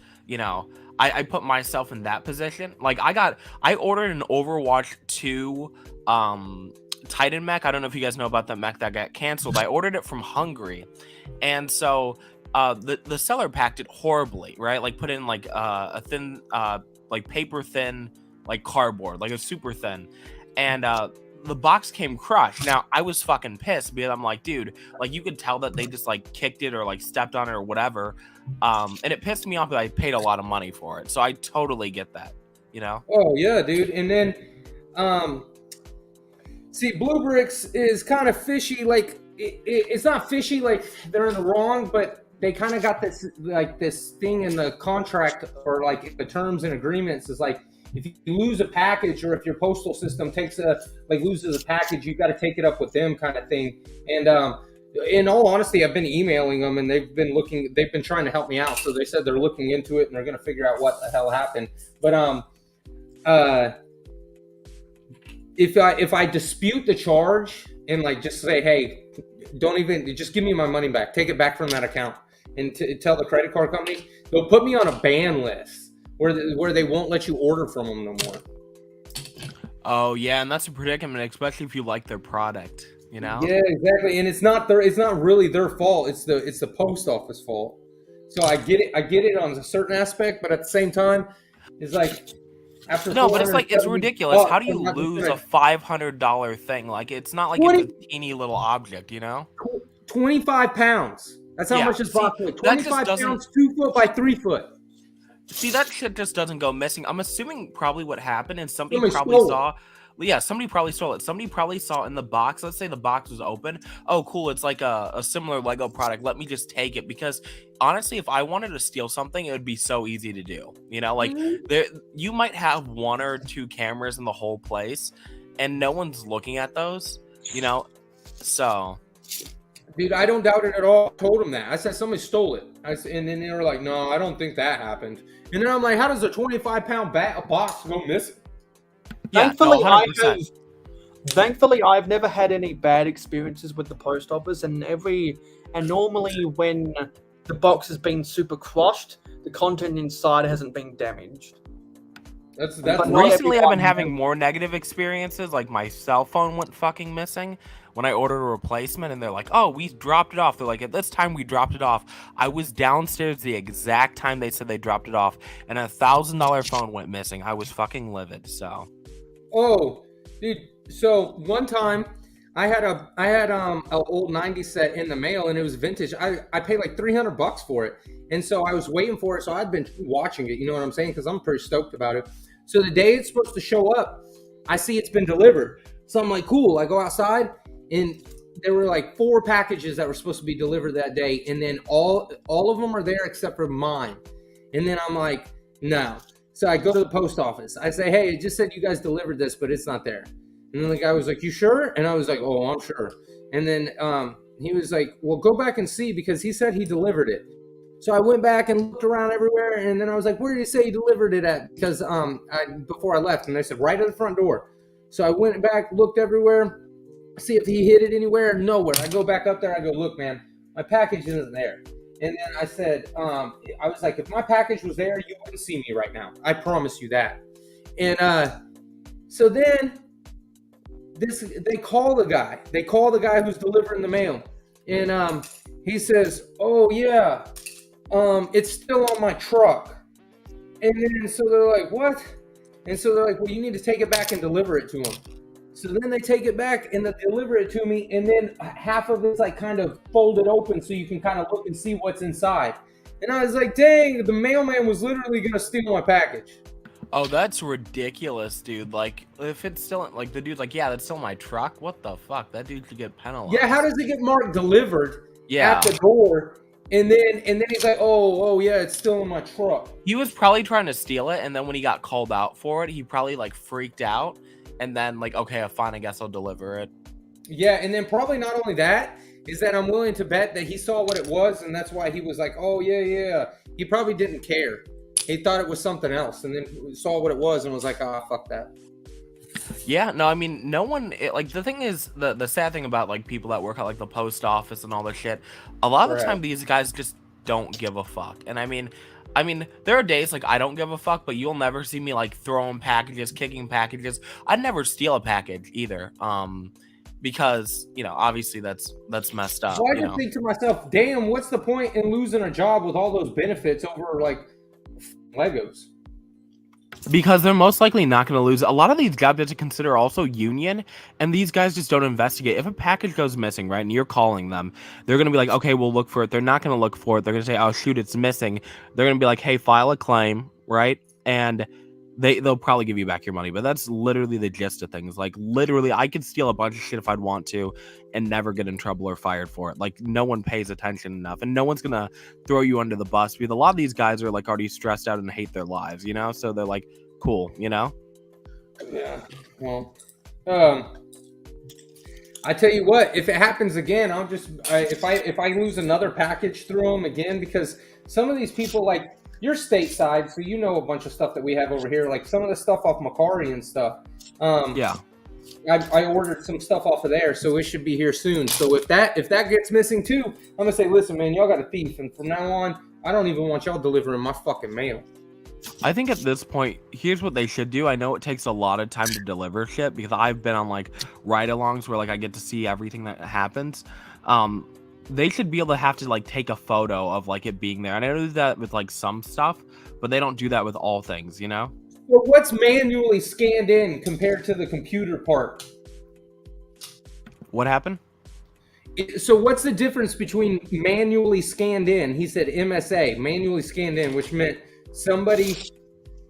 I put myself in that position. Like I ordered an Overwatch 2 Titan mech. I don't know if you guys know about that mech that got canceled. I ordered it from Hungary, and so the seller packed it horribly, right? Like put in like a thin like paper thin like cardboard, like a super thin, and the box came crushed. Now I was fucking pissed because I'm like, dude, like you could tell that they just like kicked it or like stepped on it or whatever, and it pissed me off that I paid a lot of money for it. So I totally get that, you know. Oh yeah, dude. And then see, Blue Bricks is kind of fishy. Like it's not fishy like they're in the wrong, but they kind of got this like this thing in the contract or like the terms and agreements is like, if you lose a package or if your postal system loses a package, you've got to take it up with them, kind of thing. And in all honesty, I've been emailing them and they've been trying to help me out. So they said they're looking into it and they're going to figure out what the hell happened. But if I dispute the charge and like just say, hey, just give me my money back, take it back from that account, and tell the credit card company, they'll put me on a ban list where they won't let you order from them no more. Oh yeah, and that's a predicament, especially if you like their product, you know. Yeah, exactly. And it's not really their fault. It's the post office fault. So I get it on a certain aspect, but at the same time, it's like after but it's like it's ridiculous. How do you lose a $500 thing? Like it's not like it's a teeny little object, you know. 25 pounds. That's how much this box weighs. 25 pounds, 2 foot by 3 foot. See, that shit just doesn't go missing. I'm assuming probably what happened is somebody probably saw. Yeah, somebody probably stole it. Somebody probably saw in the box. Let's say the box was open. Oh, cool. It's like a similar Lego product. Let me just take it. Because honestly, if I wanted to steal something, it would be so easy to do. You know, like you might have 1 or 2 cameras in the whole place and no one's looking at those, you know? So. Dude, I don't doubt it at all. I told them that. I said somebody stole it. And then they were like, no, I don't think that happened. And then I'm like, how does a 25-pound box go missing? Yeah, Thankfully, I've never had any bad experiences with the post office, and normally when the box has been super crushed, the content inside hasn't been damaged. That's recently I've been having more negative experiences. Like my cell phone went fucking missing when I ordered a replacement, and they're like, oh, we dropped it off. They're like, at this time we dropped it off. I was downstairs the exact time they said they dropped it off, and a $1,000 phone went missing. I was fucking livid. So oh dude, so one time I had an old 90s set in the mail, and it was vintage. I paid like $300 for it, and so I was waiting for it. So I'd been watching it, you know what I'm saying, because I'm pretty stoked about it. So the day it's supposed to show up, I see it's been delivered. So I'm like, cool. I go outside, and there were like 4 packages that were supposed to be delivered that day, and then all of them are there except for mine. And then I'm like, no. So I go to the post office. I say, hey, it just said you guys delivered this, but it's not there. And then the guy was like, you sure? And I was like, oh, I'm sure. And then he was like, well, go back and see, because he said he delivered it. So I went back and looked around everywhere, and then I was like, where did he say he delivered it at? Because before I left, and they said right at the front door. So I went back, looked everywhere, see if he hid it anywhere. Nowhere. I go back up there. I go, look, man, my package isn't there. And then I said, I was like, if my package was there, you wouldn't see me right now. I promise you that. And so then they call the guy. They call the guy who's delivering the mail. And he says, oh, yeah, it's still on my truck. And then so they're like, what? And so they're like, well, you need to take it back and deliver it to him. So then they take it back and they deliver it to me, and then half of it's like kind of folded open so you can kind of look and see what's inside. And I was like, dang, the mailman was literally going to steal my package. Oh, that's ridiculous, dude. Like, if it's still, like, the dude's like, yeah, that's still my truck? What the fuck? That dude should get penalized. Yeah, how does it get marked delivered at the door? And then he's like, oh, yeah, it's still in my truck. He was probably trying to steal it, and then when he got called out for it, he probably, like, freaked out. And then, like, okay, fine, I guess I'll deliver it. Yeah, and then probably not only that, is that I'm willing to bet that he saw what it was, and that's why he was like, oh, yeah. He probably didn't care. He thought it was something else, and then saw what it was and was like, ah, fuck that. Yeah, no, I mean, no one, like, the thing is, the sad thing about, like, people that work at, like, the post office and all this shit, a lot of the time, these guys just don't give a fuck. And I mean, I mean, there are days like I don't give a fuck, but you'll never see me like throwing packages, kicking packages. I'd never steal a package either. Because obviously that's messed up. So I just think to myself, damn, what's the point in losing a job with all those benefits over like Legos? Because they're most likely not going to lose. A lot of these jobs you have to consider also union, and these guys just don't investigate. If a package goes missing, right, and you're calling them, they're going to be like, okay, we'll look for it. They're not going to look for it. They're going to say, oh, shoot, it's missing. They're going to be like, hey, file a claim, right? And they'll probably give you back your money. But that's literally the gist of things. Like, literally, I could steal a bunch of shit if I'd want to and never get in trouble or fired for it. Like, no one pays attention enough, and no one's going to throw you under the bus. Because a lot of these guys are, like, already stressed out and hate their lives, So they're like, cool, Yeah. Well, I tell you what, if it happens again, I'll just if I lose another package through them again, because some of these people, like, you're stateside, so you know a bunch of stuff that we have over here, like some of the stuff off Macari and stuff. Yeah. I ordered some stuff off of there, so it should be here soon. So if that gets missing too, I'm gonna say, listen, man, y'all got a thief, and from now on, I don't even want y'all delivering my fucking mail. I think at this point, here's what they should do. I know it takes a lot of time to deliver shit because I've been on like ride-alongs where like I get to see everything that happens. They should be able to have to like take a photo of like it being there. And I know that with like some stuff, but they don't do that with all things, Well, what's manually scanned in compared to the computer part? What happened? So what's the difference between manually scanned in? He said MSA, manually scanned in, which meant somebody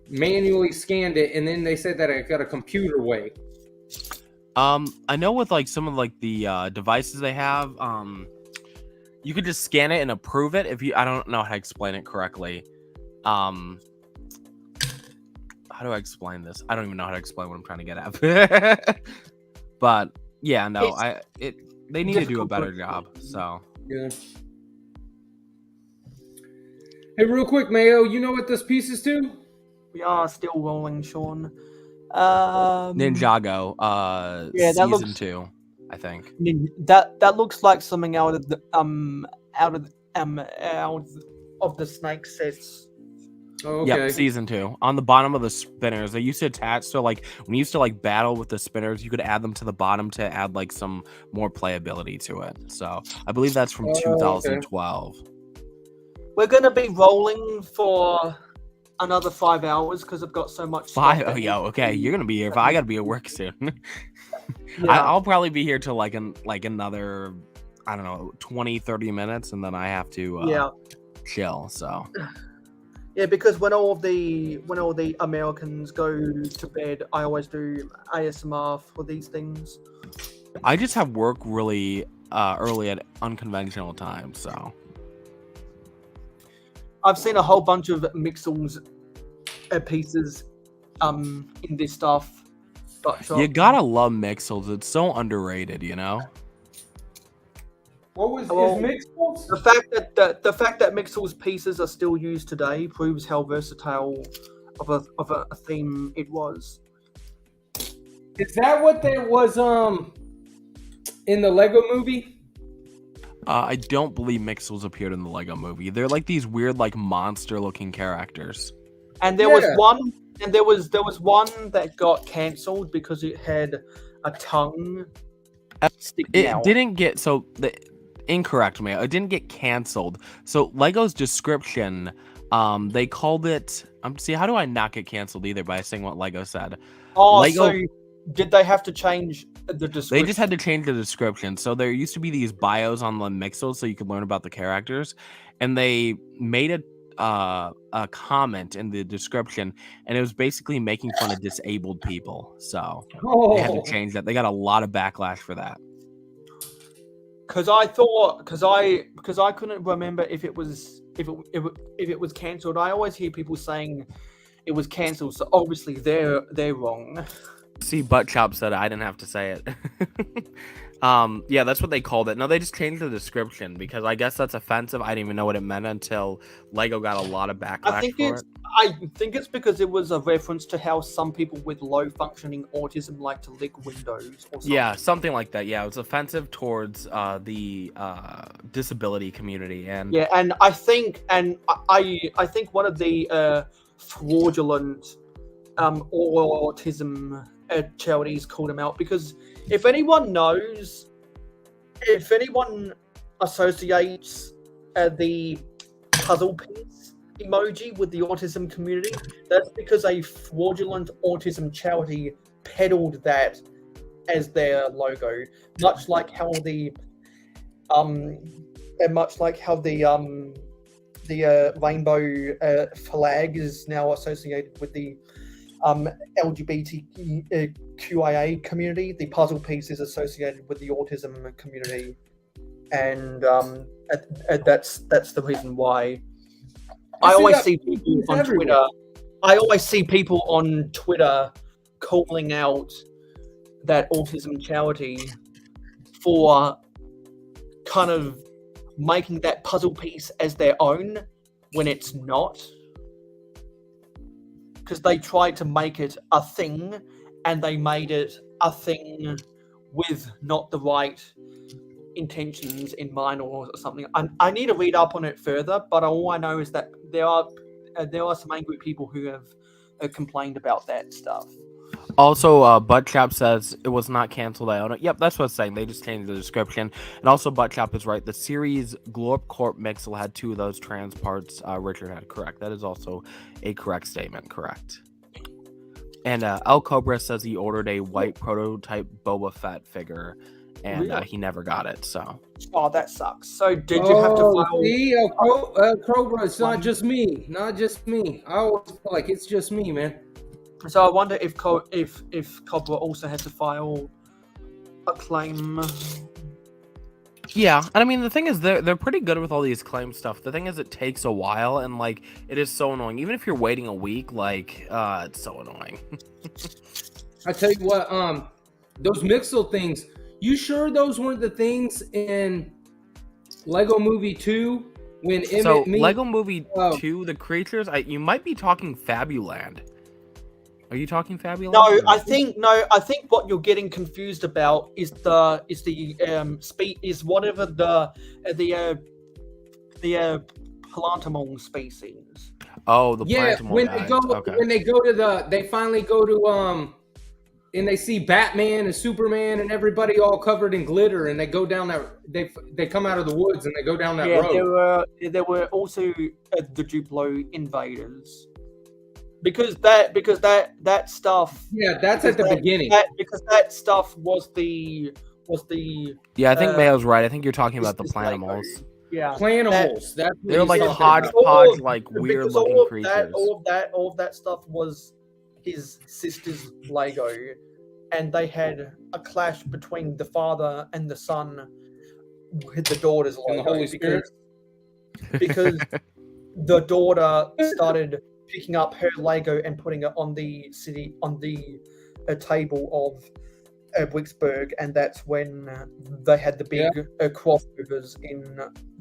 manually scanned it, and then they said that it got a computer way. I know with like some of like the devices they have, you could just scan it and approve it. I don't know how to explain it correctly. How do I explain this? I don't even know how to explain what I'm trying to get at. But yeah, no, they need to do a better job. So yeah. Hey, real quick, Mayo, you know what this piece is to? We are still rolling, Sean. Ninjago, yeah, that season looks, 2, I think. That looks like something out of the snake sets. Oh, okay. Yep, season 2. On the bottom of the spinners, they used to attach. So like when you used to like battle with the spinners, you could add them to the bottom to add like some more playability to it. So I believe that's from 2012. Okay. We're gonna be rolling for another 5 hours because I've got so much. 5? Oh, yo, okay. You're gonna be here. I gotta be at work soon. Yeah. I'll probably be here till like another, I don't know, 20-30 minutes, and then I have to chill. So yeah, because when all the Americans go to bed, I always do ASMR for these things. I just have work really early at unconventional times, so. I've seen a whole bunch of Mixels pieces in this stuff. But you gotta love Mixels. It's so underrated, What was Mixels? The fact that Mixels pieces are still used today proves how versatile of a theme it was. Is that what there was in the Lego movie? I don't believe Mixels appeared in the Lego movie. They're like these weird, like monster-looking characters. And there was one that got cancelled because it had a tongue sticking out. Didn't get incorrect, man. It didn't get canceled. So Lego's description, they called it. See, how do I not get canceled either by saying what Lego said? Oh, so did they have to change the description? They just had to change the description. So there used to be these bios on the Mixels so you could learn about the characters, and they made a comment in the description, and it was basically making fun of disabled people. So they had to change that. They got a lot of backlash for that. Because I couldn't remember if it was cancelled. I always hear people saying it was cancelled, so obviously they're wrong. See, Butt Chop said it. I didn't have to say it. Yeah, that's what they called it. No, they just changed the description because I guess that's offensive. I didn't even know what it meant until Lego got a lot of backlash for it. I think it's because it was a reference to how some people with low functioning autism like to lick windows or something. Yeah, something like that. Yeah, it was offensive towards the disability community, and yeah, and I think one of the fraudulent autism charities called him out because if anyone associates the puzzle piece emoji with the autism community, that's because a fraudulent autism charity peddled that as their logo, much like how the rainbow flag is now associated with the LGBTQIA community. The puzzle piece is associated with the autism community, and that's the reason why. I always see people on Twitter. I always see people on Twitter calling out that autism charity for kind of making that puzzle piece as their own when it's not. Because they tried to make it a thing, and they made it a thing with not the right intentions in mind or something. I need to read up on it further, but all I know is that there are some angry people who have complained about that stuff. Also, Buttchap says it was not canceled. I own it. Yep, that's what it's saying. They just changed the description. And also, Buttchap is right. The series Glorp Corp Mixel had 2 of those trans parts. Richard had correct. That is also a correct statement. Correct. And El Cobra says he ordered a white prototype Boba Fett figure, and Really? he never got it. So. Oh, that sucks. So did you have to file? See, Cobra, it's not just me. Not just me. I always feel like it's just me, man. So I wonder if Cobra also had to file a claim. Yeah, and I mean the thing is they're pretty good with all these claim stuff. The thing is it takes a while, and like it is so annoying. Even if you're waiting a week, like it's so annoying. I tell you what, those Mixel things. You sure those weren't the things in Lego Movie 2 when Emmett Lego Movie 2, the creatures? You might be talking Fabuland. Are you talking Fabuland? No, I think what you're getting confused about is whatever the Palantamon species. Oh, the Palantamon when guys. they go okay. When they finally go to and they see Batman and Superman and everybody all covered in glitter, and they go down that they come out of the woods and they go down that road. There were also the Duplo invaders. Because that stuff. Yeah, that's at the beginning. Because that stuff was the. Yeah, I think Mayo's right. I think you're talking about the Planimals. Yeah, Planimals. They're like hodgepodge, like weird looking creatures. All of that stuff was his sister's Lego, and they had a clash between the father and the son with the daughter's Lego. And the Holy Spirit. Because the daughter started picking up her Lego and putting it on the table of Wicksburg, and that's when they had the big crossovers in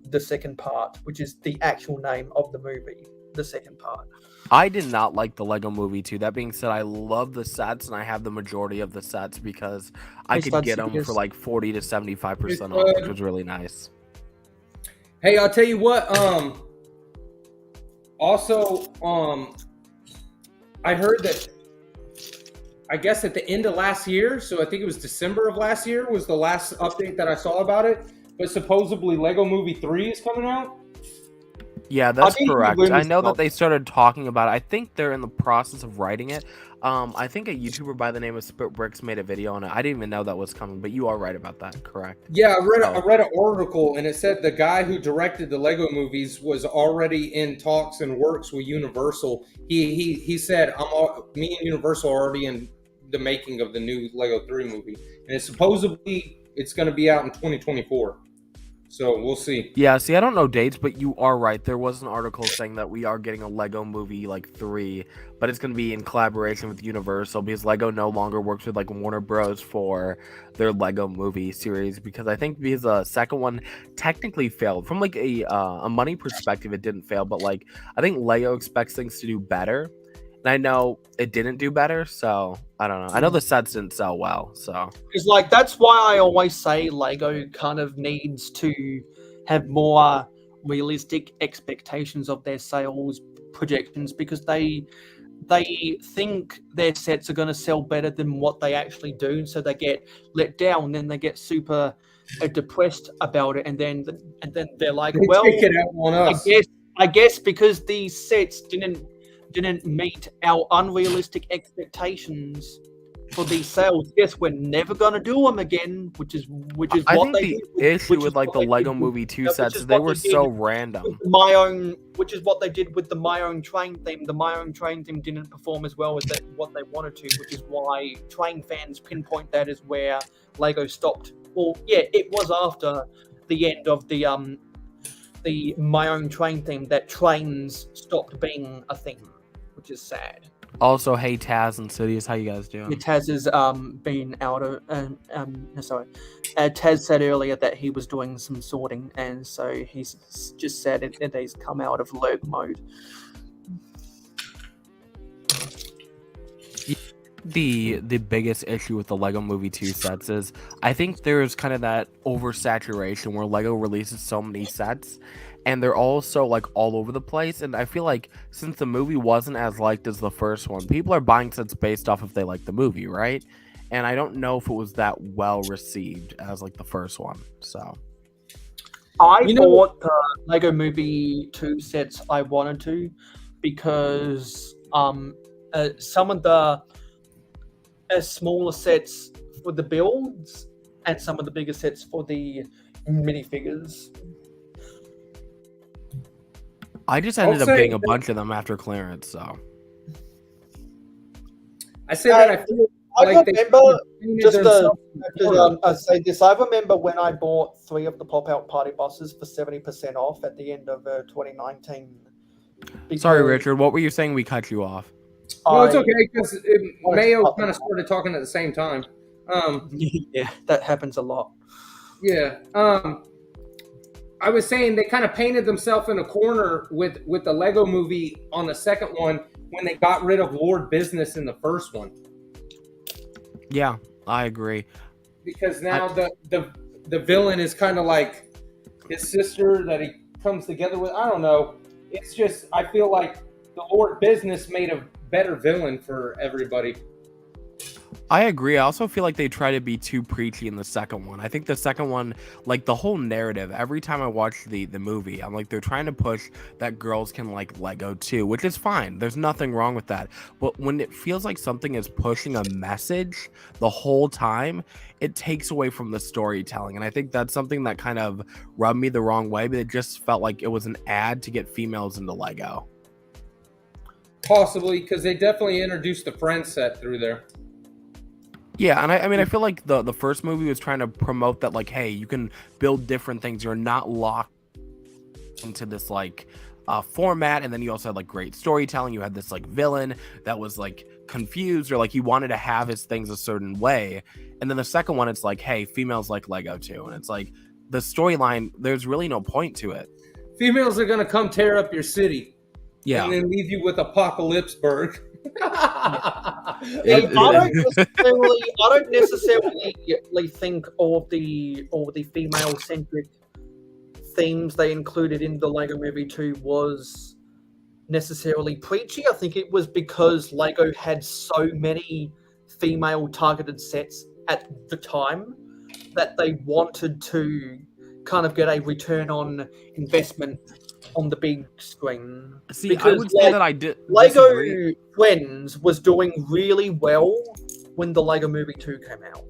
the second part, which is the actual name of the movie, the second part. I did not like the Lego Movie 2. That being said, I love the sets, and I have the majority of the sets because I could get them for like 40 to 75% off, which was really nice. Hey, I'll tell you what. Also, I heard that. I guess at the end of last year, so I think it was December of last year, was the last update that I saw about it. But supposedly Lego Movie 3 is coming out. Yeah, that's correct. I know that they started talking about it. I think they're in the process of writing it. I think a YouTuber by the name of Spit Bricks made a video on it. I didn't even know that was coming, but you are right about that, correct? Yeah, I read an article, and it said the guy who directed the Lego movies was already in talks and works with Universal. He said, me and Universal are already in the making of the new Lego 3 movie, and it's supposedly going to be out in 2024. So we'll see. Yeah, see, I don't know dates, but you are right. There was an article saying that we are getting a Lego Movie 3, but it's going to be in collaboration with Universal because Lego no longer works with Warner Bros. For their Lego Movie series, because I think because the second one technically failed from a money perspective. It didn't fail, but I think Lego expects things to do better. And I know it didn't do better, so I don't know. I know the sets didn't sell well, so it's that's why I always say Lego kind of needs to have more realistic expectations of their sales projections, because they think their sets are going to sell better than what they actually do, so they get let down, then they get super depressed about it, and then they're like, They well, take it out on us. I guess because these sets didn't meet our unrealistic expectations for these sales, guess we're never gonna do them again, which is I what think they the did. issue with the Lego Movie 2 sets is they were so random. Which is what they did with the My Own Train theme. The My Own Train theme didn't perform as well as what they wanted to, which is why train fans pinpoint that as where Lego stopped. Well, yeah, it was after the end of the My Own Train theme that trains stopped being a theme, which is sad. Also, hey Taz and Sidious, how you guys doing? Yeah, Taz has been out of Taz said earlier that he was doing some sorting, and so he's just said that he's come out of lurk mode. The biggest issue with the Lego Movie 2 sets is I think there's kind of that oversaturation where Lego releases so many sets and they're all so all over the place, and I feel like since the movie wasn't as liked as the first one, people are buying sets based off if they like the movie, right? And I don't know if it was that well received as the first one. So I bought the Lego Movie 2 sets I wanted to, because some of the smaller sets for the builds and some of the bigger sets for the minifigures. I just ended up getting a bunch of them after clearance, so. I say that I feel I like remember, I say this, I remember when I bought 3 of the pop-out party buses for 70% off at the end of 2019. Sorry, Richard, what were you saying? We cut you off. No, it's okay, because Mayo kind of started talking at the same time. Yeah, that happens a lot. Yeah. I was saying they kind of painted themselves in a corner with the Lego Movie on the second one when they got rid of Lord Business in the first one. Yeah, I agree. Because now the villain is kind of like his sister that he comes together with. I don't know. It's just, I feel like the Lord Business made a better villain for everybody. I agree. I also feel like they try to be too preachy in the second one. I think the second one, the whole narrative, every time I watch the movie, I'm they're trying to push that girls can like Lego too, which is fine. There's nothing wrong with that. But when it feels like something is pushing a message the whole time, it takes away from the storytelling. And I think that's something that kind of rubbed me the wrong way, but it just felt like it was an ad to get females into Lego. Possibly, because they definitely introduced the friend set through there. Yeah, and I feel like the first movie was trying to promote that, hey, you can build different things. You're not locked into this, format. And then you also had, great storytelling. You had this, villain that was, confused, or, he wanted to have his things a certain way. And then the second one, it's hey, females like Lego, too. And it's the storyline, there's really no point to it. Females are going to come tear up your city. Yeah. And then leave you with Apocalypseburg. I don't necessarily think all the female centric themes they included in the Lego Movie 2 was necessarily preachy. I think it was because Lego had so many female targeted sets at the time that they wanted to kind of get a return on investment on the big screen. See, because I would say that I did. Lego Friends was doing really well when the Lego Movie 2 came out.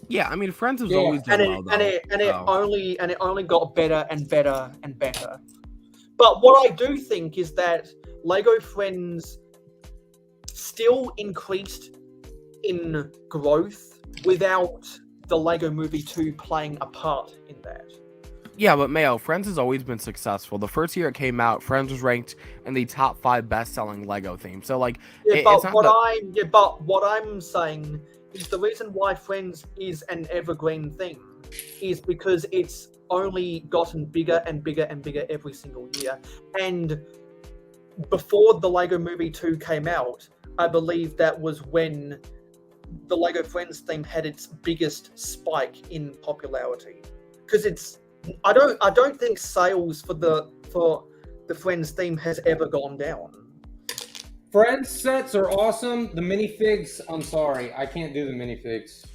Yeah, I mean, Friends has always done well, though. It only got better and better and better. But what I do think is that Lego Friends still increased in growth without the Lego Movie 2 playing a part in that. Yeah, but Mayo, Friends has always been successful. The first year it came out, Friends was ranked in the top 5 best-selling Lego theme. So, like, Yeah, it's not but what I'm saying is the reason why Friends is an evergreen thing is because it's only gotten bigger and bigger and bigger every single year. And before the Lego Movie 2 came out, I believe that was when the Lego Friends theme had its biggest spike in popularity. Because I don't think sales for the Friends theme has ever gone down. Friends sets are awesome. The minifigs, I'm sorry, I can't do the minifigs.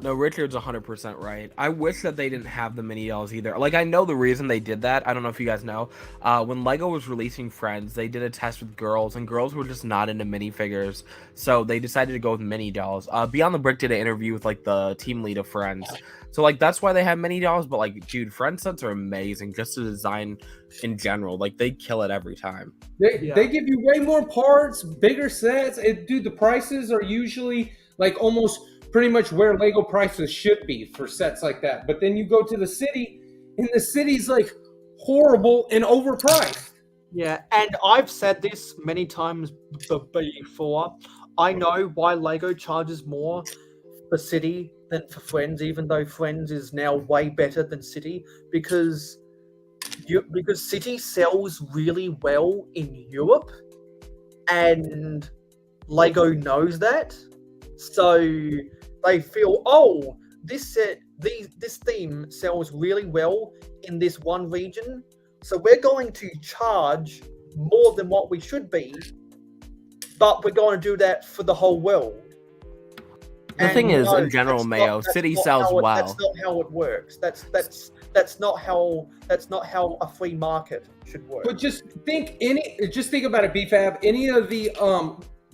No, Richard's 100% right. I wish that they didn't have the mini dolls either. Like, I know the reason they did that. I don't know if you guys know. When Lego was releasing Friends, they did a test with girls, and girls were just not into minifigures. So they decided to go with mini dolls. Beyond the Brick did an interview with, like, the team lead of Friends. So, like, that's why they have mini dolls. But, like, dude, Friends sets are amazing. Just the design in general. Like, they kill it every time. They give you way more parts, bigger sets. Dude, the prices are usually, like, almost pretty much where Lego prices should be for sets like that. But then you go to the city, and the city's like horrible and overpriced. Yeah, and I've said this many times before. I know why Lego charges more for City than for Friends, even though Friends is now way better than City, because City sells really well in Europe, and Lego knows that. So they feel, oh, this theme sells really well in this one region, so we're going to charge more than what we should be, but we're going to do that for the whole world. The thing is, in general, Mayo, City sells well. That's not how it works. That's not how a free market should work. But just think about it, BFAB. Any of the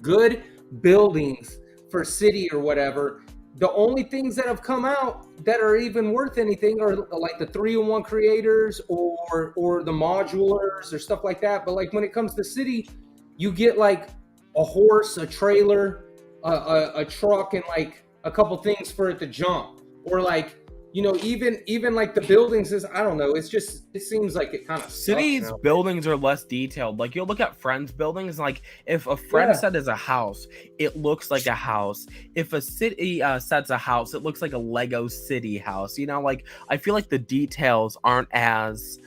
good buildings for City or whatever, the only things that have come out that are even worth anything are like the 3-in-1 creators or the modulars or stuff like that. But like when it comes to City, you get like a horse, a trailer, a truck, and like a couple things for it to jump, or like, you know, even like the buildings is, I don't know, it seems like it kind of City's buildings are less detailed. Like, you'll look at Friends buildings, like if a Friends set is a house, it looks like a house. If a City set's a house, it looks like a Lego City house. You know, like, I feel like the details aren't as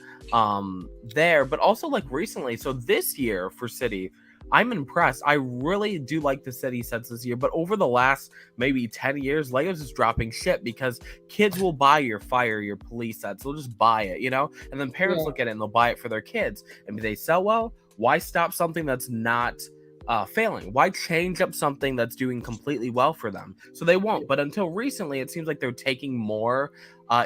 there. But also, like, recently, so this year for City, I'm impressed. I really do like the City sets this year, but over the last maybe 10 years, Legos is dropping shit because kids will buy your fire, your police sets. They'll just buy it, you know? And then parents look at it and they'll buy it for their kids. And if they sell well, why stop something that's not failing? Why change up something that's doing completely well for them? So they won't. But until recently, it seems like they're taking more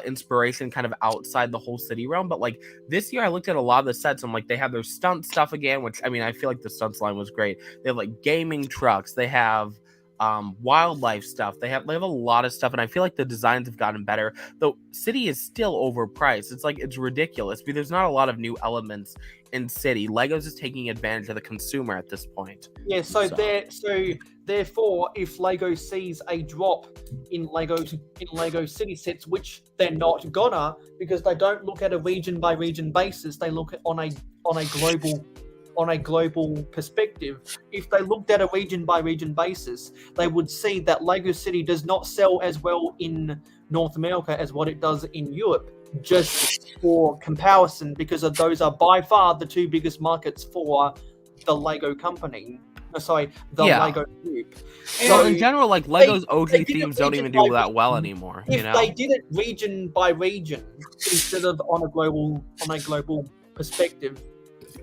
inspiration kind of outside the whole City realm. But like this year, I looked at a lot of the sets and like they have their stunt stuff again, which, I mean, I feel like the stunts line was great. They have like gaming trucks, they have wildlife stuff, they have a lot of stuff, and I feel like the designs have gotten better, though City is still overpriced. It's ridiculous because there's not a lot of new elements in City. Legos is taking advantage of the consumer at this point. Yeah, so therefore, if Lego sees a drop in Lego City sets, which they're not gonna, because they don't look at a region by region basis, they look at on a global perspective. If they looked at a region by region basis, they would see that Lego City does not sell as well in North America as what it does in Europe, just for comparison, because those are by far the two biggest markets for the Lego company. Lego group. So in general, like Lego's OG themes don't even do that well anymore. If they did it region by region instead of on a global perspective,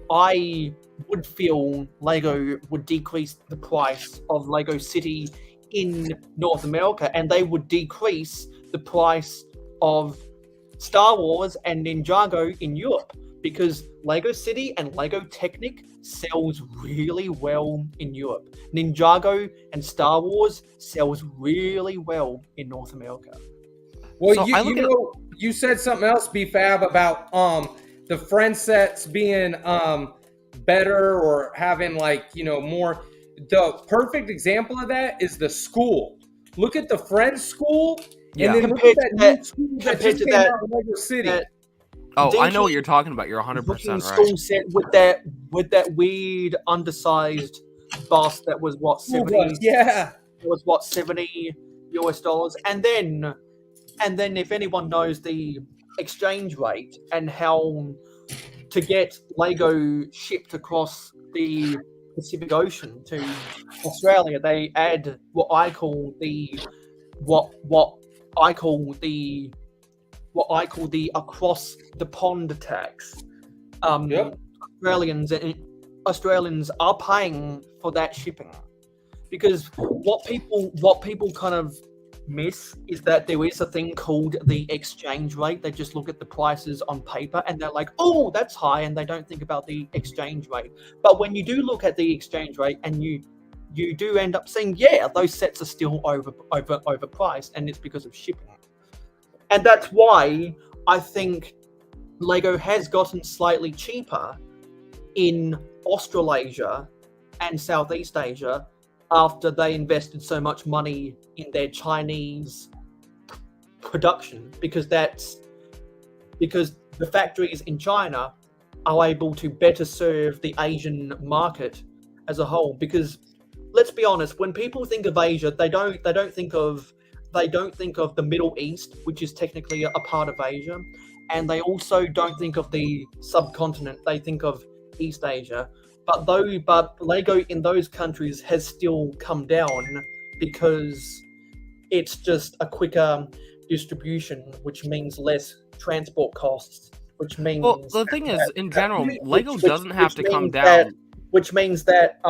I would feel Lego would decrease the price of Lego City in North America, and they would decrease the price of Star Wars and Ninjago in Europe, because Lego City and Lego Technic sells really well in Europe. Ninjago and Star Wars sells really well in North America. Well, so you said something else, BFAB, about the Friends sets being better or having more. The perfect example of that is the school. Look at the Friends school, and then look at that new school that just came out in Lego City. Oh, I know dinky what you're talking about. You're 100% looking right. school set with that weird undersized bust that was what School 70 bus, yeah. it was what $70 and then if anyone knows the exchange rate and how to get Lego shipped across the Pacific Ocean to Australia, they add what I call the across the pond tax. Yep. Australians are paying for that shipping because what people kind of miss is that there is a thing called the exchange rate. They just look at the prices on paper and they're like, oh, that's high, and they don't think about the exchange rate. But when you do look at the exchange rate and you do end up seeing, yeah, those sets are still overpriced, and it's because of shipping. And that's why I think Lego has gotten slightly cheaper in Australasia and Southeast Asia after they invested so much money in their Chinese production, because the factories in China are able to better serve the Asian market as a whole. Because let's be honest, when people think of Asia, they don't think of the Middle East, which is technically a part of Asia, and they also don't think of the subcontinent. They think of East Asia. But Lego in those countries has still come down because it's just a quicker distribution, which means less transport costs, which means... Well, the thing is, in general, Lego doesn't have to come down. Which means that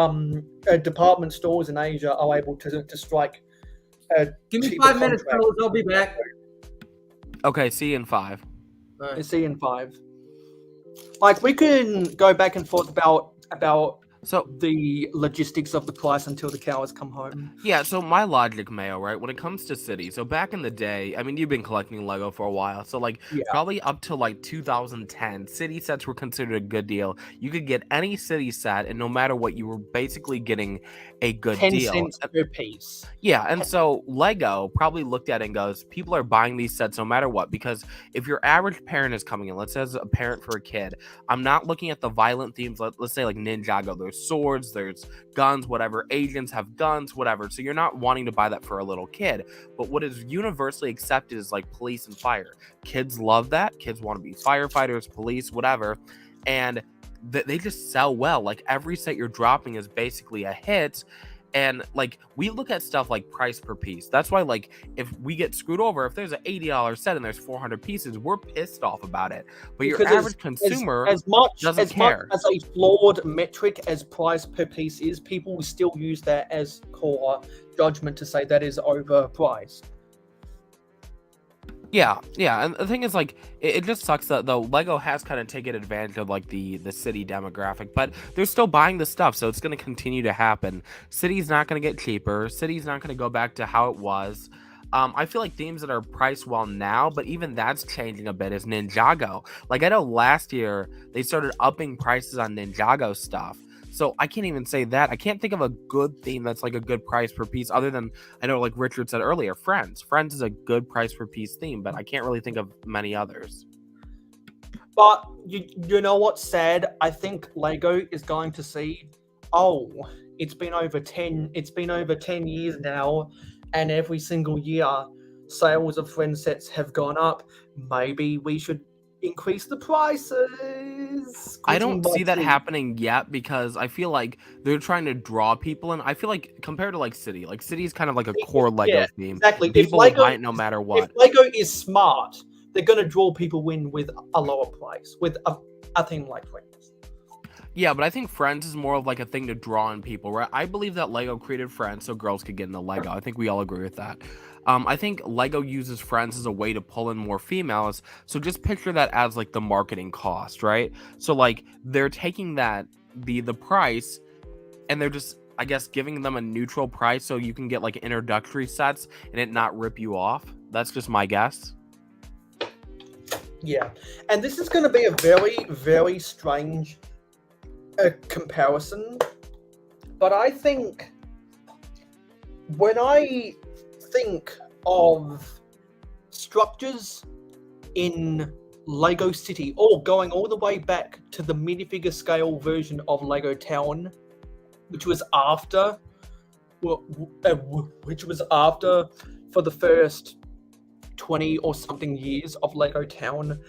department stores in Asia are able to strike... Give me 5 minutes, fellas. I'll be back. Okay, see you in 5. See you in 5. Like, we can go back and forth about the logistics of the price until the cows come home. Yeah, so my logic, Mayo, right, when it comes to cities, so back in the day, I mean, you've been collecting Lego for a while, so like probably up to like 2010, city sets were considered a good deal. You could get any city set, and no matter what, you were basically getting a good 10 deal. cents per piece. Yeah, and so Lego probably looked at it and goes, people are buying these sets no matter what, because if your average parent is coming in, let's say as a parent for a kid, I'm not looking at the violent themes, let's say like Ninjago, there's swords, there's guns, whatever, agents have guns, whatever, so you're not wanting to buy that for a little kid. But what is universally accepted is like police and fire. Kids love that. Kids want to be firefighters, police, whatever, and they just sell well. Like every set you're dropping is basically a hit. And like we look at stuff like price per piece. That's why, like, if we get screwed over, if there's an $80 set and there's 400 pieces, we're pissed off about it. But your average consumer doesn't care. As a flawed metric as price per piece is, people will still use that as core judgment to say that is overpriced. Yeah, and the thing is, like, it just sucks that the Lego has kind of taken advantage of like the city demographic, but they're still buying the stuff, so it's going to continue to happen. City's not going to get cheaper. City's not going to go back to how it was. I feel like themes that are priced well now, but even that's changing a bit, is Ninjago. Like, I know last year they started upping prices on Ninjago stuff. So I can't even say that. I can't think of a good theme that's like a good price per piece, other than, I know like Richard said earlier, Friends. Friends is a good price per piece theme, but I can't really think of many others. But you know what's sad? I think Lego is going to see, oh, it's been over 10 years now, and every single year sales of Friends sets have gone up. Maybe we should increase the prices. I don't see that happening yet, because I feel like they're trying to draw people in. I feel like compared to like City is kind of like a core Lego theme. Exactly. People will buy it no matter what. If Lego is smart, they're going to draw people in with a lower price, with a theme like Friends. Yeah, but I think Friends is more of like a thing to draw in people, right? I believe that Lego created Friends so girls could get into Lego. I think we all agree with that. I think Lego uses Friends as a way to pull in more females. So just picture that as like the marketing cost, right? So like they're taking that, the price, and they're just, I guess, giving them a neutral price so you can get like introductory sets and it not rip you off. That's just my guess. Yeah, and this is going to be a very, very strange comparison. But I think when I think of structures in Lego City, or going all the way back to the minifigure scale version of Lego Town, which was after for the first 20 or something years of Lego Town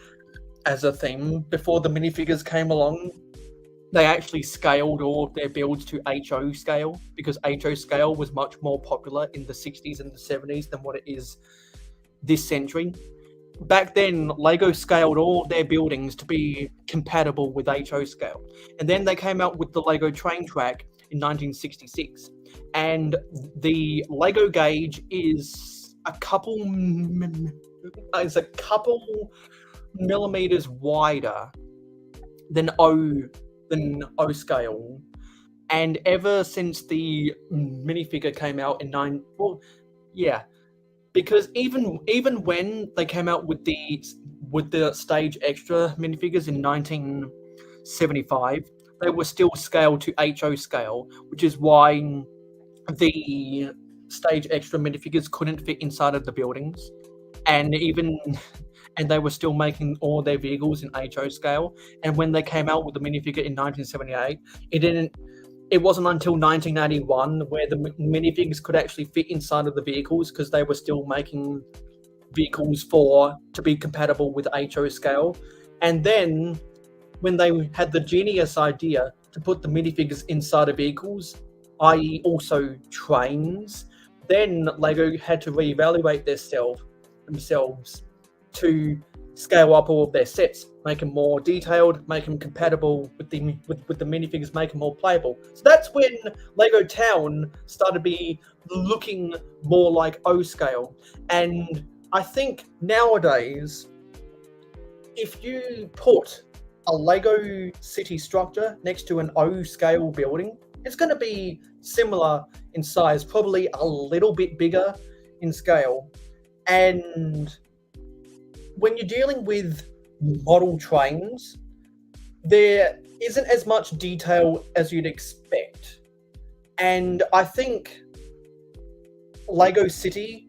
as a theme. Before the minifigures came along, they actually scaled all of their builds to HO scale, because HO scale was much more popular in the 60s and the 70s than what it is this century. Back then, Lego scaled all their buildings to be compatible with HO scale. And then they came out with the Lego train track in 1966. And the Lego gauge is a couple millimeters wider than O scale. And ever since the minifigure came out in because even when they came out with the stage extra minifigures in 1975, they were still scaled to HO scale, which is why the stage extra minifigures couldn't fit inside of the buildings, and they were still making all their vehicles in HO scale. And when they came out with the minifigure in 1978, it wasn't until 1981 where the minifigs could actually fit inside of the vehicles, because they were still making vehicles to be compatible with HO scale. And then when they had the genius idea to put the minifigs inside of vehicles, i.e. also trains, then Lego had to reevaluate themselves to scale up all of their sets, make them more detailed, make them compatible with the minifigures, make them more playable. So that's when Lego Town started be looking more like O scale. And I think nowadays, if you put a Lego city structure next to an O scale building, it's going to be similar in size, probably a little bit bigger in scale. And when you're dealing with model trains, there isn't as much detail as you'd expect. And I think Lego City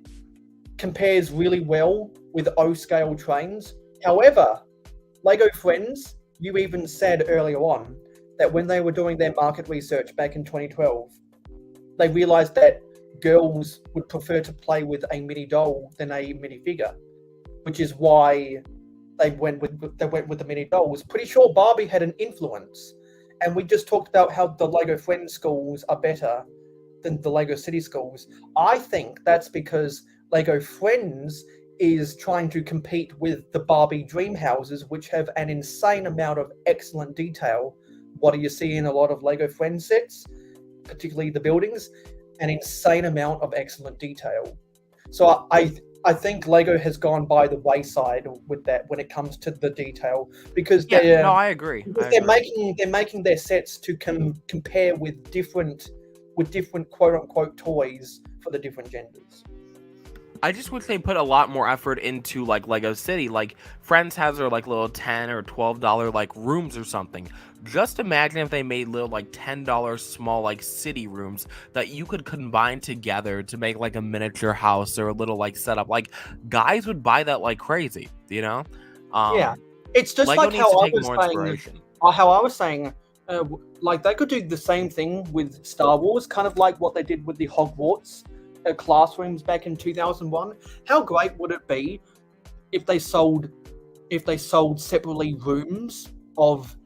compares really well with O-scale trains. However, Lego Friends, you even said earlier on that when they were doing their market research back in 2012, they realized that girls would prefer to play with a mini doll than a minifigure, which is why they went with the mini dolls. Pretty sure Barbie had an influence, and we just talked about how the Lego Friends schools are better than the Lego City schools. I think that's because Lego Friends is trying to compete with the Barbie dream houses, which have an insane amount of excellent detail. What do you see in a lot of Lego Friends sets, particularly the buildings? An insane amount of excellent detail. So I think Lego has gone by the wayside with that when it comes to the detail, because I agree. They're making their sets to compare with different quote unquote toys for the different genders. I just wish they put a lot more effort into like Lego City. Like Friends has their like little $10 or $12 like rooms or something. Just imagine if they made little like $10 small like city rooms that you could combine together to make like a miniature house or a little like setup. Like guys would buy that like crazy, you know? Yeah, it's just Lego like needs to take more inspiration. How I was saying, like they could do the same thing with Star Wars, kind of like what they did with the Hogwarts classrooms back in 2001. How great would it be if they sold separately rooms of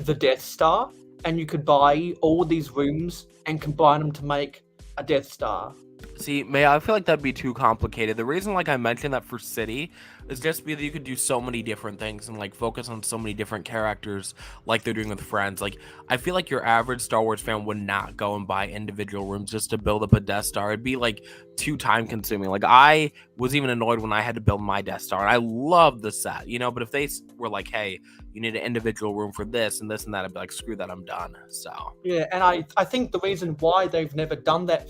the Death Star, and you could buy all these rooms and combine them to make a Death Star? See, I feel like that'd be too complicated. The reason like I mentioned that for City is just because you could do so many different things and like focus on so many different characters like they're doing with Friends. Like I feel like your average Star Wars fan would not go and buy individual rooms just to build up a Death Star. It'd be like too time consuming. Like I was even annoyed when I had to build my Death Star, and I love the set, you know, but if they were like, hey, you need an individual room for this and that, I'd be like, screw that, I'm done. So yeah, and I think the reason why they've never done that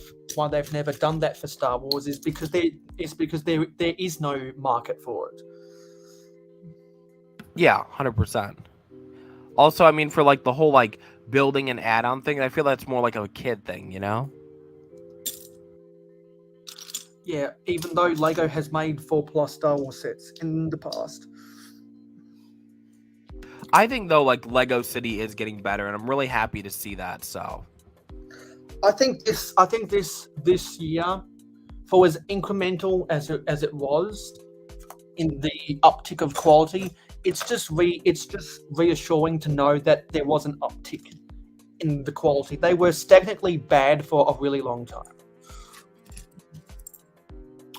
for Star Wars is because there is no market for it. Yeah, 100%. Also, I mean, for like the whole like building and add-on thing, I feel that's more like a kid thing, you know? Yeah, even though Lego has made 4+ Star Wars sets in the past. I think though, like Lego City is getting better, and I'm really happy to see that. So, I think this year, for as incremental as it was in the uptick of quality, it's just reassuring to know that there was an uptick in the quality. They were stagnantly bad for a really long time.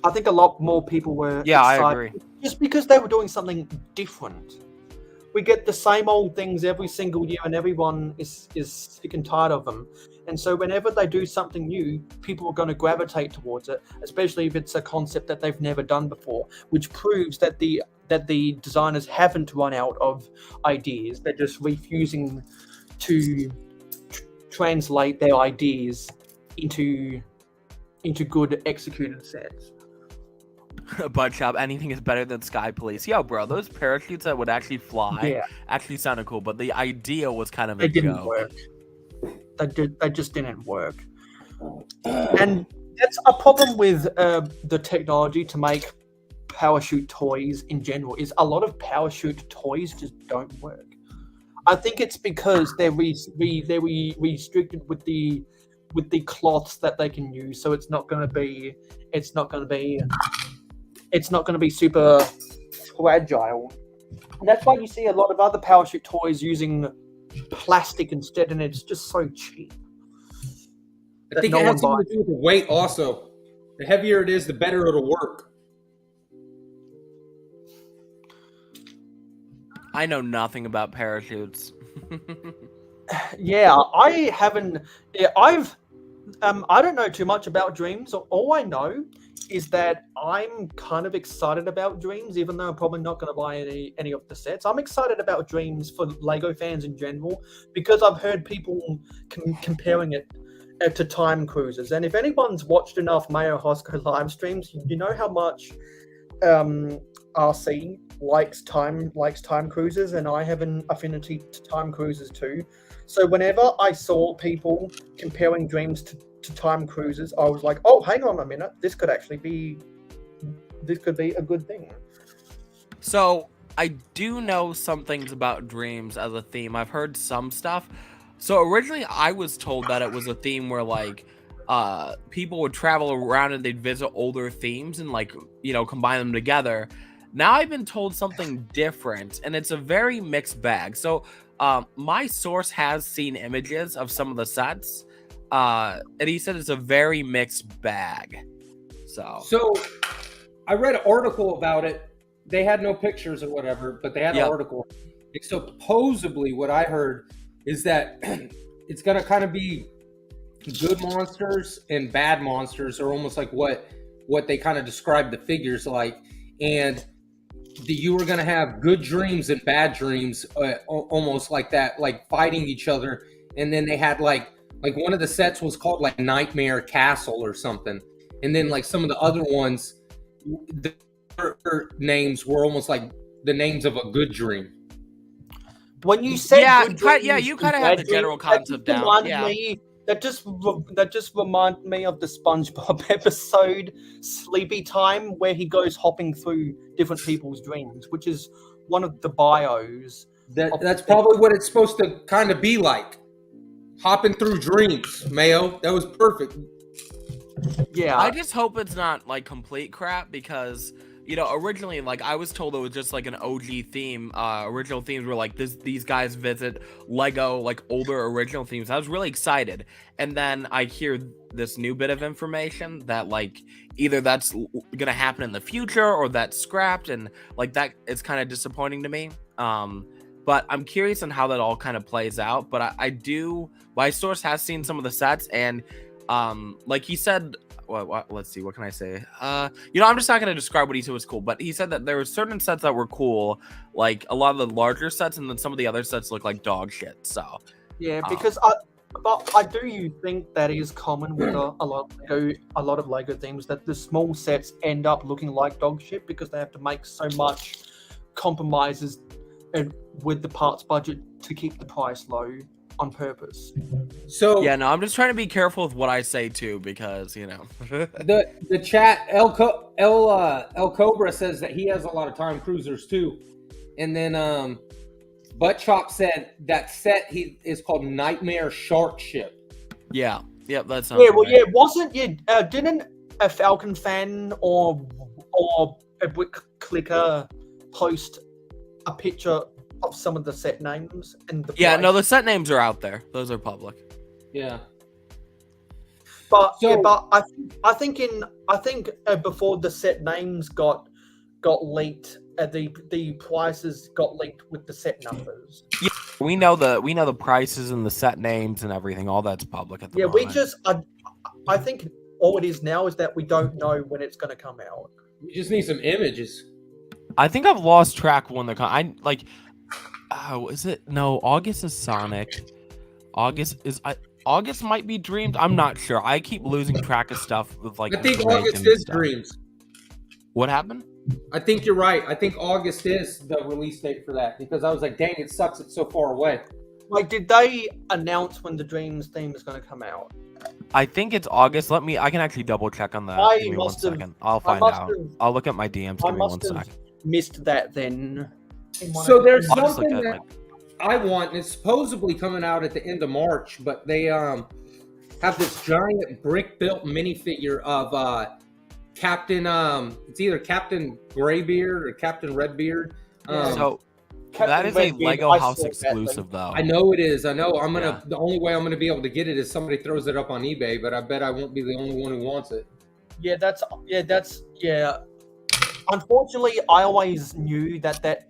I think a lot more people were excited I agree. just because they were doing something different. We get the same old things every single year, and everyone is sick and tired of them. And so whenever they do something new, people are going to gravitate towards it, especially if it's a concept that they've never done before, which proves that the designers haven't run out of ideas. They're just refusing to translate their ideas into good executed sets. Bud Shop, anything is better than Sky Police. Yo, bro, those parachutes that would actually fly actually sounded cool, but the idea was kind of a didn't joke. work. They just didn't work. And that's a problem with the technology to make parachute toys in general, is a lot of parachute toys just don't work. I think it's because they're restricted with the cloths that they can use, so it's not going to be super fragile. And that's why you see a lot of other parachute toys using plastic instead, and it's just so cheap. I think it has something to do with the weight also. The heavier it is, the better it'll work. I know nothing about parachutes. Yeah, I haven't. Yeah, I don't know too much about Dreams. All I know is that I'm kind of excited about Dreams, even though I'm probably not going to buy any of the sets. I'm excited about Dreams for Lego fans in general because I've heard people comparing it to Time Cruisers. And if anyone's watched enough mayohosko live streams, you know how much RC likes Time Cruisers, and I have an affinity to Time Cruisers too. So whenever I saw people comparing Dreams to Time Cruisers, I was like, oh, hang on a minute, this could be a good thing. So I do know some things about Dreams as a theme. I've heard some stuff. So originally I was told that it was a theme where like people would travel around and they'd visit older themes and like, combine them together. Now I've been told something different, and it's a very mixed bag. So my source has seen images of some of the sets, and he said it's a very mixed bag. So I read an article about it. They had no pictures or whatever, but they had an article. And supposedly what I heard is that it's going to kind of be good monsters and bad monsters, or almost like what they kind of described the figures like. And you were going to have good dreams and bad dreams, almost like that, like fighting each other. And then they had like one of the sets was called like Nightmare Castle or something. And then like some of the other ones, their names were almost like the names of a good dream. When you said you kind of have the general concept down. Yeah. That just reminded me of the SpongeBob episode Sleepy Time, where he goes hopping through different people's dreams, which is one of the bios. That's probably what it's supposed to kind of be like. Hopping through dreams, Mayo. That was perfect. Yeah. I just hope it's not like complete crap because, originally like I was told it was just like an OG theme. Original themes were like these guys visit Lego, like older original themes. I was really excited. And then I hear this new bit of information that like either that's gonna happen in the future or that's scrapped, and like that is kind of disappointing to me. But I'm curious on how that all kind of plays out. But my source has seen some of the sets, and like he said, let's see, what can I say? I'm just not going to describe what he said was cool, but he said that there were certain sets that were cool, like a lot of the larger sets, and then some of the other sets look like dog shit. So yeah, because I do think that is common with a lot of Lego themes, that the small sets end up looking like dog shit because they have to make so much compromises with the parts budget to keep the price low on purpose. So yeah, no, I'm just trying to be careful with what I say too, because the chat El Cobra says that he has a lot of Time Cruisers too, and then Buttchop said that set is called Nightmare Shark Ship. Yeah. Yep. That sounds. Yeah, well, right. yeah, didn't a Falcon fan or a Brick Clicker post a picture of some of the set names and the Yeah, price? no, the set names are out there. Those are public. Yeah. But So- yeah, but I think before the set names got leaked, the prices got leaked with the set numbers. Yeah, we know the prices and the set names and everything. All that's public at the Yeah, moment. we just I think all it is now is that we don't know when it's going to come out. We just need some images. I think I've lost track when they're I like. Oh, is it? No, August is Sonic. August might be Dreams. I'm not sure. I keep losing track of stuff with like. I think Drake August and is stuff. Dreams. What happened? I think you're right. I think August is the release date for that because I was like, dang, it sucks. It's so far away. Like, did they announce when the Dreams theme is going to come out? I think it's August. I can actually double check on that. I Give me 1 must have- second. I'll I find must out. have- I'll look at my DMs. I Give me 1 must have sec. missed that then. So there's I'll just look something at, that I want, and it's supposedly coming out at the end of March, but they have this giant brick built minifigure of Captain it's either Captain Graybeard or Captain Redbeard. So Captain that is Redbeard, a Lego I House saw that exclusive, though. I know it is. I know. I'm gonna. Yeah. The only way I'm gonna be able to get it is somebody throws it up on eBay, but I bet I won't be the only one who wants it. Yeah. Unfortunately, I always knew that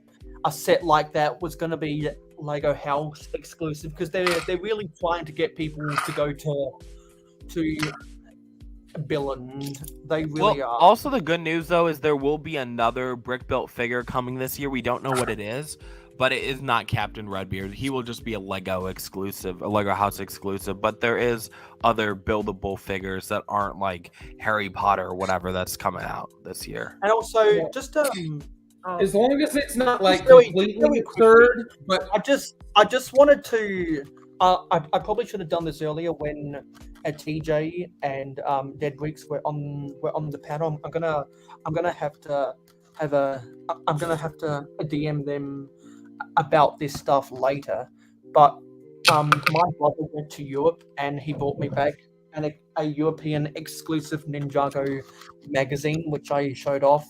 a set like that was going to be Lego House exclusive because they're really trying to get people to go to Billund. They really are. Also, the good news though is there will be another brick built figure coming this year. We don't know what it is, but it is not Captain Redbeard. He will just be a Lego exclusive, a Lego House exclusive. But there is other buildable figures that aren't like Harry Potter or whatever that's coming out this year. And also, just As long as it's not like Just really- completely really absurd, but I just wanted to. I probably should have done this earlier when TJ and Dead Weeks were on the panel. I'm gonna have to DM them about this stuff later. But my brother went to Europe and he brought me back a European exclusive Ninjago magazine, which I showed off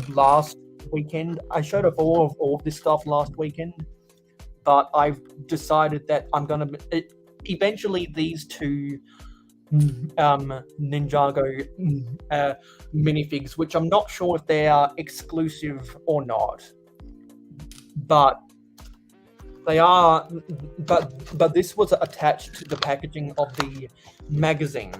last weekend. I showed off all of this stuff last weekend, but I've decided that I'm gonna eventually these two Ninjago minifigs, which I'm not sure if they are exclusive or not, but they are. But this was attached to the packaging of the magazine.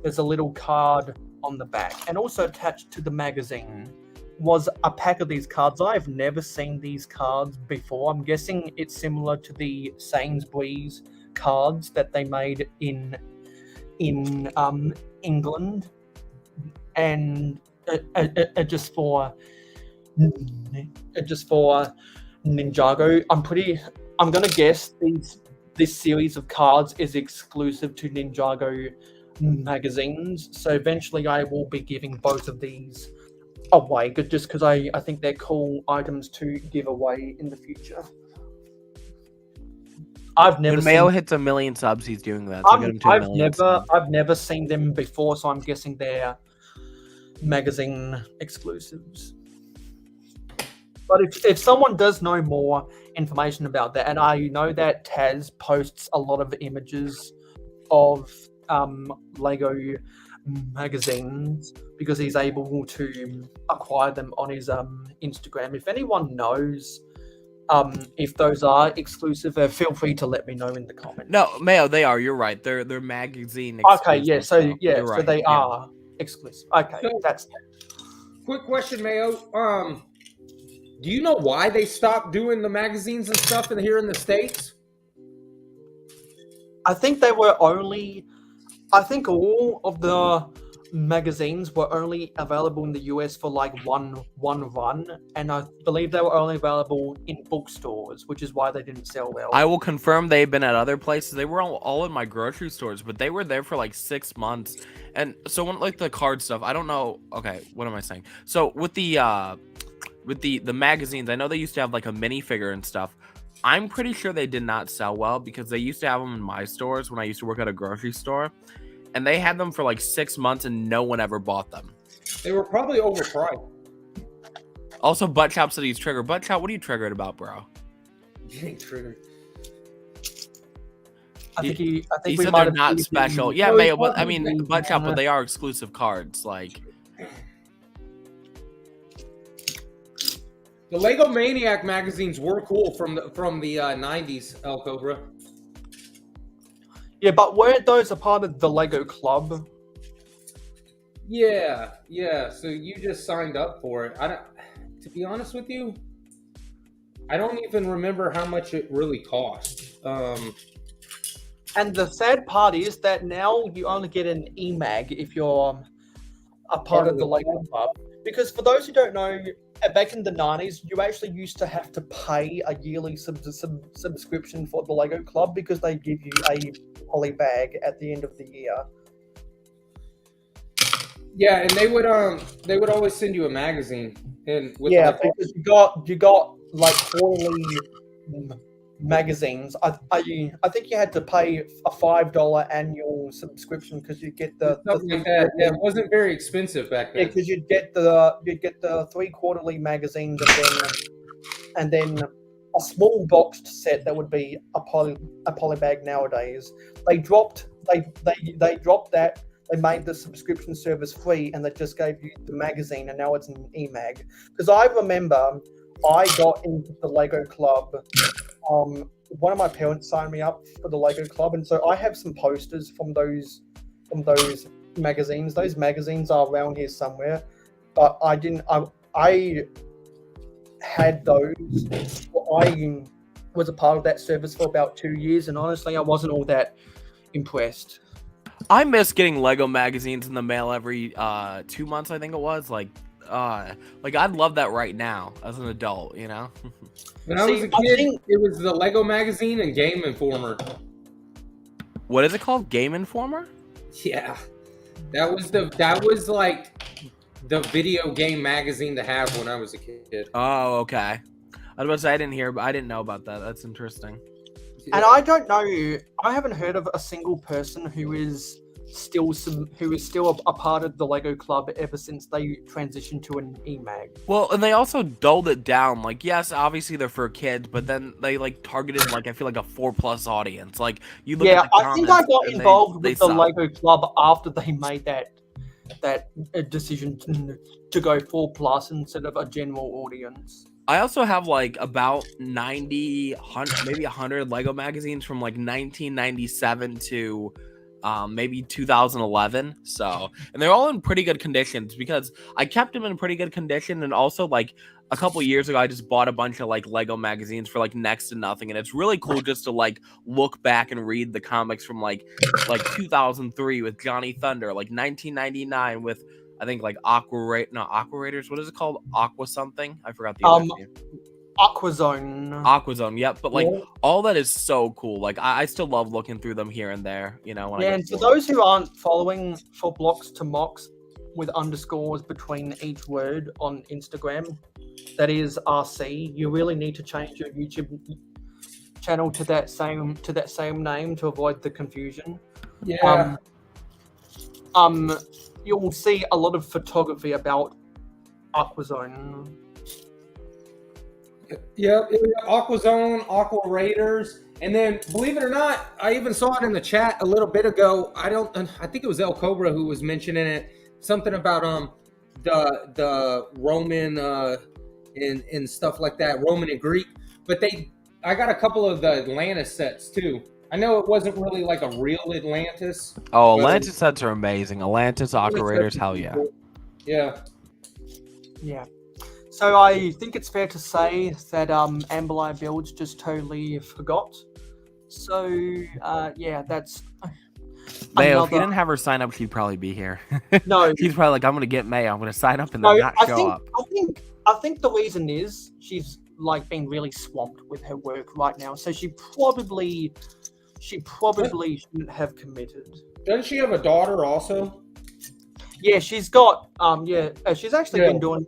There's a little card on the back, and also attached to the magazine was a pack of these cards. I've never seen these cards before. I'm guessing it's similar to the Sainsbury's cards that they made in England, and just for Ninjago. I'm gonna guess this series of cards is exclusive to Ninjago magazines. So eventually, I will be giving both of these away, just because I think they're cool items to give away in the future. I've never When Mayo seen, hits 1 million subs, he's doing that. So get him to 1 million subs. I've never seen them before, so I'm guessing they're magazine exclusives. But if someone does know more information about that, and I know that Taz posts a lot of images of Lego magazines because he's able to acquire them on his Instagram. If anyone knows if those are exclusive, feel free to let me know in the comments. No, Mayo, they are. You're right. They're magazine Okay, exclusive. so You're right, they yeah. are exclusive. Okay, So- that's quick question, Mayo. Do you know why they stopped doing the magazines and stuff here in the States? I think all of the magazines were only available in the US for like one run, and I believe they were only available in bookstores, which is why they didn't sell well. I will confirm they've been at other places. They were all in my grocery stores, but they were there for like 6 months. And so when like the card stuff, I don't know. Okay, what am I saying? So with the magazines, I know they used to have like a minifigure and stuff. I'm pretty sure they did not sell well because they used to have them in my stores when I used to work at a grocery store, and they had them for like 6 months and no one ever bought them. They were probably overpriced. Also, Butt Chop said he's triggered. Butt Chop, what are you triggered about, bro? Getting triggered. He we said might they're have not seen special. him. Yeah, No, Mayo, he's but I not mean, Butt Chop, but they are exclusive cards. Like, The Lego Maniac magazines were cool from the 90s, El Cobra. Yeah, but weren't those a part of the Lego Club? Yeah. So you just signed up for it. To be honest with you, I don't even remember how much it really cost. And the sad part is that now you only get an EMAG if you're a part of the Lego Club. Because for those who don't know, back in the 90s, you actually used to have to pay a yearly subscription for the Lego Club because they give you a poly bag at the end of the year. Yeah, and they would always send you a magazine, and with because you got like quarterly magazines. I think you had to pay a $5 annual subscription because you get the something like that. Yeah, it wasn't very expensive back then. Yeah, because you'd get the 3 quarterly magazines and then a small boxed set that would be a poly bag nowadays. They dropped that. They made the subscription service free, and they just gave you the magazine, and now it's an EMAG. Because I remember I got into the Lego Club. One of my parents signed me up for the Lego Club, and so I have some posters from those magazines. Those magazines are around here somewhere, but I didn't. I had those. I was a part of that service for about 2 years, and honestly, I wasn't all that impressed. I miss getting Lego magazines in the mail every 2 months. I think it was like I'd love that right now as an adult. You know. When I was a kid, it was the Lego magazine and Game Informer. What is it called? Game Informer? Yeah, that was like the video game magazine to have when I was a kid. Oh, okay. I was about to say I didn't know about that. That's interesting. And I don't know. I haven't heard of a single person who is still a part of the Lego Club ever since they transitioned to an EMAG. Well, and they also dulled it down. Like, yes, obviously they're for kids, but then they like targeted I feel like a 4+ audience. Like you look at the I think I got involved with the suck. Lego Club after they made that decision to go 4+ instead of a general audience. I also have like about 90, 100, maybe 100 Lego magazines from like 1997 to maybe 2011. So, and they're all in pretty good conditions because I kept them in pretty good condition. And also like a couple years ago, I just bought a bunch of like Lego magazines for like next to nothing. And it's really cool just to like look back and read the comics from like 2003 with Johnny Thunder, like 1999 with I think like Aqua Raiders. What is it called? Aqua something? I forgot the other name. Aquazone. Yep. But like all that is so cool. Like I still love looking through them here and there. You know. When And for those who aren't following For Blocks to Mocks with underscores between each word on Instagram, that is RC. You really need to change your YouTube channel to that same name to avoid the confusion. Yeah. You'll see a lot of photography about Aquazone. Yeah, Aquazone, Aqua Raiders, and then believe it or not, I even saw it in the chat a little bit ago. I think it was El Cobra who was mentioning it. Something about the Roman and stuff like that, Roman and Greek. But I got a couple of the Atlantis sets too. I know it wasn't really like a real Atlantis. Oh, Atlantis sets are amazing. Atlantis, Aqua Raiders, hell yeah. Yeah. Yeah. So I think it's fair to say that Amberline Builds just totally forgot. So yeah, that's Mayo, if you didn't have her sign up, she'd probably be here. No. She's probably like, I'm gonna get Mayo, I'm gonna sign up and then not show up. I think the reason is she's like being really swamped with her work right now. So she probably shouldn't have committed. Doesn't she have a daughter also? Yeah, she's got she's actually been doing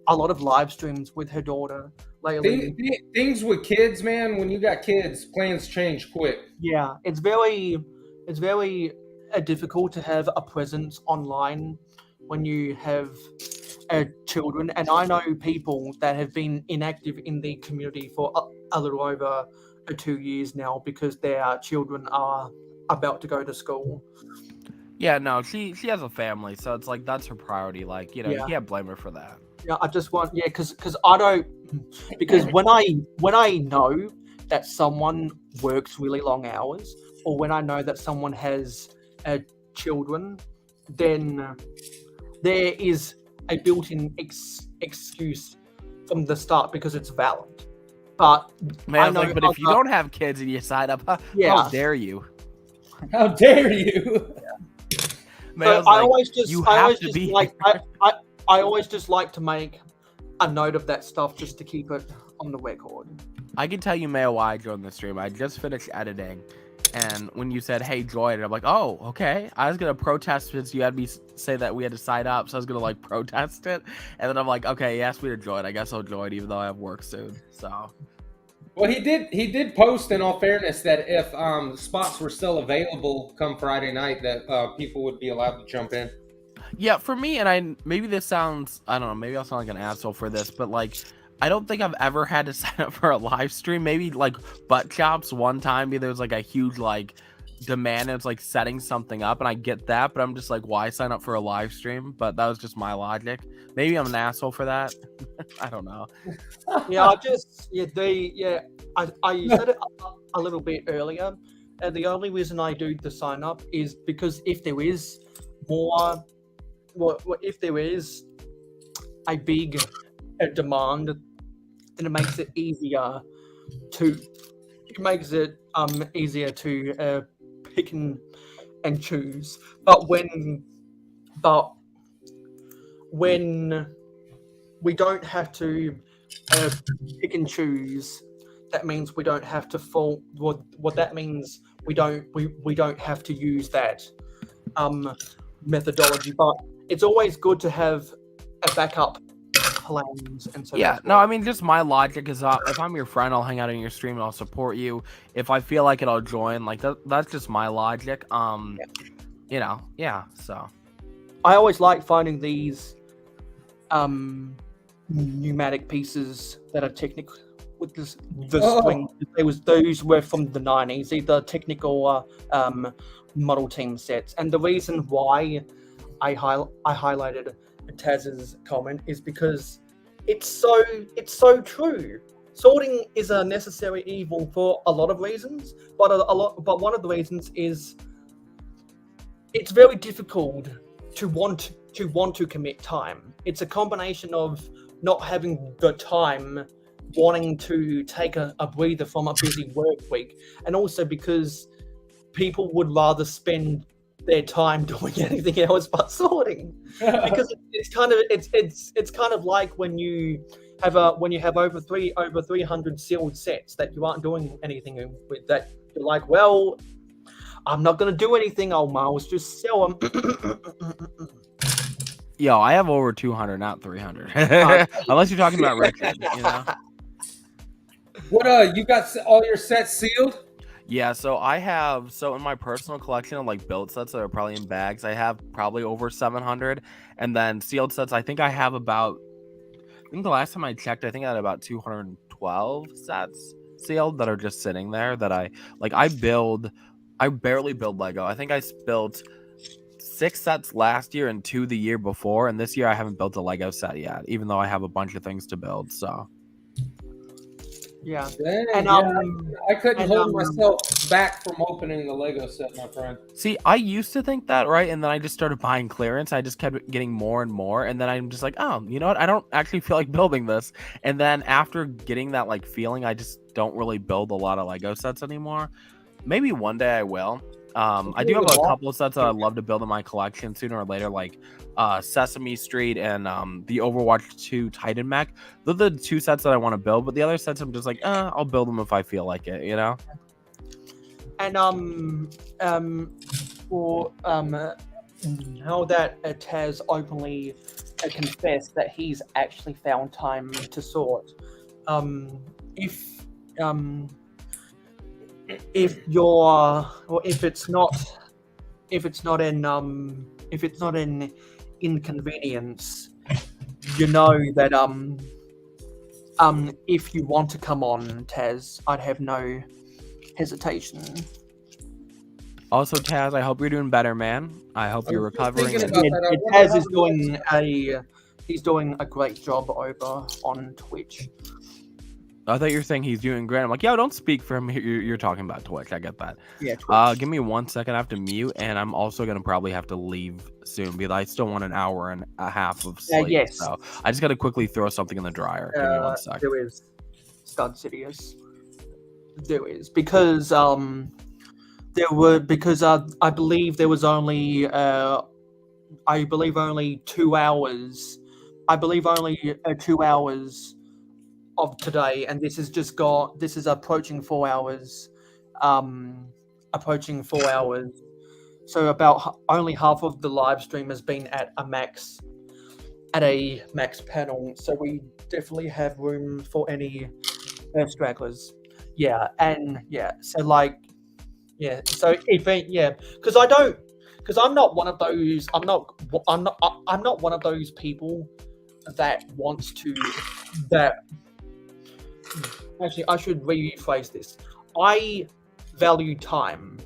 a lot of live streams with her daughter lately. Things with kids, man. When you got kids, plans change quick. Yeah, it's very difficult to have a presence online when you have children. And I know people that have been inactive in the community for a little over 2 years now because their children are about to go to school. Yeah, no, she has a family, so it's like that's her priority. Like, you know, you can't blame her for that. Yeah, I just want because I don't because when I know that someone works really long hours, or when I know that someone has children, then there is a built-in excuse from the start because it's valid. But Man, but if you don't have kids and you sign up, how dare you? How dare you? Man, I always just like to make a note of that stuff just to keep it on the record. I can tell you, Mayo, why I joined the stream. I just finished editing, and when you said, "Hey, join," I'm like, "Oh, okay." I was gonna protest since you had me say that we had to sign up, so I was gonna like protest it, and then I'm like, "Okay, he asked me to join. I guess I'll join, even though I have work soon." So. Well, he did post, in all fairness, that if spots were still available come Friday night, that people would be allowed to jump in. Yeah, for me, and maybe this sounds, I don't know, maybe I'll sound like an asshole for this, but like, I don't think I've ever had to sign up for a live stream. Maybe like butt chops one time, maybe there was like a huge like demand, and it's like setting something up, and I get that, but I'm just like, why sign up for a live stream? But that was just my logic. Maybe I'm an asshole for that. I don't know. I said it a little bit earlier, and the only reason I do the sign up is because if there is more, if there is a big demand, then it makes it easier to pick and choose. But when we don't have to pick and choose, that means we don't have to fall. What that means, we don't have to use that methodology. But it's always good to have a backup plans and so. Yeah, no, I mean, just my logic is if I'm your friend, I'll hang out in your stream and I'll support you. If I feel like it, I'll join. Like that's just my logic. You know, yeah. So I always like finding these pneumatic pieces that are technical with the swing. Those were from the 90s, either technical or model team sets. And the reason why I highlighted Taz's comment is because it's so true. Sorting is a necessary evil for a lot of reasons, but one of the reasons is it's very difficult to want to commit time. It's a combination of not having the time, wanting to take a breather from a busy work week, and also because people would rather spend their time doing anything else but sorting. Because it's kind of like when you have over 300 sealed sets that you aren't doing anything with, that you're like, well, I'm not gonna do anything, I'll just sell them. Yo, I have over 200, not 300. Unless you're talking about Richard, you know. What you got all your sets sealed? Yeah, so I have, in my personal collection of like build sets that are probably in bags, I have probably over 700, and then sealed sets, I think I have about, I think the last time I checked, I think I had about 212 sets sealed that are just sitting there that I barely build Lego. I think I built 6 sets last year and 2 the year before, and this year I haven't built a Lego set yet, even though I have a bunch of things to build, so. Yeah. Dang, and I couldn't hold myself back from opening the Lego set, my friend. See, I used to think that, right? And then I just started buying clearance. I just kept getting more and more. And then I'm just like, oh, you know what? I don't actually feel like building this. And then after getting that like feeling, I just don't really build a lot of Lego sets anymore. Maybe one day I will. I do have a couple of sets that I'd love to build in my collection sooner or later, like Sesame Street and the Overwatch 2 Titan mech. Those are the 2 sets that I want to build, but the other sets I'm just like, I'll build them if I feel like it, you know? And for now that Taz openly confess that he's actually found time to sort. If it's not an inconvenience, you know that if you want to come on, Taz, I'd have no hesitation. Also, Taz, I hope you're doing better, man. I hope you're recovering. Taz is doing a great job over on Twitch. I thought you were saying he's doing great. I'm like, yo, don't speak for him. You're talking about Twitch. I get that. Yeah, Twitch. Give me 1 second. I have to mute, and I'm also going to probably have to leave soon because I still want an hour and a half of sleep. Yes. So I just got to quickly throw something in the dryer. Give me 1 second. There is Stud Sidious. There is because I believe there was only 2 hours. I believe only 2 hours of today, and this is approaching 4 hours. So about only half of the live stream has been at a max panel. So we definitely have room for any stragglers. So because I'm not one of those. I'm not one of those people that wants to. Actually, I should rephrase this. I value time,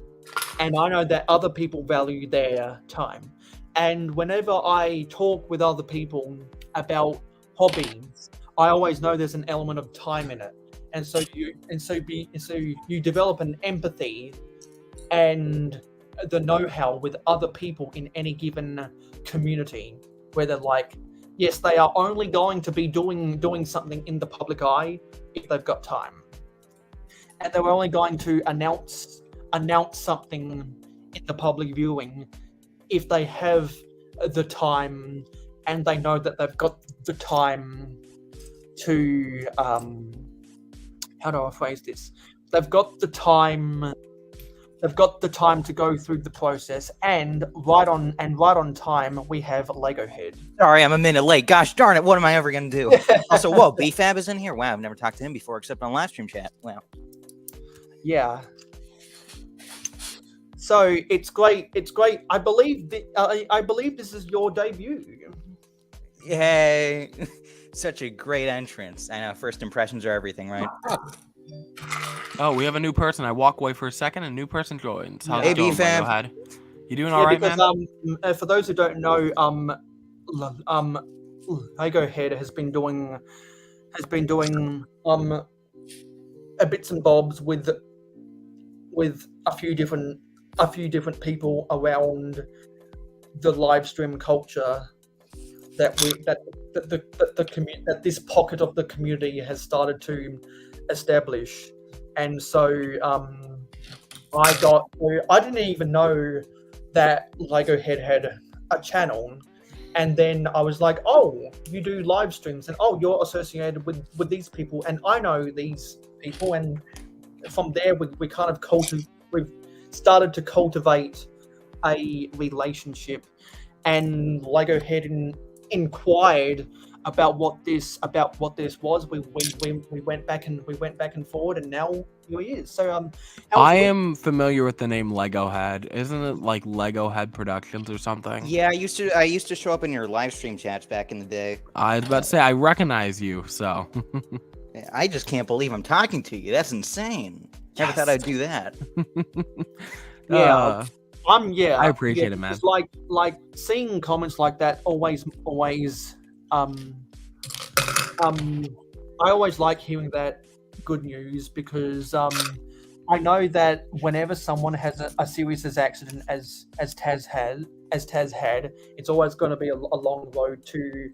and I know that other people value their time. And whenever I talk with other people about hobbies, I always know there's an element of time in it. And so you develop an empathy and the know-how with other people in any given community, where they're like, yes, they are only going to be doing something in the public eye if they've got time, and they're only going to announce something in the public viewing if they have the time and they know that they've got the time to how do I phrase this? They've got the time to go through the process, and right on time we have Lego Head. Sorry, I'm a minute late. Gosh darn it, what am I ever gonna do? Also, whoa, BFAB is in here? Wow, I've never talked to him before except on live stream chat. Wow. Yeah. So it's great. I believe this is your debut. Yay. Such a great entrance. I know, first impressions are everything, right? Oh, we have a new person. I walk away for a second, and a new person joins. How's Hey, it going, BFAB. Lego? You doing all right, man? For those who don't know, Lego Head has been doing bits and bobs with a few different people around the live stream culture that this pocket of the community has started to establish. And so I didn't even know that Lego Head had a channel, and then I was like, oh, you do live streams, and oh, you're associated with these people, and I know these people, and from there we kind of we've started to cultivate a relationship. And Lego Head inquired about what this was. We went back and forward, and now here he is. So I am familiar with the name Lego Head. Isn't it like Lego Head Productions or something? Yeah, I used to show up in your live stream chats back in the day. I was about to say I recognize you, so I just can't believe I'm talking to you. That's insane. Never thought I'd do that. Yeah. I appreciate it, man. It's like seeing comments like that always I always like hearing that good news, because I know that whenever someone has a serious accident as Taz had, it's always going to be a long road to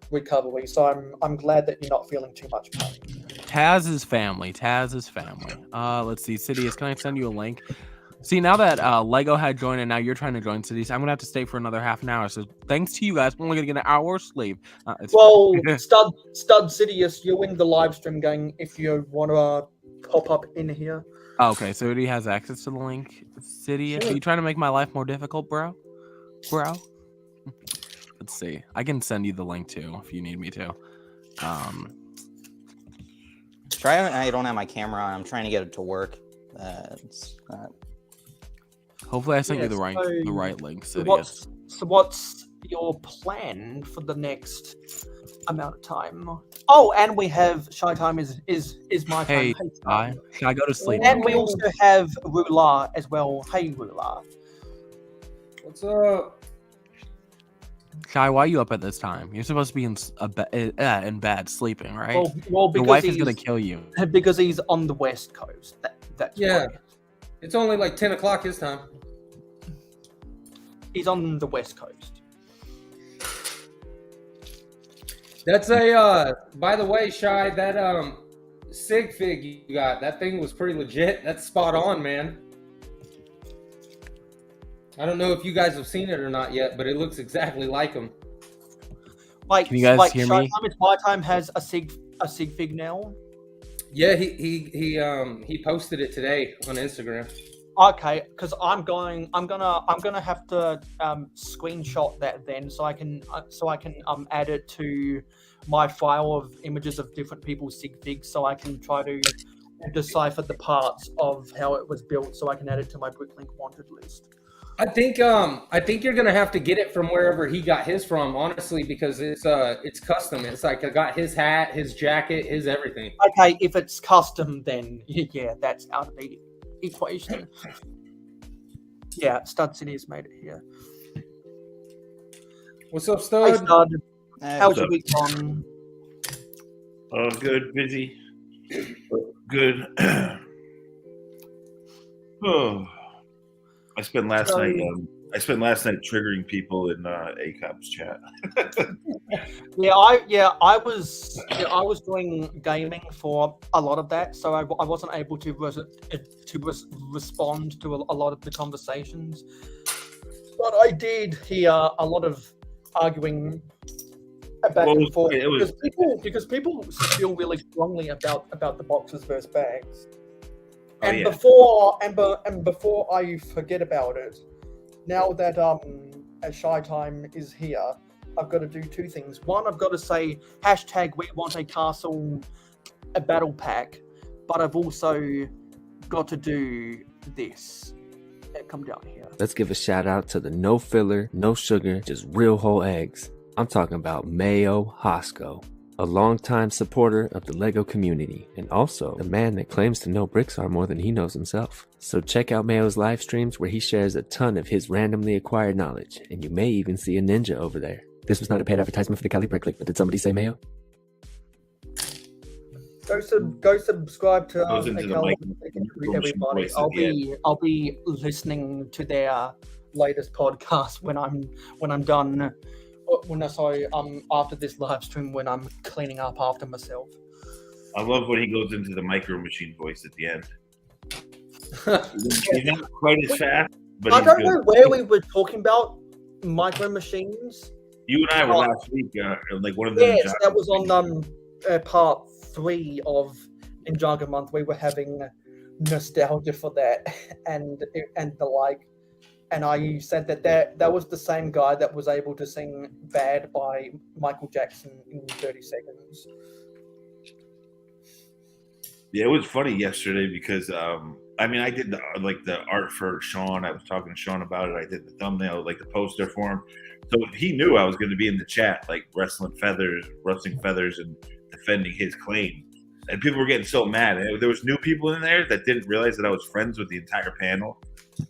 recovery. So I'm glad that you're not feeling too much pain. Taz is family. Let's see, Sidious, can I send you a link? See, now that Lego had joined and now you're trying to join Cities, I'm going to have to stay for another half an hour. So thanks to you guys, I'm only going to get an hour sleep. Stud Sidious, you're in the live stream gang if you want to pop up in here. Okay, so he has access to the link. Sidious, are you trying to make my life more difficult, bro? Let's see. I can send you the link too if you need me to. I don't have my camera on. I'm trying to get it to work. Hopefully, I sent you the right link. Sidious. So what's your plan for the next amount of time? Oh, and we have Shy Time is my time. Hey, Shy. Should I go to sleep? And we also have Rula as well. Hey, Rula. What's up? Shy, why are you up at this time? You're supposed to be in bed sleeping, right? Well, your wife is gonna kill you because he's on the West Coast. That's yeah. why. It's only like 10 o'clock his time. He's on the West Coast. That's a by the way, Shy, that sig fig you got, that thing was pretty legit. That's spot on, man. I don't know if you guys have seen it or not yet, but it looks exactly like him. Like, can you guys hear Shy me? Time is my time has a sig fig now. Yeah, he posted it today on Instagram. Okay, because I'm gonna have to screenshot that then, so I can add it to my file of images of different people's sig figs, so I can try to decipher the parts of how it was built, so I can add it to my Bricklink wanted list. I think you're gonna have to get it from wherever he got his from, honestly, because it's custom. It's like I got his hat, his jacket, his everything. Okay, if it's custom, then yeah, that's out of the equation. Yeah, Stud City has made it here. What's up, Stud? Hey, Stud. How's your week gone? Oh, good, busy. Good. Oh. I spent last night triggering people in ACOP's chat. I was doing gaming for a lot of that, so I wasn't able to respond to a lot of the conversations. But I did hear a lot of arguing back and forth because people feel really strongly about the boxes versus bags. And before I forget about it, now that Shy Time is here, I've got to do two things. One, I've got to say #we want a castle, a battle pack, but I've also got to do this. Come down here. Let's give a shout out to the no filler, no sugar, just real whole eggs. I'm talking about mayohosko, a longtime supporter of the LEGO community, and also the man that claims to know bricks are more than he knows himself. So check out Mayo's live streams where he shares a ton of his randomly acquired knowledge, and you may even see a ninja over there. This was not a paid advertisement for the Cali Brick League, but did somebody say Mayo? Go subscribe to everybody. I'll be listening to their latest podcast when I'm done. After this live stream, when I'm cleaning up after myself. I love when he goes into the Micro Machine voice at the end. He's not quite as fast, but I don't know where we were talking about Micro Machines. You and I were last week, like one of the. Yes, that was on part 3 of Ninjago Month. We were having nostalgia for that and the like. And I said that was the same guy that was able to sing Bad by Michael Jackson in 30 seconds. Yeah, it was funny yesterday because, I did the art for Sean. I was talking to Sean about it. I did the thumbnail, like the poster for him. So he knew I was going to be in the chat, like rustling feathers and defending his claim. And people were getting so mad. There was new people in there that didn't realize that I was friends with the entire panel.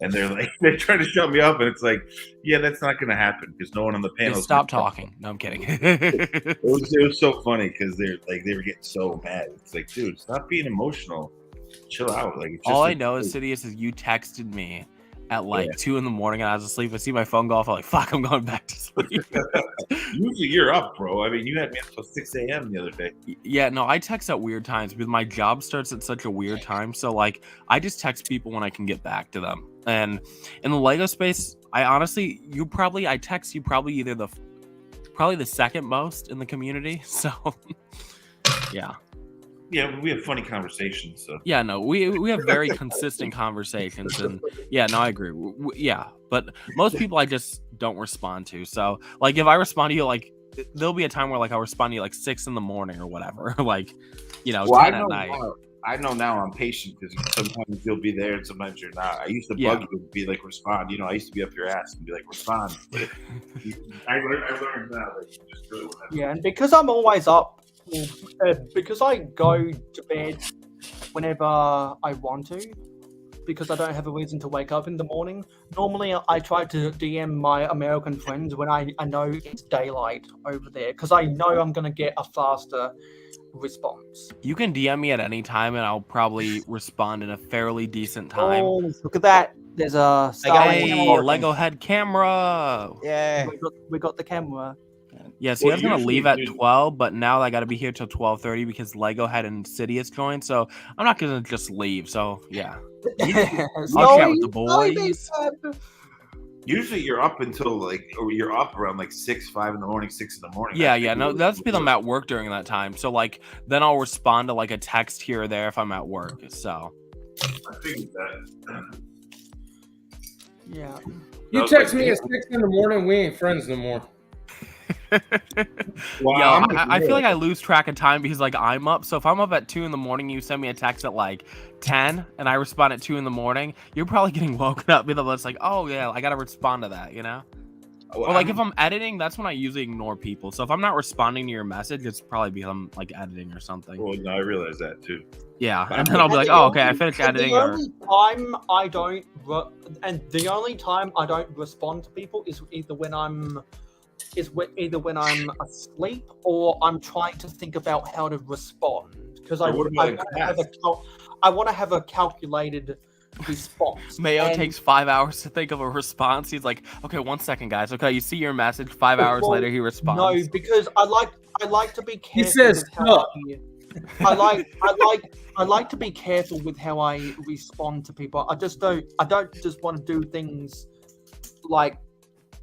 And they're trying to shut me up, and it's like, yeah, that's not going to happen because no one on the panel. Stop talking. No, I'm kidding. it was so funny because they were getting so mad. It's like, dude, stop being emotional. Chill out. Like, it's just all I know is Sidious is you texted me at 2 a.m. and I was asleep. I see my phone go off. I'm like, fuck, I'm going back to sleep. Usually you're up, bro. I mean, you had me up till 6 a.m. the other day. Yeah, no, I text at weird times because my job starts at such a weird time. So I just text people when I can get back to them. And in the LEGO space, I text you probably the second most in the community. So yeah. Yeah, we have funny conversations. So Yeah, no, we have very consistent conversations, and yeah, no, I agree. Yeah, but most people I just don't respond to. So, like, if I respond to you, like, there'll be a time where like I'll respond to you like 6 a.m. or whatever, like, 10 at night. I know now I'm patient because sometimes you'll be there and sometimes you're not. I used to Yeah. bug you and be like, respond. I used to be up your ass and be like, respond. But I learned now that you just do it whenever. Yeah, and because I'm always up, because I go to bed whenever I want to, because I don't have a reason to wake up in the morning. Normally, I try to DM my American friends when I know it's daylight over there, because I know I'm going to get a faster response. You can DM me at any time, and I'll probably respond in a fairly decent time. Oh, look at that! There's a Lego head camera. Yeah, we got the camera. Yeah, so I was gonna leave at 12, but now I gotta be here till 12:30 because Lego had Insidious join. So I'm not gonna just leave. So yeah, I'll chat with the boys. Usually you're up until or you're up around 6, 5 in the morning, 6 in the morning. Yeah. No, that's because I'm at work during that time. So then I'll respond to a text here or there if I'm at work. So I figured that. Yeah. You text me at 6 in the morning, we ain't friends no more. Wow. I feel like I lose track of time because I'm up. So if I'm up at 2 in the morning, you send me a text at 10 and I respond at 2 in the morning, you're probably getting woken up because it's oh yeah, I gotta respond to that, Or if I'm editing, that's when I usually ignore people. So if I'm not responding to your message, it's probably because I'm editing or something. Well, no, I realize that too. Yeah, and then I'll be oh, okay, I finished editing. The only time I don't respond to people is either when I'm asleep or I'm trying to think about how to respond, because I want to have a calculated response. Mayo takes 5 hours to think of a response. He's like, okay, 1 second, guys. Okay, you see your message. 5 hours later, he responds. No, because I like to be careful. He says, I like to be careful with how I respond to people. I don't just want to do things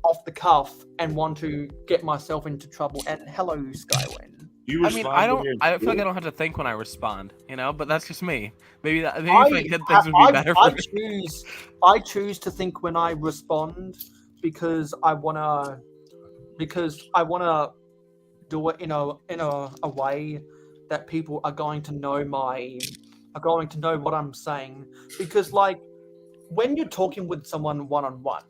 off the cuff and want to get myself into trouble. And hello, Skywin. I feel like I don't have to think when I respond, but that's just me. Maybe if I did things would be better for me. I choose to think when I respond because I wanna do it in a way that people are going to know what I'm saying. Because when you're talking with someone one-on-one,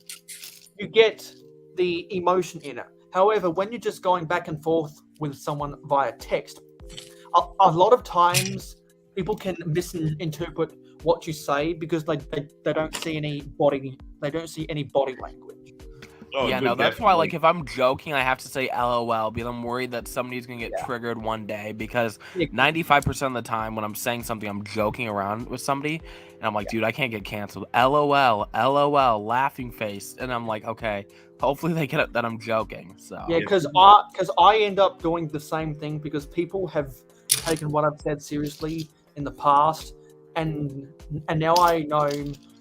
you get the emotion in it. However, when you're just going back and forth with someone via text, a lot of times people can misinterpret what you say because they don't see any body language. Oh, yeah, no, that's why if I'm joking, I have to say LOL because I'm worried that somebody's gonna get triggered one day, because 95% of the time when I'm saying something, I'm joking around with somebody and I'm dude, I can't get canceled. LOL, laughing face, and I'm okay, hopefully they get it that I'm joking. So yeah, because I end up doing the same thing because people have taken what I've said seriously in the past, and now I know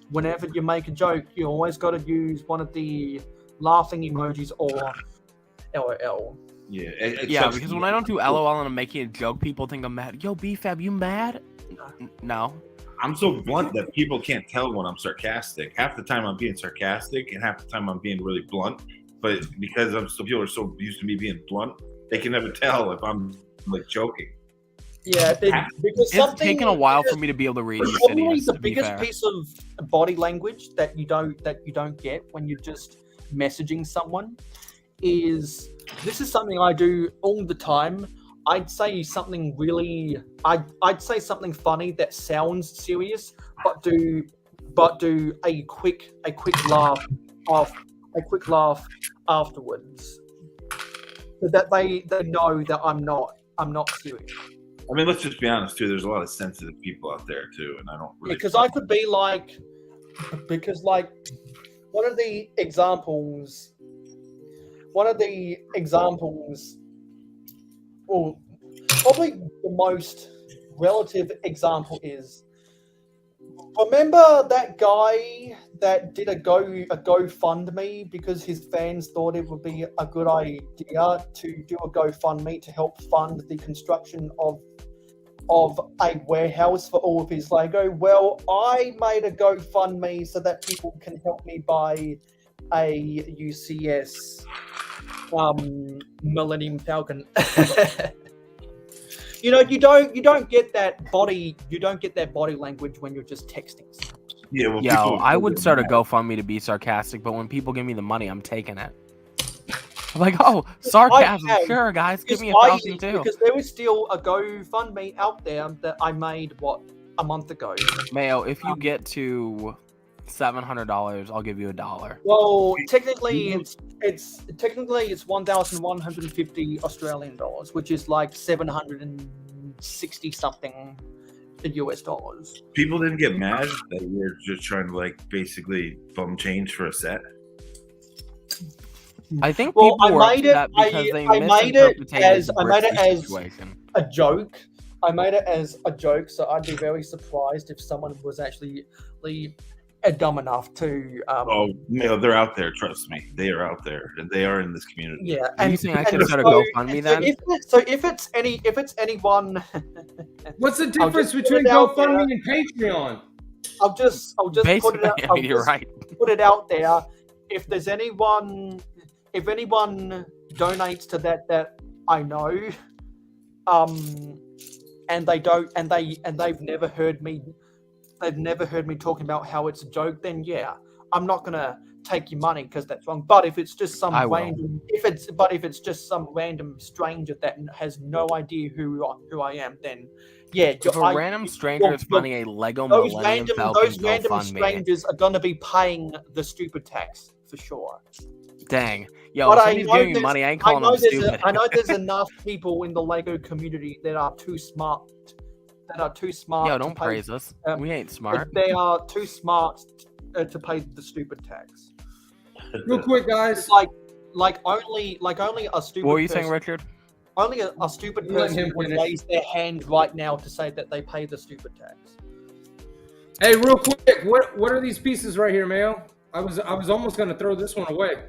whenever you make a joke, you always got to use one of the laughing emojis or LOL. Yeah, because when I don't do LOL and I'm making a joke, people think I'm mad. Yo, BFAB, you mad? No. I'm so blunt that people can't tell when I'm sarcastic. Half the time I'm being sarcastic, and half the time I'm being really blunt. But because people are so used to me being blunt, they can never tell if I'm joking. Yeah, because it's taken a while for me to be able to read. Probably the biggest piece of body language that you don't get when you're just messaging someone is, this is something I do all the time. I'd say something funny that sounds serious, but do a quick laugh afterwards, so that they know that I'm not serious. I mean, let's just be honest too. There's a lot of sensitive people out there too, and I don't really. Because I could be one of the examples. Well, probably the most relative example is, remember that guy that did a GoFundMe because his fans thought it would be a good idea to do a GoFundMe to help fund the construction of of a warehouse for all of his Lego. Well, I made a GoFundMe so that people can help me buy a UCS Millennium Falcon. You don't get that body language when you're just texting. Yeah, well, Yo, I would start a GoFundMe to be sarcastic, but when people give me the money, I'm taking it. I'm like, oh, sarcasm, sure, guys, give me 1,000 too. Because there is still a GoFundMe out there that I made a month ago. Mayo, if you get to $700, I'll give you $1. Well, technically it's 1,150 Australian dollars, which is like 760 something US dollars. People didn't get mad that you're just trying to like basically bum change for a set. I think Well, people were I made it. upset because they I made it misinterpreted as situation. a joke. I made it as a joke, so I'd be very surprised if someone was actually dumb enough to. Oh, no, they're out there. Trust me, they are out there, and they are in this community. Yeah, and you think I should start a GoFundMe then? If it's anyone, what's the difference between GoFundMe and Patreon? I'll just put it out. I mean, you're right. Put it out there. If there's anyone donates to that I know, and they've never heard me talking about how it's a joke, then yeah, I'm not gonna take your money because that's wrong. But if it's just some if it's just some random stranger that has no idea who I am, then yeah. If a random stranger is funding a Lego Millennium Falcon those random strangers are gonna be paying the stupid tax for sure. Dang. Yo, if somebody's giving me money, I ain't calling them stupid. I know there's enough people in the Lego community that are too smart. Yo, don't praise us. We ain't smart. They are too smart to pay the stupid tax. Real quick, guys. Like only a stupid. What were you saying, Richard? Only a stupid person would raise their hand right now to say that they pay the stupid tax. Hey, real quick, what are these pieces right here, Mayo? I was almost gonna throw this one away.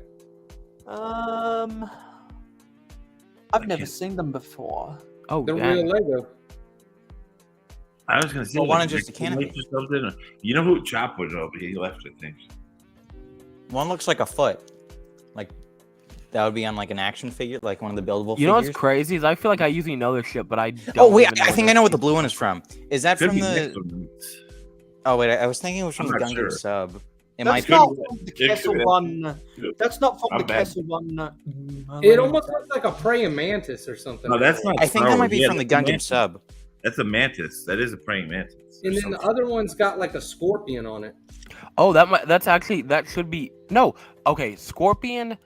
I've never seen them before. Oh, they're real Lego. I was gonna say, well, why not just a canopy? You know who Chop would know, but he left, I think. One looks like a foot. Like that would be on like an action figure, like one of the buildable figures. You know what's crazy is I feel like I usually know this shit, but I don't. Oh wait, I think I know what the blue one is from. Is that from the? Oh wait, I was thinking it was from the Gundam sub. That's not from the Kessel one. That's not from the Kessel one. It almost looks like a praying mantis or something. No, that's not. I think that might be from the Gundam sub. That's a mantis. That is a praying mantis. And then the other one's got like a scorpion on it. Oh, that should be no. Okay, scorpion.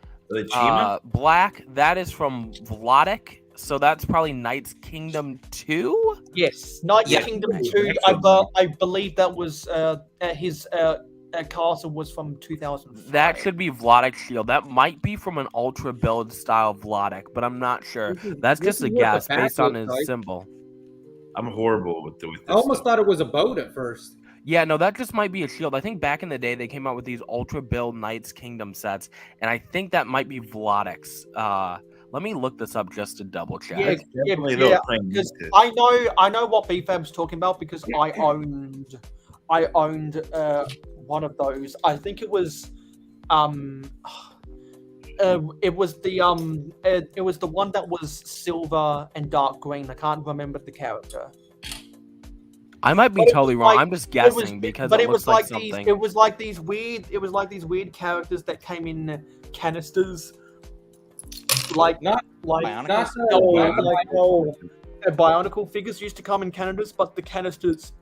Black. That is from Vladik. So that's probably Knight's Kingdom 2? Yes, Knight's Kingdom 2. I believe that was his castle was from 2005. That should be Vladik's shield. That might be from an Ultra build style Vladik, but I'm not sure. That's just a guess based on his symbol. I'm horrible with this. I almost thought it was a boat at first. Yeah, no, that just might be a shield. I think back in the day they came out with these Ultra build Knight's Kingdom sets, and I think that might be Vladik's. Let me look this up just to double check. Yeah, because I know what BFAB's talking about because I owned one of those. I think it was it was the one that was silver and dark green. I can't remember the character. I might be totally wrong. I'm just guessing because it looks like something. It was like these weird characters that came in canisters. Bionicle figures used to come in canisters, but the canisters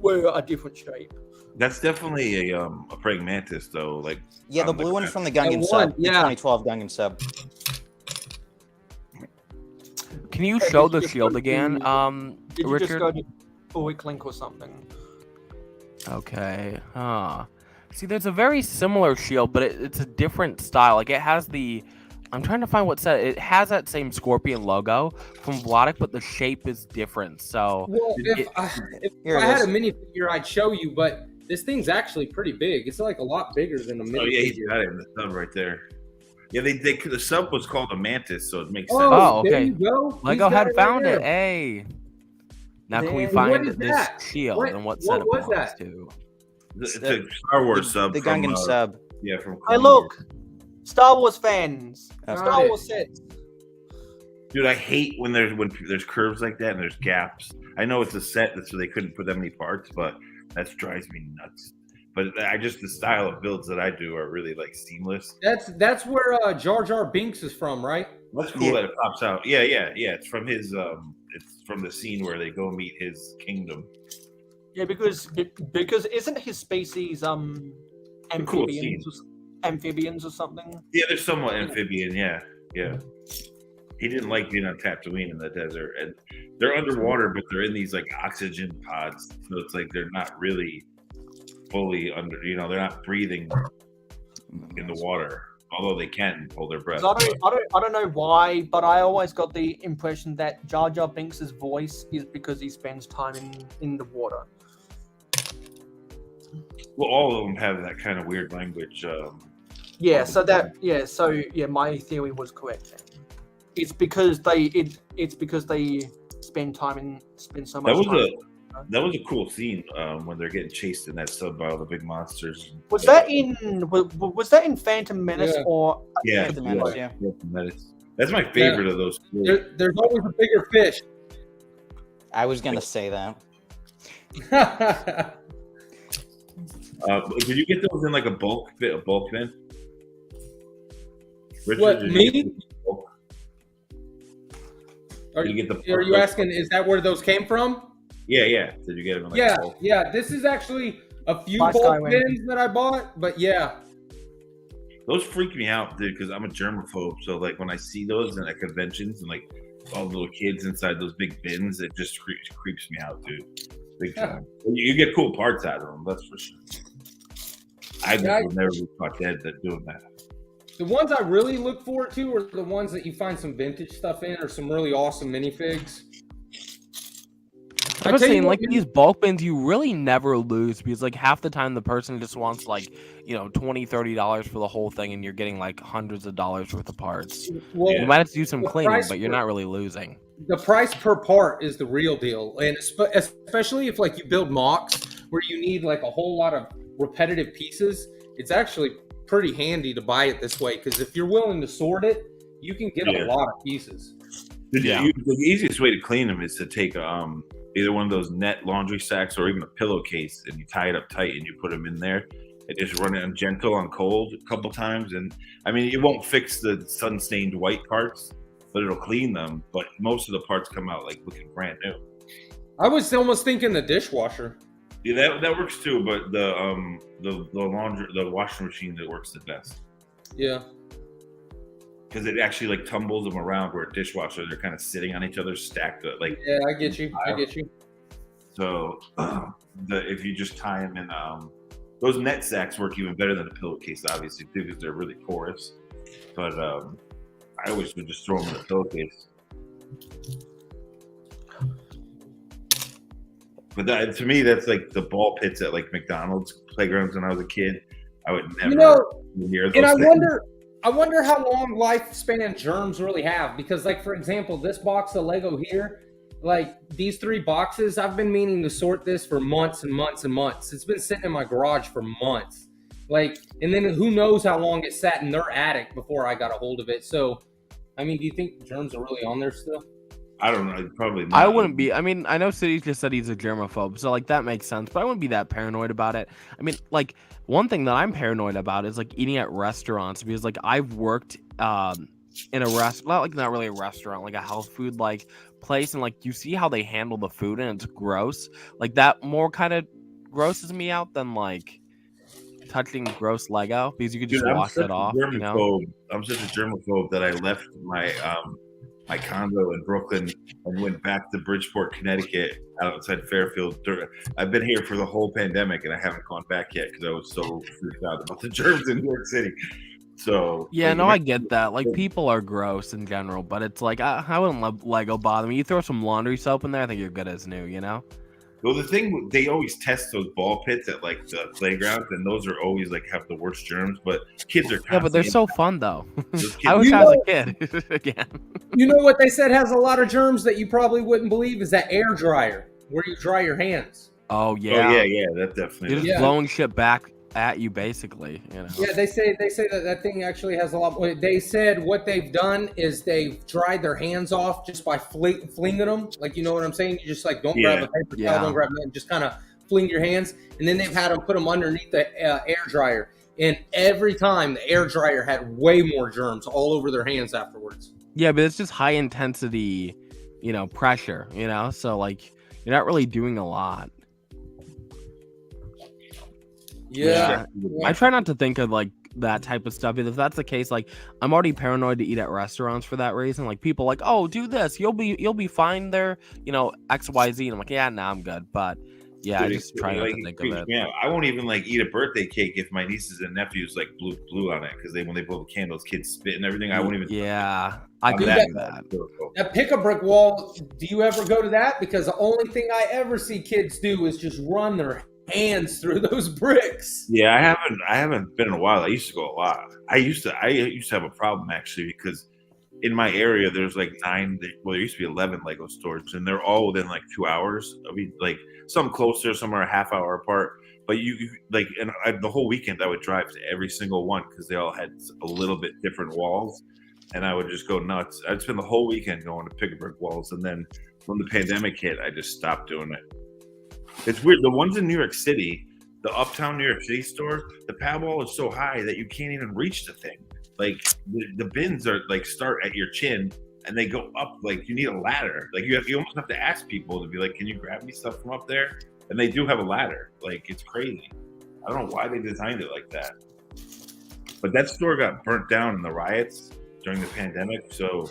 were a different shape. That's definitely a praying mantis, though. Like the blue one's from the Gundam sub, the 2012 Gundam sub. Can you show the shield again, Did you Richard? just go to Bullock Link or something? Okay. See, there's a very similar shield, but it's a different style. Like it has the. I'm trying to find what set. It has that same Scorpion logo from Vladik, but the shape is different. So, if I had a minifigure, I'd show you. But this thing's actually pretty big. It's like a lot bigger than a minifigure. Oh yeah, you got it in the sub right there. Yeah, the sub was called a mantis, so it makes sense. Oh, okay. There you go. Lego had found it. Hey. Now, can we What find is this that? shield and what set it was belongs that? to? It's a Star Wars sub. The from, Gungan sub. Yeah, from. Hey, Clone look, Star Wars fans, Got Star it. Wars sets. Dude, I hate when there's curves like that and there's gaps. I know it's a set, so they couldn't put that many parts, but that drives me nuts. But the style of builds that I do are really like seamless. That's where Jar Jar Binks is from, right? That's cool that it pops out. Yeah. It's from his it's from the scene where they go meet his kingdom. Yeah, because isn't his species amphibians or something? Yeah, they're somewhat amphibian. Yeah. He didn't like being on Tatooine in the desert, and they're underwater, but they're in these like oxygen pods, so it's like they're not really fully under. They're not breathing in the water, although they can hold their breath. I don't know why, but I always got the impression that Jar Jar Binks' voice is because he spends time in the water. Well, all of them have that kind of weird language. My theory was correct. It's because they spend so much time. That was a cool scene when they're getting chased in that sub by all the big monsters. Was that in Phantom Menace or? Yeah, Phantom Menace, yeah. Phantom Menace. That's my favorite of those. There's always a bigger fish. I was gonna say that. Did you get those in like a bulk bin? Richard, What, me? Are you you asking? Is that where those came from? Yeah. Did you get them? In like a bulk? Yeah. This is actually a few Last bulk guy bins that I bought, but yeah. Those freak me out, dude, because I'm a germaphobe. So like when I see those at conventions and like all the little kids inside those big bins, it just creeps me out, dude. Big time. You get cool parts out of them, that's for sure. I would never be caught dead doing that. The ones I really look forward to are the ones that you find some vintage stuff in or some really awesome minifigs. I was saying, like, these bulk bins, you really never lose because, like, half the time the person just wants, like, $20, $30 for the whole thing, and you're getting, like, hundreds of dollars worth of parts. Well, you might have to do some cleaning, price but you're not really losing. The price per part is the real deal, and especially if, like, you build mocks where you need, like, a whole lot of repetitive pieces, it's actually pretty handy to buy it this way because if you're willing to sort it, you can get a lot of pieces. The easiest way to clean them is to take either one of those net laundry sacks or even a pillowcase, and you tie it up tight and you put them in there and just run it on gentle on cold a couple times. And I mean, it won't fix the sun-stained white parts, but it'll clean them. But most of the parts come out like looking brand new. I was almost thinking the dishwasher. Yeah, that works too, but the washing machine that works the best. Yeah. Because it actually like tumbles them around, where a dishwasher they're kind of sitting on each other, stacked like. Yeah, I get you. So if you just tie them in, those net sacks work even better than a pillowcase, obviously, too, because they're really porous. But I always would just throw them in a pillowcase. But to me, that's like the ball pits at like McDonald's playgrounds when I was a kid. I would never hear those and things. I wonder how long lifespan germs really have. Because, like, for example, this box of Lego here, like these 3 boxes, I've been meaning to sort this for months and months and months. It's been sitting in my garage for months. Like, and then who knows how long it sat in their attic before I got a hold of it. So, I mean, do you think germs are really on there still? I don't know. Probably not. I wouldn't be. I mean, I know City's just said he's a germaphobe, so like that makes sense. But I wouldn't be that paranoid about it. I mean, like one thing that I'm paranoid about is like eating at restaurants because like I've worked in a restaurant, not really a restaurant, like a health food like place, and like you see how they handle the food and it's gross. Like that more kind of grosses me out than like touching gross Lego because you could just wash it off. I'm such a germaphobe that I left my condo in Brooklyn and went back to Bridgeport, Connecticut, outside Fairfield. I've been here for the whole pandemic and I haven't gone back yet because I was so freaked out about the germs in New York City. So yeah, I get that. Like people are gross in general, but it's like I wouldn't let Lego bother me. You throw some laundry soap in there, I think you're good as new. You know. Well, the thing, they always test those ball pits at like the playgrounds, and those are always like have the worst germs. But kids are but they're so fun though. I wish I was a kid again. You know what they said has a lot of germs that you probably wouldn't believe is that air dryer. where you dry your hands. Oh yeah. Oh yeah. That definitely. You're just blowing shit back at you, basically. You know. Yeah, they say that thing actually has a lot. They said what they've done is they've dried their hands off just by flinging them. Like, you know what I'm saying? You just like don't grab a paper towel, don't grab it, just kind of fling your hands, and then they've had them put them underneath the air dryer. And every time the air dryer had way more germs all over their hands afterwards. Yeah, but it's just high intensity, pressure, so like you're not really doing a lot. Yeah. I try not to think of like that type of stuff. If that's the case, like I'm already paranoid to eat at restaurants for that reason. Like people like, oh, do this, you'll be fine there, XYZ. And I'm like, yeah, nah, I'm good. But yeah, I just try not to think of it. Yeah, I won't even like eat a birthday cake if my nieces and nephews like blew on it, because when they blow the candles, kids spit and everything. I won't even. Yeah, I could do that. That pick a brick wall. Do you ever go to that? Because the only thing I ever see kids do is just run their hands through those bricks. Yeah, I haven't been in a while. I used to go a lot. I used to have a problem actually, because in my area there's like 9. Well, there used to be 11 Lego stores, and they're all within like 2 hours of each. Like some closer, some are a half hour apart. But the whole weekend I would drive to every single one because they all had a little bit different walls, and I would just go nuts. I'd spend the whole weekend going to pick a brick walls, and then when the pandemic hit, I just stopped doing it. It's weird. The ones in New York City, the Uptown New York City store, the pad wall is so high that you can't even reach the thing. Like the bins are like start at your chin and they go up. Like you need a ladder. Like you almost have to ask people to be like, can you grab me stuff from up there? And they do have a ladder. Like it's crazy. I don't know why they designed it like that. But that store got burnt down in the riots during the pandemic. So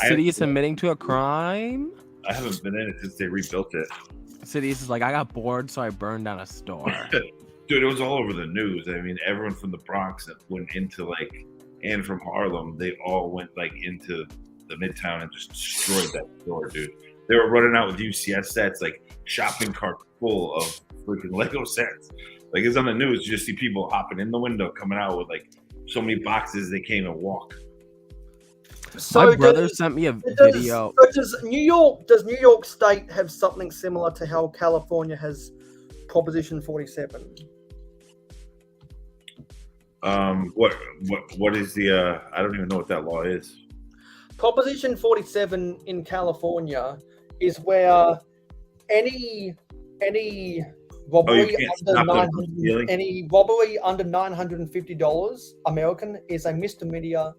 City is admitting to a crime. I haven't been in it since they rebuilt it. Cities is like, I got bored, so I burned down a store. Dude, it was all over the news. I mean, everyone from the Bronx that went into and from Harlem, they all went into the Midtown and just destroyed that store, dude. They were running out with UCS sets, like shopping cart full of freaking Lego sets. Like it's on the news, you just see people hopping in the window, coming out with like so many boxes they can't even walk. So my brother sent me a video. So does New York State have something similar to how California has Proposition 47? What is the I don't even know what that law is. Proposition 47 in California is where any robbery under $950 American is a misdemeanor,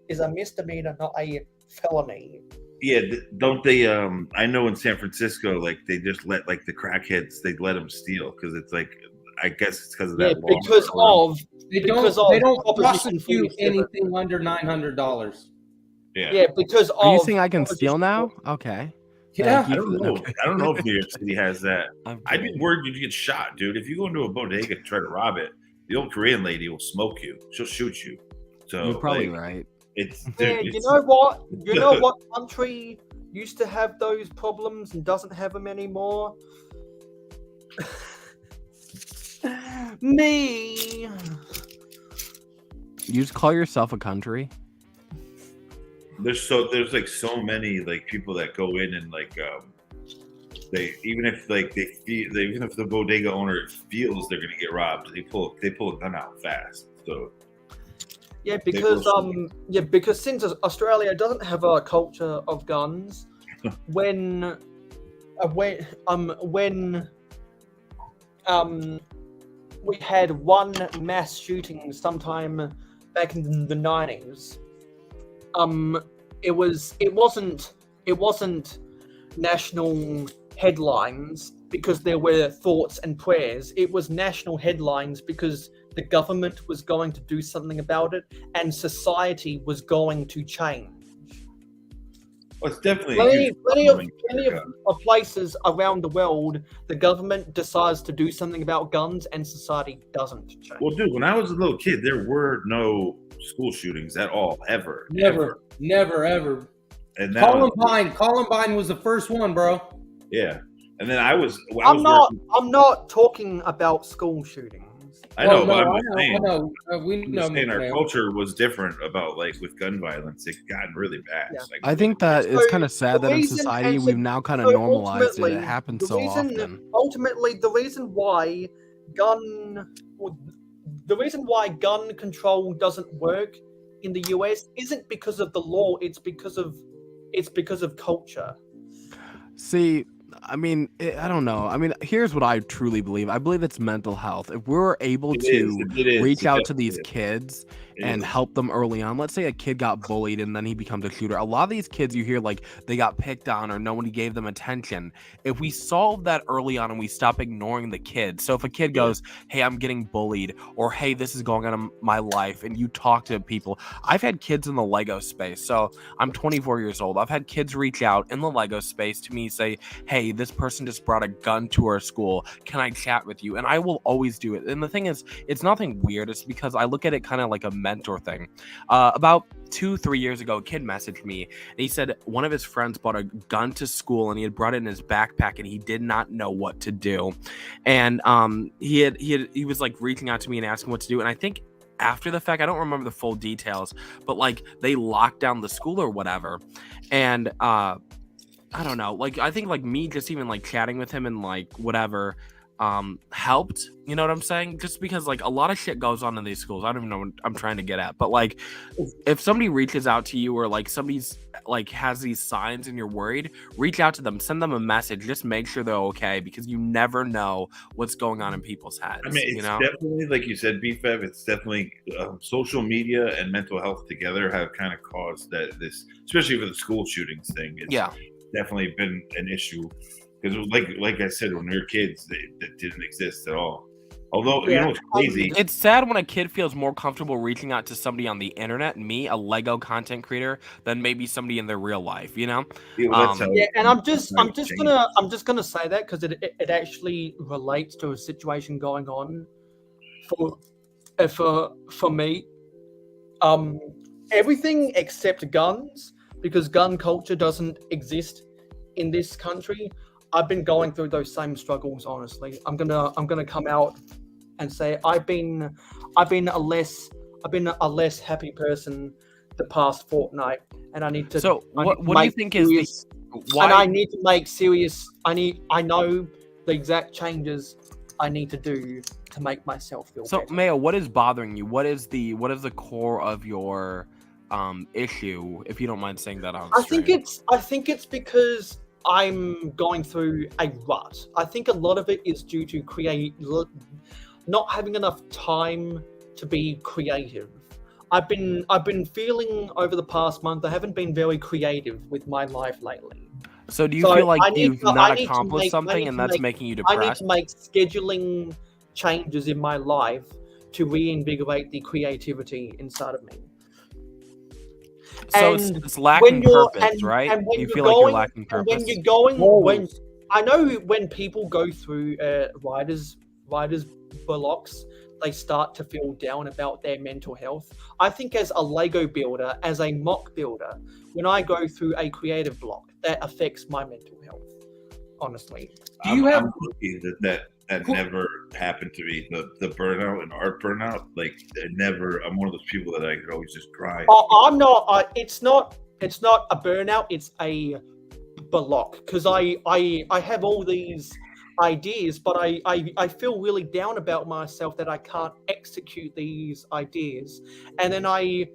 not a felony. Yeah, don't they? I know in San Francisco, like they just let like the crackheads, they let them steal because it's like, I guess it's because of that law. They don't prosecute anything under $900. Yeah, because are you saying I can steal now? Okay. Yeah, I don't know. I don't know if New York City has that. I'd be worried you'd get shot, dude. If you go into a bodega and try to rob it, the old Korean lady will smoke you. She'll shoot you. So you're probably right. It's you know what? You know what country used to have those problems and doesn't have them anymore? Me. You just call yourself a country? There's like so many like people that go in and like even if the bodega owner feels they're gonna get robbed, they pull a gun out fast. So because since Australia doesn't have a culture of guns, when we had one mass shooting sometime back in the 90s. It wasn't national headlines because there were thoughts and prayers. It was national headlines because the government was going to do something about it and society was going to change. Well, it's definitely plenty of places around the world, the government decides to do something about guns and society doesn't change. Well, dude, when I was a little kid, there were no school shootings at all, ever. Never. And Columbine was the first one, bro. Yeah, and then I'm not talking about school shootings. I know, but I I'm just saying. know. We I'm know. just saying our Mayo. culture was different about like with gun violence. It's gotten really bad. Yeah. Like, I think that it's kind of sad the that in reason- society and so- we've now kind of so normalized it. It ultimately, happens the so reason- often. Ultimately, the reason why gun control doesn't work in the US isn't because of the law. It's because of culture. See, I mean, I don't know. I mean, here's what I truly believe. I believe it's mental health. If we're able to reach out to these kids and help them early on, let's say a kid got bullied and then he becomes a shooter. A lot of these kids you hear like they got picked on or nobody gave them attention. If we solve that early on and we stop ignoring the kids. So if a kid goes, hey, I'm getting bullied, or hey, this is going on in my life, and you talk to people. I've had kids in the Lego space. So I'm 24 years old. I've had kids reach out in the Lego space to me, say, hey, this person just brought a gun to our school. Can I chat with you? And I will always do it. And the thing is, it's nothing weird. It's because I look at it kind of like a mentor thing. About 2-3 years ago, a kid messaged me and he said one of his friends brought a gun to school and he had brought it in his backpack and he did not know what to do. And he was like reaching out to me and asking what to do. And I think after the fact, I don't remember the full details, but like they locked down the school or whatever. And I don't know, like I think like me just even like chatting with him and like whatever helped, you know what I'm saying? Just because like a lot of shit goes on in these schools. I don't even know what I'm trying to get at, but like if somebody reaches out to you or like somebody's like has these signs and you're worried, reach out to them, send them a message, just make sure they're okay, because you never know what's going on in people's heads. I mean, it's definitely, like you said, BFAB, it's definitely social media and mental health together have kind of caused that this, especially for the school shootings thing. It's definitely been an issue. Because, like I said, when we were kids, that didn't exist at all. Although, you know, it's crazy. It's sad when a kid feels more comfortable reaching out to somebody on the internet, me, a Lego content creator, than maybe somebody in their real life. You know? And I'm just gonna say that because it actually relates to a situation going on for me. Everything except guns, because gun culture doesn't exist in this country. I've been going through those same struggles, honestly. I'm gonna come out and say I've been a less happy person the past fortnight, and I need to. So what do you think is why? And I need to make serious. I know the exact changes I need to do to make myself feel better. Mayo, what is bothering you? What is the core of your issue? If you don't mind saying that on stream. I think it's because I'm going through a rut. I think a lot of it is due to not having enough time to be creative. I've been feeling over the past month I haven't been very creative with my life lately. So do you feel like you've not accomplished something and that's making you depressed? I need to make scheduling changes in my life to reinvigorate the creativity inside of me. So it's lacking purpose, right? You feel like you're lacking purpose. When you're going, I know when people go through writer's blocks, they start to feel down about their mental health. I think as a Lego builder, as a mock builder, when I go through a creative block, that affects my mental health. Honestly, I'm lucky that never happened to me. The burnout and art burnout, like it never. I'm one of those people that I could always just cry. I'm not. It's not a burnout. It's a block because I have all these ideas, but I feel really down about myself that I can't execute these ideas. And then I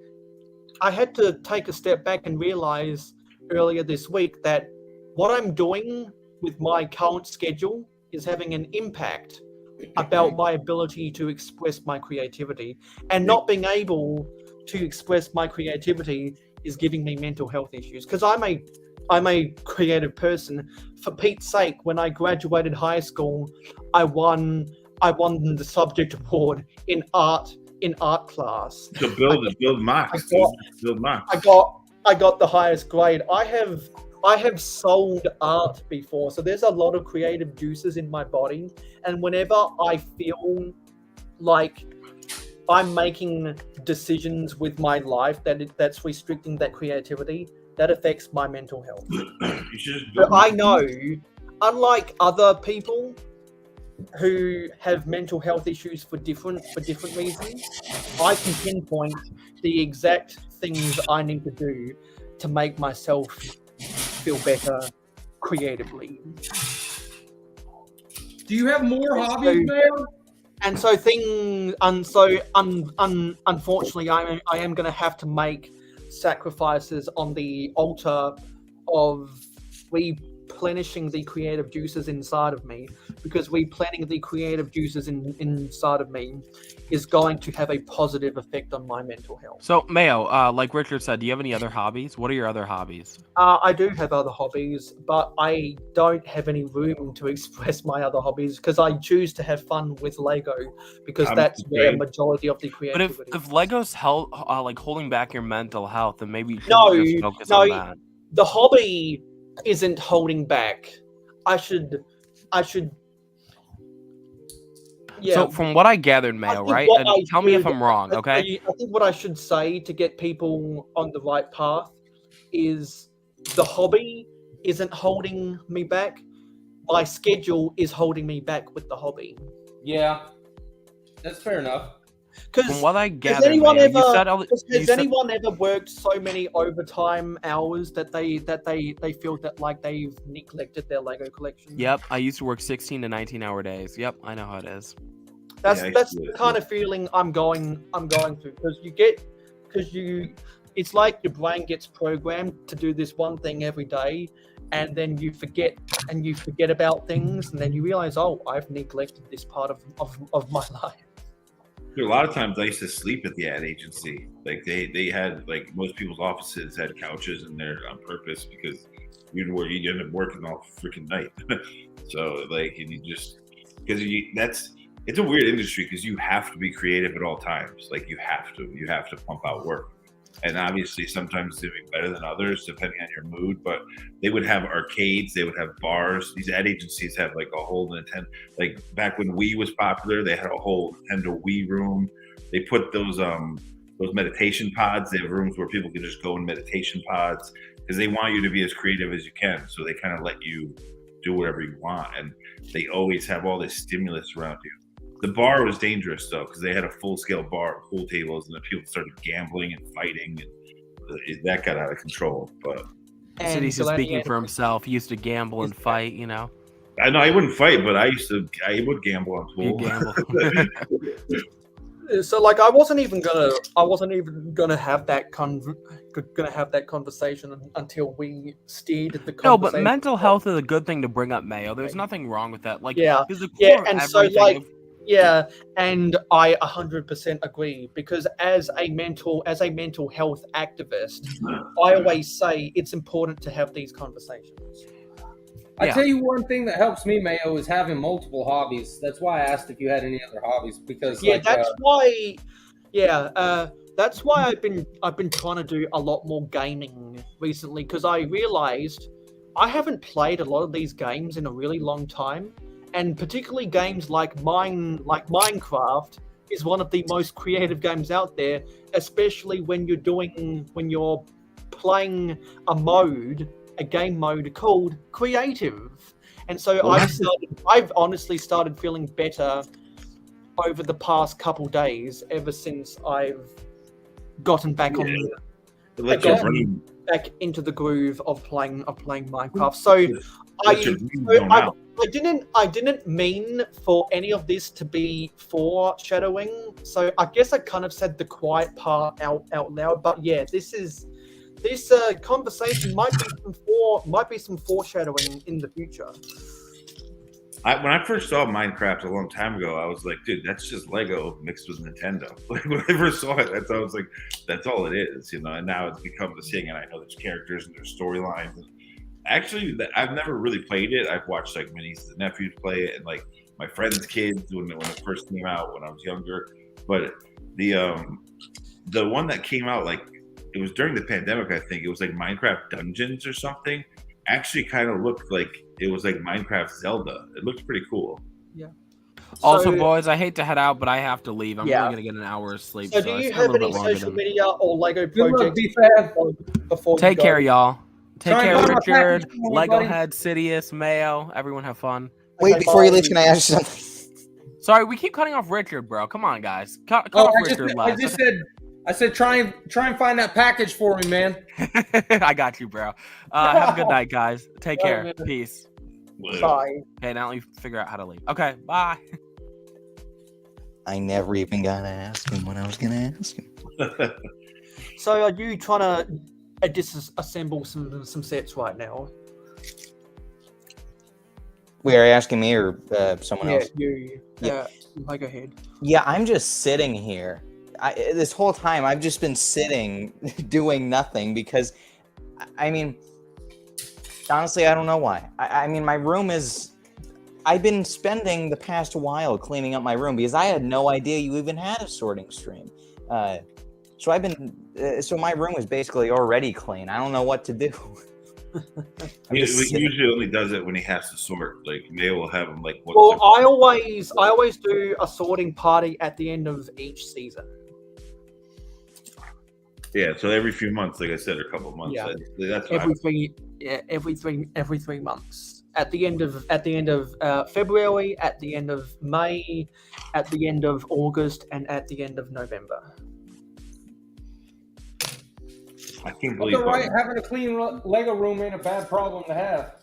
had to take a step back and realize earlier this week that what I'm doing with my current schedule is having an impact about my ability to express my creativity, and not being able to express my creativity is giving me mental health issues because I'm a creative person. For Pete's sake, when I graduated high school, I won the subject award in art class. So build marks. I got the highest grade. I have sold art before, so there's a lot of creative juices in my body, and whenever I feel like I'm making decisions with my life that's restricting that creativity, that affects my mental health. But I know, unlike other people, who have mental health issues for different reasons, I can pinpoint the exact things I need to do to make myself feel better creatively. Do you have more hobbies, Mayo? And so unfortunately, I am going to have to make sacrifices on the altar of replenishing the creative juices inside of me, because replenishing the creative juices inside of me is going to have a positive effect on my mental health. So, Mayo, like Richard said, do you have any other hobbies? What are your other hobbies? I do have other hobbies, but I don't have any room to express my other hobbies because I choose to have fun with Lego, because that's where a majority of the creativity. But if Lego's like holding back your mental health, then maybe you should just focus on that. The hobby isn't holding back. I should. Yeah. So from what I gathered, Mayo, right? And tell me if I'm wrong, okay? I think what I should say to get people on the right path is the hobby isn't holding me back. My schedule is holding me back with the hobby. Yeah, that's fair enough. From what I gathered, Has anyone Mayo, ever worked so many overtime hours that they feel that like they've neglected their Lego collection? Yep, I used to work 16 to 19-hour days. Yep, I know how it is. That's the kind of feeling I'm going through, because it's like your brain gets programmed to do this one thing every day, and then you forget about things, and then you realize, oh, I've neglected this part of my life. A lot of times I used to sleep at the ad agency. Like they had, like, most people's offices had couches in there on purpose because you'd end up working all freaking night. So like, and you just, because it's a weird industry because you have to be creative at all times. Like you have to pump out work. And obviously sometimes it's doing better than others depending on your mood, but they would have arcades, they would have bars. These ad agencies have like a whole Nintendo, like back when Wii was popular, they had a whole Nintendo Wii room. They put those meditation pods. They have rooms where people can just go in meditation pods because they want you to be as creative as you can. So they kind of let you do whatever you want. And they always have all this stimulus around you. The bar was dangerous though, because they had a full-scale bar, pool tables, and then people started gambling and fighting, and that got out of control. But City's just speaking for himself. He used to gamble and fight, you know. I know I wouldn't fight, but I would gamble on pool. You gamble. So like, I wasn't even gonna have that conversation until we steered the conversation. No, but mental health is a good thing to bring up, Mayo. There's nothing wrong with that. Like, and I 100% agree, because as a mental health activist, I always say it's important to have these conversations. I tell you one thing that helps me, Mayo, is having multiple hobbies. That's why I asked if you had any other hobbies, because that's why I've been trying to do a lot more gaming recently, because I realized I haven't played a lot of these games in a really long time. And particularly games like Minecraft is one of the most creative games out there, especially when you're playing a game mode called creative. And so I've honestly started feeling better over the past couple days, ever since I've gotten back back into the groove of playing Minecraft. So I didn't mean for any of this to be foreshadowing. So I guess I kind of said the quiet part out loud. But yeah, this conversation might be some foreshadowing in the future. When I first saw Minecraft a long time ago, I was like, dude, that's just Lego mixed with Nintendo. Like, when I first saw it, I was like, that's all it is, you know. And now it's become this thing, and I know there's characters and there's storylines. Actually, I've never really played it. I've watched like my nieces and nephews play it, and like my friends' kids when it first came out when I was younger. But the one that came out, like, it was during the pandemic, I think. It was like Minecraft Dungeons or something. Actually kind of looked like it was like Minecraft Zelda. It looked pretty cool. Yeah. Also, boys, I hate to head out, but I have to leave. I'm really going to get an hour of sleep. So do you have any social media or Lego projects before Take you go? care, y'all. Take care, Richard, Lego Head, Sidious, Mayo. Everyone have fun. Wait, before you leave, can I ask you something? Sorry, we keep cutting off Richard, bro. Come on, guys. Cut off Richard last. I said try and find that package for me, man. I got you, bro. Have a good night, guys. Take care. man. Peace. Bye. Okay, now let me figure out how to leave. Okay, bye. I never even got to ask him what I was going to ask him. So are you trying to disassemble some sets right now? Wait, are you asking me or someone else? You. Yeah, go ahead. Yeah, I'm just sitting here. This whole time, I've just been sitting, doing nothing because, I mean, honestly, I don't know why. I mean, my room is... I've been spending the past while cleaning up my room because I had no idea you even had a sorting stream. So I've been... so my room is basically already clean. I don't know what to do. He usually only does it when he has to sort. Like Mayo will have him like. Well, I always do a sorting party at the end of each season. Yeah, so every few months, like I said, or a couple of months. Yeah, that's every 3 months. At the end of February, at the end of May, at the end of August, and at the end of November. I can't believe having a clean Lego room ain't a bad problem to have.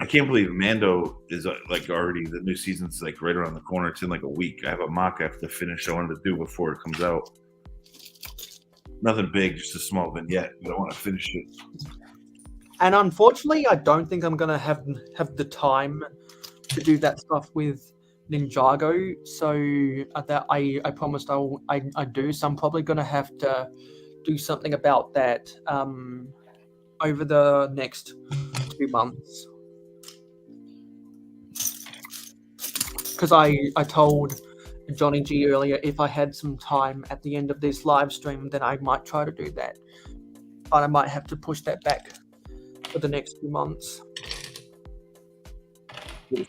I can't believe Mando is like already the new season's like right around the corner. It's in like a week. I have a mock I have to finish. I wanted to do before it comes out. Nothing big, just a small vignette, but I want to finish it. And unfortunately, I don't think I'm gonna have the time to do that stuff with Ninjago. So that I promised I do. So I'm probably gonna have to do something about that over the next 2 months. Because I told Johnny G earlier if I had some time at the end of this live stream, then I might try to do that. But I might have to push that back for the next few months.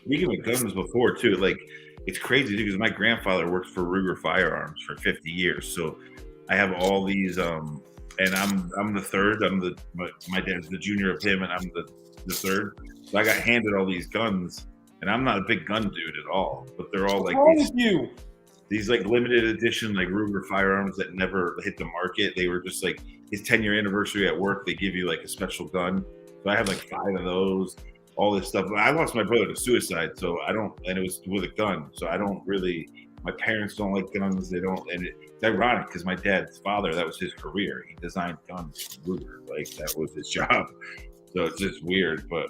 Speaking of guns before too, like it's crazy because my grandfather worked for Ruger Firearms for 50 years. So I have all these and I'm the third. My dad's the junior of him and I'm the third. So I got handed all these guns and I'm not a big gun dude at all, but they're all like these like limited edition like Ruger Firearms that never hit the market. They were just like his 10-year anniversary at work. They give you like a special gun. So I have like 5 of those, all this stuff. I lost my brother to suicide, so I don't, and it was with a gun. So I don't really, my parents don't like guns. They don't, and it's ironic because my dad's father, that was his career. He designed guns for Ruger, like that was his job. So it's just weird, but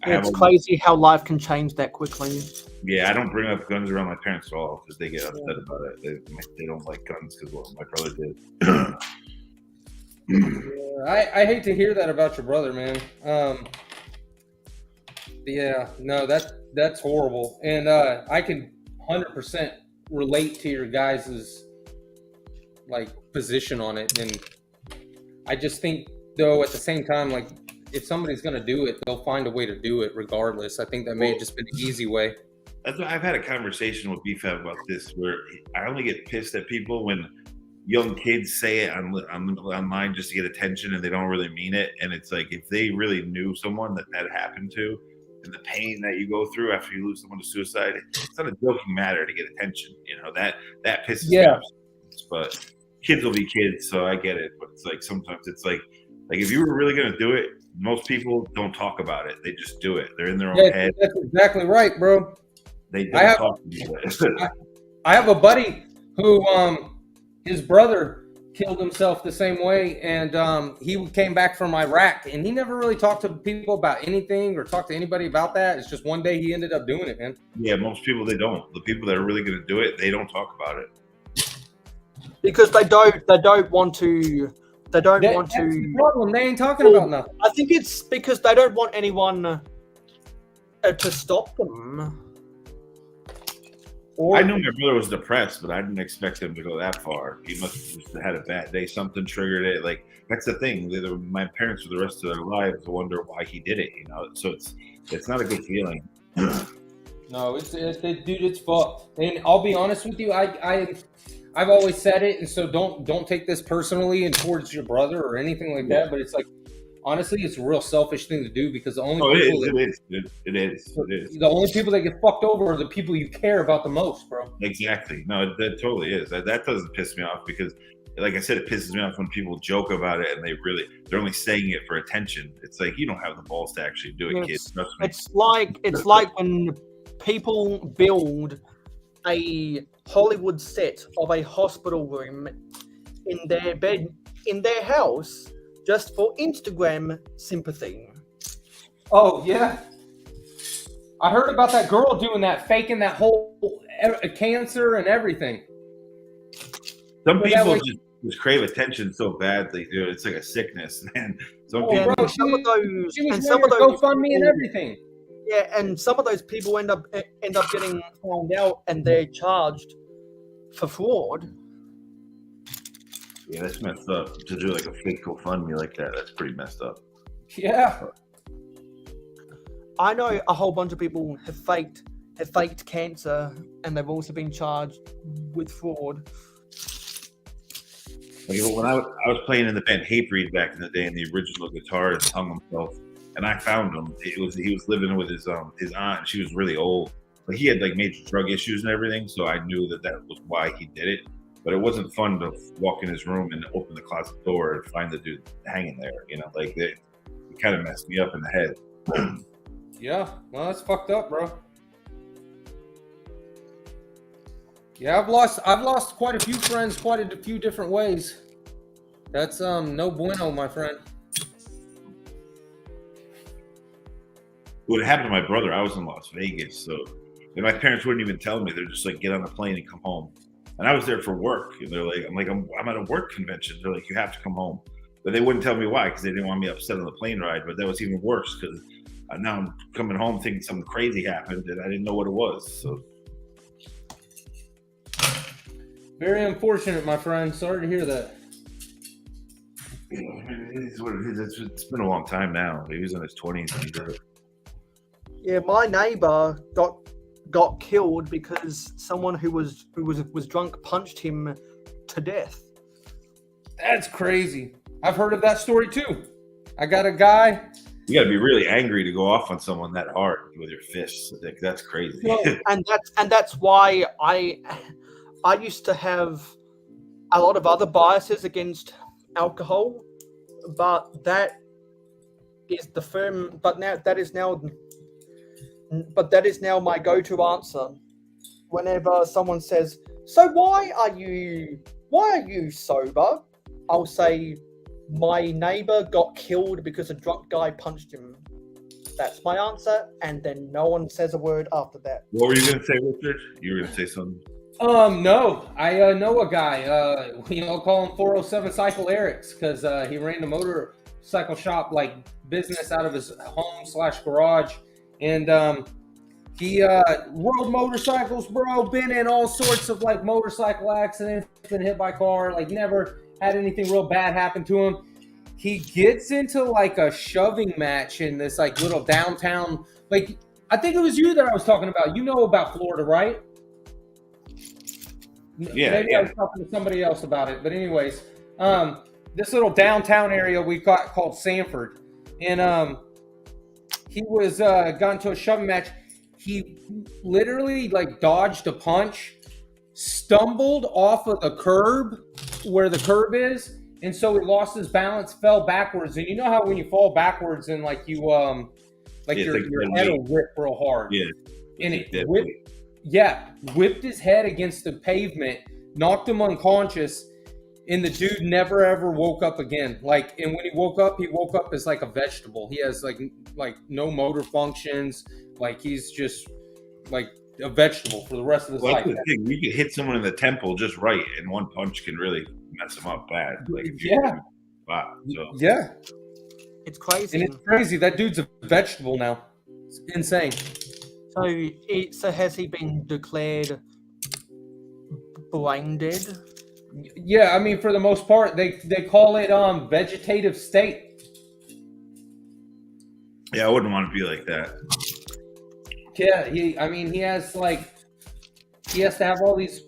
it's crazy how life can change that quickly. Yeah, I don't bring up guns around my parents at all because they get upset about it. They don't like guns because what my brother did. Yeah, I hate to hear that about your brother, man. Yeah, no, that's horrible, and I can 100% relate to your guys's like position on it, and I just think though at the same time, like if somebody's gonna do it, they'll find a way to do it regardless. I think that may have just been the easy way. I've had a conversation with BFAB about this where I only get pissed at people when young kids say it online just to get attention and they don't really mean it. And it's like, if they really knew someone that happened to and the pain that you go through after you lose someone to suicide, it's not a joking matter to get attention. You know, that pisses me off. But kids will be kids, so I get it. But it's like, sometimes it's like if you were really going to do it, most people don't talk about it. They just do it. They're in their own head. That's exactly right, bro. They don't talk to you. I have a buddy who, his brother killed himself the same way, and he came back from Iraq, and he never really talked to people about anything or talked to anybody about that. It's just one day he ended up doing it, man. Yeah, most people, they don't. The people that are really going to do it, they don't talk about it because they don't want to. That's the problem. They ain't talking about nothing. I think it's because they don't want anyone to stop them. I knew my brother was depressed, but I didn't expect him to go that far. He must have just had a bad day. Something triggered it. Like, that's the thing. My parents for the rest of their lives wonder why he did it, you know? So it's not a good feeling. No, dude, it's fucked. And I'll be honest with you, I've always said it, and so don't take this personally and towards your brother or anything like that. But it's like, honestly, it's a real selfish thing to do because the only It is. the only people that get fucked over are the people you care about the most, bro. Exactly. No, that totally is. That doesn't piss me off because, like I said, it pisses me off when people joke about it and they're only saying it for attention. It's like you don't have the balls to actually do it, kids. Trust me. It's like when people build a Hollywood set of a hospital room in their bed in their house just for Instagram sympathy. Oh yeah, I heard about that girl doing that, faking that whole cancer and everything. Some people just crave attention so badly, dude. It's like a sickness, man. Some people. Bro, some of those GoFundMe and everything. Yeah, and some of those people end up getting found out and they're charged for fraud. Yeah, that's messed up. To do like a fake GoFundMe like that, that's pretty messed up. Yeah. I know a whole bunch of people have faked cancer, and they've also been charged with fraud. Like when I was playing in the band Hatebreed back in the day, and the original guitarist hung himself, and I found him. He was living with his aunt. She was really old, but he had like major drug issues and everything. So I knew that was why he did it. But it wasn't fun to walk in his room and open the closet door and find the dude hanging there. You know, like it kind of messed me up in the head. Yeah, well, that's fucked up, bro. Yeah, I've lost quite a few friends, quite a few different ways. That's no bueno, my friend. What happened to my brother? I was in Las Vegas, so and my parents wouldn't even tell me. They're just like, get on the plane and come home. And I was there for work. And they're like, I'm at a work convention. They're like, you have to come home. But they wouldn't tell me why because they didn't want me upset on the plane ride. But that was even worse because now I'm coming home thinking something crazy happened and I didn't know what it was. So very unfortunate, my friend. Sorry to hear that. You know, it is what it is. It's been a long time now. He was in his 20s when he did it. Yeah, my neighbor got killed because someone who was drunk punched him to death. That's crazy. I've heard of that story too. I got a guy. You got to be really angry to go off on someone that hard with your fists. Like, that's crazy. Well, and that's why I used to have a lot of other biases against alcohol, but that is the firm. But that is now my go-to answer. Whenever someone says, "So why are you sober?" I'll say, "My neighbor got killed because a drunk guy punched him." That's my answer, and then no one says a word after that. What were you going to say, Richard? You were going to say something? No. I know a guy. Call him 407 Cycle Eric's because he ran the motorcycle shop like business out of his home/garage, and he rode motorcycles, bro. Been in all sorts of like motorcycle accidents. Been hit by car. Like never had anything real bad happen to him. He gets into like a shoving match in this like little downtown. Like I think it was you that I was talking about. You know about Florida, right? Yeah. Maybe I was talking to somebody else about it. But anyways, this little downtown area we got called Sanford, and he was got into a shoving match. He literally like dodged a punch, stumbled off of the curb where the curb is, and so he lost his balance, fell backwards. And you know how when you fall backwards and like you your head will rip real hard. Yeah. And it whipped his head against the pavement, knocked him unconscious, and the dude never ever woke up again. Like, and when he woke up as like a vegetable. He has like no motor functions. Like he's just like a vegetable for the rest of his life. That's the thing. You can hit someone in the temple just right, and one punch can really mess them up bad. Like, wow. So. Yeah. It's crazy. And it's crazy. That dude's a vegetable now. It's insane. So has he been declared brain dead? Yeah, I mean, for the most part, they call it vegetative state. Yeah, I wouldn't want to be like that. Yeah, he has to have all these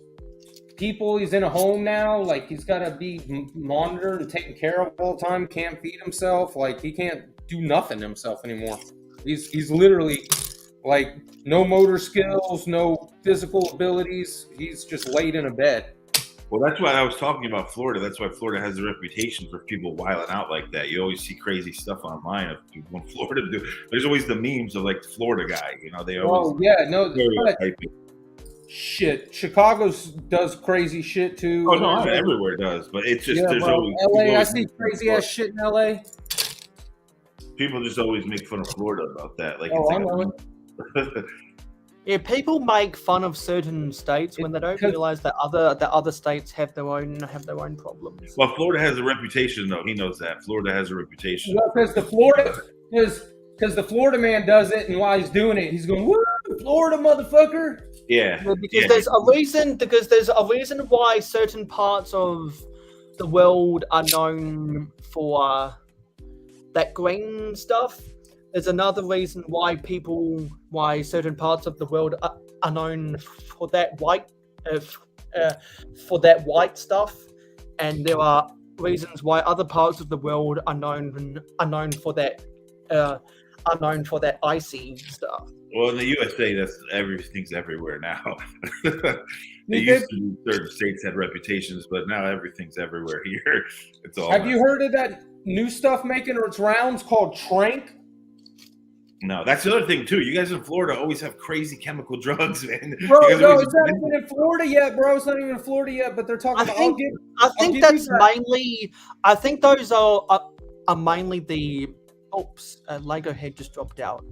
people. He's in a home now. Like, he's got to be monitored and taken care of all the time. Can't feed himself. Like, he can't do nothing himself anymore. He's literally like no motor skills, no physical abilities. He's just laid in a bed. Well, that's why I was talking about Florida. That's why Florida has a reputation for people wilding out like that. You always see crazy stuff online of people in Florida do. There's always the memes of like the Florida guy. You know, they always. Oh yeah, no. stereotype it. Shit, Chicago does crazy shit too. Oh no, everywhere does, but it's just there's always LA. I see crazy ass shit in LA. People just always make fun of Florida about that. Like, I know it. Yeah, people make fun of certain states when they don't realize that other states have their own problems. Well, Florida has a reputation, though. He knows that Florida has a reputation. Well, because the Florida man does it, and while he's doing it, he's going, "Woo, Florida, motherfucker!" Yeah, because there's a reason. Because there's a reason why certain parts of the world are known for that green stuff. There's another reason why certain parts of the world are known for that white stuff, and there are reasons why other parts of the world are known for that icy stuff. Well, in the USA, everything's everywhere now. It used to be certain states had reputations, but now everything's everywhere here. It's all. Have you heard of that new stuff making its rounds called Trank? No, that's the other thing too. You guys in Florida always have crazy chemical drugs, man. Bro, no, it's not even in Florida yet, bro. It's not even in Florida yet, but they're talking about. I think that's mainly. I think those are mainly the. Oops, Lego head just dropped out.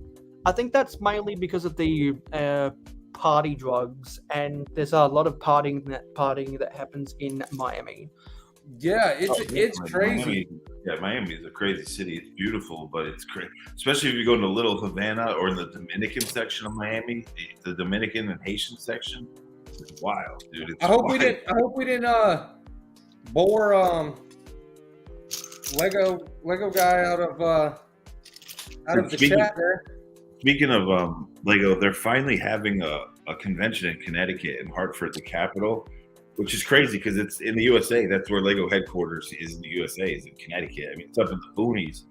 I think that's mainly because of the party drugs, and there's a lot of partying that happens in Miami. Yeah, it's crazy. Miami is a crazy city. It's beautiful, but it's crazy, especially if you go into Little Havana or in the Dominican section of Miami. The Dominican and Haitian section is wild, dude. It's I hope wild. we didn't bore Lego guy out of the chat there. Speaking of Lego, they're finally having a convention in Connecticut, in Hartford, the capital. Which is crazy because it's in the USA. That's where Lego headquarters is in the USA, is in Connecticut. I mean, it's up in the boonies.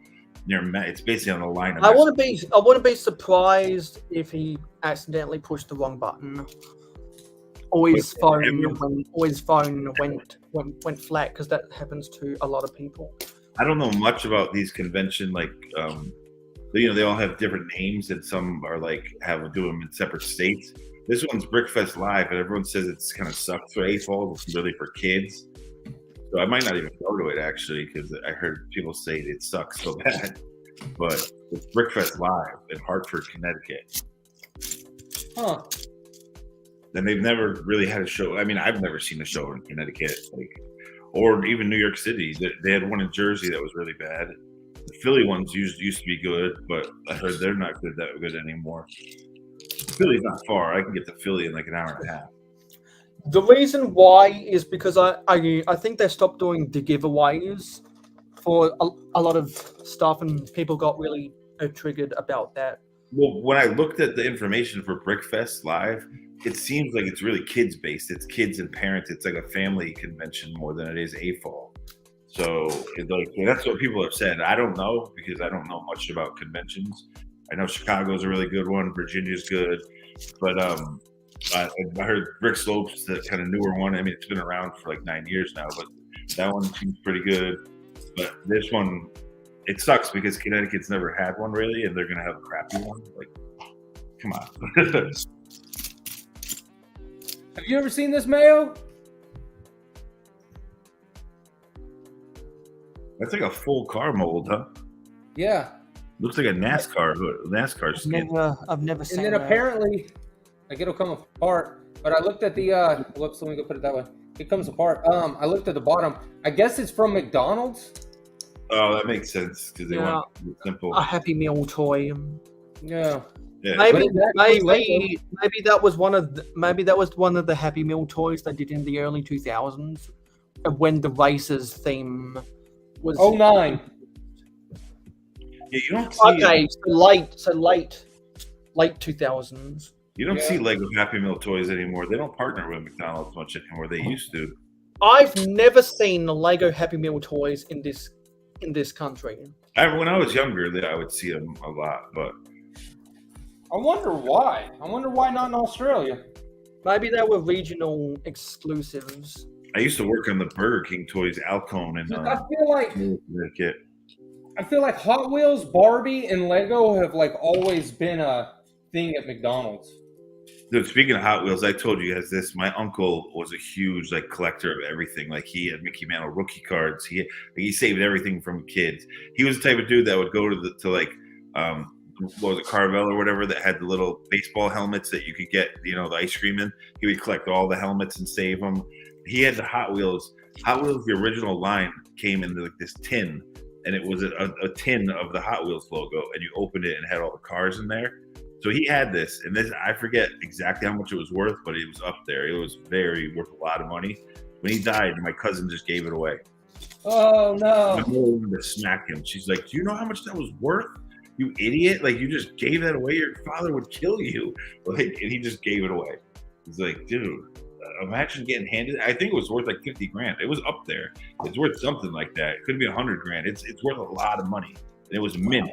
It's basically on the line of. I wouldn't be surprised if he accidentally pushed the wrong button, or his phone went flat, because that happens to a lot of people. I don't know much about these convention, like they all have different names, and some are like do them in separate states. This one's Brickfest Live, and everyone says it's kind of sucks for AFOL. It's really for kids. So I might not even go to it, actually, because I heard people say it sucks so bad. But it's Brickfest Live in Hartford, Connecticut. Huh. And they've never really had a show. I mean, I've never seen a show in Connecticut, or even New York City. They had one in Jersey that was really bad. The Philly ones used to be good, but I heard they're not that good anymore. Philly's not far. I can get to Philly in like an hour and a half. The reason why is because I think they stopped doing the giveaways for a lot of stuff, and people got really triggered about that. Well, when I looked at the information for Brickfest Live, it seems like it's really kids based. It's kids and parents. It's like a family convention more than it is AFOL. So that's what people have said. I don't know, because I don't know much about conventions. I know Chicago's a really good one. Virginia's good. But I heard Brick Slope's the kind of newer one. I mean, it's been around for like 9 years now, but that one seems pretty good. But this one, it sucks because Connecticut's never had one really, and they're going to have a crappy one. Like, come on. Have you ever seen this, Mayo? That's like a full car mold, huh? Yeah. Looks like a NASCAR skin. I've never seen And then that. apparently, like, it'll come apart. But I looked at the whoops, let me go put it that way. It comes apart. I looked at the bottom. I guess it's from McDonald's. Oh, that makes sense because they want it simple. A Happy Meal toy. Yeah. Maybe that was one of the Happy Meal toys they did in the early 2000s, when the races theme was 09. Yeah, you don't see okay, so late 2000s. You don't see Lego Happy Meal toys anymore. They don't partner with McDonald's much anymore. They used to. I've never seen the Lego Happy Meal toys in this country. When I was younger, I would see them a lot, but I wonder why. I wonder why not in Australia. Maybe they were regional exclusives. I used to work on the Burger King toys, Alcone, and I feel like Connecticut. I feel like Hot Wheels, Barbie, and Lego have like always been a thing at McDonald's. Dude, speaking of Hot Wheels, I told you guys this. My uncle was a huge like collector of everything. Like he had Mickey Mantle rookie cards. He saved everything from kids. He was the type of dude that would go what was it, Carvel or whatever, that had the little baseball helmets that you could get, the ice cream in. He would collect all the helmets and save them. He had the Hot Wheels. Hot Wheels, the original line, came in like this tin, and it was a tin of the Hot Wheels logo, and you opened it and it had all the cars in there. So he had this, and this, I forget exactly how much it was worth, but it was up there. It was worth a lot of money. When he died, my cousin just gave it away. Oh no! My mother wanted to smack him. She's like, "Do you know how much that was worth? You idiot! Like you just gave that away. Your father would kill you." Like, and he just gave it away. He's like, "Dude, imagine getting handed." I think it was worth like 50 grand. It was up there. It's worth something like that. It could be 100 grand. It's worth a lot of money. And it was mint.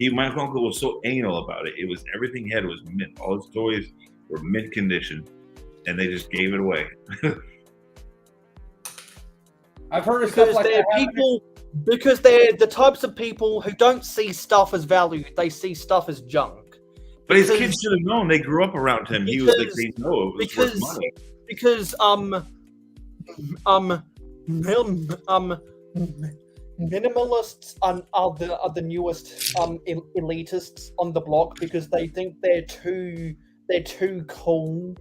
My uncle was so anal about it. It was everything he had was mint. All his toys were mint condition, and they just gave it away. I've heard of stuff like that. Because they're the types of people who don't see stuff as value; they see stuff as junk. But his kids should have known. They grew up around him. He was like, they know it was worth money. Because minimalists are the newest elitists on the block because they think they're too cool.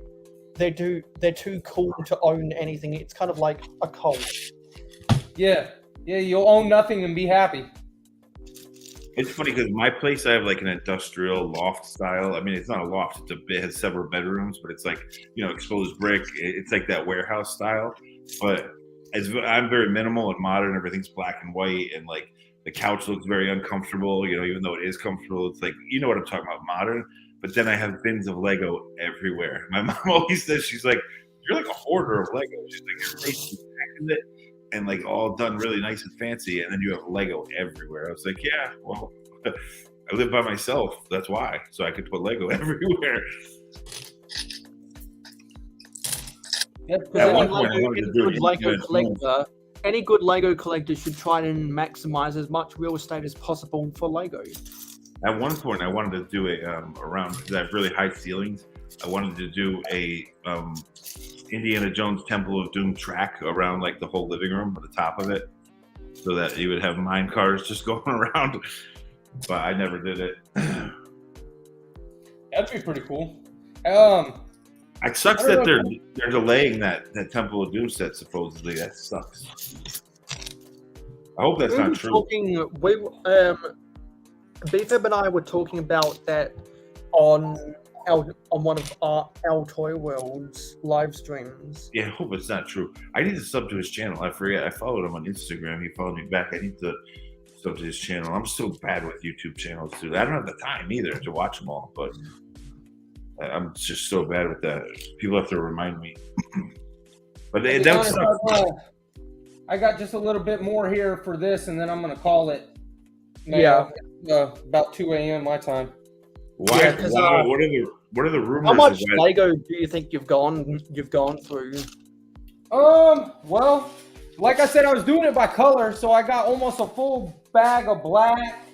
They're too cool to own anything. It's kind of like a cult. Yeah, you'll own nothing and be happy. It's funny because my place, I have like an industrial loft style. I mean, it's not a loft; it has several bedrooms, but it's like exposed brick. It's like that warehouse style, but I'm very minimal and modern. Everything's black and white, and like the couch looks very uncomfortable. Even though it is comfortable, it's like what I'm talking about, modern. But then I have bins of Lego everywhere. My mom always says, she's like, "You're like a hoarder of Lego." She's like, "Your place is packed with it and like all done really nice and fancy, and then you have Lego everywhere." I was like, "Yeah, well, I live by myself. That's why, so I could put Lego everywhere." Any good Lego collector should try and maximize as much real estate as possible for Lego. At one point, I wanted to do around because I have really high ceilings. I wanted to do a Indiana Jones Temple of Doom track around like the whole living room at the top of it, so that you would have mine cars just going around. But I never did it. That'd be pretty cool. It sucks that they're delaying that Temple of Doom set. Supposedly, that sucks. I hope that's not true. BFib and I were talking about that on one of our Toy World's live streams. Yeah, I hope it's not true. I need to sub to his channel. I forget. I followed him on Instagram. He followed me back. I need to sub to his channel. I'm so bad with YouTube channels, dude. I don't have the time either to watch them all, but I'm just so bad with that. People have to remind me. But that sucks. I got just a little bit more here for this, and then I'm going to call it. Yeah. About 2 a.m. my time. Why? What are the rumors? How much Lego do you think you've gone through? Well, like I said, I was doing it by color, so I got almost a full bag of black.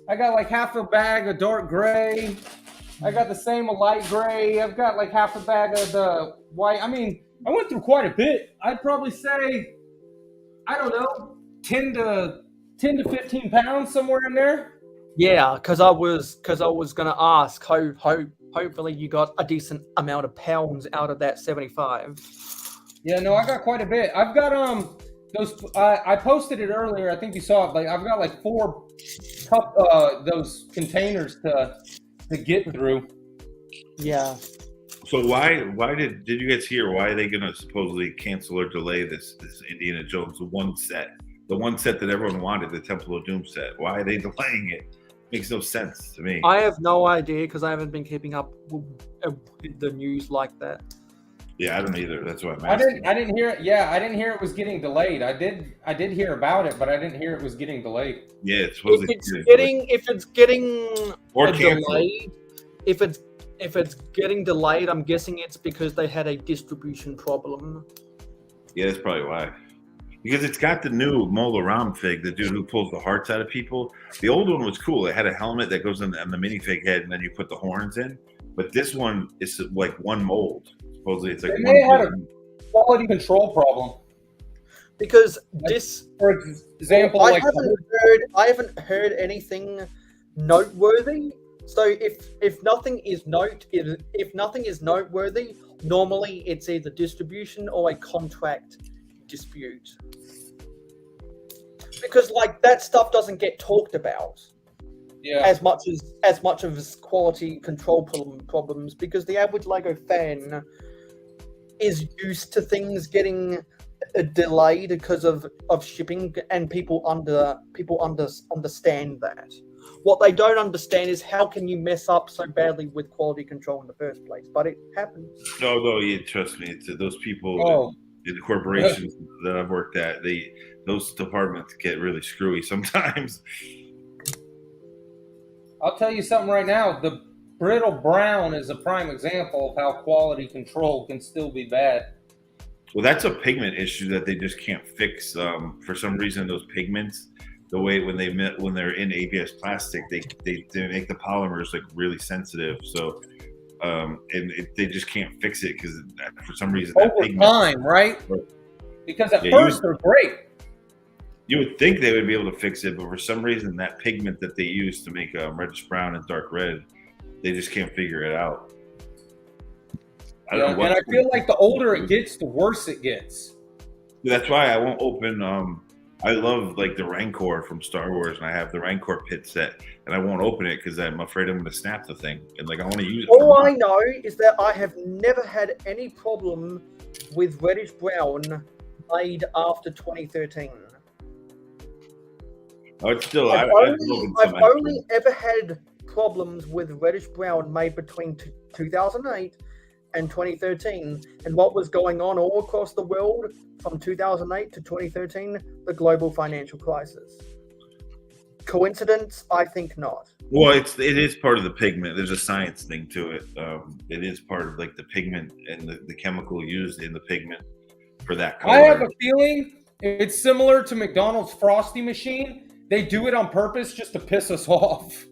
I got like half a bag of dark gray. I got the same of light gray. I've got like half a bag of the white. I mean, I went through quite a bit. I'd probably say, I don't know, 10 to 15 pounds, somewhere in there. Yeah, because I was gonna ask. Hopefully you got a decent amount of pounds out of that 75. Yeah, no, I got quite a bit. I've got those. I posted it earlier. I think you saw it. Like I've got like 4 those containers to get through. Yeah. So why did you guys hear? Why are they gonna supposedly cancel or delay this Indiana Jones the one set that everyone wanted, the Temple of Doom set? Why are they delaying it? Makes no sense to me. I have no idea because I haven't been keeping up with the news like that. Yeah, I don't either. That's why I'm I asking. didn't hear it. Yeah, I didn't hear it was getting delayed. I did hear about it, but I didn't hear it was getting delayed. Yeah, it's If supposed it's getting or canceled. delayed, if it's getting delayed, I'm guessing it's because they had a distribution problem. Yeah, that's probably why. Because it's got the new Mola Ram fig, the dude who pulls the hearts out of people. The old one was cool. It had a helmet that goes on the minifig head, and then you put the horns in. But this one is like one mold. Supposedly, it's like They one. may have had a quality control problem. Because this, for example, I like haven't heard anything noteworthy. So if nothing is noteworthy, normally it's either distribution or a contract dispute. Because like that stuff doesn't get talked about. Yeah. As much as quality control problems, because the average Lego fan is used to things getting delayed because of shipping, and people understand that. What they don't understand is how can you mess up so badly with quality control in the first place? But it happens. No, yeah, trust me. It's those people in the corporations that I've worked at. Those departments get really screwy sometimes. I'll tell you something right now. The brittle brown is a prime example of how quality control can still be bad. Well, that's a pigment issue that they just can't fix. For some reason, those pigments, the way when they're in ABS plastic, they make the polymers like really sensitive. So, they just can't fix it because for some reason that Over pigment, time, right? Because at Yeah, first they're great. you would think they would be able to fix it, but for some reason that pigment that they use to make reddish brown and dark red, they just can't figure it out. Yeah, and I feel like the older it gets, the worse it gets. That's why I won't open. I love like the Rancor from Star Wars, and I have the Rancor pit set, and I won't open it because I'm afraid I'm going to snap the thing, and like I want to use it. All I know is that I have never had any problem with reddish brown made after 2013. Oh, it's still. I've only ever had problems with reddish brown made between 2008 and 2013, and what was going on all across the world from 2008 to 2013, the global financial crisis. Coincidence? I think not. Well, it is part of the pigment. There's a science thing to it. It is part of like the pigment and the chemical used in the pigment for that color. I have a feeling it's similar to McDonald's Frosty machine. They do it on purpose just to piss us off.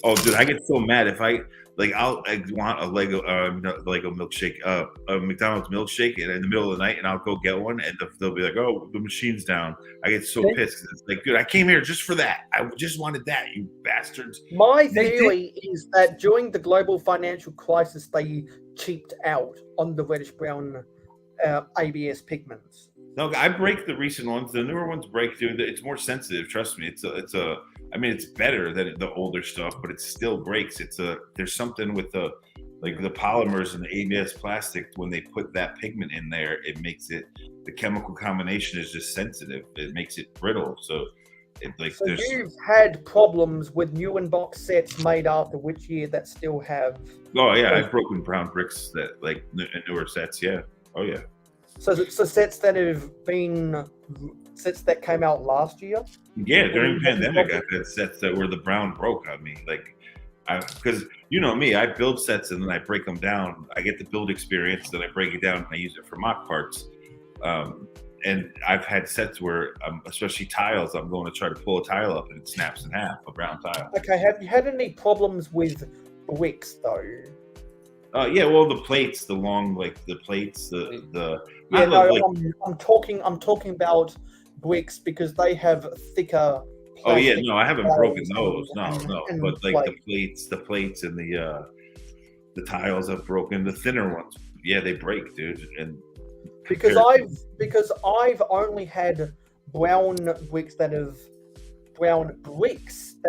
Oh, dude, I get so mad if I want a Lego milkshake, a McDonald's milkshake in the middle of the night, and I'll go get one, and they'll be like, "Oh, the machine's down." I get so pissed. It's like, dude, I came here just for that. I just wanted that, you bastards. My theory is that during the global financial crisis, they cheaped out on the reddish brown ABS pigments. No, I break the recent ones. The newer ones break, dude. It's more sensitive. Trust me. I mean, it's better than the older stuff, but it still breaks. There's something with the polymers and the ABS plastic. When they put that pigment in there, it makes it, the chemical combination is just sensitive. It makes it brittle. So you've had problems with new in-box sets made after which year that still have. Oh yeah, I've broken brown bricks that like newer sets. Yeah. Oh yeah. So sets that came out last year. Yeah, during the pandemic, I've had sets that where the brown broke on me. Because you know me, I build sets and then I break them down. I get the build experience, then I break it down and I use it for mock parts. And I've had sets where, especially tiles, I'm going to try to pull a tile up and it snaps in half, a brown tile. Okay, have you had any problems with bricks though? Yeah, well, the plates, the long, the plates, Yeah, no, I'm talking about bricks because they have thicker. Oh yeah, no, I haven't broken those. No. But the plates and the tiles have broken. The thinner ones, yeah, they break, dude. And because I've only had brown bricks that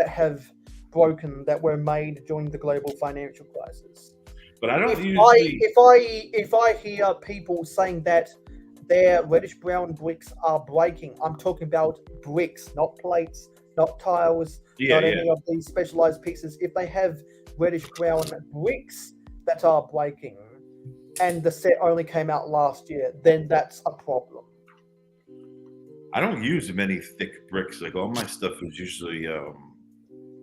have broken that were made during the global financial crisis. But I don't if I hear people saying that their reddish brown bricks are breaking, I'm talking about bricks, not plates, not tiles, not any of these specialized pieces. If they have reddish brown bricks that are breaking, and the set only came out last year, then that's a problem. I don't use many thick bricks. Like all my stuff is usually.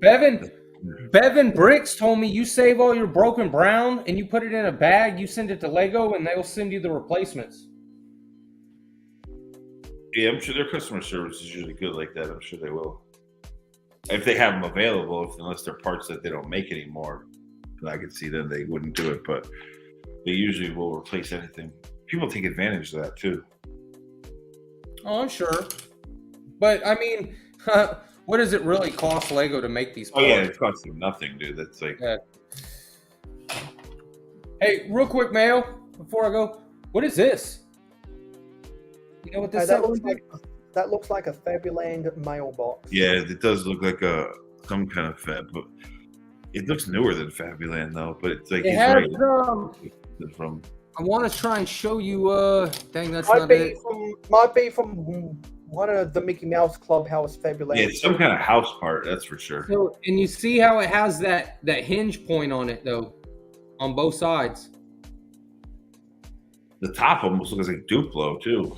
Bevan Bricks told me you save all your broken brown and you put it in a bag. You send it to Lego, and they'll send you the replacements. Yeah, I'm sure their customer service is usually good like that. I'm sure they will. If they have them available, unless they're parts that they don't make anymore, I could see them, they wouldn't do it, but they usually will replace anything. People take advantage of that too. Oh, I'm sure. But I mean, what does it really cost Lego to make these parts? Oh yeah, it costs them nothing, dude. That's like. Yeah. Hey, real quick, Mayo, before I go, what is this? You know what this looks like? That looks like a Fabuland mailbox. Yeah, it does look like some kind of Fab, but it looks newer than Fabuland though. But it's like It he's has, right. From. I want to try and show you. Dang, that's Might not be it. from one of the Mickey Mouse Clubhouse Fabuland. Yeah, it's some kind of house part, that's for sure. So, and you see how it has that hinge point on it though, on both sides. The top almost looks like Duplo too.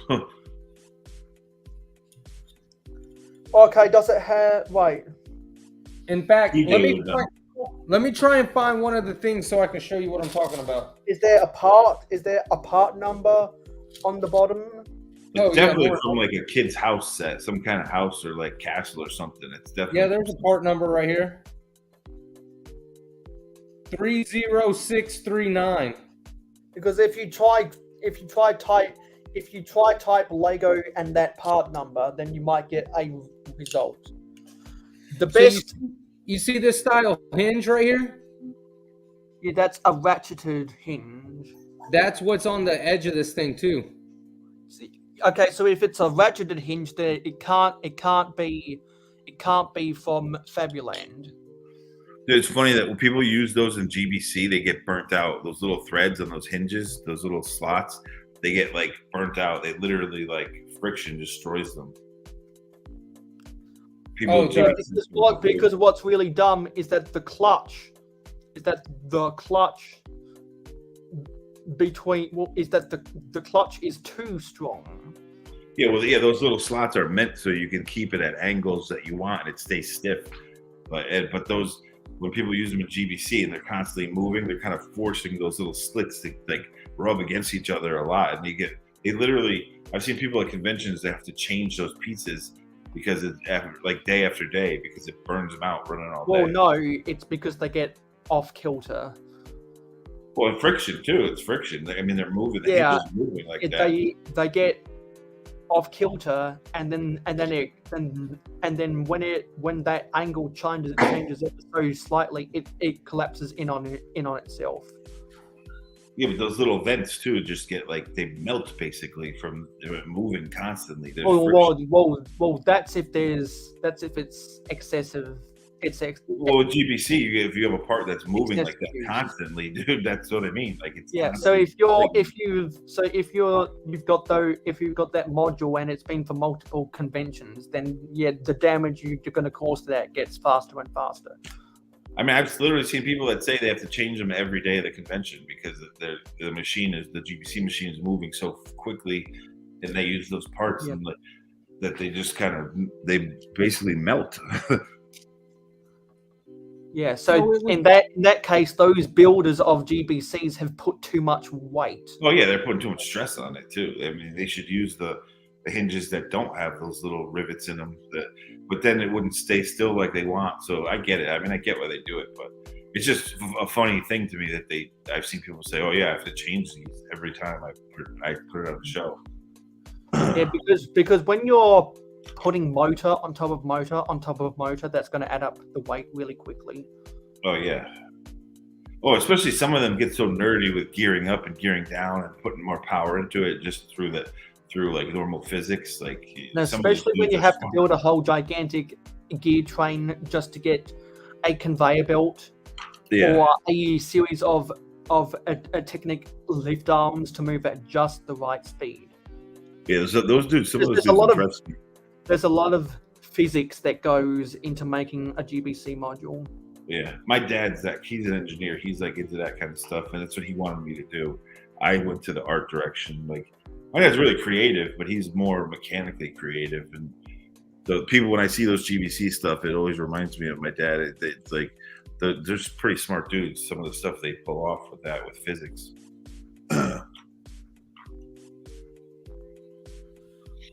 Okay, does it have In fact, let me try and find one of the things so I can show you what I'm talking about. Is there a part number on the bottom? It's definitely from like a kid's house set, some kind of house or like castle or something. It's definitely there's a part number right here. 30639. Because if you type Lego and that part number, then you might get a result. The best. You see this style hinge right here? Yeah, that's a ratcheted hinge. That's what's on the edge of this thing too. Okay, so if it's a ratcheted hinge, then it can't be from Fabuland. It's funny that when people use those in GBC, they get burnt out. Those little threads on those hinges, those little slots, they get like burnt out. They literally like friction destroys them. Because what's really dumb is that the clutch the clutch is too strong. Yeah, well, those little slots are meant so you can keep it at angles that you want and it stays stiff. But those, when people use them in GBC and they're constantly moving, they're kind of forcing those little slits to like rub against each other a lot, and I've seen people at conventions that have to change those pieces because it's like day after day because it burns them out running all day. Well, no, it's because they get off kilter. Well, and friction too. It's friction. I mean, they're moving. The hinges are moving like that. They get off kilter, and then when that angle changes ever so slightly, it collapses in on itself. Yeah, but those little vents too just get like they melt basically from moving constantly. Well, that's if it's excessive. Well, with GBC, if you have a part that's moving like that constantly, dude, that's what I mean. Like it's So if you've got that module and it's been for multiple conventions, then the damage you're going to cause to that gets faster and faster. I mean, I've literally seen people that say they have to change them every day of the convention because the GBC machine is moving so quickly, and they use those parts and that they just they basically melt. Yeah, so in that case, those builders of GBCs have put too much weight. Oh yeah, they're putting too much stress on it too. I mean, they should use the hinges that don't have those little rivets in them. But then it wouldn't stay still like they want. So I get it. I mean, I get why they do it, but it's just a funny thing to me that I've seen people say, "Oh yeah, I have to change these every time I put it on the show." Yeah, because when you're putting motor on top of motor on top of motor, that's going to add up the weight really quickly. Oh yeah. Oh, especially some of them get so nerdy with gearing up and gearing down and putting more power into it just through like normal physics. Like especially when you have to build a whole gigantic gear train just to get a conveyor belt or a series of a technic lift arms to move at just the right speed. Yeah, those dudes. There's a lot of physics that goes into making a GBC module. Yeah, my dad's he's an engineer. He's like into that kind of stuff, and that's what he wanted me to do. I went to the art direction. Like my dad's really creative, but he's more mechanically creative. And the people, when I see those GBC stuff, it always reminds me of my dad. It's like they're just pretty smart dudes. Some of the stuff they pull off with that, with physics.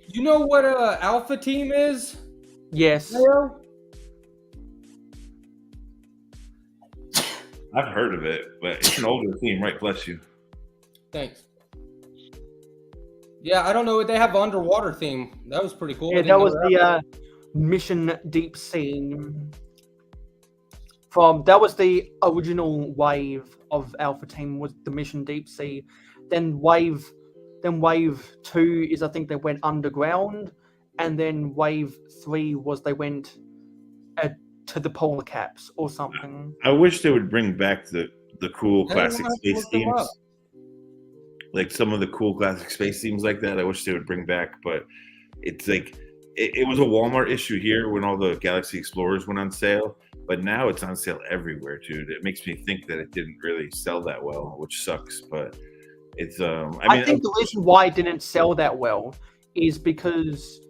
You know what Alpha Team is? Yes. Mayo? I've heard of it, but it's an older team, right? Bless you. Thanks. Yeah, I don't know. They have an underwater theme. That was pretty cool. Yeah, that was the Mission Deep Sea. That was the original wave of Alpha Team, was the Mission Deep Sea. Then wave 2 is, I think they went underground, and then wave 3 was they went to the polar caps or something. I wish they would bring back the cool classic space themes. Like some of the cool classic space themes like that, I wish they would bring back. But it's like it was a Walmart issue here when all the Galaxy Explorers went on sale. But now it's on sale everywhere, dude. It makes me think that it didn't really sell that well, which sucks. But it's I think the reason why it didn't sell that well is because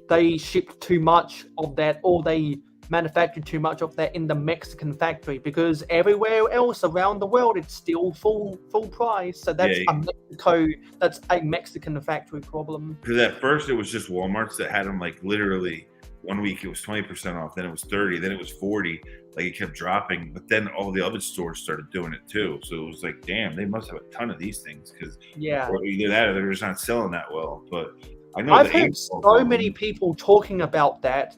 they shipped too much of that, or they manufactured too much of that in the Mexican factory, because everywhere else around the world it's still full price. So that's a Mexican factory problem. Because at first it was just Walmart's that had them, like literally 1 week it was 20% off, then it was 30, then it was 40. Like it kept dropping, but then all the other stores started doing it too. So it was like, damn, they must have a ton of these things, because either that or they're just not selling that well. But I know I've heard so many people talking about that.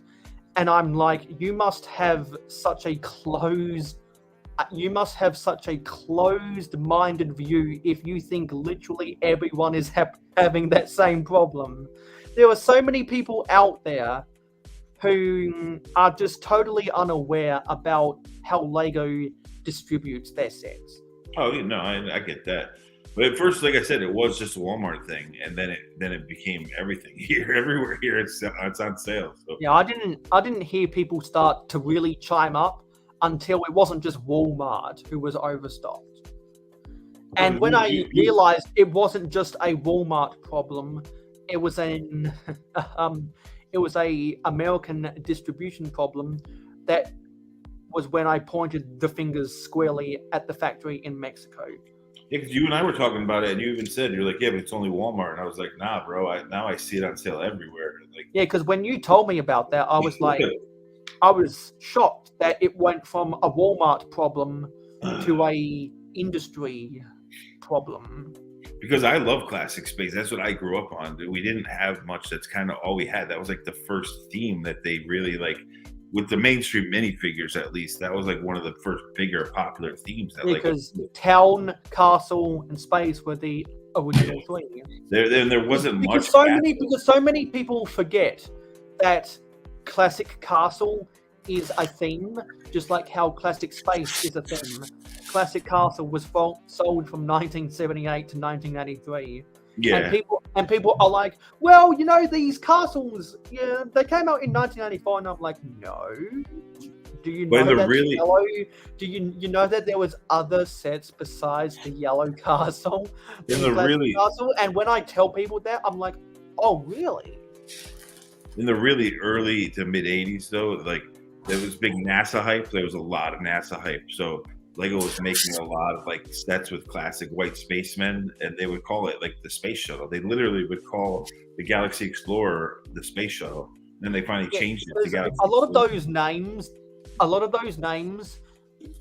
And I'm like, you must have such a closed-minded view if you think literally everyone is having that same problem. There are so many people out there who are just totally unaware about how Lego distributes their sets. Oh, no, I get that. But at first, like I said, it was just a Walmart thing, and then it became everything here. Everywhere here, it's on sale. So. Yeah, I didn't hear people start to really chime up until it wasn't just Walmart who was overstocked. And when I realized it wasn't just a Walmart problem, it was a American distribution problem. That was when I pointed the fingers squarely at the factory in Mexico. Yeah, because you and I were talking about it, and you even said, you're like, yeah, but it's only Walmart. And I was like, nah, bro, now I see it on sale everywhere. Like, yeah, because when you told me about that, I was like, I was shocked that it went from a Walmart problem to a industry problem. Because I love classic space. That's what I grew up on. We didn't have much. That's kind of all we had. That was like the first theme that they really like. With the mainstream minifigures, at least, that was like one of the first bigger popular themes. That, because town, castle, and space were the original three. There wasn't much. Because so many people forget that classic castle is a theme, just like how classic space is a theme. Classic castle was sold from 1978 to 1983. Yeah. And people are like, well, you know, these castles, yeah, they came out in 1994, and I'm like, no. Do you know that yellow? Do you know that there was other sets besides the yellow castle? Castle? And when I tell people that, I'm like, oh, really? In the really early to mid 80s, though, like there was big NASA hype. There was a lot of NASA hype. So Lego was making a lot of like sets with classic white spacemen, and they would call it like the space shuttle. They literally would call the Galaxy Explorer the space shuttle. Then they finally changed it to Galaxy. A lot of those names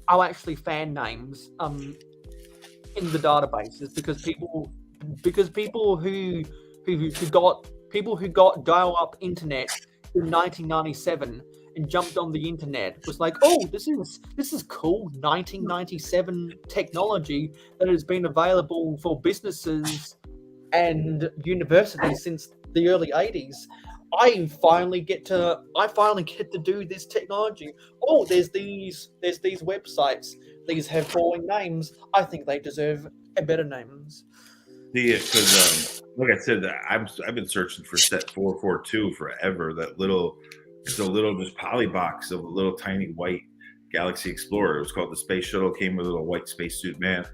are actually fan names in the databases, because people who got dial-up internet in 1997 and jumped on the internet was like, oh, this is cool 1997 technology that has been available for businesses and universities since the early 80s. I finally get to do this technology. Oh, there's these websites. These have boring names. I think they deserve a better names. Because like I said, I've been searching for set 442 forever. That little It's a little just poly box of a little tiny white Galaxy Explorer. It was called the Space Shuttle. Came with a little white spacesuit man,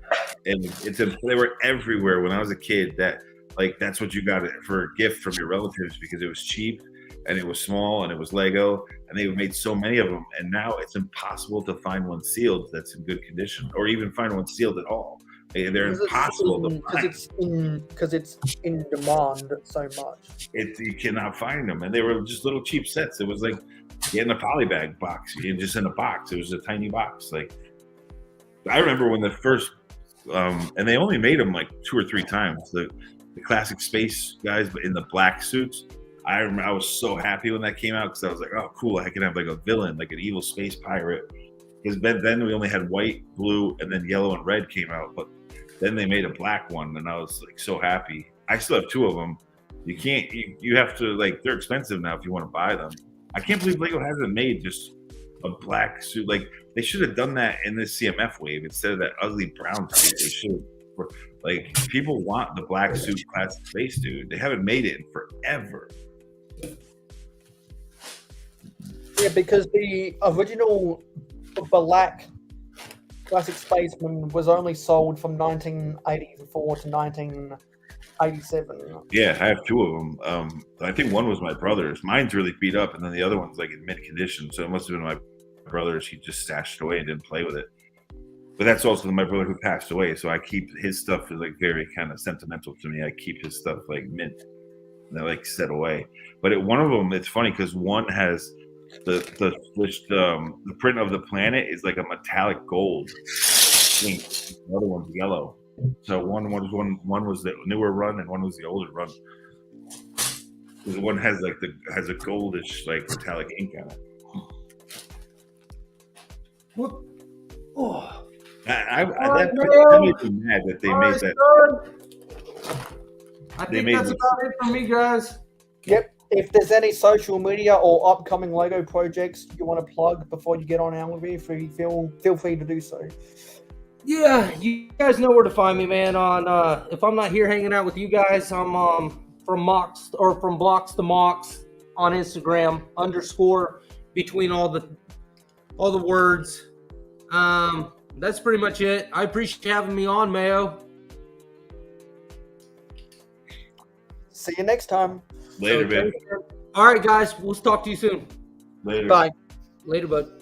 and they were everywhere when I was a kid. That's what you got for a gift from your relatives because it was cheap and it was small and it was Lego, and they made so many of them. And now it's impossible to find one sealed that's in good condition, or even find one sealed at all. They're impossible because it's in demand so much. You cannot find them, and they were just little cheap sets. It was like getting a polybag box, just in a box. It was a tiny box. Like I remember when the first, and they only made them like 2 or 3 times. The classic space guys, but in the black suits. I remember I was so happy when that came out because I was like, oh, cool! I can have like a villain, like an evil space pirate. Because then we only had white, blue, and then yellow and red came out, but then they made a black one, and I was like so happy. I still have 2 of them. You can't. You have to like. They're expensive now if you want to buy them. I can't believe Lego hasn't made just a black suit. Like they should have done that in this CMF wave instead of that ugly brown suit. They should. Like people want the black suit classic space dude. They haven't made it in forever. Yeah, because the original black classic spaceman was only sold from 1984 to 1987. Yeah, I have 2 of them. I think one was my brother's. Mine's really beat up, and then the other one's like in mint condition. So it must have been my brother's. He just stashed it away and didn't play with it. But that's also my brother who passed away. So I keep his stuff is like very kind of sentimental to me. I keep his stuff like mint, and they're like set away. But one of them, it's funny because one has the print of the planet is like a metallic gold. The other one's yellow. So one was the newer run and one was the older run. The one has a goldish like metallic ink on it. What? Oh. That made me mad that they made that. I think that's about it for me, guys. Yep. If there's any social media or upcoming Lego projects you want to plug before you get on our review, feel free to do so. Yeah, you guys know where to find me, man. On if I'm not here hanging out with you guys, I'm from Blocks to Mox on Instagram _ between all the words. That's pretty much it. I appreciate you having me on, Mayo. See you next time. Later, man. All right, guys. We'll talk to you soon. Later. Bye. Later, bud.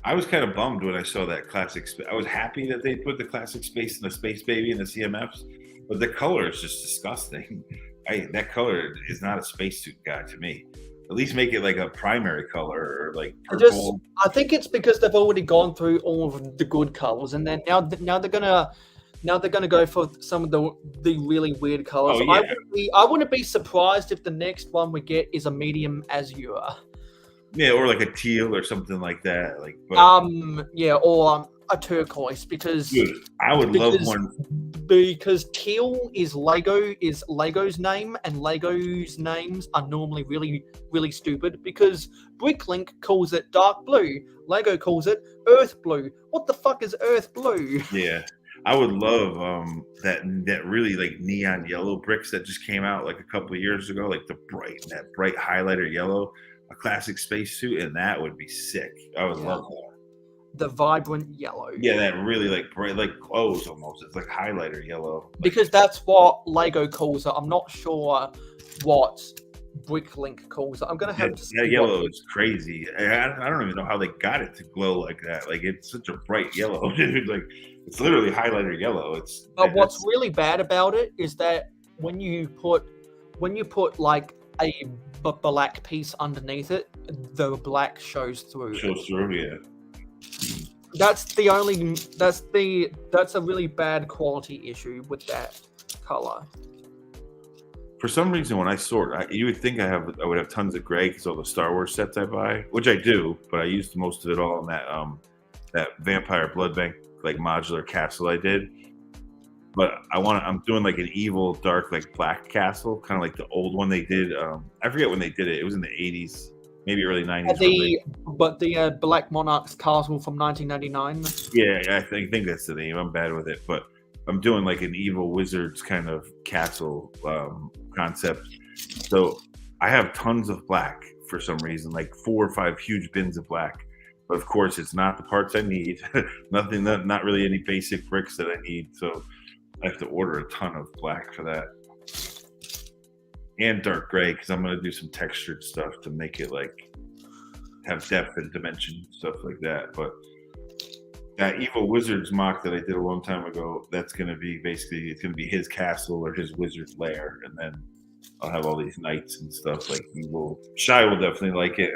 I was kind of bummed when I saw that classic. I was happy that they put the classic space and the space baby in the CMFs, but the color is just disgusting. That color is not a spacesuit guy to me. At least make it like a primary color or like purple. I think it's because they've already gone through all of the good colors, and then now they're gonna go for some of the really weird colors. Oh, yeah. I wouldn't be surprised if the next one we get is a medium azure. Yeah, or like a teal or something like that. Like or a turquoise because dude, I would love one because teal is Lego's name, and Lego's names are normally really, really stupid because Bricklink calls it dark blue, Lego calls it earth blue. What the fuck is earth blue? Yeah. I would love that really like neon yellow bricks that just came out like a couple of years ago, like that bright highlighter yellow, a classic spacesuit, and that would be sick. I would love that. The vibrant yellow. Yeah, that really like bright, like clothes almost. It's like highlighter yellow. Because that's what Lego calls it. I'm not sure what Bricklink calls it. I'm gonna have to see. That yellow is crazy. I don't even know how they got it to glow like that. Like it's such a bright yellow. Like it's literally highlighter yellow. But what's really bad about it is that when you put like a black piece underneath it, the black shows through. Yeah. That's a really bad quality issue with that color. For some reason, when I sort, you would think I would have tons of gray because all the Star Wars sets I buy, which I do, but I used most of it all in that Vampire Blood Bank like modular castle I did. But I'm doing like an evil dark like black castle, kind of like the old one they did. I forget when they did it. It was in the 80s, maybe early 90s. The Black Monarch's castle from 1999. Yeah, I think that's the name. I'm bad with it, but I'm doing like an evil wizards kind of castle concept. So I have tons of black for some reason, like 4 or 5 huge bins of black. But of course, it's not the parts I need. Not really any basic bricks that I need. So I have to order a ton of black for that. And dark gray, because I'm going to do some textured stuff to make it like have depth and dimension, stuff like that. But that evil wizard's mock that I did a long time ago, that's going to be basically, it's going to be his castle or his wizard's lair. And then I'll have all these knights and stuff. Like Shy will definitely like it.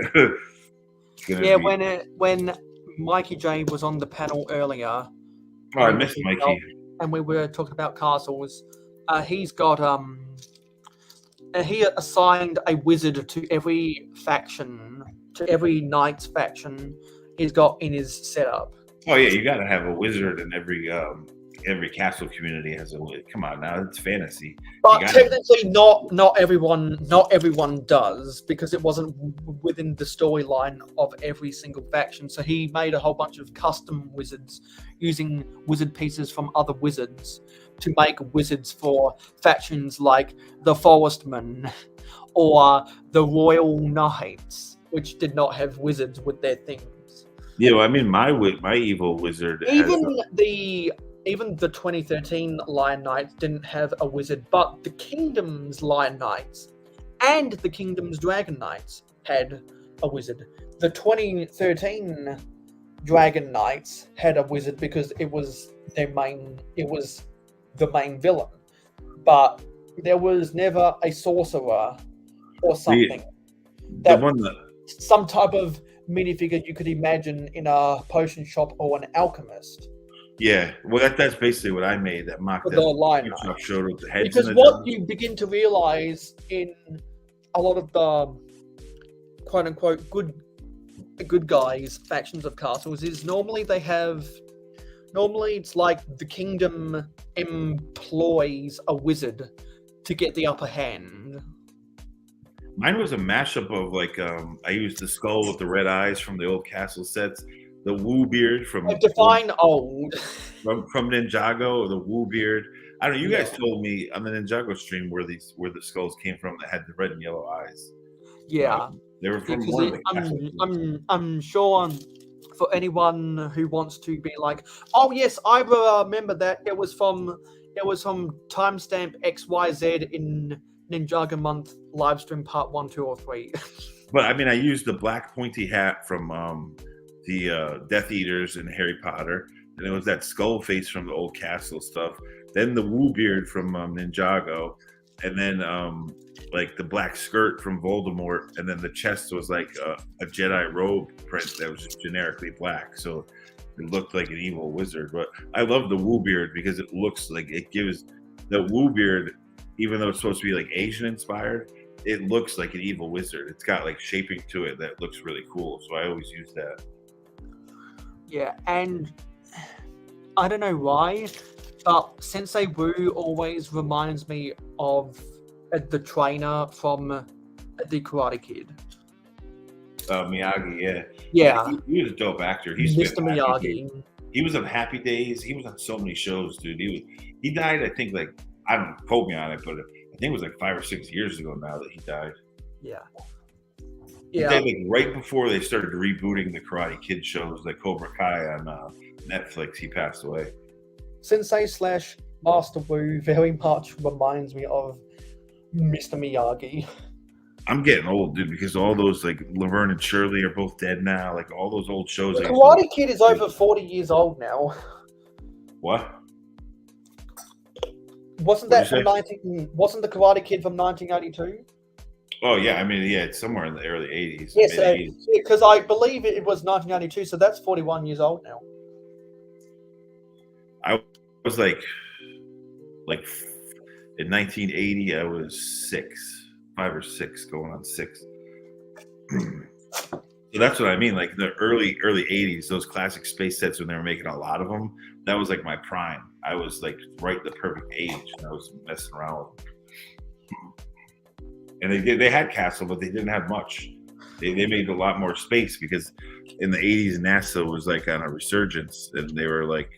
Yeah, when Mikey J was on the panel earlier. Oh, I missed Mikey. And we were talking about castles. He's got he assigned a wizard to every faction, to every knight's faction he's got in his setup. Oh yeah, you got to have a wizard in every castle community has a wizard. Come on now, it's fantasy. But technically, not everyone does, because it wasn't within the storyline of every single faction. So he made a whole bunch of custom wizards using wizard pieces from other wizards to make wizards for factions like the Forestmen or the Royal Knights, which did not have wizards with their things. Yeah, well, I mean, my evil wizard. Even the 2013 Lion Knights didn't have a wizard, but the Kingdom's Lion Knights and the Kingdom's Dragon Knights had a wizard. The 2013 Dragon Knights had a wizard because it was the main villain. But there was never a sorcerer or something. Some type of minifigure you could imagine in a potion shop or an alchemist. Yeah, well, that's basically what I made. That mocked the Lion Knight showed with the heads. Because what you begin to realize in a lot of the quote unquote good guys factions of castles is normally it's like the kingdom employs a wizard to get the upper hand. Mine was a mashup of like I used the skull with the red eyes from the old castle sets. The Woo beard from old from Ninjago, or the Woo beard. I don't know. You guys told me on the Ninjago stream where the skulls came from that had the red and yellow eyes. Yeah, they were from one of the I'm sure for anyone who wants to be like, oh yes, I remember that it was from timestamp XYZ in Ninjago Month livestream part 1, 2, or 3. But I mean, I used the black pointy hat from the Death Eaters in Harry Potter, and it was that skull face from the old castle stuff. Then the Woo beard from Ninjago, and then like the black skirt from Voldemort, and then the chest was like a Jedi robe print that was just generically black, so it looked like an evil wizard. But I love the Woo beard because it looks like it gives the Woo beard, even though it's supposed to be like Asian inspired, it looks like an evil wizard. It's got like shaping to it that looks really cool, so I always use that. Yeah, and I don't know why, but Sensei Wu always reminds me of the trainer from the Karate Kid. Miyagi, yeah. Yeah. He was a dope actor. He's Mr. Miyagi. He was on Happy Days. He was on so many shows, dude. He died, I think, like, I don't quote me on it, but I think it was like 5 or 6 years ago now that he died. Yeah. He died like right before they started rebooting the Karate Kid shows, like Cobra Kai on Netflix. He passed away. Sensei / Master Wu very much reminds me of Mr. Miyagi. I'm getting old, dude, because all those like Laverne and Shirley are both dead now. Like all those old shows. The Karate Kid is over 40 years old now. What? Wasn't that from Wasn't the Karate Kid from 1982? Oh yeah, I mean it's somewhere in the early 80s. Yes, because I believe it was 1992, so that's 41 years old now. I was like in 1980, I was 5 or 6, going on 6. So that's what I mean. Like the early 80s, those classic space sets when they were making a lot of them, that was like my prime. I was like right the perfect age, and I was messing around with them. And they had Castle, but they didn't have much. They made a lot more space because in the 80s NASA was like on a resurgence, and they were like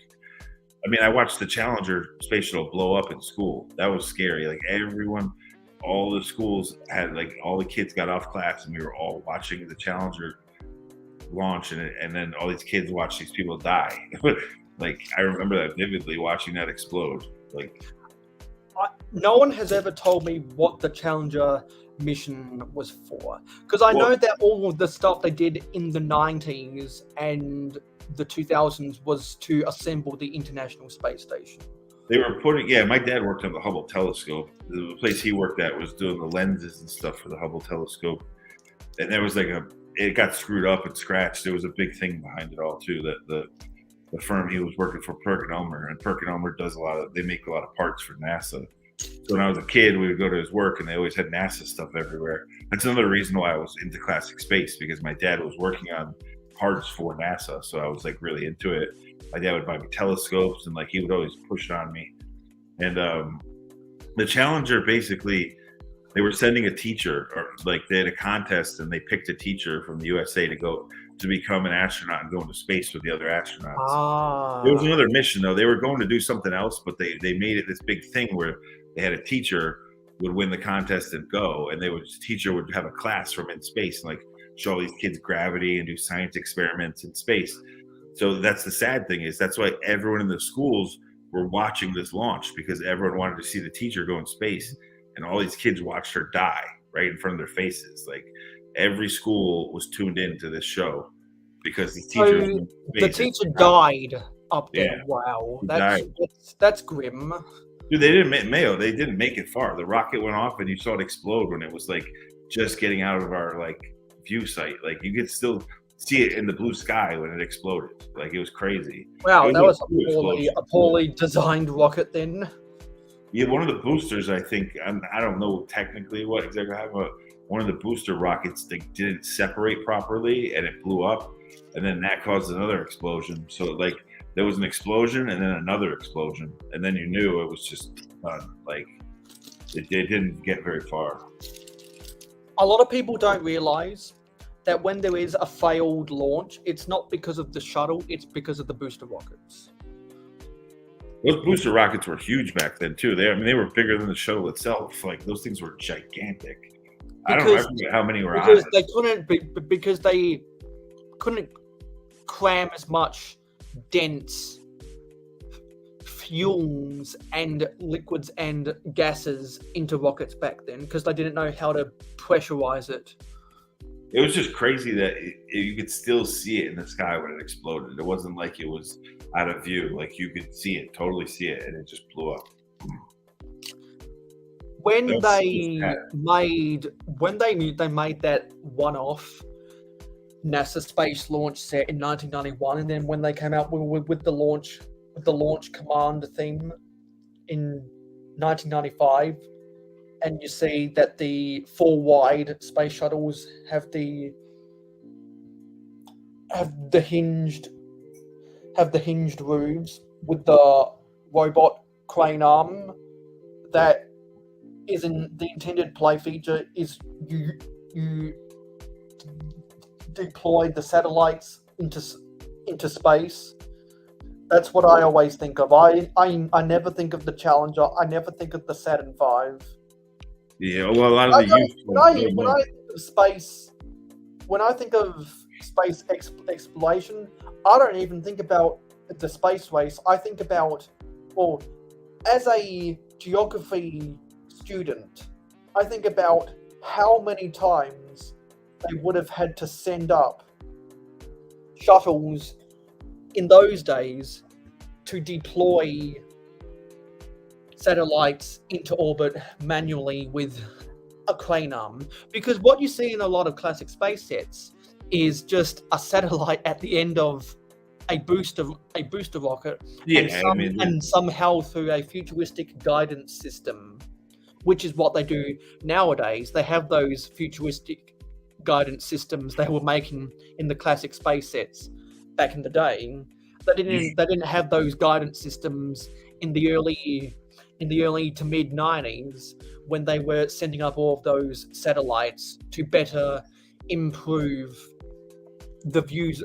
I mean, I watched the Challenger space shuttle blow up in school. That was scary. Like everyone, all the schools had like all the kids got off class, and we were all watching the Challenger launch, and then all these kids watch these people die. Like I remember that vividly, watching that explode. Like no one has ever told me what the Challenger mission was for, because I know that all of the stuff they did in the 90s and the 2000s was to assemble the International Space Station. They were my dad worked on the Hubble telescope. The place he worked at was doing the lenses and stuff for the Hubble telescope, and there was like it got screwed up and scratched. There was a big thing behind it all too, that the firm he was working for, PerkinElmer, and PerkinElmer does they make a lot of parts for NASA. So when I was a kid, we would go to his work, and they always had NASA stuff everywhere. That's another reason why I was into classic space, because my dad was working on parts for NASA, so I was like really into it. My dad would buy me telescopes, and like he would always push it on me. And the Challenger, basically, they were sending a teacher, or like they had a contest, and they picked a teacher from the USA to become an astronaut and go into space with the other astronauts. It was another mission though. They were going to do something else, but they made it this big thing where they had a teacher would win the contest and go, and teacher would have a class from in space and like show all these kids gravity and do science experiments in space. So that's the sad thing, is that's why everyone in the schools were watching this launch, because everyone wanted to see the teacher go in space, and all these kids watched her die right in front of their faces. Like every school was tuned into this show because the teacher died up there. Yeah, wow, that's grim. Dude, they didn't Mayo. They didn't make it far. The rocket went off, and you saw it explode when it was like just getting out of our like view site. Like you could still see it in the blue sky when it exploded. Like it was crazy. Wow, that was a poorly designed rocket then. Yeah, one of the boosters, I think, I don't know technically what exactly happened, but one of the booster rockets, they didn't separate properly, and it blew up, and then that caused another explosion. So like there was an explosion and then another explosion, and then you knew it was just done. Like it didn't get very far. A lot of people don't realize that when there is a failed launch, it's not because of the shuttle, it's because of the booster rockets. Those booster rockets were huge back then too. They were bigger than the shuttle itself. Like those things were gigantic. I don't remember how many were on it. Because they couldn't cram as much dense fuels and liquids and gases into rockets back then, because they didn't know how to pressurize it. It was just crazy that you could still see it in the sky when it exploded. It wasn't like it was out of view. Like you could see it, totally see it, and it just blew up. When they made that one-off NASA space launch set in 1991, and then when they came out with the launch command theme in 1995, and you see that the 4 wide space shuttles have the hinged roofs with the robot crane arm, that isn't the intended play feature. Is you deploy the satellites into space. That's what I always think of. I never think of the Challenger. I never think of the Saturn V. Yeah, well, a lot of when I think of space, when I think of space exploration, I don't even think about the space race. I think about, well, as a geography student, I think about how many times they would have had to send up shuttles in those days to deploy satellites into orbit manually with a crane arm. Because what you see in a lot of classic space sets is just a satellite at the end of a booster rocket, and somehow through a futuristic guidance system, which is what they do nowadays. They have those futuristic guidance systems they were making in the classic space sets back in the day. They didn't have those guidance systems in the early to mid 90s, when they were sending up all of those satellites to better improve the views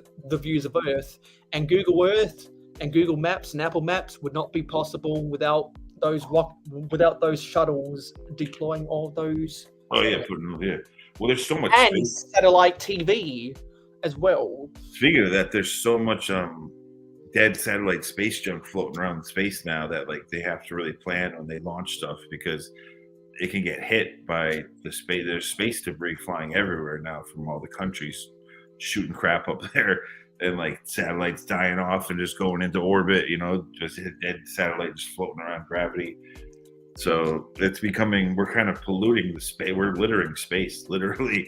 of Earth. And Google Earth and Google Maps and Apple Maps would not be possible without those shuttles deploying all those. Oh yeah, well, there's so much and space. satellite TV as well. Speaking of that, there's so much dead satellite space junk floating around in space now that like they have to really plan when they launch stuff because it can get hit by the space. There's space debris flying everywhere now from all the countries shooting crap up there, and like satellites dying off and just going into orbit. You know, just a dead satellite just floating around gravity. So it's becoming, we're kind of polluting the space. We're littering space, literally.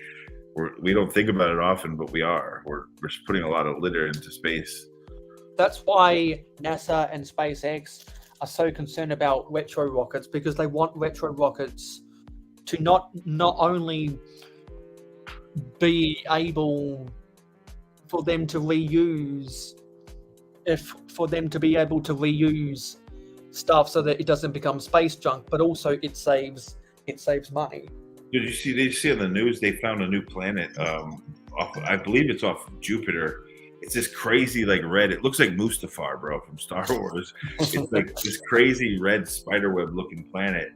We don't think about it often, but we are. We're putting a lot of litter into space. That's why NASA and SpaceX are so concerned about retro rockets, because they want retro rockets to not only be able for them to reuse, for them to be able to reuse stuff so that it doesn't become space junk, but also it saves money. Did you see on the news they found a new planet? I believe it's off Jupiter. It's this crazy like red. It looks like Mustafar, bro, from Star Wars. It's like this crazy red spiderweb looking planet.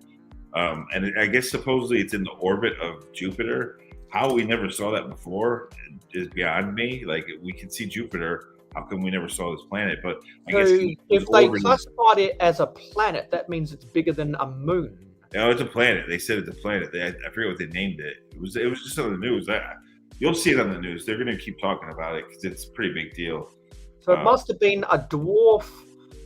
And I guess supposedly it's in the orbit of Jupiter. How we never saw that before is beyond me. Like we can see Jupiter. How come we never saw this planet? But I guess if they classified it as a planet, that means it's bigger than a moon. No, it's a planet. They said it's a planet. I forget what they named it. It was just on the news. You'll see it on the news. They're going to keep talking about it because it's a pretty big deal. So it must have been a dwarf.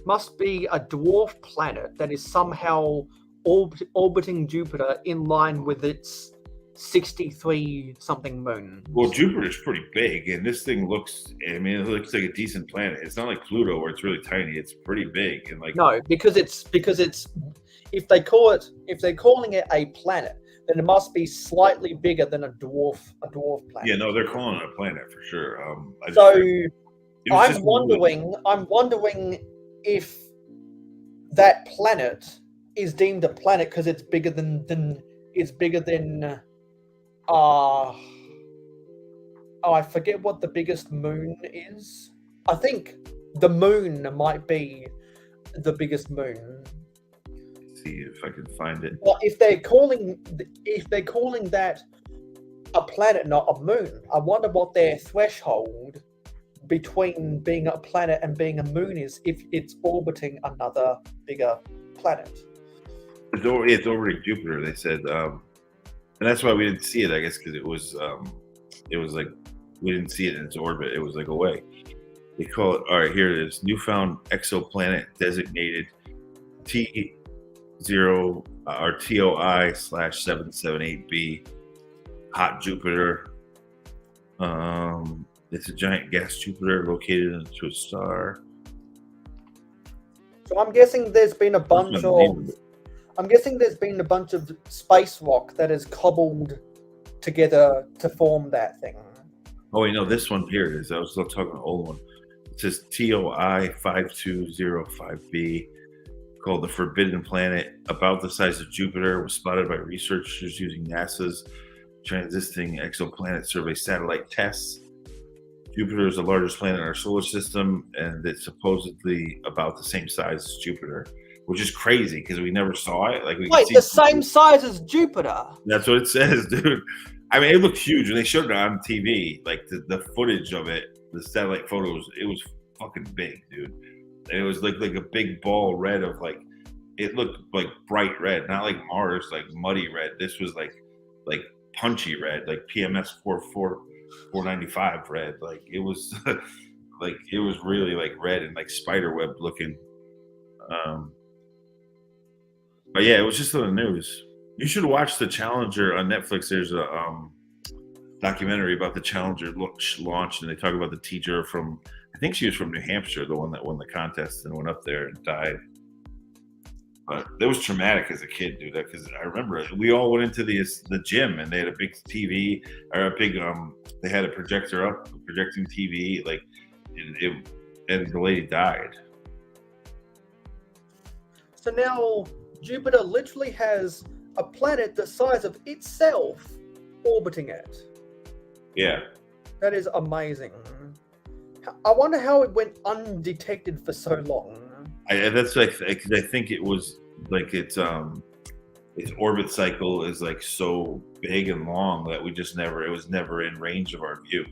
Must be a dwarf planet that is somehow orbiting Jupiter in line with its 63-something moon. Well, Jupiter's pretty big, and this thing looks. I mean, it looks like a decent planet. It's not like Pluto where it's really tiny. It's pretty big, and like no, because it's if they're calling it a planet, then it must be slightly bigger than a dwarf planet. Yeah, no, they're calling it a planet for sure. I'm wondering if that planet is deemed a planet because it's bigger than I forget what the biggest moon is. I think the moon might be the biggest moon. Let's see if I can find it. Well, if they're calling that a planet, not a moon, I wonder what their threshold between being a planet and being a moon is if it's orbiting another bigger planet. It's orbiting Jupiter, they said, and that's why we didn't see it. I guess because it was like we didn't see it in its orbit. It was like away. They call it. All right, here it is. Newfound exoplanet designated T0 or TOI/778b. Hot Jupiter. It's a giant gas Jupiter located into a star. So I'm guessing there's been a bunch of space rock that is cobbled together to form that thing. Oh, wait, no, this one here it is. I was still talking about the old one. It says TOI-5205b, called the Forbidden Planet, about the size of Jupiter, was spotted by researchers using NASA's Transiting Exoplanet Survey satellite tests. Jupiter is the largest planet in our solar system, and it's supposedly about the same size as Jupiter, which is crazy because we never saw it. Like Wait, the same size as Jupiter? That's what it says, dude. I mean, it looked huge when they showed it on TV. Like the footage of it, the satellite photos, it was fucking big, dude. And it was like a big ball red of like, it looked like bright red, not like Mars, like muddy red. This was like punchy red, like PMS 495 red. Like it was like it was really like red and like spiderweb looking. But yeah, it was just on the news. You should watch the Challenger on Netflix. There's a documentary about the Challenger launch, and they talk about the teacher from, I think she was from New Hampshire, the one that won the contest and went up there and died. But it was traumatic as a kid, dude. Because I remember we all went into the gym, and they had a big TV or a big they had a projector up, a projecting TV, like, and the lady died. So now Jupiter literally has a planet the size of itself orbiting it. Yeah. That is amazing. I wonder how it went undetected for so long. That's like I think it was like its orbit cycle is like so big and long that it was never in range of our view,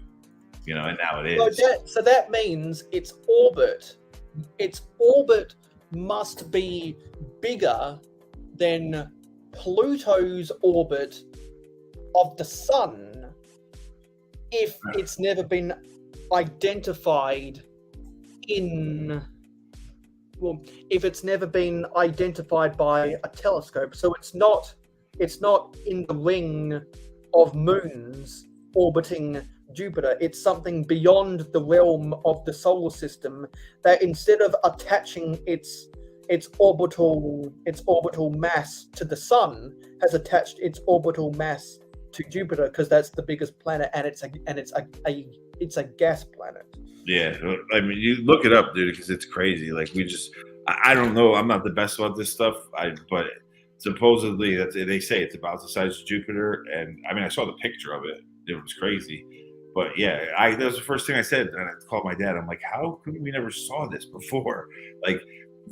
and now it is. So that means its orbit must be bigger than Pluto's orbit of the sun if it's never been identified if it's never been identified by a telescope. So it's not in the ring of moons orbiting Jupiter. It's something beyond the realm of the solar system that instead of attaching its orbital mass to the sun has attached its orbital mass to Jupiter because that's the biggest planet and it's a gas planet. Yeah, I mean, you look it up, dude, because it's crazy. Like I don't know. I'm not the best about this stuff. But supposedly they say it's about the size of Jupiter, and I mean, I saw the picture of it. It was crazy. But yeah, that was the first thing I said, and I called my dad. I'm like, how come we never saw this before? Like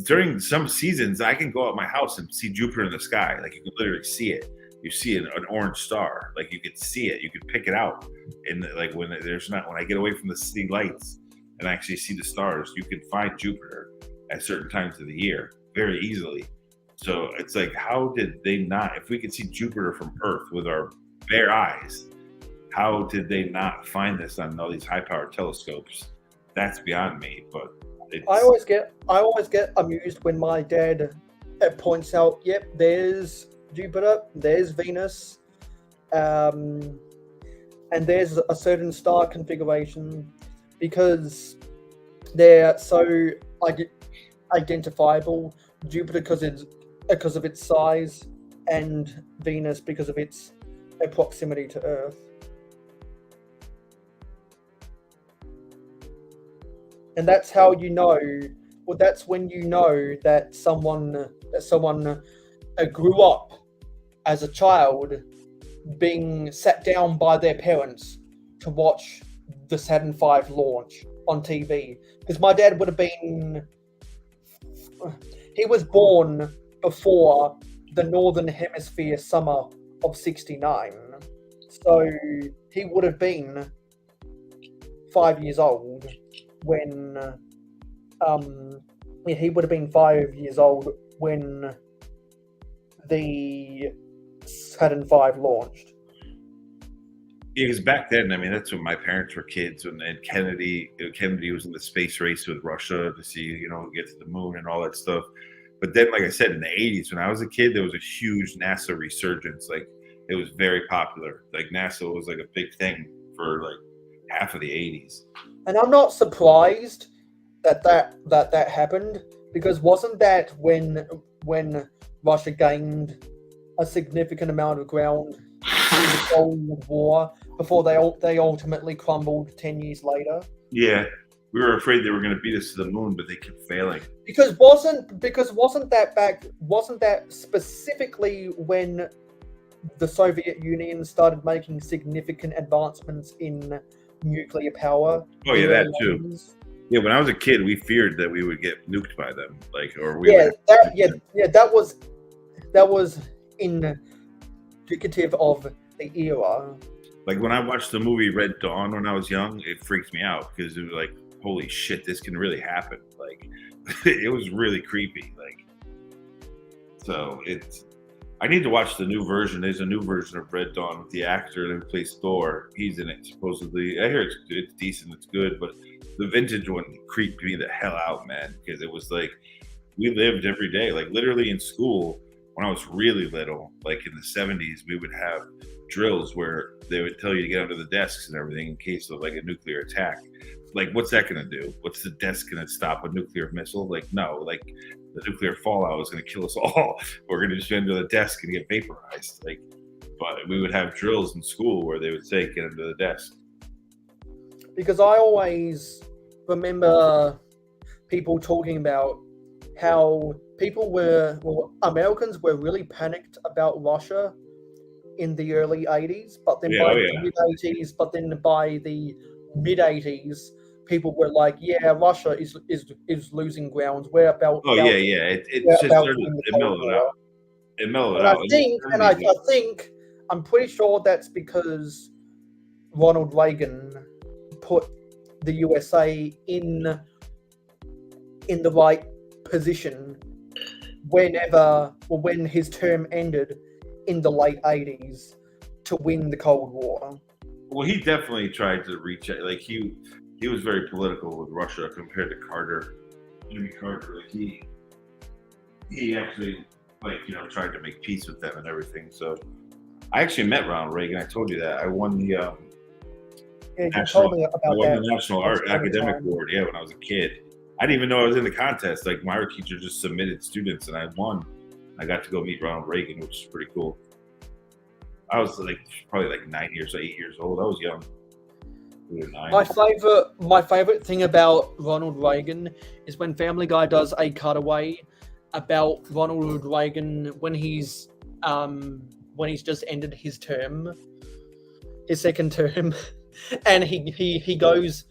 during some seasons, I can go out my house and see Jupiter in the sky. Like you can literally see it. You see an orange star. Like you could see it. You could pick it out. And like when I get away from the city lights and actually see the stars, you can find Jupiter at certain times of the year very easily. So it's like, how did they not? If we could see Jupiter from Earth with our bare eyes, how did they not find this on all these high-powered telescopes? That's beyond me. But I always get amused when my dad points out, yep, there's Jupiter, there's Venus, and there's a certain star configuration because they're so identifiable. Jupiter because of its size, and Venus because of its proximity to Earth. And that's how you know. Well, that's when you know that someone grew up as a child being sat down by their parents to watch the Saturn V launch on TV. Because my dad would have been... He was born before the Northern Hemisphere summer of '69. So he would have been 5 years old when... he would have been 5 years old when the Saturn V launched. Yeah, because back then, I mean, that's when my parents were kids, and Kennedy was in the space race with Russia to see, get to the moon and all that stuff. But then, like I said, in the 80s, when I was a kid, there was a huge NASA resurgence. Like, it was very popular. Like, NASA was like a big thing for like half of the 80s. And I'm not surprised that happened, because wasn't that when Russia gained a significant amount of ground in the Cold War before they ultimately crumbled 10 years later? Yeah, we were afraid they were going to beat us to the moon, but they kept failing. Because wasn't that specifically when the Soviet Union started making significant advancements in nuclear power? Oh yeah, that too. Yeah, when I was a kid, we feared that we would get nuked by them, that was indicative of the era. Like when I watched the movie Red Dawn when I was young, it freaked me out because it was like, holy shit, this can really happen. Like, it was really creepy. Like, so I need to watch the new version. There's a new version of Red Dawn with the actor who plays Thor. He's in it supposedly. I hear it's decent, it's good, but the vintage one creeped me the hell out, man, because it was like we lived every day, like literally in school. When I was really little, like in the 70s, we would have drills where they would tell you to get under the desks and everything in case of like a nuclear attack. Like, what's that going to do? What's the desk going to stop a nuclear missile? Like, no, like the nuclear fallout is going to kill us all. We're going to just be under the desk and get vaporized. Like, but we would have drills in school where they would say, get under the desk. Because I always remember people talking about how Americans were really panicked about Russia in the early 80s, but then by the mid 80s, people were like, "Yeah, Russia is losing ground. We're about." Oh yeah, yeah. It's just about started, to win the it Cold mellowed War. out. It mellowed And I out. think, I'm pretty sure that's because Ronald Reagan put the USA in the right position when his term ended in the late 80s to win the Cold War. Well, he definitely tried to reach out. Like he was very political with Russia compared to Carter. Jimmy Carter, like he actually tried to make peace with them and everything. So I actually met Ronald Reagan. I told you that. I won the Yeah, you national, told me about I won that. the National Art Academic Award. Yeah, when I was a kid. I didn't even know I was in the contest. Like my art teacher just submitted students, and I won. I got to go meet Ronald Reagan, which is pretty cool. I was probably 8 years old. I was young. 8 or 9. My favorite thing about Ronald Reagan is when Family Guy does a cutaway about Ronald Reagan when he's just ended his term, his second term, and he goes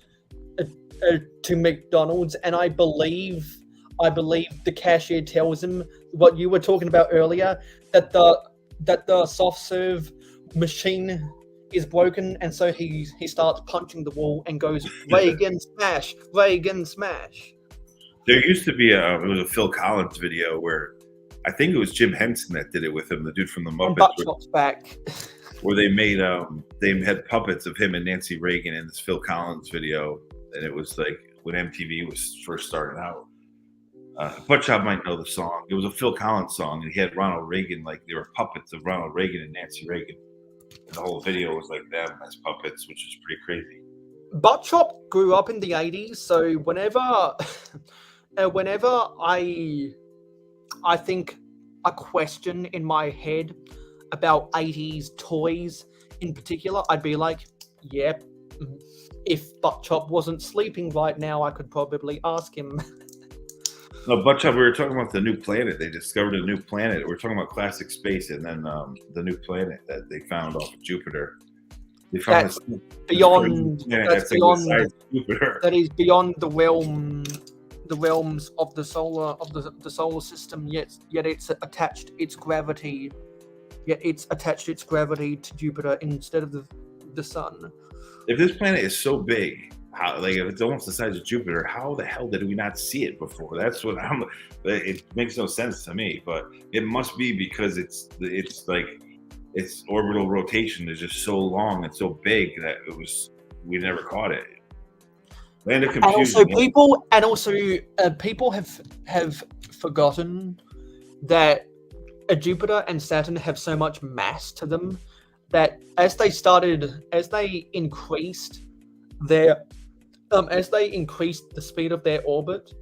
to McDonald's, and I believe the cashier tells him what you were talking about earlier, that the soft serve machine is broken, and so he starts punching the wall and goes, Reagan smash, Reagan smash. There used to be it was a Phil Collins video where I think it was Jim Henson that did it with him, the dude from the Muppets. Buckshot's back. Where they made they had puppets of him and Nancy Reagan in this Phil Collins video, and it was like when MTV was first starting out. Butchop might know the song. It was a Phil Collins song, and he had Ronald Reagan, like they were puppets of Ronald Reagan and Nancy Reagan. And the whole video was like them as puppets, which is pretty crazy. Buttchop grew up in the 80s, so whenever I think a question in my head about 80s toys in particular, I'd be like, yep, if Buttchop wasn't sleeping right now, I could probably ask him. No, Buttchop, we were talking about the new planet. They discovered a new planet. We're talking about classic space, and then the new planet that they found off of Jupiter. They found That's beyond. That's beyond Jupiter. That is beyond the realms of the solar system. Yet it's attached its gravity. Yet it's attached its gravity to Jupiter instead of the sun. If this planet is so big, if it's almost the size of Jupiter, how the hell did we not see it before? That's what it makes no sense to me, but it must be because its orbital rotation is just so long and so big that we never caught it. Land of confusion. And also people have forgotten that Jupiter and Saturn have so much mass to them that as they increased the speed of their orbit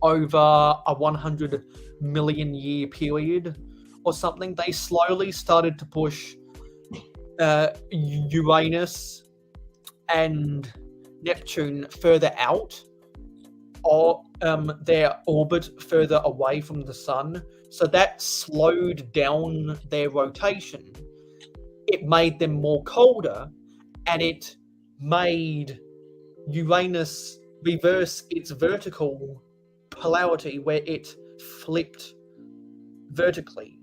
over a 100 million year period or something, they slowly started to push Uranus and Neptune further out, or their orbit further away from the sun. So that slowed down their rotation. It made them more colder, and it made Uranus reverse its vertical polarity, where it flipped vertically.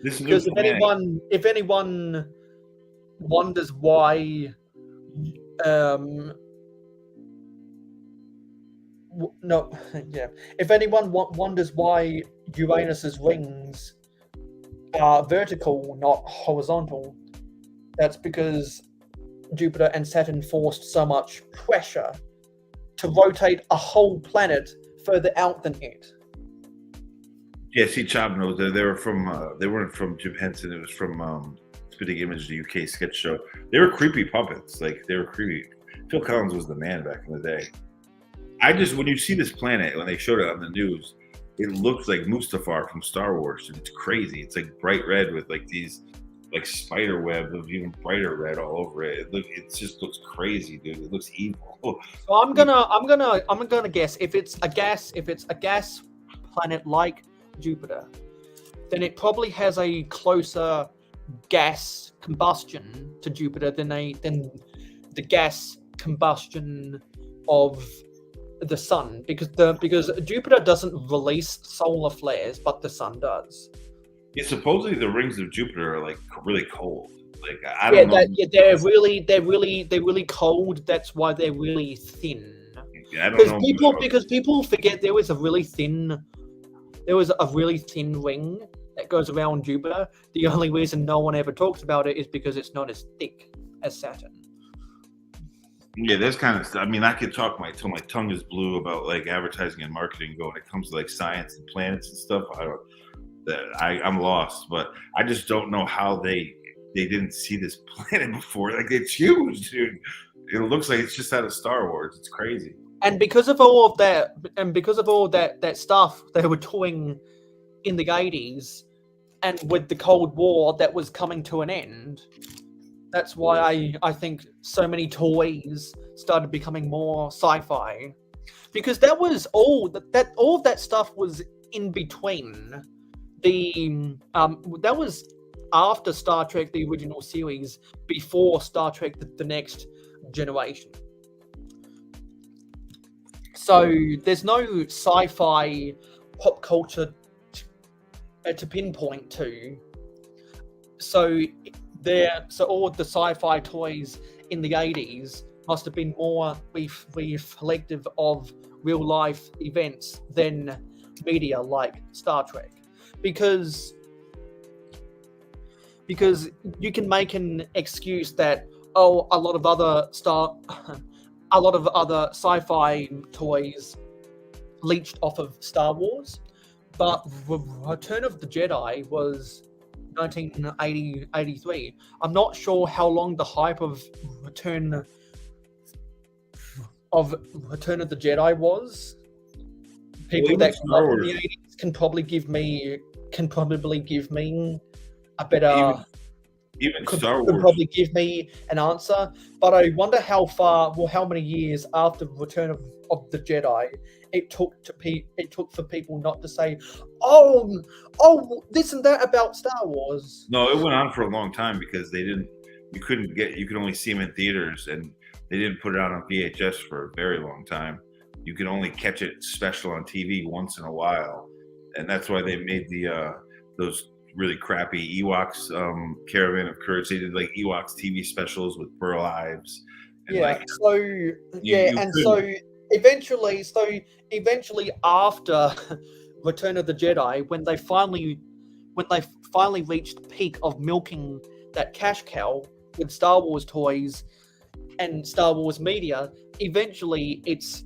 Because if anyone wonders why, if anyone wonders why Uranus's rings are vertical, not horizontal, that's because Jupiter and Saturn forced so much pressure to rotate a whole planet further out than it. Yeah, see, Chop knows that they weren't from Jim Henson. It was from Spitting Image, the UK sketch show. They were creepy puppets. They were creepy. Phil Collins was the man back in the day. When you see this planet, when they showed it on the news, it looks like Mustafar from Star Wars, and it's crazy. It's like bright red with these spider web of even brighter red all over it. It just looks crazy, dude. It looks evil. So I'm gonna guess if it's a gas planet like Jupiter, then it probably has a closer gas combustion to Jupiter than the gas combustion of the sun, because Jupiter doesn't release solar flares, but the sun does. Yeah, supposedly the rings of Jupiter are like really cold. Like I don't know. They're really cold. That's why they're really thin. Yeah, I don't know. Because people forget there was a really thin ring that goes around Jupiter. The only reason no one ever talks about it is because it's not as thick as Saturn. Yeah, there's kind of stuff. I mean, I could talk till my tongue is blue about like advertising and marketing. But when it comes to like science and planets and stuff, I'm lost. But I just don't know how they didn't see this planet before. Like it's huge, dude. It looks like it's just out of Star Wars. It's crazy. And because of all of that, stuff they were doing in the 80s, and with the Cold War that was coming to an end, that's why I think so many toys started becoming more sci-fi, because that was all of that stuff was in between. That was after Star Trek, the original series, before Star Trek, the Next Generation. So there's no sci-fi pop culture to pinpoint to. So all the sci-fi toys in the 80s must have been more reflective of real life events than media like Star Trek, because you can make an excuse that a lot of other sci-fi toys leached off of Star Wars, but Return of the Jedi was 1983. I'm not sure how long the hype of Return of the Jedi was. People that grew up in the 80s can probably give me a better. Even Star Wars could probably give me an answer, but I wonder how many years after Return of the Jedi it took for people not to say, oh, this and that about Star Wars. No, it went on for a long time because you could only see them in theaters, and they didn't put it out on VHS for a very long time. You could only catch it special on TV once in a while, and that's why they made those really crappy Ewoks Caravan of Courage. They did like Ewoks TV specials with Burl Ives. And eventually after Return of the Jedi, when they finally reached peak of milking that cash cow with Star Wars toys and Star Wars media, eventually it's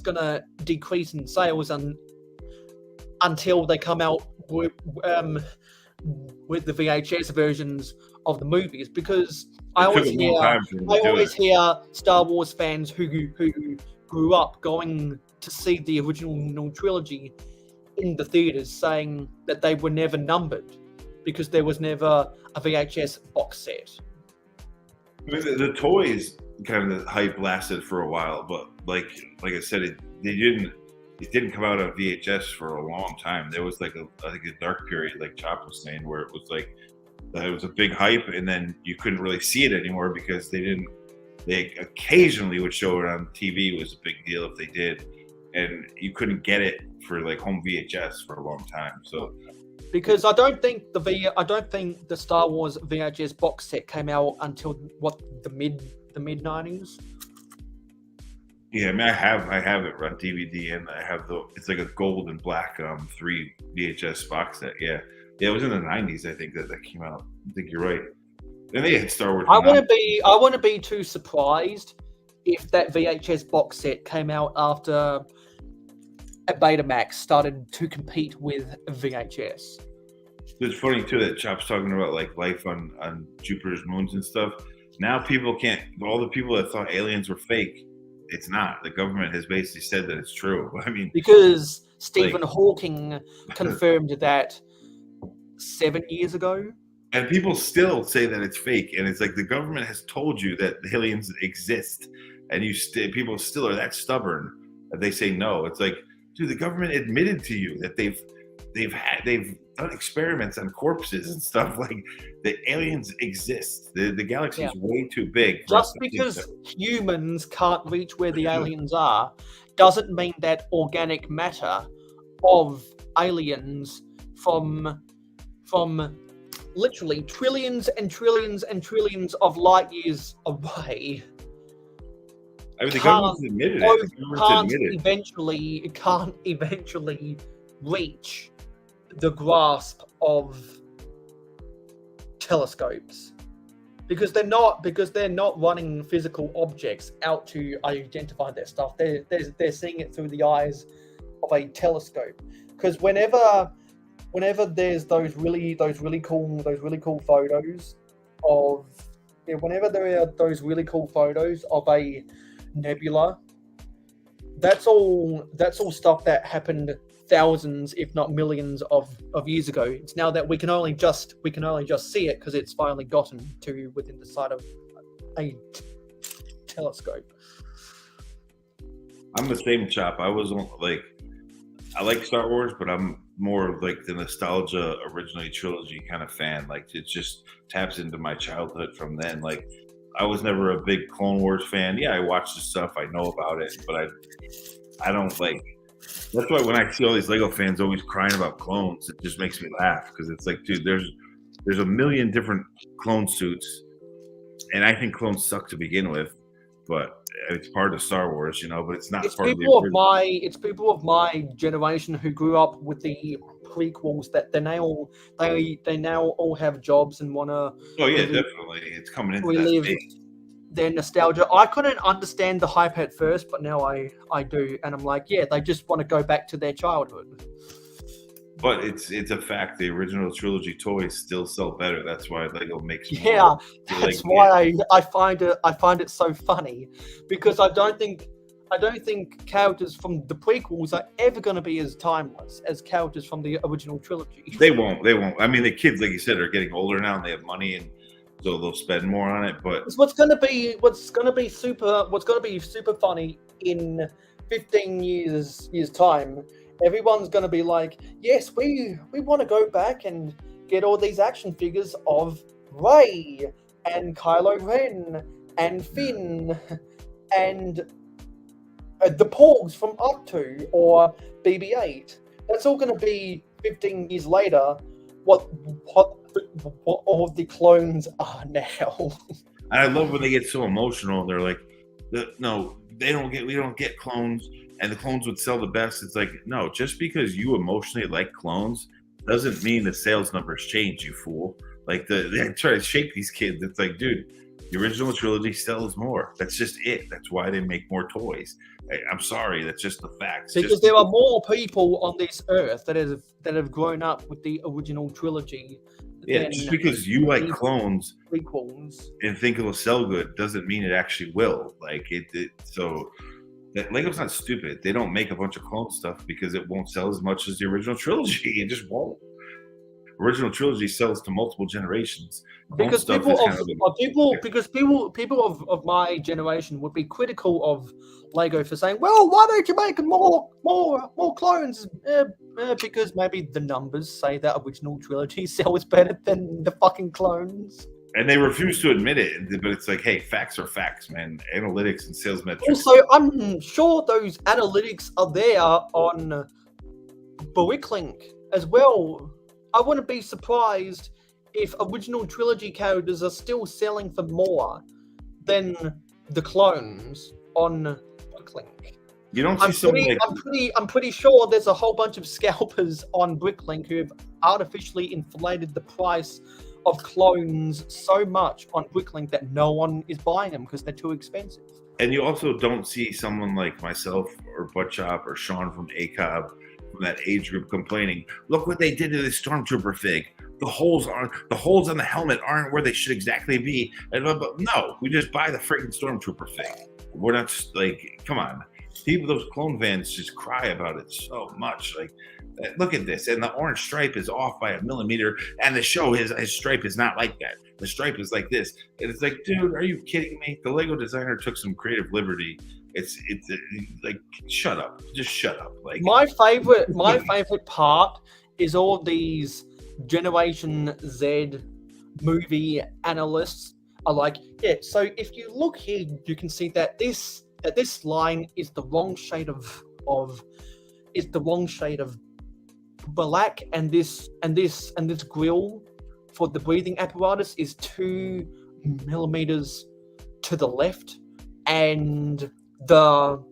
gonna decrease in sales until they come out with the VHS versions of the movies, because I always hear Star Wars fans who grew up going to see the original trilogy in the theaters saying that they were never numbered because there was never a VHS box set. I mean, the toys kind of the hype lasted for a while, but like I said, it didn't come out on VHS for a long time. There was like a dark period, like Chop was saying, where it was like it was a big hype, and then you couldn't really see it anymore because they occasionally would show it on TV. It was a big deal if they did, and you couldn't get it for like home VHS for a long time. So because I don't think the Star Wars VHS box set came out until the mid 90s. Yeah, I mean, I have it on DVD, and I have it's like a gold and black 3 VHS box set. Yeah, it was in the 90s, I think that came out. I think you're right. And they had Star Wars. I wouldn't be too surprised if that VHS box set came out after a Betamax started to compete with VHS. It's funny too that Chop's talking about like life on Jupiter's moons and stuff. Now people can't. All the people that thought aliens were fake. It's not. The government has basically said that it's true. I mean, because Stephen Hawking confirmed that 7 years ago. And people still say that it's fake, and it's like the government has told you that the aliens exist, and people still are that stubborn that they say no. It's like, dude, the government admitted to you that they've done experiments on corpses and stuff. Like the aliens exist. The galaxy is way too big. For Just because humans can't reach where the aliens are, doesn't mean that organic matter of aliens from literally trillions and trillions and trillions of light years away. I mean, the government's admitted it. Can't eventually reach the grasp of telescopes because they're not running physical objects out to identify their stuff. They're seeing it through the eyes of a telescope. Because whenever there's those really cool photos of whenever there are those really cool photos of a nebula, that's all stuff that happened thousands, if not millions of years ago. It's now that we can only just see it because it's finally gotten to within the sight of a telescope. I'm the same chop. I like Star Wars, but I'm more like the nostalgia originally trilogy kind of fan. Like it just taps into my childhood from then. Like I was never a big Clone Wars fan. Yeah, I watched the stuff, I know about it, but I don't like. That's why when I see all these Lego fans always crying about clones, it just makes me laugh because it's like, dude, there's a million different clone suits, and I think clones suck to begin with, but it's part of Star Wars, but it's not part of the original. It's people of my generation who grew up with the prequels that they now all have jobs and wanna. Oh yeah, definitely, it's coming into that phase. Their nostalgia. I couldn't understand the hype at first, but now I do, and I'm like, yeah, they just want to go back to their childhood. But it's a fact. The original trilogy toys still sell better. That's why Lego makes more. Yeah, that's why I find it so funny, because I don't think characters from the prequels are ever going to be as timeless as characters from the original trilogy. They won't. I mean, the kids, like you said, are getting older now and they have money, and so they'll spend more on it. But what's going to be super funny in 15 years time. Everyone's going to be like, yes, we want to go back and get all these action figures of Rey and Kylo Ren and Finn and the Porgs from Up 2 or BB-8. That's all going to be 15 years later. What all of the clones are now. I love when they get so emotional. They're like, no, we don't get clones, and the clones would sell the best. It's like, no, just because you emotionally like clones doesn't mean the sales numbers change, you fool. Like they try to shake these kids. It's like, dude, the original trilogy sells more. That's just it. That's why they make more toys. I'm sorry, that's just the facts. Because there are more people on this earth that have grown up with the original trilogy. Yeah, just because you like clones prequels and think it'll sell good doesn't mean it actually will. Like so that Lego's not stupid. They don't make a bunch of clone stuff because it won't sell as much as the original trilogy. It just won't. Original trilogy sells to multiple generations. Because people of my generation would be critical of Lego for saying, well, why don't you make more clones? Because maybe the numbers say that original trilogy sells better than the fucking clones. And they refuse to admit it, but it's like, hey, facts are facts, man. Analytics and sales metrics. Also, I'm sure those analytics are there on Bricklink as well. I wouldn't be surprised if original trilogy characters are still selling for more than the clones on Bricklink. You don't see I'm pretty sure there's a whole bunch of scalpers on Bricklink who have artificially inflated the price of clones so much on Bricklink that no one is buying them because they're too expensive. And you also don't see someone like myself or Buttchop or Sean from ACOB from that age group complaining, look what they did to the Stormtrooper fig. The holes on the helmet aren't where they should exactly be. And no, we just buy the freaking Stormtrooper fig. We're not like, come on. People, those clone fans just cry about it so much. Like, look at this. And the orange stripe is off by a millimeter. And the show, his stripe is not like that. The stripe is like this. And it's like, dude, are you kidding me? The Lego designer took some creative liberty. It's like, shut up. Just shut up. Like my favorite part is all these Generation Z movie analysts are like, yeah, so if you look here, you can see that this line is the wrong shade of black, and this grill for the breathing apparatus is 2 millimeters to the left, and the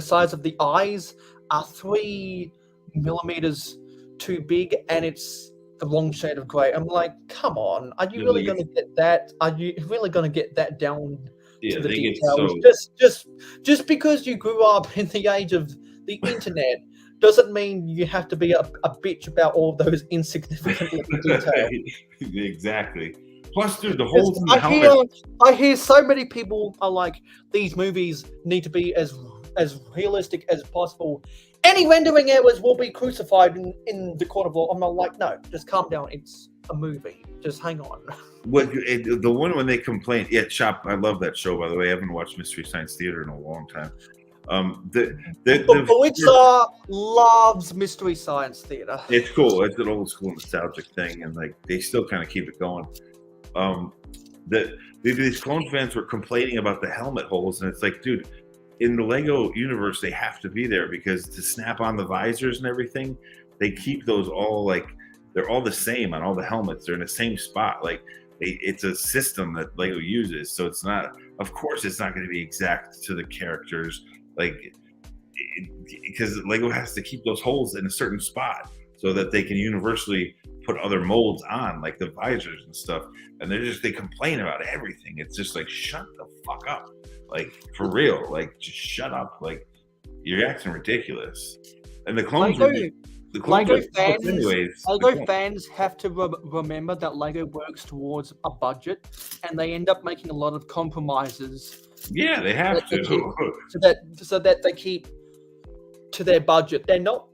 size of the eyes are 3 millimeters too big, and it's the wrong shade of grey. I'm like, come on, are you really going to get that? Are you really going to get that down to the details? Just because you grew up in the age of the internet doesn't mean you have to be a bitch about all those insignificant little details. Exactly. Plus, dude, the holes in the helmet. I hear so many people are like, these movies need to be as realistic as possible. Any rendering errors will be crucified in the court of law. I'm not like, no, just calm down. It's a movie. Just hang on. The one when they complain, yeah, Chop, I love that show, by the way. I haven't watched Mystery Science Theater in a long time. Pixar loves Mystery Science Theater. It's cool. It's an old school nostalgic thing, and like they still kind of keep it going. These clone fans were complaining about the helmet holes, and it's like, dude, in the Lego universe, they have to be there because to snap on the visors and everything, they keep those all like they're all the same on all the helmets. They're in the same spot. Like it's a system that Lego uses, so it's not. Of course, it's not going to be exact to the characters, like because Lego has to keep those holes in a certain spot so that they can universally put other molds on, like the visors and stuff. And they complain about everything. It's just like, shut the fuck up. Like, for real. Like, just shut up. Like, you're acting ridiculous. And the clones Lego fans have to remember that Lego works towards a budget, and they end up making a lot of compromises. Yeah, they have to. So that they keep to their budget. They're not.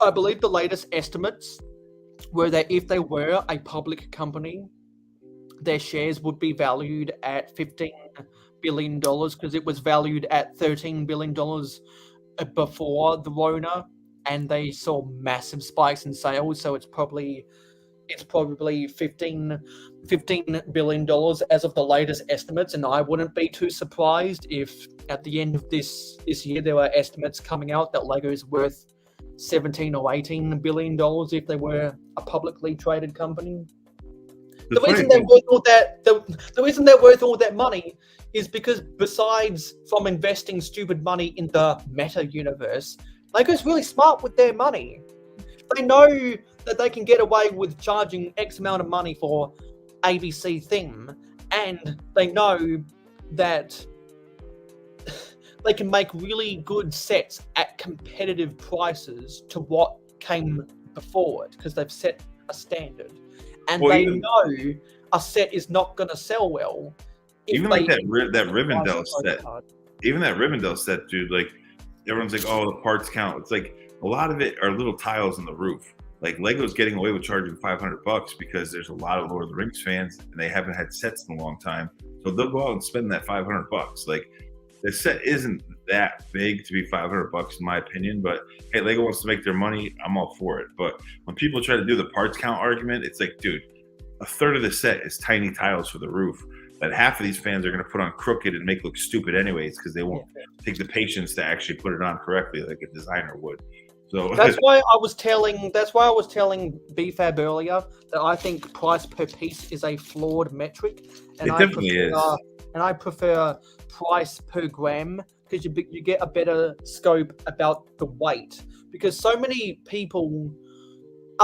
I believe the latest estimates were that if they were a public company, their shares would be valued at $15 billion, because it was valued at $13 billion before the Rona, and they saw massive spikes in sales. So it's probably $15 billion as of the latest estimates, and I wouldn't be too surprised if at the end of this year there are estimates coming out that Lego's worth $17 or $18 billion if they were a publicly traded company. The reason they're worth all that money is because besides from investing stupid money in the meta universe, Lego's really smart with their money. They know that they can get away with charging X amount of money for ABC theme, and they know that they can make really good sets at competitive prices to what came before it, because they've set a standard. And they know a set is not going to sell well. Even like that Rivendell set. Even that Rivendell set, dude, like, everyone's like, oh, the parts count. It's like, a lot of it are little tiles in the roof. Like, Lego's getting away with charging $500 because there's a lot of Lord of the Rings fans, and they haven't had sets in a long time. So they'll go out and spend that $500. Like, the set isn't that big to be $500 in my opinion, but hey, Lego wants to make their money. I'm all for it. But when people try to do the parts count argument, it's like, dude, a third of the set is tiny tiles for the roof that half of these fans are going to put on crooked and make look stupid anyways, because they won't take the patience to actually put it on correctly like a designer would. So that's why I was telling BFAB earlier that I think price per piece is a flawed metric, and it definitely is. And I prefer price per gram, because you get a better scope about the weight. Because a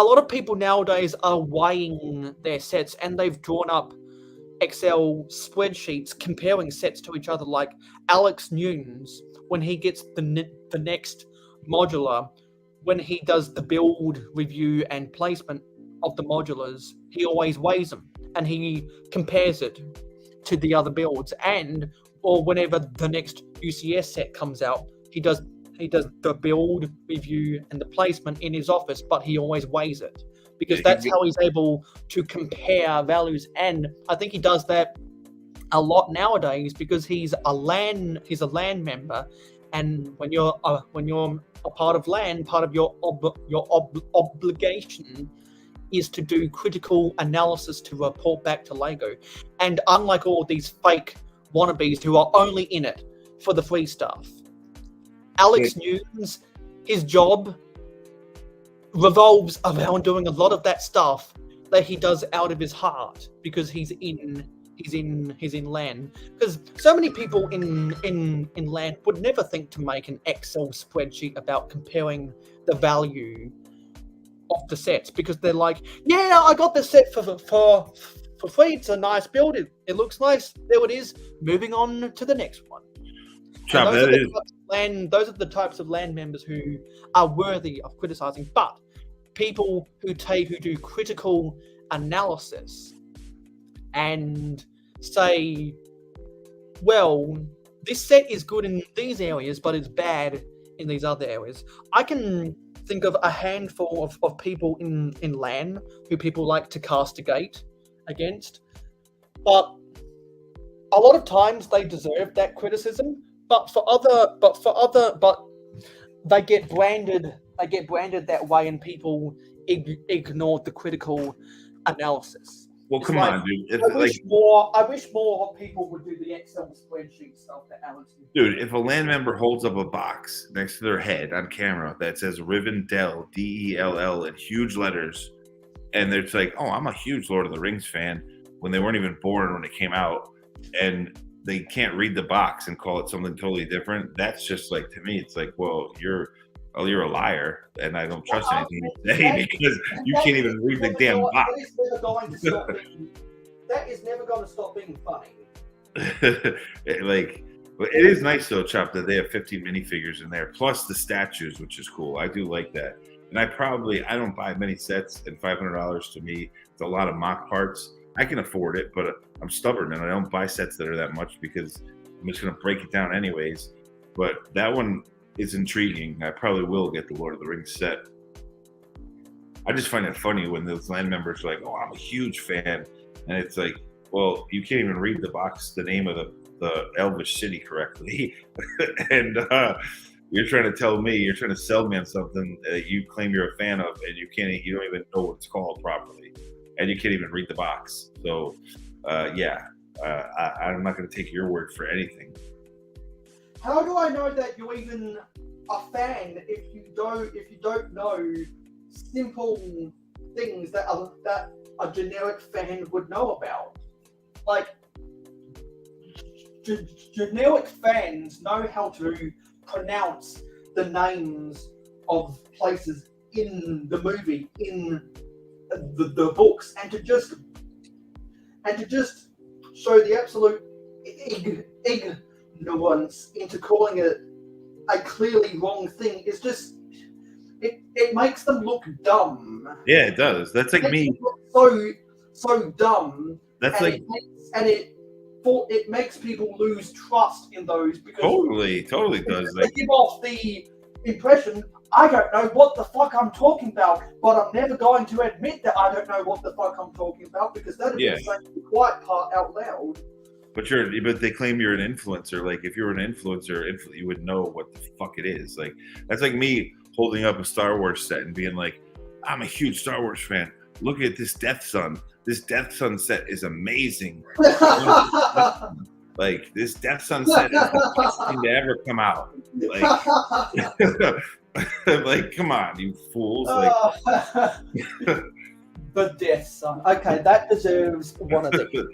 lot of people nowadays are weighing their sets, and they've drawn up Excel spreadsheets comparing sets to each other. Like Alex Nunes, when he gets the next modular, when he does the build review and placement of the modulars, he always weighs them and he compares it to the other builds, or whenever the next UCS set comes out, he does the build review and the placement in his office, but he always weighs it, because that's how he's able to compare values. And I think he does that a lot nowadays because he's a LAN member, And when you're a part of land, part of your obligation is to do critical analysis to report back to Lego. And unlike all these fake wannabes who are only in it for the free stuff, Alex Newton's, his job revolves around doing a lot of that stuff that he does out of his heart because he's in LAN. Because so many people in LAN would never think to make an Excel spreadsheet about comparing the value of the sets, because they're like, yeah, I got this set for free. It's a nice build. It looks nice. There it is. Moving on to the next one. Those are the types of LAN members who are worthy of criticizing. But people who do critical analysis and say, well, this set is good in these areas, but it's bad in these other areas. I can think of a handful of people in LAN who people like to castigate against, but a lot of times they deserve that criticism. But they get branded that way, and people ignore the critical analysis. Well, It's come like, on, dude. I wish more people would do the Excel spreadsheet stuff that Alex did. Dude, if a LAN member holds up a box next to their head on camera that says Rivendell, Dell, in huge letters, and they're like, oh, I'm a huge Lord of the Rings fan, when they weren't even born when it came out, and they can't read the box and call it something totally different, that's just like, to me, it's like, well, you're a liar, and I don't trust anything you say because you can't even read the damn box. That is never going to stop being funny. But it is nice though, Chop, that they have 50 minifigures in there, plus the statues, which is cool. I do like that. And I don't buy many sets, and $500 to me, it's a lot of mock parts. I can afford it, but I'm stubborn and I don't buy sets that are that much because I'm just going to break it down anyways. But that one is intriguing. I probably will get the Lord of the Rings set. I just find it funny when those LAN members are like, oh, I'm a huge fan. And it's like, well, you can't even read the box, the name of the Elvish city correctly. And you're trying to sell me on something that you claim you're a fan of, and you don't even know what it's called properly. And you can't even read the box. So, I'm not going to take your word for anything. How do I know that you're even a fan if you don't know simple things that a generic fan would know about? Like, generic fans know how to pronounce the names of places in the movie, in the books, and to just show the absolute ignorance into calling it a clearly wrong thing is just it makes them look dumb. Yeah, it does. That's like me. So dumb. That's and like it makes people lose trust in those because totally does. They give off the impression, I don't know what the fuck I'm talking about, but I'm never going to admit that I don't know what the fuck I'm talking about because that is saying the quiet part out loud. But they claim you're an influencer. Like, if you're an influencer, you would know what the fuck it is. Like, that's like me holding up a Star Wars set and being like, I'm a huge Star Wars fan. Look at this Death Sun. This Death Sun set is amazing. Like, this Death Sun set is the best thing to ever come out. Like, like, come on, you fools. Like, the Death Sun. Okay, that deserves one of these.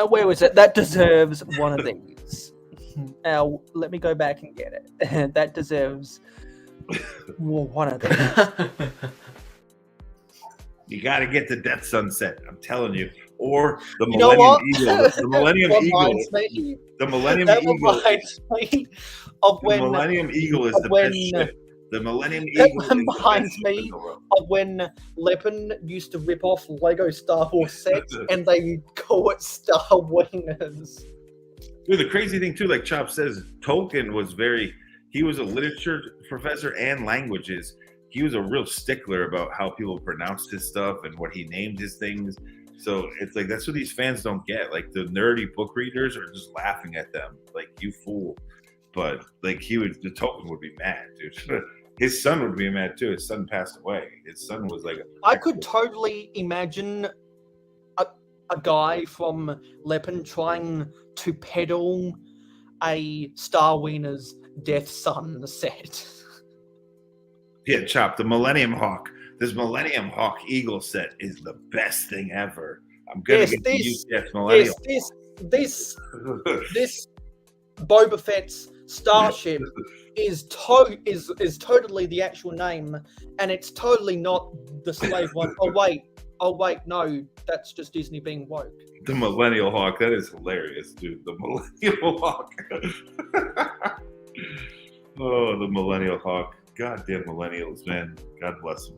Where was it? That deserves one of these. Let me go back and get it. That deserves one of these. You got to get the Death Sunset. I'm telling you, or the Millennium Eagle. The Millennium Eagle. The Millennium Eagle. Of when the Millennium Eagle is the best shit. The Millennium That Eagle reminds me of when Lepin used to rip off Lego Star Wars sets and they call it Star Wingers. Dude, the crazy thing too, like Chop says, Tolkien was he was a literature professor and languages. He was a real stickler about how people pronounced his stuff and what he named his things. So it's like, that's what these fans don't get. Like, the nerdy book readers are just laughing at them. Like, you fool. but like the Tolkien would be mad, dude. His son would be mad too. His son passed away. His son was like I could totally imagine a guy from Leppen trying to peddle a Star Wiener's Death Sun set. Yeah, Chop, the Millennium Hawk. This Millennium Hawk Eagle set is the best thing ever. I'm gonna get to use this Millennium. This Boba Fett's starship is totally the actual name, and it's totally not the slave one. Oh wait, no, that's just Disney being woke. The Millennial Hawk, that is hilarious, dude. The Millennial Hawk. Oh, the Millennial Hawk. Goddamn millennials, man. God bless them.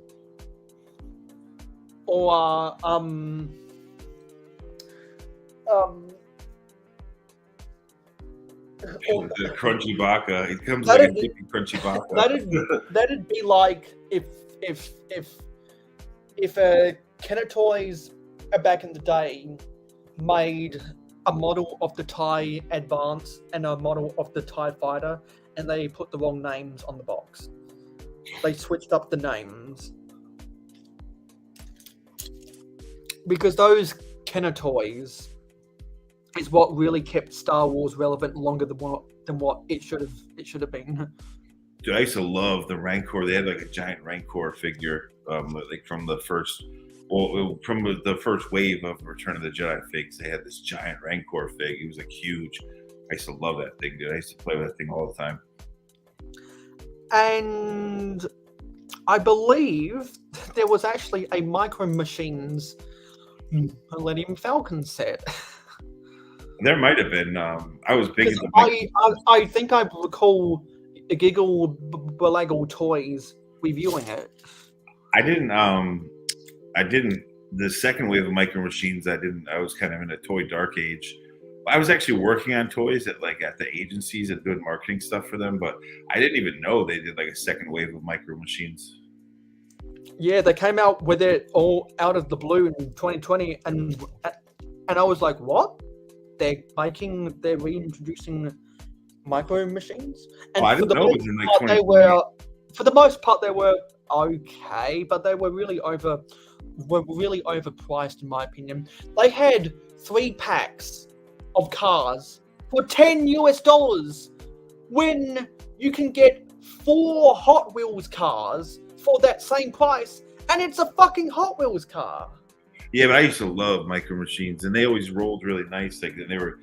Or the Crunchy Baka. It comes like a dippy Crunchy Baka. That'd be like if Kenner Toys back in the day made a model of the TIE Advance and a model of the TIE Fighter, and they put the wrong names on the box. They switched up the names because those Kenner Toys is what really kept Star Wars relevant longer than what it should have been. Dude, I used to love the Rancor. They had like a giant Rancor figure, like from the first wave of Return of the Jedi figs. They had this giant Rancor fig. It was like huge. I used to love that thing, dude. I used to play with that thing all the time. And I believe there was actually a Micro Machines Millennium Falcon set. There might have been. I was big into. I think I recall Giggle Balaggle Toys reviewing it. I didn't. The second wave of Micro Machines, I didn't. I was kind of in a toy dark age. I was actually working on toys at the agencies and doing marketing stuff for them, but I didn't even know they did like a second wave of Micro Machines. Yeah, they came out with it all out of the blue in 2020, and I was like, what? They're reintroducing Micro Machines? And I didn't know it was in like 2020. For the most part, they were okay, but they were really overpriced in my opinion. They had 3 packs of cars for $10 when you can get 4 Hot Wheels cars for that same price, and it's a fucking Hot Wheels car. Yeah, but I used to love Micro Machines, and they always rolled really nice. Like they were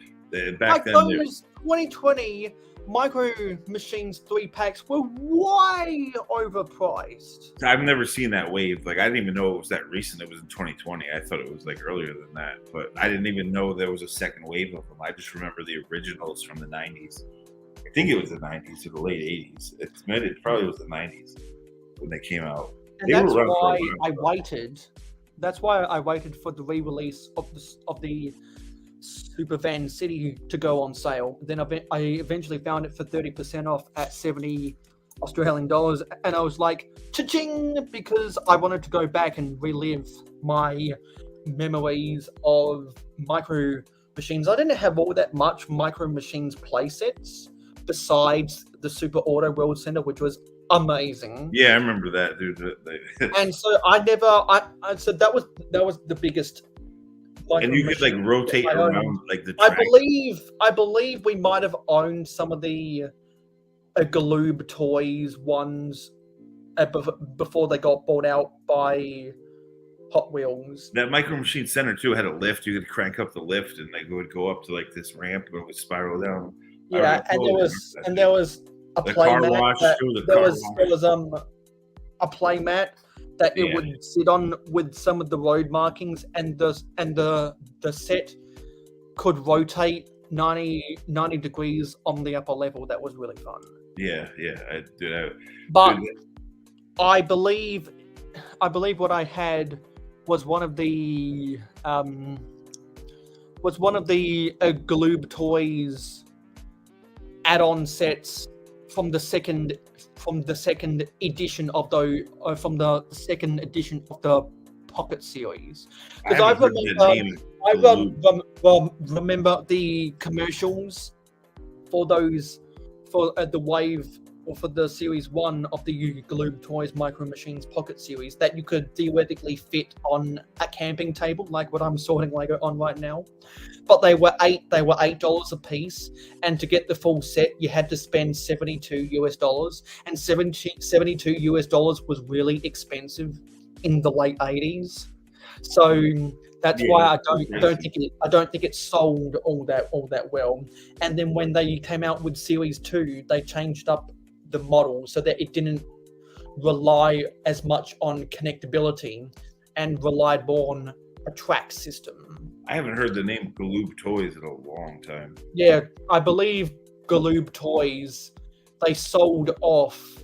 back like then. Those 2020 Micro Machines 3 packs were way overpriced. I've never seen that wave. Like I didn't even know it was that recent. It was in 2020. I thought it was like earlier than that, but I didn't even know there was a second wave of them. I just remember the originals from the 90s. I think it was the 90s or the late 80s. It probably was the 90s when they came out. And that's why I waited. That's why I waited for the re-release of the Super Van City to go on sale. Then I eventually found it for 30% off at 70 Australian dollars, and I was like, cha-ching, because I wanted to go back and relive my memories of Micro Machines. I didn't have all that much Micro Machines playsets besides the Super Auto World Center, which was amazing. Yeah, I remember that, dude. And so so that was the biggest. And you could like rotate around like the I track. believe we might have owned some of the Galoob Toys ones before they got bought out by Hot Wheels. That Micro Machine Center too had a lift. You could crank up the lift, and they would go up to like this ramp, and it would spiral down. Yeah, and there was a play mat. There was a play mat that it would sit on with some of the road markings, and the set could rotate 90 degrees on the upper level. That was really fun. Yeah. I believe what I had was one of the Galoob Toys add-on sets from the second edition of the Pocket series, because I remember the commercials for those for the wave or for the series 1 of the Galoob Toys Micro Machines Pocket series that you could theoretically fit on a camping table, like what I'm sorting Lego on right now. But they were $8 a piece, and to get the full set, you had to spend $72 and $72 was really expensive in the late 80s. So that's why I don't think it sold all that well. And then when they came out with Series 2, they changed up the model so that it didn't rely as much on connectability and relied more on a track system. I haven't heard the name Galoob Toys in a long time. Yeah, I believe Galoob Toys, they sold off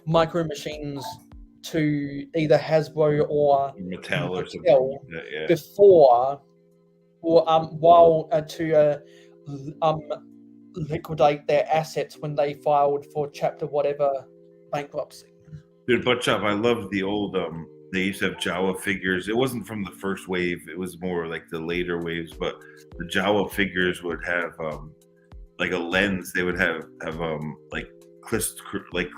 Micro Machines to either Hasbro or Mattel or something like that, yeah. Before, or while to liquidate their assets when they filed for chapter whatever bankruptcy. Dude, Butt Chop, I love the old they used to have Jawa figures. It wasn't from the first wave, it was more like the later waves, but the Jawa figures would have like a lens. They would have like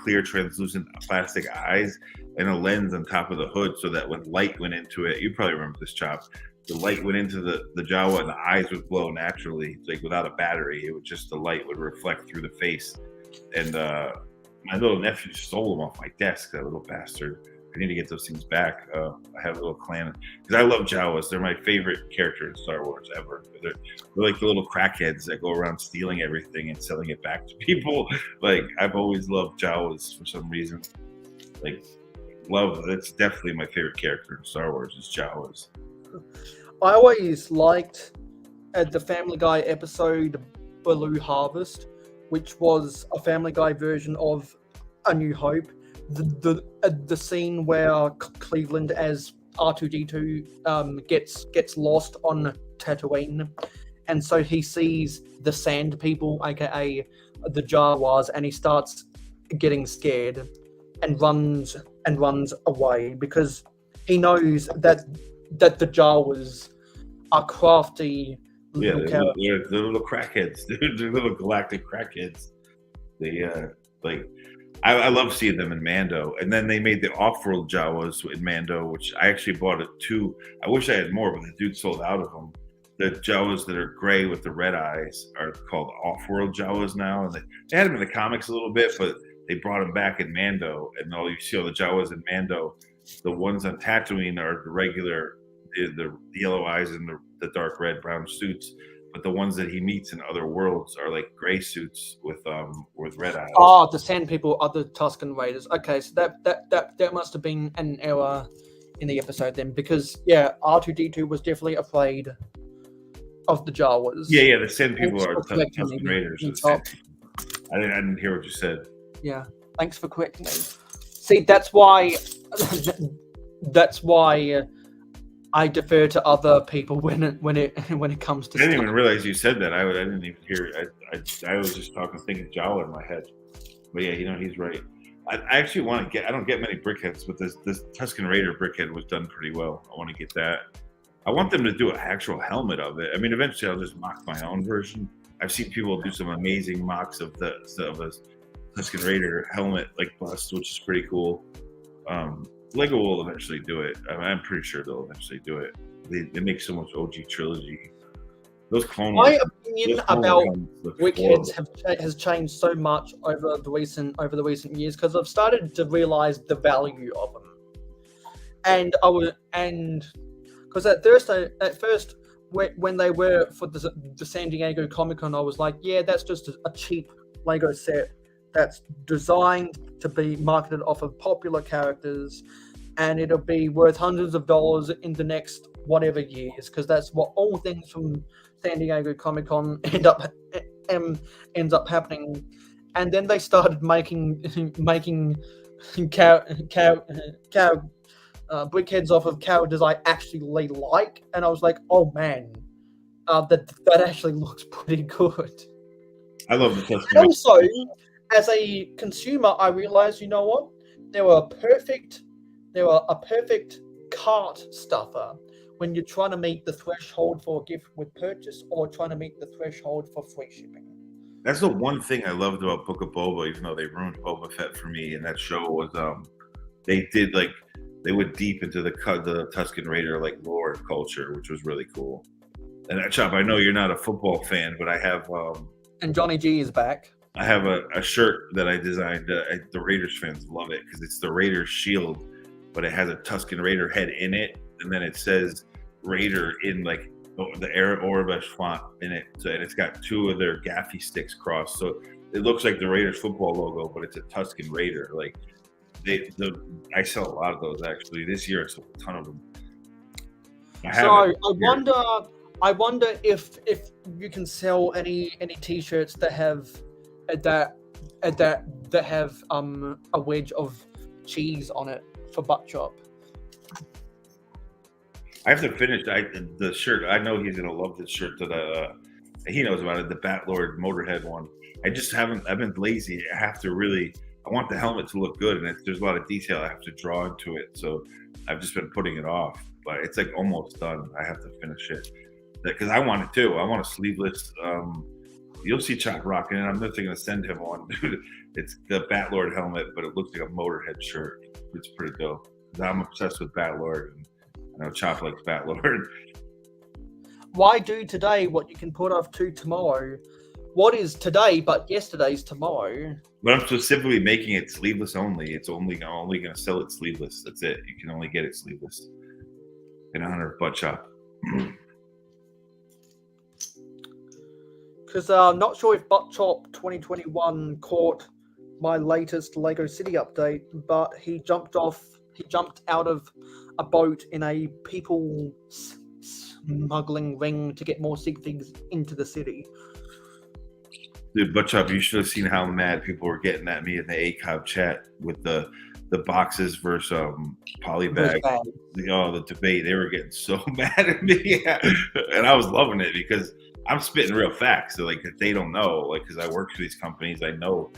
clear translucent plastic eyes and a lens on top of the hood, so that when light went into it, you probably remember this, Chop, the light went into the Jawa and the eyes would glow naturally, like without a battery. It would just, the light would reflect through the face. And my little nephew stole them off my desk, that little bastard. I need to get those things back. I have a little clan, because I love Jawas. They're my favorite character in Star Wars ever. They're like the little crackheads that go around stealing everything and selling it back to people. Like, I've always loved Jawas for some reason. Like, that's definitely my favorite character in Star Wars is Jawas. I always liked the Family Guy episode Blue Harvest, which was a Family Guy version of A New Hope. The scene where Cleveland as R2-D2 gets lost on Tatooine, and so he sees the Sand People, aka the Jawas, and he starts getting scared and runs away because he knows that the Jawas are crafty. Yeah, they're little crackheads. They're little galactic crackheads. They I love seeing them in Mando. And then they made the off-world Jawas in Mando, which I actually bought it too. I wish I had more, but the dude sold out of them. The Jawas that are gray with the red eyes are called off-world Jawas now. And they had them in the comics a little bit, but they brought them back in Mando. And all you see all the Jawas in Mando, the ones on Tatooine are the regular, the yellow eyes and the dark red brown suits. But the ones that he meets in other worlds are like gray suits with red eyes. Oh, the Sand People are the Tusken Raiders. Okay, so that must have been an error in the episode then, because R2-D2 was definitely afraid of the Jawas. Yeah, the Sand People are Tusken Raiders. I didn't hear what you said. Yeah, thanks for correcting me. See, that's why I defer to other people when it comes to. I didn't even realize you said that. I didn't even hear. I was just thinking Jawa in my head. But yeah, he's right. I actually want to get. I don't get many brickheads, but this Tusken Raider brickhead was done pretty well. I want to get that. I want them to do an actual helmet of it. I mean, eventually I'll just mock my own version. I've seen people do some amazing mocks of a Tusken Raider helmet like bust, which is pretty cool. Lego will eventually do it. I'm pretty sure they'll eventually do it. They make so much OG trilogy. Those clone. My opinion about brickheads has changed so much over the recent years because I've started to realize the value of them. Because at first when they were for the San Diego Comic-Con, I was like, yeah, that's just a cheap Lego set that's designed to be marketed off of popular characters, and it'll be worth hundreds of dollars in the next whatever years, because that's what all things from San Diego Comic-Con ends up happening. And then they started making brickheads off of characters I actually like, and I was like, oh man, that actually looks pretty good. I love the Tusken. And also, as a consumer, I realized, you know what? They were a perfect cart stuffer when you're trying to meet the threshold for a gift with purchase or trying to meet the threshold for free shipping. That's the one thing I loved about Book of Boba, even though they ruined Boba Fett for me. And that show was they did like they went deep into the Tusken Raider like lore and culture, which was really cool. And Chop, I know you're not a football fan, but I have and Johnny G is back. I have a shirt that I designed. The Raiders fans love it because it's the Raiders shield, but it has a Tusken Raider head in it, and then it says Raider in like the Arabic font in it. So, and it's got two of their gaffy sticks crossed. So it looks like the Raiders football logo, but it's a Tusken Raider. Like I sell a lot of those actually. This year I sold a ton of them. I wonder if you can sell any t-shirts that have a wedge of cheese on it for Butt Chop. I have to finish the shirt. I know he's gonna love this shirt that he knows about it, the Batlord Motorhead one. I've been lazy. I want the helmet to look good, and there's a lot of detail I have to draw into it. So I've just been putting it off, but it's like almost done. I have to finish it because I want it too. I want a sleeveless. You'll see Chop rocking it. I'm definitely gonna send him one, dude. It's the Batlord helmet, but it looks like a Motorhead shirt. It's pretty dope. I'm obsessed with Batlord, and I know Chop likes Batlord. Why do today what you can put off to tomorrow? What is today but yesterday's tomorrow? But I'm specifically making it sleeveless only. It's only going to sell it sleeveless. That's it. You can only get it sleeveless in honor of Butt Chop. Because I'm not sure if Butt Chop 2021 caught my latest Lego City update, but he jumped out of a boat in a people smuggling ring to get more sig figs into the city. Dude, Butt Chop, you should have seen how mad people were getting at me in the ACOB chat with the boxes versus polybag. The debate. They were getting so mad at me. And I was loving it because I'm spitting real facts. So, like, if they don't know, like, because I work for these companies, I know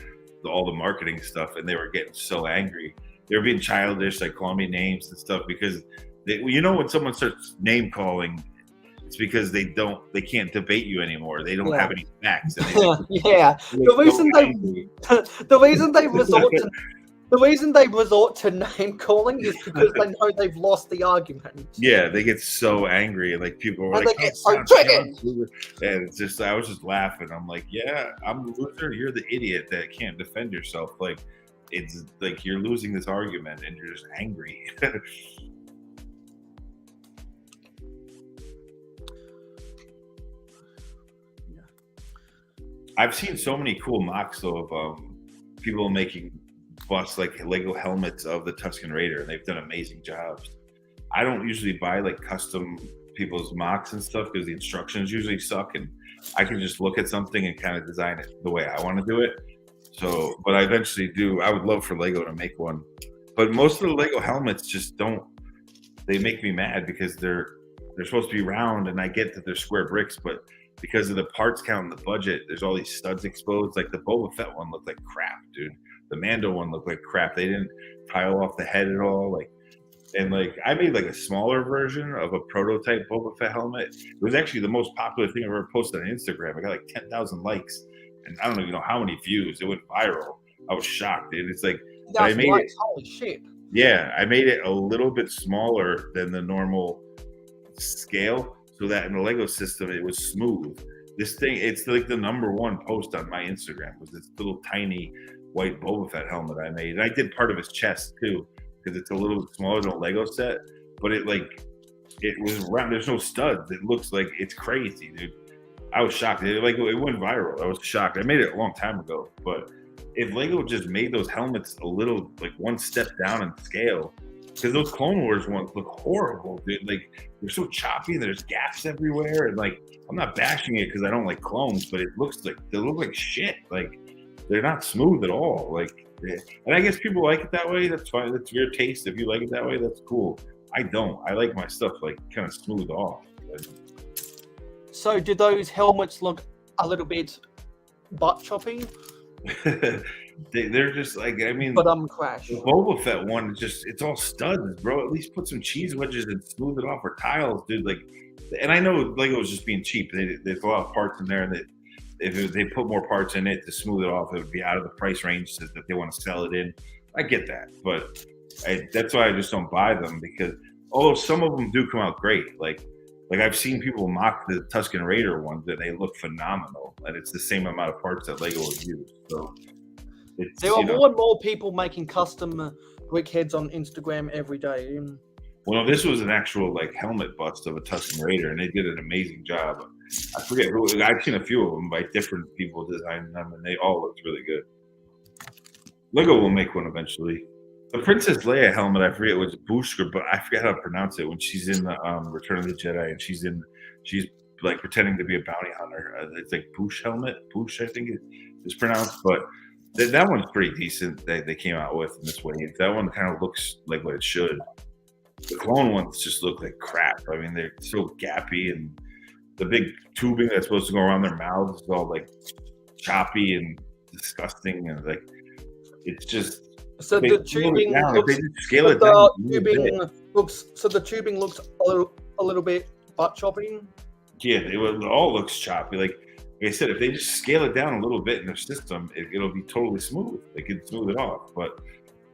all the marketing stuff, and they were getting so angry. They were being childish, like calling me names and stuff because when someone starts name calling, it's because they can't debate you anymore. They don't have any facts. And The reason they resort to name calling is because they know they've lost the argument. Yeah, they get so angry, and like people are and like, they get so triggered. And it's just, I was just laughing. I'm like, yeah, I'm the loser. You're the idiot that can't defend yourself. Like, it's like you're losing this argument, and you're just angry. I've seen so many cool mocks though of people making busts like Lego helmets of the Tusken Raider, and they've done amazing jobs. I don't usually buy like custom people's mocks and stuff because the instructions usually suck, and I can just look at something and kind of design it the way I want to do it. So, but I eventually do. I would love for Lego to make one, but most of the Lego helmets just don't. They make me mad because they're supposed to be round, and I get that they're square bricks, but because of the parts count and the budget, there's all these studs exposed. Like the Boba Fett one looked like crap, dude. The Mando one looked like crap. They didn't tile off the head at all. And I made like a smaller version of a prototype Boba Fett helmet. It was actually the most popular thing I ever posted on Instagram. I got like 10,000 likes, and I don't even know how many views. It went viral. I was shocked, dude. It's like I made it. Holy shit! Yeah, I made it a little bit smaller than the normal scale, so that in the Lego system it was smooth. This thing, it's like the #1 post on my Instagram was this little tiny white Boba Fett helmet I made. And I did part of his chest too, because it's a little bit smaller than a Lego set, but it was round. There's no studs. It looks like it's crazy, dude. I was shocked. It went viral. I was shocked. I made it a long time ago, but if Lego just made those helmets a little, like one step down in scale, because those Clone Wars ones look horrible, dude. Like, they're so choppy and there's gaps everywhere. And like, I'm not bashing it because I don't like clones, but it looks like they look like shit. Like, they're not smooth at all. Like, and I guess people like it that way. That's fine. That's your taste. If you like it that way, that's cool. I don't. I like my stuff like kind of smooth off. So, do those helmets look a little bit butt choppy? They're just like, I mean, but Crash. The Boba Fett one, it's all studs, bro. At least put some cheese wedges and smooth it off, or tiles, dude. Like, and I know Lego was just being cheap. There's a lot of parts in there, and if they put more parts in it to smooth it off, it would be out of the price range that they want to sell it in. I get that, but that's why I just don't buy them, because although some of them do come out great, like I've seen people mock the Tusken Raider ones and they look phenomenal, and it's the same amount of parts that Lego would use. So there are more and more people making custom brick heads on Instagram every day. Well, this was an actual like helmet bust of a Tusken Raider, and they did an amazing job. I forget who. I've seen a few of them by different people designing them, and they all looked really good. Lego will make one eventually. The Princess Leia helmet, I forget was Bushka, but I forget how to pronounce it when she's in the Return of the Jedi, and she's like pretending to be a bounty hunter. It's like Bush helmet, Bush, I think it is pronounced, but that one's pretty decent. They came out with in this way. That one kind of looks like what it should. The clone ones just look like crap. I mean, they're so gappy, and the big tubing that's supposed to go around their mouths is all like choppy and disgusting, and like it's just. So the tubing looks a little bit butt choppy. Yeah, it all looks choppy. Like I said, if they just scale it down a little bit in their system, it'll be totally smooth. They can smooth it off. But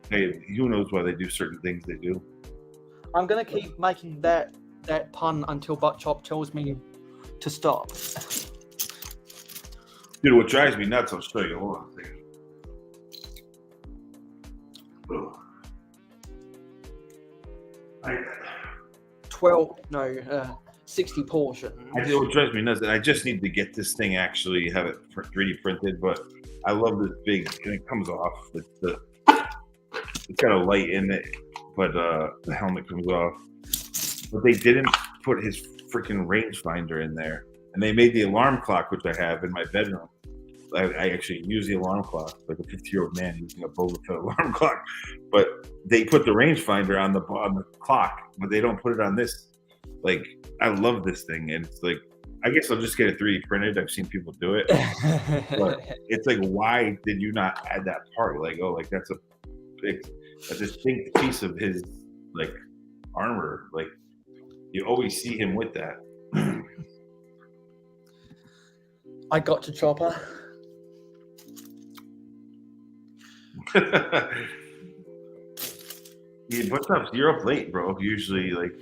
hey, who knows why they do certain things they do. I'm gonna keep making that pun until Butt Chop tells me to stop. Dude, what drives me nuts, I'll show you. Hold on a second. 60 portion. What drives me nuts, and I just need to get this thing actually have it 3D printed, but I love this big, and it comes off. It's got a light in it, but the helmet comes off. But they didn't put his freaking rangefinder in there, and they made the alarm clock, which I have in my bedroom. I actually use the alarm clock like a 50-year-old man using a Boba Fett alarm clock. But they put the rangefinder on the clock, but they don't put it on this. Like, I love this thing, and it's like, I guess I'll just get it 3D printed. I've seen people do it, but it's like, why did you not add that part? Like, oh, like that's a distinct piece of his like armor. Like, you always see him with that. I got to Chopper. Yeah, what's up? You're up late, bro. Usually, like.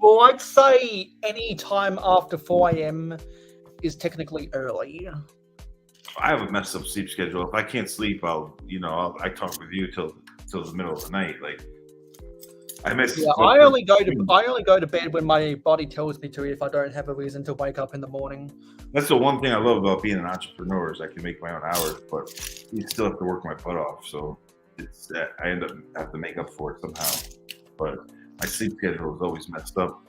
Well, I'd say any time after 4 a.m. is technically early. I have a messed up sleep schedule. If I can't sleep, I talk with you till the middle of the night. Like, I miss. Yeah, I only go to bed when my body tells me to. If I don't have a reason to wake up in the morning. That's the one thing I love about being an entrepreneur is I can make my own hours, but you still have to work my butt off. So it's I end up have to make up for it somehow. But my sleep schedule is always messed up.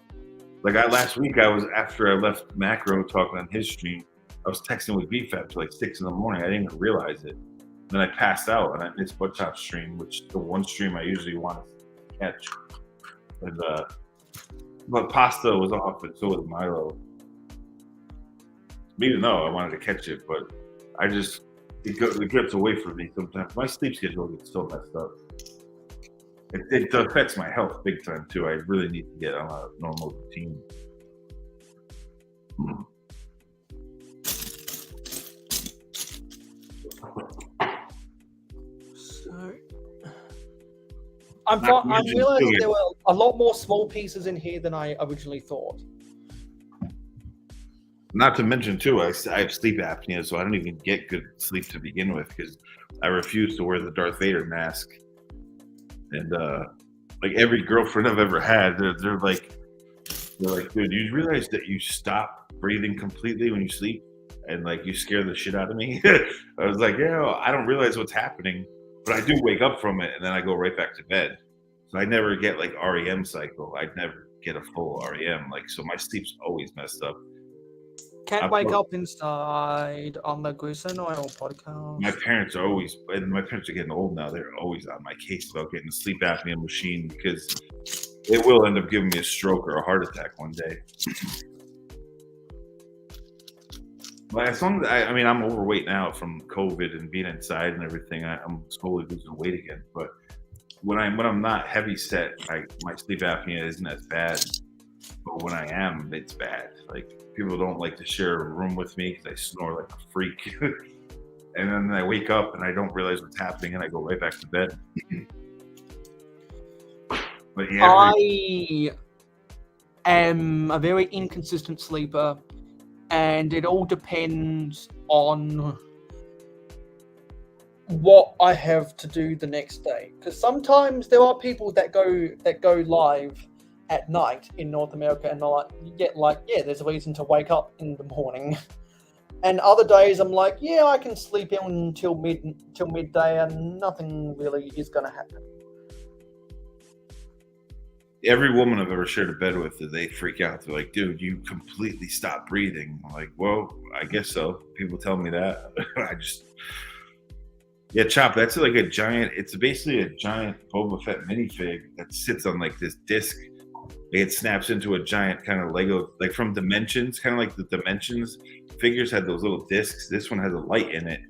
Like last week, after I left Makro talking on his stream, I was texting with BFAP till like 6 a.m. I didn't even realize it. And then I passed out and I missed Butt Chop's stream, which is the one stream I usually want to catch. And but Pasta was off, and so was Milo. Even though I wanted to catch it, but it gets away from me sometimes. My sleep schedule gets so messed up. It affects my health big time too. I really need to get on a normal routine. So I realized there were a lot more small pieces in here than I originally thought. Not to mention too, I have sleep apnea, so I don't even get good sleep to begin with because I refuse to wear the Darth Vader mask. And like every girlfriend I've ever had, they're like, dude, you realize that you stop breathing completely when you sleep, and like you scare the shit out of me. I was like, yeah, I don't realize what's happening, but I do wake up from it, and then I go right back to bed. So I never get like REM cycle. I never get a full REM. Like, so my sleep's always messed up. Can't wake up inside on the Goose and Oil podcast. My parents are getting old now. They're always on my case about getting a sleep apnea machine because it will end up giving me a stroke or a heart attack one day. But as long as I'm overweight now from COVID and being inside and everything. I'm slowly losing weight again. But when I'm not heavy set, my sleep apnea isn't as bad. But but when I am, it's bad. Like people don't like to share a room with me because I snore like a freak. And then I wake up and I don't realize what's happening, and I go right back to bed. But yeah, I am a very inconsistent sleeper, and it all depends on what I have to do the next day. Because sometimes there are people that go live at night in North America, and there's a reason to wake up in the morning. And other days I'm like, yeah, I can sleep in until midday, and nothing really is going to happen. every woman I've ever shared a bed with, they freak out. They're like, dude, you completely stopped breathing. I'm like, well, I guess so. People tell me that. Yeah, Chop, that's like a giant, it's basically a giant Boba Fett minifig that sits on like this disc. It snaps into a giant kind of Lego, like from Dimensions, kind of like the Dimensions figures had those little discs. This one has a light in it,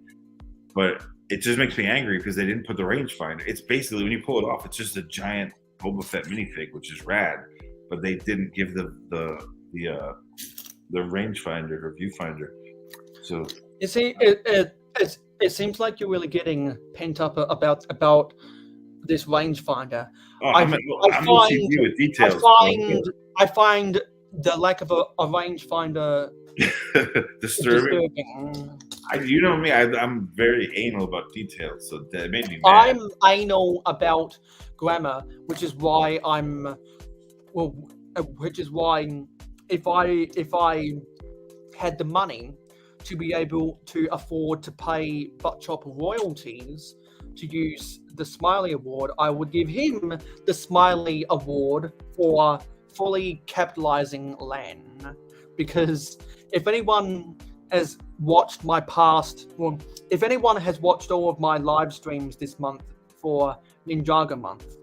but it just makes me angry because they didn't put the rangefinder. It's basically, when you pull it off, it's just a giant Boba Fett minifig, which is rad, but they didn't give the rangefinder or viewfinder. So you see, it seems like you're really getting pent up about this rangefinder. oh, I find the lack of a rangefinder disturbing. You know me, I'm very anal about details, so that made me mad. I'm anal about grammar, which is why if I had the money to be able to afford to pay Buttchop royalties to use the Smiley Award, I would give him the Smiley Award for fully capitalizing LAN. Because if anyone has watched my if anyone has watched all of my live streams this month for Ninjago Month,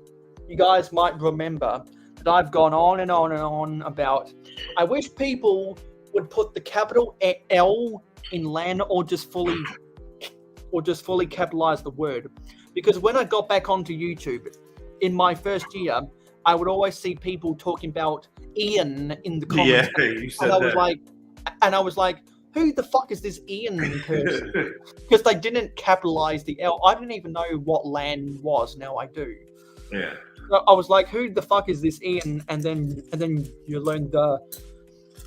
you guys might remember that I've gone on and on and on about, I wish people would put the capital L in LAN or just fully capitalize the word. Because when I got back onto YouTube in my first year, I would always see people talking about Ian in the comments. Yeah, you said and I was like, who the fuck is this Ian person? Because they didn't capitalize the L. I didn't even know what LAN was. Now I do. Yeah. So I was like, who the fuck is this Ian? And then you learn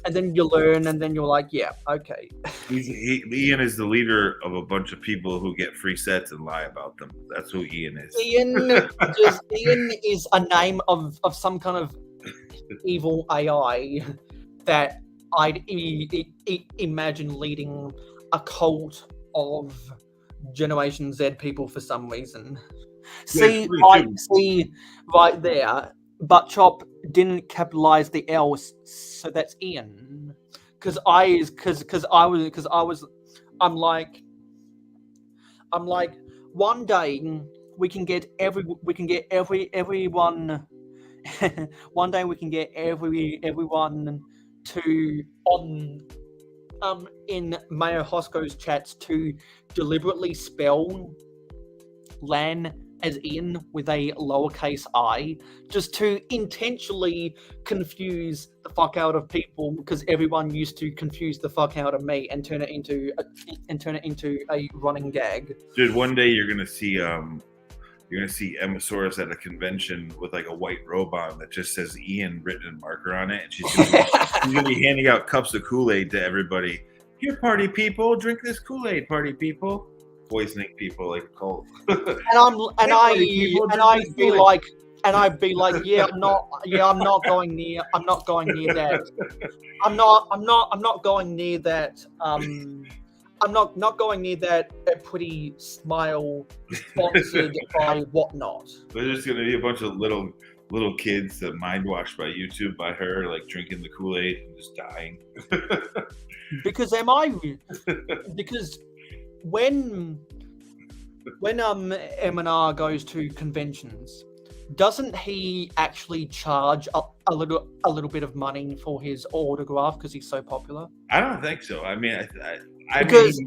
and then you're like, yeah, okay. Ian is the leader of a bunch of people who get free sets and lie about them. That's who Ian is. Ian is a name of some kind of evil AI that I'd imagine leading a cult of Generation Z people for some reason. See right there, Buttchop didn't capitalize the L, so that's Ian. I'm like, one day we can get everyone. One day we can get everyone to in mayohosko's chats to deliberately spell LAN as Ian with a lowercase I, just to intentionally confuse the fuck out of people, because everyone used to confuse the fuck out of me and turn it into a running gag. Dude, one day you're gonna see Emmasaurus at a convention with like a white robe on that just says Ian written in marker on it, and she's gonna be handing out cups of Kool-Aid to everybody. Here, party people, drink this Kool-Aid, party people. Poisoning people like a cult. I'd be like, yeah, I'm not going near that. I'm not going near that. I'm not going near that pretty smile sponsored by whatnot. There's just gonna be a bunch of little kids that mind washed by YouTube by her, like drinking the Kool-Aid and just dying. Because when M&R goes to conventions, doesn't he actually charge a little bit of money for his autograph because he's so popular? I don't think so. I mean, because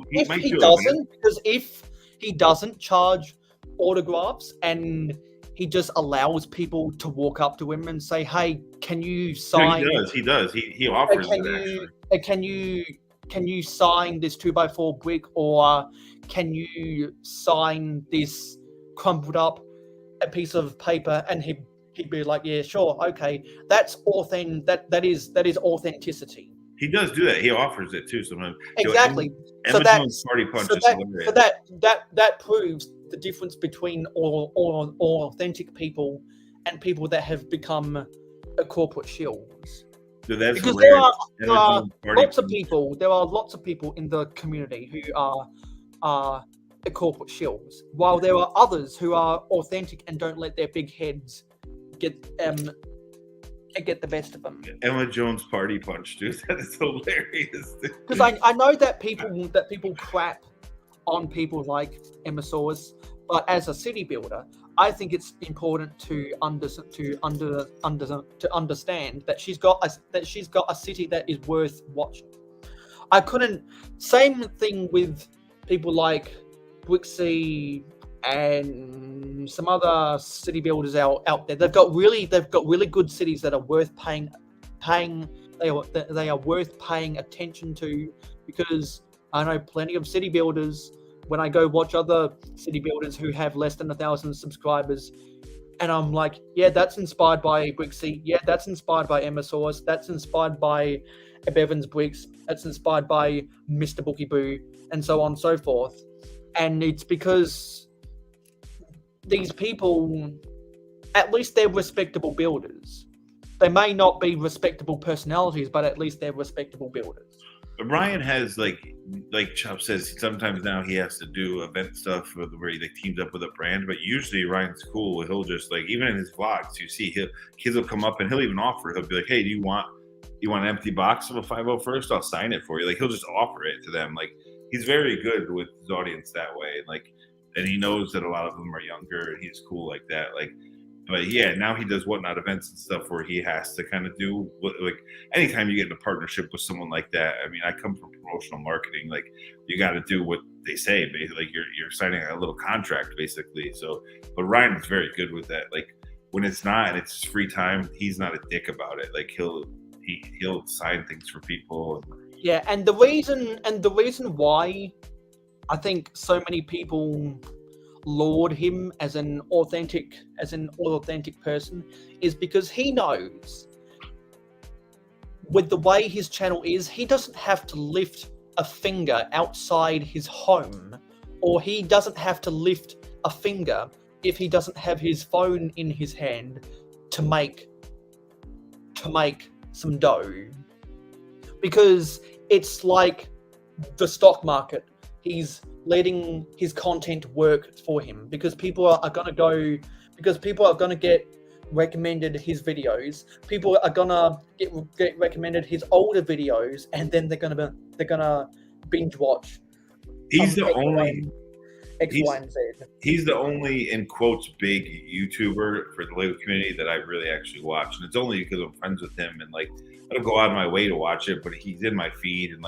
if he doesn't charge autographs and he just allows people to walk up to him and say, "Hey, can you sign?" No, he does. He offers it actually. Can you sign this 2x4 brick, or can you sign this crumpled up a piece of paper? And he'd be like, "Yeah, sure, okay." That's that is authenticity. He does do that. He offers it too sometimes. Exactly. Emma Jones Party Punch is hilarious. So that proves the difference between all authentic people and people that have become corporate shills. So that's because hilarious. there are lots of people. There are lots of people in the community who are corporate shills, while there are others who are authentic and don't let their big heads get the best of them. Emma Jones Party Punch, dude. That is hilarious. Because I know that people crap on people like Emmasaurus, but as a city builder, I think it's important to understand that she's got a city that is worth watching. Same thing with people like Brixie and some other city builders out there. They've got really good cities that are worth paying. They are worth paying attention to, because I know plenty of city builders. When I go watch other city builders who have less than 1,000 subscribers, and I'm like, yeah, that's inspired by Brixie. Yeah, that's inspired by Emmasaurus. That's inspired by Bevan's Bricks. That's inspired by Mr. Bookie Boo, and so on and so forth. And it's because these people, at least they're respectable builders. They may not be respectable personalities, but at least they're respectable builders. But Ryan has, like Chop says, sometimes now he has to do event stuff where he teams up with a brand. But usually Ryan's cool. He'll just even in his vlogs, you see kids will come up and he'll even offer. He'll be like, "Hey, do you want an empty box of a 501st? I'll sign it for you." He'll just offer it to them. He's very good with his audience that way. And he knows that a lot of them are younger, and he's cool like that. But yeah, now he does whatnot events and stuff where he has to kind of do anytime you get in a partnership with someone like that. I mean, I come from promotional marketing. You got to do what they say. Basically, you're signing a little contract basically. So, but Ryan is very good with that. When it's not and it's his free time, he's not a dick about it. He'll sign things for people. Yeah, and the reason why I think so many people laud him as an authentic person is because he knows, with the way his channel is, he doesn't have to lift a finger outside his home, or he doesn't have to lift a finger if he doesn't have his phone in his hand to make some dough. Because it's like the stock market. He's letting his content work for him, because people are going to get recommended his videos. People are going to get recommended his older videos, and then they're going to binge watch. He's the only X, Y, and Z. He's the only, in quotes, big YouTuber for the Lego community that I really actually watch, and it's only because I'm friends with him, and I don't go out of my way to watch it, but he's in my feed, and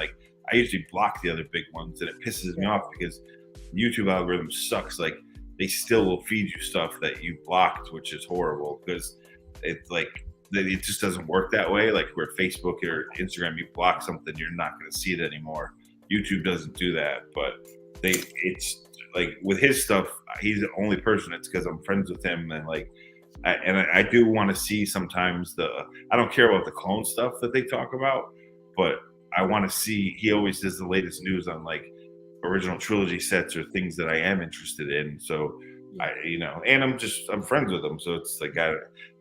I usually block the other big ones, and it pisses me off because YouTube algorithm sucks. They still will feed you stuff that you blocked, which is horrible, because it's it just doesn't work that way. Where Facebook or Instagram, you block something, you're not going to see it anymore. YouTube doesn't do that, but it's with his stuff, he's the only person. It's because I'm friends with him, and I do want to see sometimes I don't care about the clone stuff that they talk about, but I want to see, he always does the latest news on original trilogy sets or things that I am interested in. So and I'm friends with them. So it's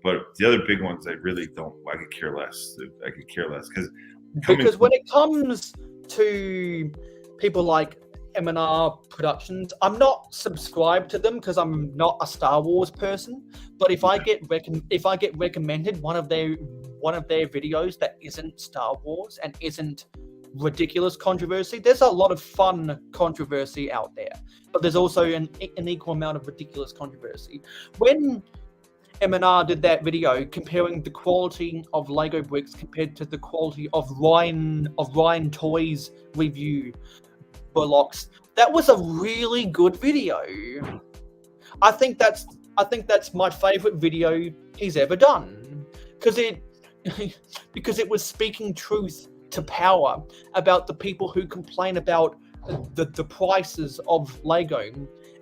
but the other big ones, I really don't, I could care less. I could care less because when it comes to people like M&R Productions, I'm not subscribed to them because I'm not a Star Wars person. But if I get recommended one of their videos that isn't Star Wars and isn't ridiculous controversy, there's a lot of fun controversy out there, but there's also an equal amount of ridiculous controversy. When M&R did that video comparing the quality of Lego bricks compared to the quality of Ryan Toys review blocks, that was a really good video. I think that's I think that's my favorite video he's ever done, because it was speaking truth to power about the people who complain about the prices of Lego,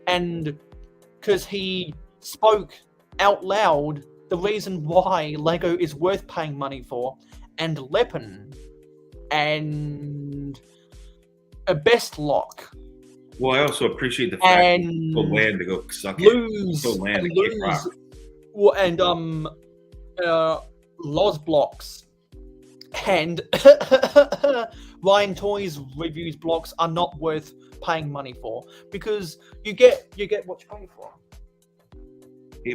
and because he spoke out loud the reason why Lego is worth paying money for, and Leppen, and a Best Lock. Well, I also appreciate the fact that you told Land to go suck Lose, it. Told Land to kick rock. Well, and Loz Blocks and Ryan Toys reviews blocks are not worth paying money for, because you get what you pay for.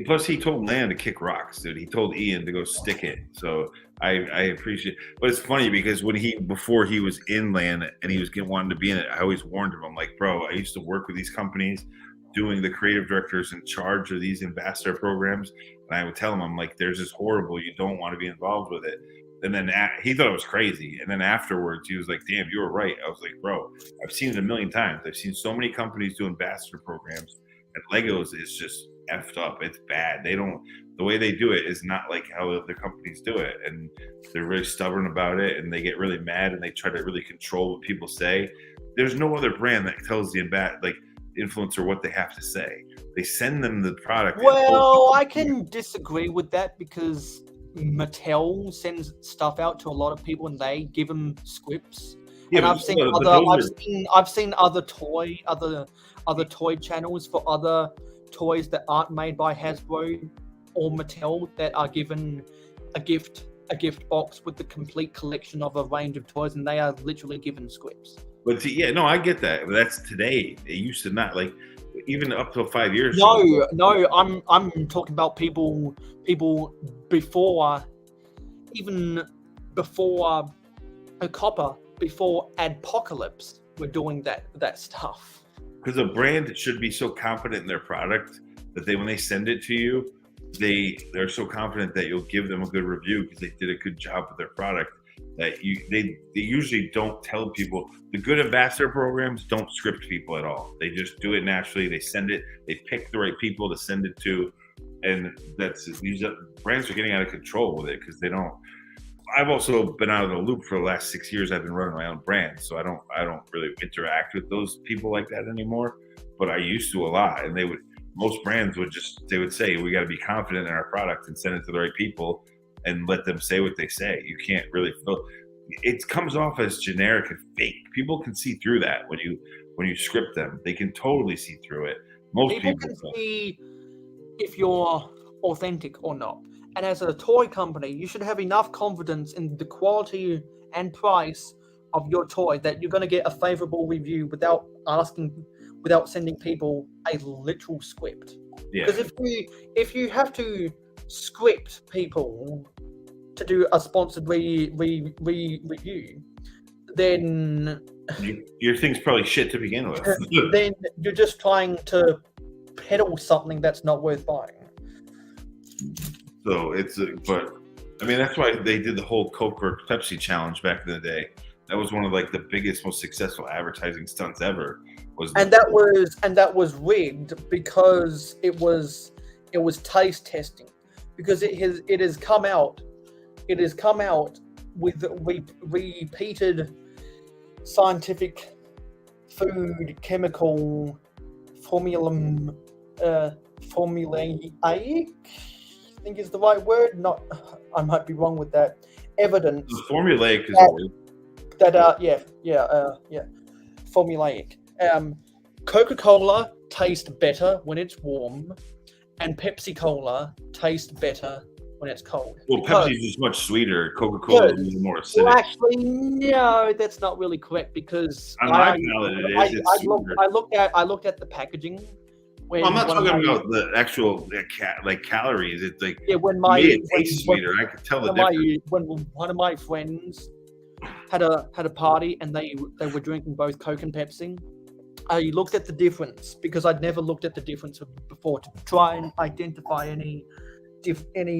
Plus, he told Land to kick rocks, dude. He told Ian to go stick it. So I appreciate. But it's funny because before he was in Land and he was wanting to be in it, I always warned him. I'm like, bro, I used to work with these companies, doing the creative directors in charge of these ambassador programs, and I would tell him, I'm like, there's this horrible. You don't want to be involved with it. And then he thought it was crazy. And then afterwards, he was like, damn, you were right. I was like, bro, I've seen it a million times. I've seen so many companies do ambassador programs, and Legos is just effed up. It's bad. The way they do it is not like how other companies do it, and they're really stubborn about it, and they get really mad, and they try to really control what people say. There's no other brand that tells the influencer what they have to say. They send them the product. Well, I can disagree with that, because Mattel sends stuff out to a lot of people and they give them scripts. Yeah, and I've seen other toy channels for other toys that aren't made by Hasbro or Mattel that are given a gift box with the complete collection of a range of toys, and they are literally given scripts. But I get that. But that's today. It used to not, like, even up to 5 years. No, I'm talking about people before a copper, before Adpocalypse were doing that stuff. Because a brand should be so confident in their product that when they send it to you, they're so confident that you'll give them a good review because they did a good job with their product. That they usually don't tell people. The good ambassador programs don't script people at all. They just do it naturally. They send it. They pick the right people to send it to, and these brands are getting out of control with it because they don't. I've also been out of the loop for the last 6 years. I've been running my own brand, so I don't really interact with those people like that anymore. But I used to a lot, and most brands would say, we got to be confident in our product and send it to the right people and let them say what they say. You can't really it comes off as generic and fake. People can see through that when you script them. They can totally see through it. Most people can see if you're authentic or not. And as a toy company, you should have enough confidence in the quality and price of your toy that you're going to get a favorable review without sending people a literal script. Yeah. Because if you have to script people to do a sponsored review, then your thing's probably shit to begin with. Then you're just trying to peddle something that's not worth buying. So but I mean, that's why they did the whole Coke or Pepsi challenge back in the day. That was one of like the biggest, most successful advertising stunts ever. That was rigged because it was taste testing, because it has come out with repeated scientific food chemical formulaic, I think is the right word. Not, I might be wrong with that. Evidence. The formulaic is a word. Formulaic. Coca-Cola tastes better when it's warm, and Pepsi-Cola tastes better when it's cold. Well, Pepsi is just much sweeter. Coca-Cola is more acidic. Well, actually, no, that's not really correct, because on my palate it is. I looked at the packaging. I'm not talking about the actual calories. It's like when it tastes sweeter. I could tell the difference. When one of my friends had a party and they were drinking both Coke and Pepsi, I looked at the difference, because I'd never looked at the difference before to try and identify any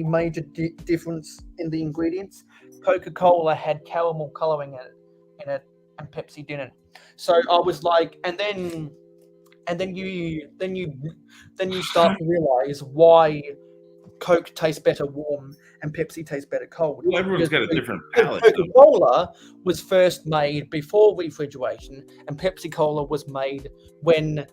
major difference in the ingredients. Coca-Cola had caramel coloring in it, and Pepsi didn't. So I was like, and then and then you start to realize why Coke tastes better warm and Pepsi tastes better cold. Well, everyone's got a different palate. Coca-Cola was first made before refrigeration, and Pepsi Cola was made when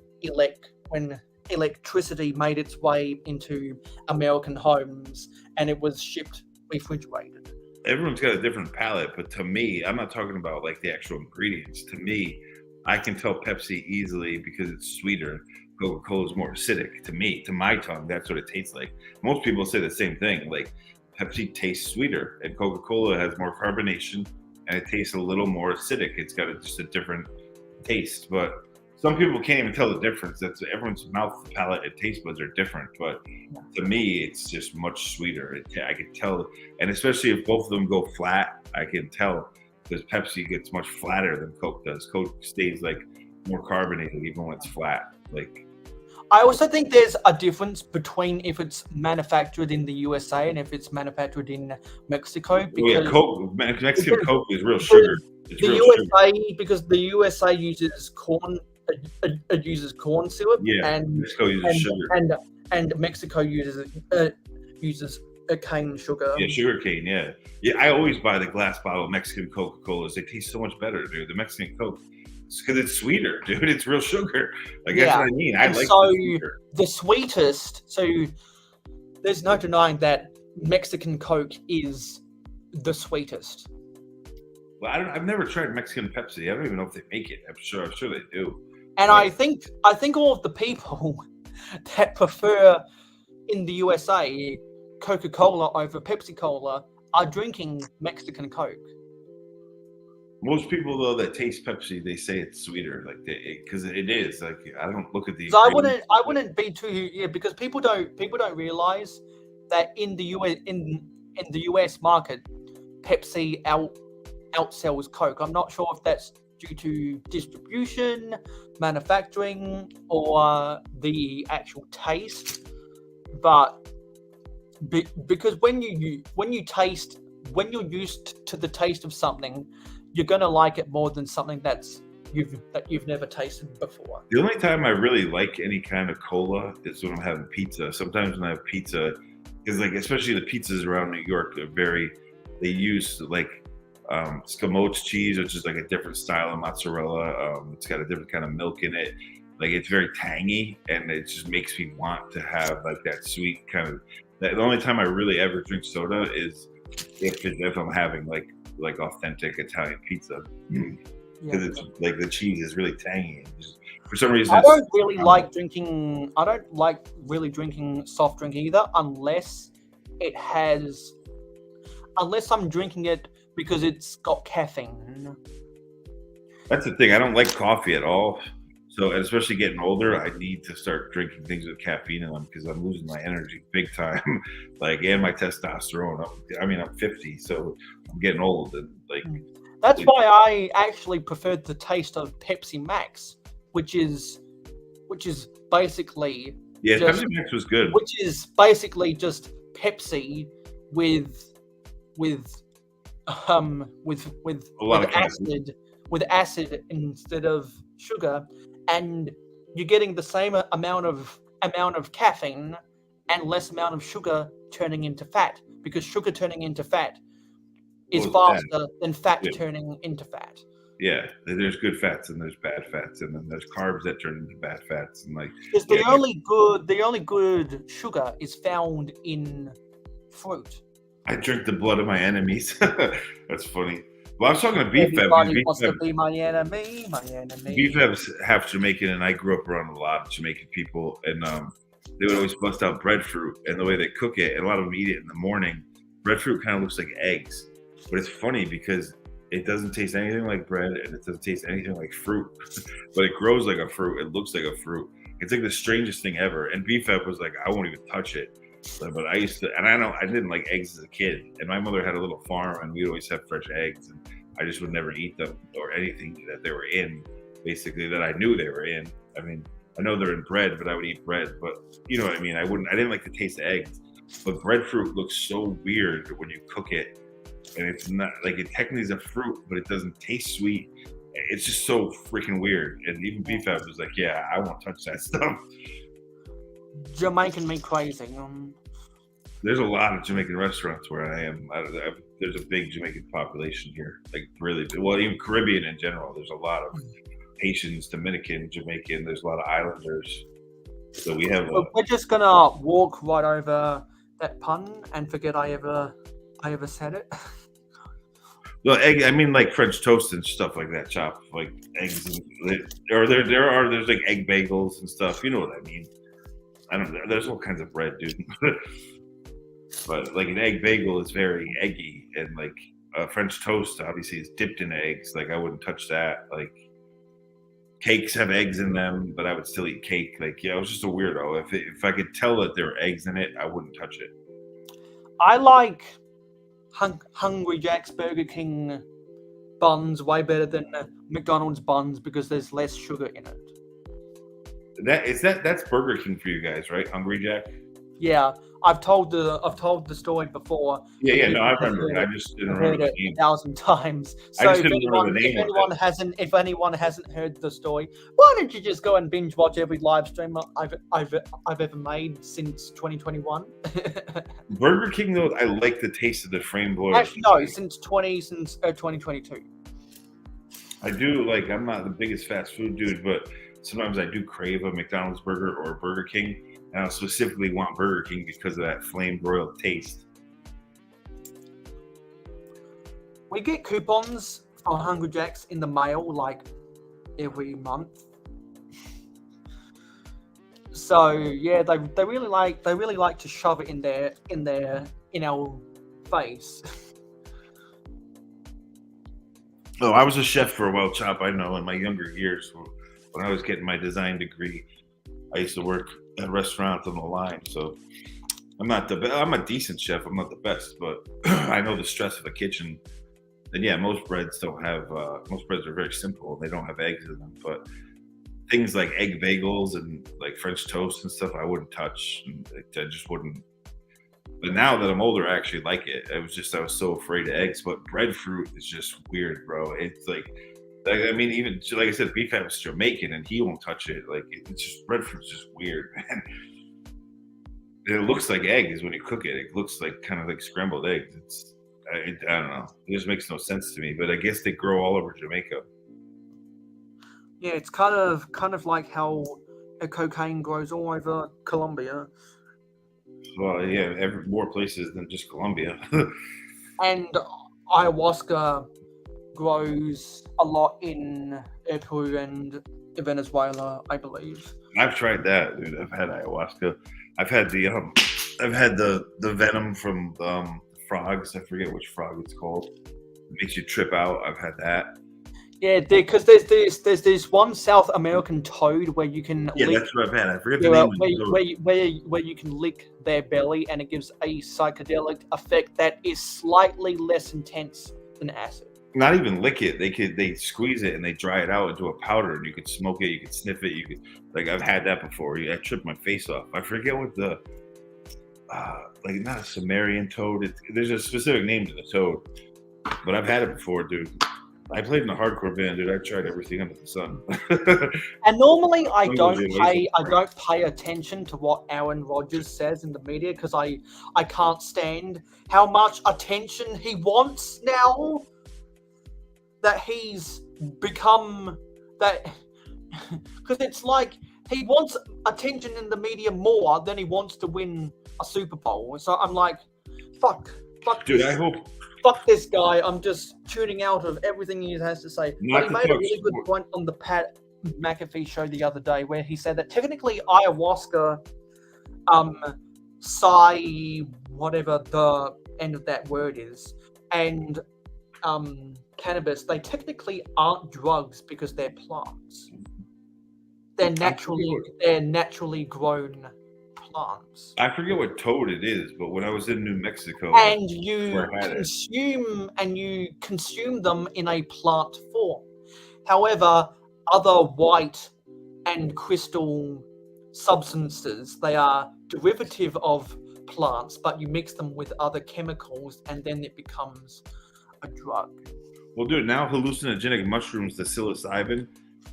electricity made its way into American homes and it was shipped refrigerated. Everyone's got a different palate, but to me, I'm not talking about like the actual ingredients. To me, I can tell Pepsi easily because it's sweeter. Coca-Cola is more acidic to me, to my tongue. That's what it tastes like. Most people say the same thing. Like Pepsi tastes sweeter, and Coca-Cola has more carbonation, and it tastes a little more acidic. It's got just a different taste. But some people can't even tell the difference. That's everyone's mouth, palate, and taste buds are different. But to me, it's just much sweeter. I can tell, and especially if both of them go flat, I can tell because Pepsi gets much flatter than Coke does. Coke stays like more carbonated even when it's flat. Like. I also think there's a difference between if it's manufactured in the USA and if it's manufactured in Mexico. Because, Mexican Coke is real sugar. It's the real USA, sugar. Because the USA uses corn syrup, and Mexico uses sugar, and Mexico uses a cane sugar. Yeah, sugar cane. Yeah. I always buy the glass bottle of Mexican Coca-Colas. They taste so much better, dude. The Mexican Coke. Because it's sweeter, dude. It's real sugar. Like that's what I mean. I like the sweetest. So there's no denying that Mexican Coke is the sweetest. Well, I've never tried Mexican Pepsi. I don't even know if they make it. I'm sure they do. And I think all of the people that prefer in the USA Coca-Cola over Pepsi Cola are drinking Mexican Coke. Most people though that taste Pepsi, they say it's sweeter, like because it is. Like I don't look at the. So I wouldn't be too because people don't realize that in the US market, Pepsi outsells Coke. I'm not sure if that's due to distribution, manufacturing, or the actual taste, but because when you're used to the taste of something, you're gonna like it more than something that you've never tasted before. The only time I really like any kind of cola is when I'm having pizza. Sometimes when I have pizza, because like especially the pizzas around New York, they use like scamotz cheese, which is like a different style of mozzarella. It's got a different kind of milk in it. Like it's very tangy, and it just makes me want to have like that sweet kind of. The only time I really ever drink soda is if I'm having like authentic Italian pizza, because it's like the cheese is really tangy. For some reason, I don't like really drinking soft drink either, unless I'm drinking it because it's got caffeine. That's the thing. I don't like coffee at all. So, especially getting older, I need to start drinking things with caffeine in them because I'm losing my energy big time, and my testosterone. I'm 50, so I'm getting old, and that's why I actually preferred the taste of Pepsi Max, which is basically Pepsi Max was good. Which is basically just Pepsi with acid instead of sugar. And you're getting the same amount of caffeine and less amount of sugar turning into fat, because sugar turning into fat is faster than fat turning into fat. Yeah, there's good fats and there's bad fats, and then there's carbs that turn into bad fats, and because the only good sugar is found in fruit. I drink the blood of my enemies. That's funny. Well, I was talking to BFAB. Everybody wants to be my enemy, my enemy. BFAB's half Jamaican, and I grew up around a lot of Jamaican people, and they would always bust out breadfruit, and the way they cook it, and a lot of them eat it in the morning. Breadfruit kind of looks like eggs, but it's funny because it doesn't taste anything like bread, and it doesn't taste anything like fruit, but it grows like a fruit. It looks like a fruit. It's like the strangest thing ever. And BFAB was like, I won't even touch it. But I used to, and I didn't like eggs as a kid. And my mother had a little farm, and we'd always have fresh eggs. And I just would never eat them or anything that they were in, basically, that I knew they were in. I mean, I know they're in bread, but I would eat bread. But you know what I mean? I didn't like the taste of eggs. But breadfruit looks so weird when you cook it. And it's not, like, it technically is a fruit, but it doesn't taste sweet. it's just so freaking weird. And even BFAB was like, yeah, I won't touch that stuff. Jamaican me crazy. There's a lot of Jamaican restaurants where I am. There's a big Jamaican population here, like really, well, even Caribbean in general. There's a lot of Haitians, Dominican, Jamaican. There's a lot of islanders. So we have. We're just gonna walk right over that pun and forget I ever said it. Well, egg. I mean, like French toast and stuff like that. Chop like eggs, or there's like egg bagels and stuff. You know what I mean? I don't know. There's all kinds of bread, dude. But like an egg bagel is very eggy, and like a French toast obviously is dipped in eggs. Like I wouldn't touch that. Like cakes have eggs in them, but I would still eat cake. Like I was just a weirdo. If I could tell that there were eggs in it, I wouldn't touch it. I like Hungry Jack's Burger King buns way better than McDonald's buns because there's less sugar in it. That's Burger King for you guys, right? Hungry Jack. Yeah, I've told the story before. Yeah, no, I remember it. I just didn't remember it the name 1,000 times. So if anyone hasn't heard the story, why don't you just go and binge watch every live stream I've ever made since 2021? Burger King though, I like the taste of the frame broiled. Actually, no, since 2022. I do like. I'm not the biggest fast food dude, but sometimes I do crave a McDonald's burger or a Burger King. And I specifically want Burger King because of that flame broiled taste. We get coupons for Hungry Jack's in the mail like every month. So yeah, they really like to shove it in our face. Oh, I was a chef for a while, Chop. I know in my younger years when I was getting my design degree, I used to work at restaurants on the line. So I'm not the best. I'm a decent chef. I'm not the best, but I know the stress of a kitchen. And yeah, most breads don't have. Most breads are very simple. They don't have eggs in them. But things like egg bagels and like French toast and stuff, I wouldn't touch. And I just wouldn't. But now that I'm older, I actually like it. I was so afraid of eggs. But breadfruit is just weird, bro. It's like I mean, even like I said, BFAB is Jamaican and he won't touch it. Like it's just breadfruit's just weird, man. It looks like eggs when you cook it. It looks like kind of like scrambled eggs. I don't know. It just makes no sense to me. But I guess they grow all over Jamaica. Yeah, it's kind of like how cocaine grows all over Colombia. Well, yeah, more places than just Colombia. And ayahuasca grows a lot in Peru and Venezuela, I believe. I've tried that, dude. I've had ayahuasca. I've had the venom from frogs. I forget which frog it's called. It makes you trip out. I've had that. Yeah, because there's this one South American toad where you can that's what I've had. I forget the name. Where you can lick their belly and it gives a psychedelic effect that is slightly less intense than acid. Not even lick it. They squeeze it and they dry it out into a powder and you could smoke it, you could sniff it, you could I've had that before. I tripped my face off. I forget what the not a Sumerian toad. There's a specific name to the toad. But I've had it before, dude. I played in a hardcore band, dude. I tried everything under the sun. And normally I don't pay attention to what Aaron Rodgers says in the media because I can't stand how much attention he wants now that he's become that. Because it's like he wants attention in the media more than he wants to win a Super Bowl. So I'm like, fuck. Dude, this. I hope. Fuck this guy. I'm just tuning out of everything he has to say. But he made a really good point on the Pat McAfee show the other day where he said that technically ayahuasca, whatever the end of that word is, and cannabis, they technically aren't drugs because they're plants. They're naturally grown plants. I forget what toad it is, but when I was in New Mexico, and you consume them in a plant form. However, other white and crystal substances, they are derivative of plants, but you mix them with other chemicals, and then it becomes a drug. Well, dude, now hallucinogenic mushrooms, the psilocybin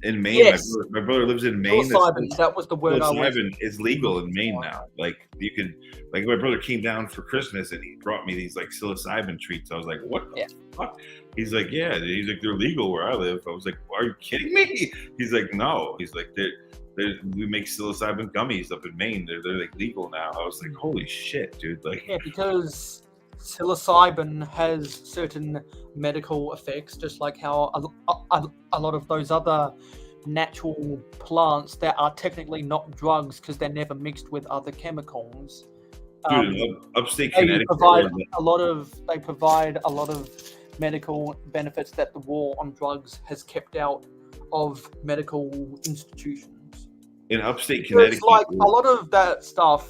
in Maine. Yes. My brother lives in Maine. Psilocybin, that was the word I was. Psilocybin is legal in Maine now. Like you can, like my brother came down for Christmas and he brought me these like psilocybin treats. I was like, what the fuck? He's like, yeah. He's like, they're legal where I live. I was like, are you kidding me? He's like, no. He's like, we make psilocybin gummies up in Maine. They're like legal now. I was like, holy shit, dude. Like, yeah, because psilocybin has certain medical effects, just like how a lot of those other natural plants that are technically not drugs because they're never mixed with other chemicals. Dude, upstate They Connecticut. provide a lot of medical benefits that the war on drugs has kept out of medical institutions. In upstate It's Connecticut, like a lot of that stuff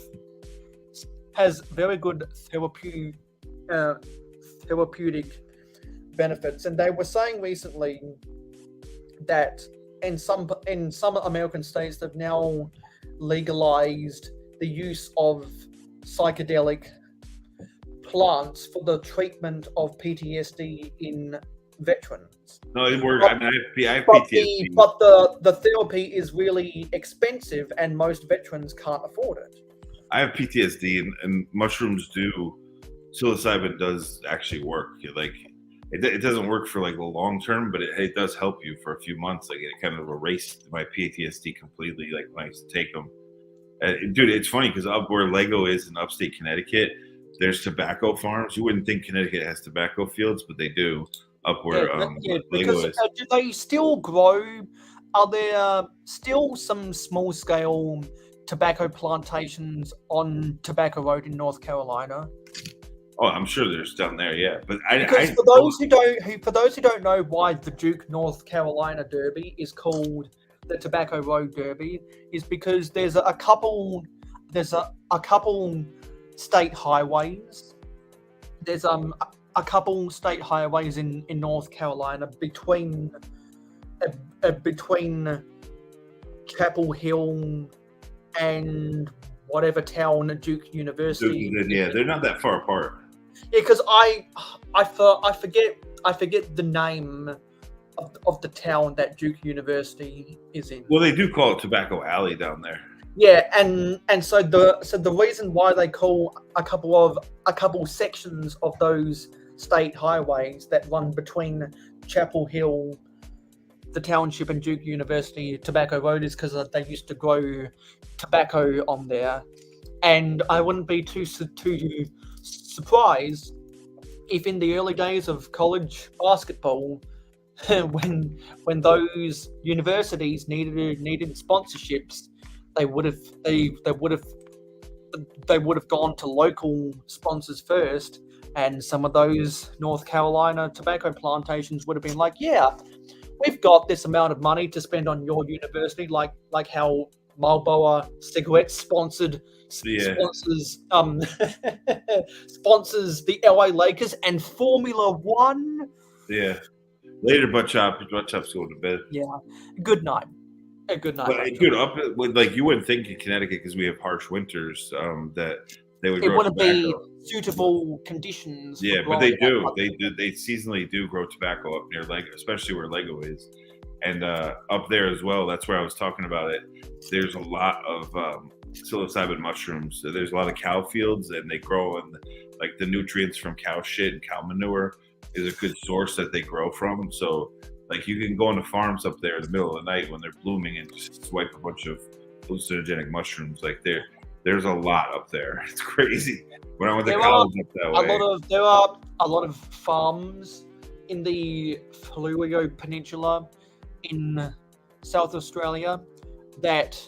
has very good therapeutic benefits, and they were saying recently that in some American states they've now legalized the use of psychedelic plants for the treatment of PTSD in veterans. No, it works. I mean, I have But PTSD. the therapy is really expensive, and most veterans can't afford it. I have PTSD, and mushrooms do. Psilocybin does actually work. Like, it doesn't work for like the long term, but it does help you for a few months. Like, it kind of erased my PTSD completely. Like when I used to take them, dude, it's funny because up where Lego is in upstate Connecticut, there's tobacco farms. You wouldn't think Connecticut has tobacco fields, but they do. Up where Lego is. Do they still grow? Are there still some small scale tobacco plantations on Tobacco Road in North Carolina? Oh, I'm sure there's down there, yeah. But For those who don't know why the Duke North Carolina Derby is called the Tobacco Road Derby, is because there's a couple state highways. There's a couple state highways in North Carolina between Chapel Hill and whatever town Duke University. Yeah, they're not that far apart. Yeah, because I forget the name of the town that Duke University is in. Well, they do call it Tobacco Alley down there. Yeah, and so the reason why they call a couple sections of those state highways that run between Chapel Hill, the township, and Duke University Tobacco Road is because they used to grow tobacco on there, and I wouldn't be too surprised if in the early days of college basketball, when those universities needed sponsorships, they would have gone to local sponsors first, and some of those North Carolina tobacco plantations would have been like, yeah, we've got this amount of money to spend on your university, like how Marlboro cigarettes sponsors sponsors the LA Lakers and Formula One. Yeah. Later, butt chop's going to bed. Yeah. Good night. A good night. But dude, up like you wouldn't think in Connecticut because we have harsh winters that they would. It wouldn't be suitable conditions. Yeah, but they do. They seasonally do grow tobacco up near Lego, especially where Lego is, and up there as well. That's where I was talking about it. There's a lot of psilocybin mushrooms. There's a lot of cow fields, and they grow, and like the nutrients from cow shit and cow manure is a good source that they grow from. So like you can go into farms up there in the middle of the night when they're blooming and just swipe a bunch of hallucinogenic mushrooms. Like there's a lot up there. It's crazy. When I went to college up that way. There are a lot of farms in the Fluio Peninsula in South Australia that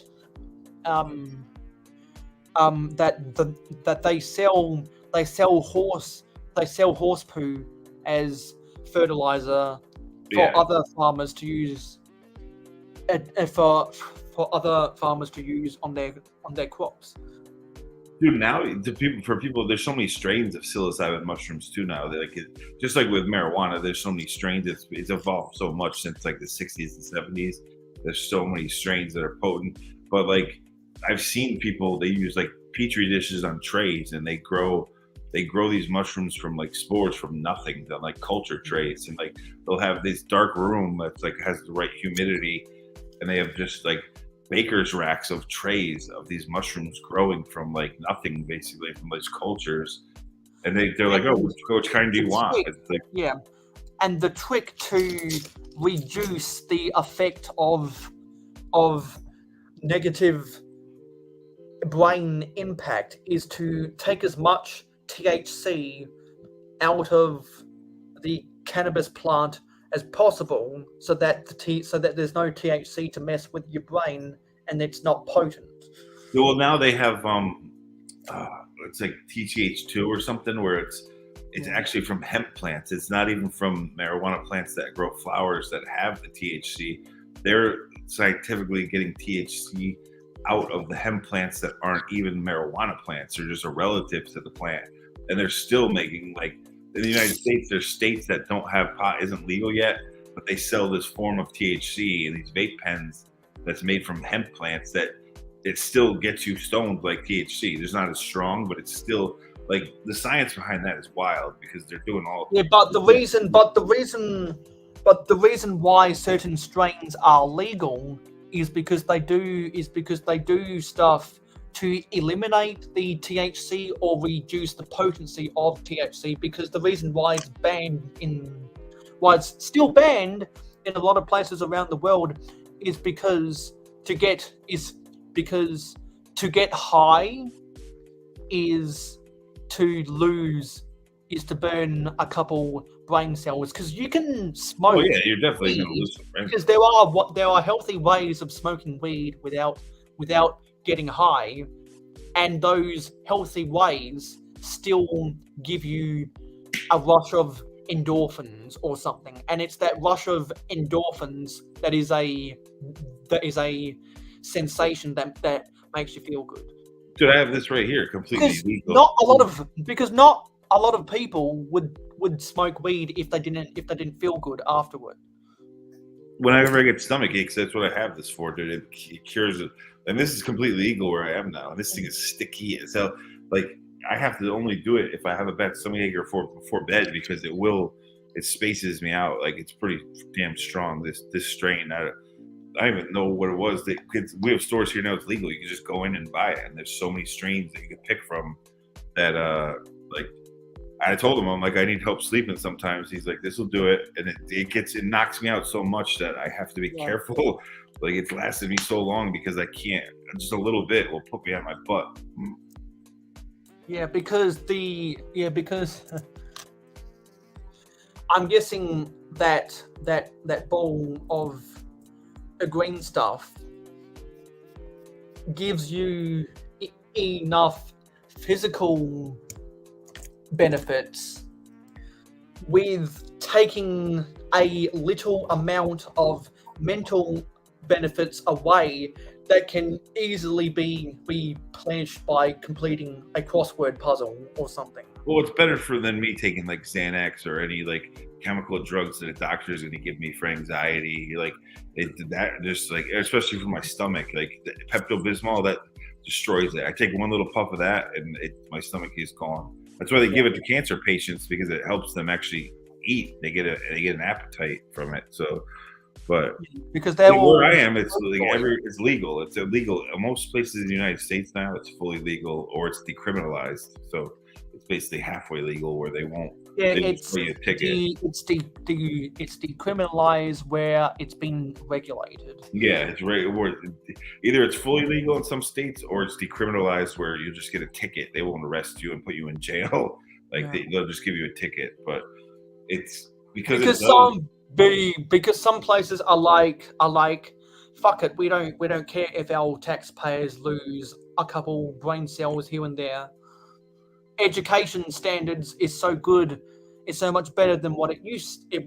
they sell horse poo as fertilizer for other farmers to use, for other farmers to use on their crops. Dude, now for people, there's so many strains of psilocybin mushrooms too. Now, just like with marijuana, there's so many strains. It's evolved so much since like the 60s and 70s. There's so many strains that are potent. But like I've seen people, they use like petri dishes on trays, and they grow they grow these mushrooms from like spores from nothing, on like culture trays, and like they'll have this dark room that's like has the right humidity, and they have just like baker's racks of trays of these mushrooms growing from like nothing, basically from these cultures, and they're like, oh, which kind do you want? It's like, yeah, and the trick to reduce the effect of negative brain impact is to take as much THC out of the cannabis plant as possible, so that there's no THC to mess with your brain, and it's not potent. well, now they have it's like TCH2 or something, where it's actually from hemp plants. It's not even from marijuana plants that grow flowers that have the THC. They're scientifically getting THC out of the hemp plants that aren't even marijuana plants. They're just a relative to the plant, and they're still making, like, in the United States, there's states that don't have pot, isn't legal yet, but they sell this form of THC in these vape pens that's made from hemp plants that it still gets you stoned like THC. It's not as strong, but it's still, like, the science behind that is wild, because they're doing all. Yeah, but the reason why certain strains are legal is because they do stuff to eliminate the THC or reduce the potency of THC. Because the reason why it's still banned in a lot of places around the world is because to get high is to burn a couple brain cells, because you can smoke. Oh yeah, you're definitely going to lose some brain. Because there are healthy ways of smoking weed without getting high, and those healthy ways still give you a rush of endorphins or something, and it's that rush of endorphins that is a sensation that makes you feel good. Dude, I have this right here, completely legal. Not a lot of people would smoke weed if they didn't feel good afterward. Whenever I get stomach aches, that's what I have this for, dude. It cures it. And this is completely legal where I am now. And this thing is sticky as hell. Like, I have to only do it if I have a bad stomach ache or before bed, because it spaces me out. Like, it's pretty damn strong, this strain. I don't even know what it was. We have stores here now, it's legal. You can just go in and buy it. And there's so many strains that you can pick from that, like, I told him, I'm like, I need help sleeping sometimes. He's like, this will do it. And it knocks me out so much that I have to be careful. Like, it's lasted me so long because I can't. Just a little bit will put me on my butt. Yeah, because I'm guessing that bowl of green stuff gives you enough physical benefits with taking a little amount of mental benefits away that can easily be replenished by completing a crossword puzzle or something. Well, it's better than me taking like Xanax or any like chemical drugs that a doctor is going to give me for anxiety. Like that, just like, especially for my stomach, like Pepto-Bismol, that destroys it. I take one little puff of that and my stomach is gone. That's why they give it to cancer patients, because it helps them actually eat. They get an appetite from it. So, but because where I am, it's like it's legal. It's illegal. In most places in the United States now, it's fully legal or it's decriminalized. So it's basically halfway legal, where they won't. Yeah, they it's pay you a ticket. It's decriminalized where it's been regulated. Yeah, it's right. Either it's fully legal in some states, or it's decriminalized where you just get a ticket. They won't arrest you and put you in jail. Like they'll just give you a ticket. But it's because some places are like fuck it, we don't care if our taxpayers lose a couple brain cells here and there. Education standards is so good, it's so much better than what it used to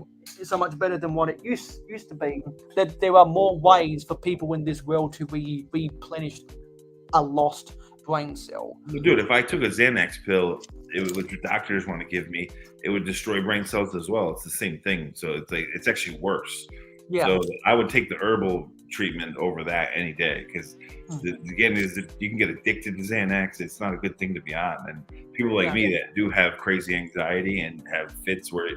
be, that there are more ways for people in this world to replenish a lost brain cell. Dude, if I took a Xanax pill, which doctors want to give me, it would destroy brain cells as well. It's the same thing. So it's actually worse. Yeah. So I would take the herbal treatment over that any day because again, you can get addicted to Xanax. It's not a good thing to be on. And people like me that do have crazy anxiety and have fits where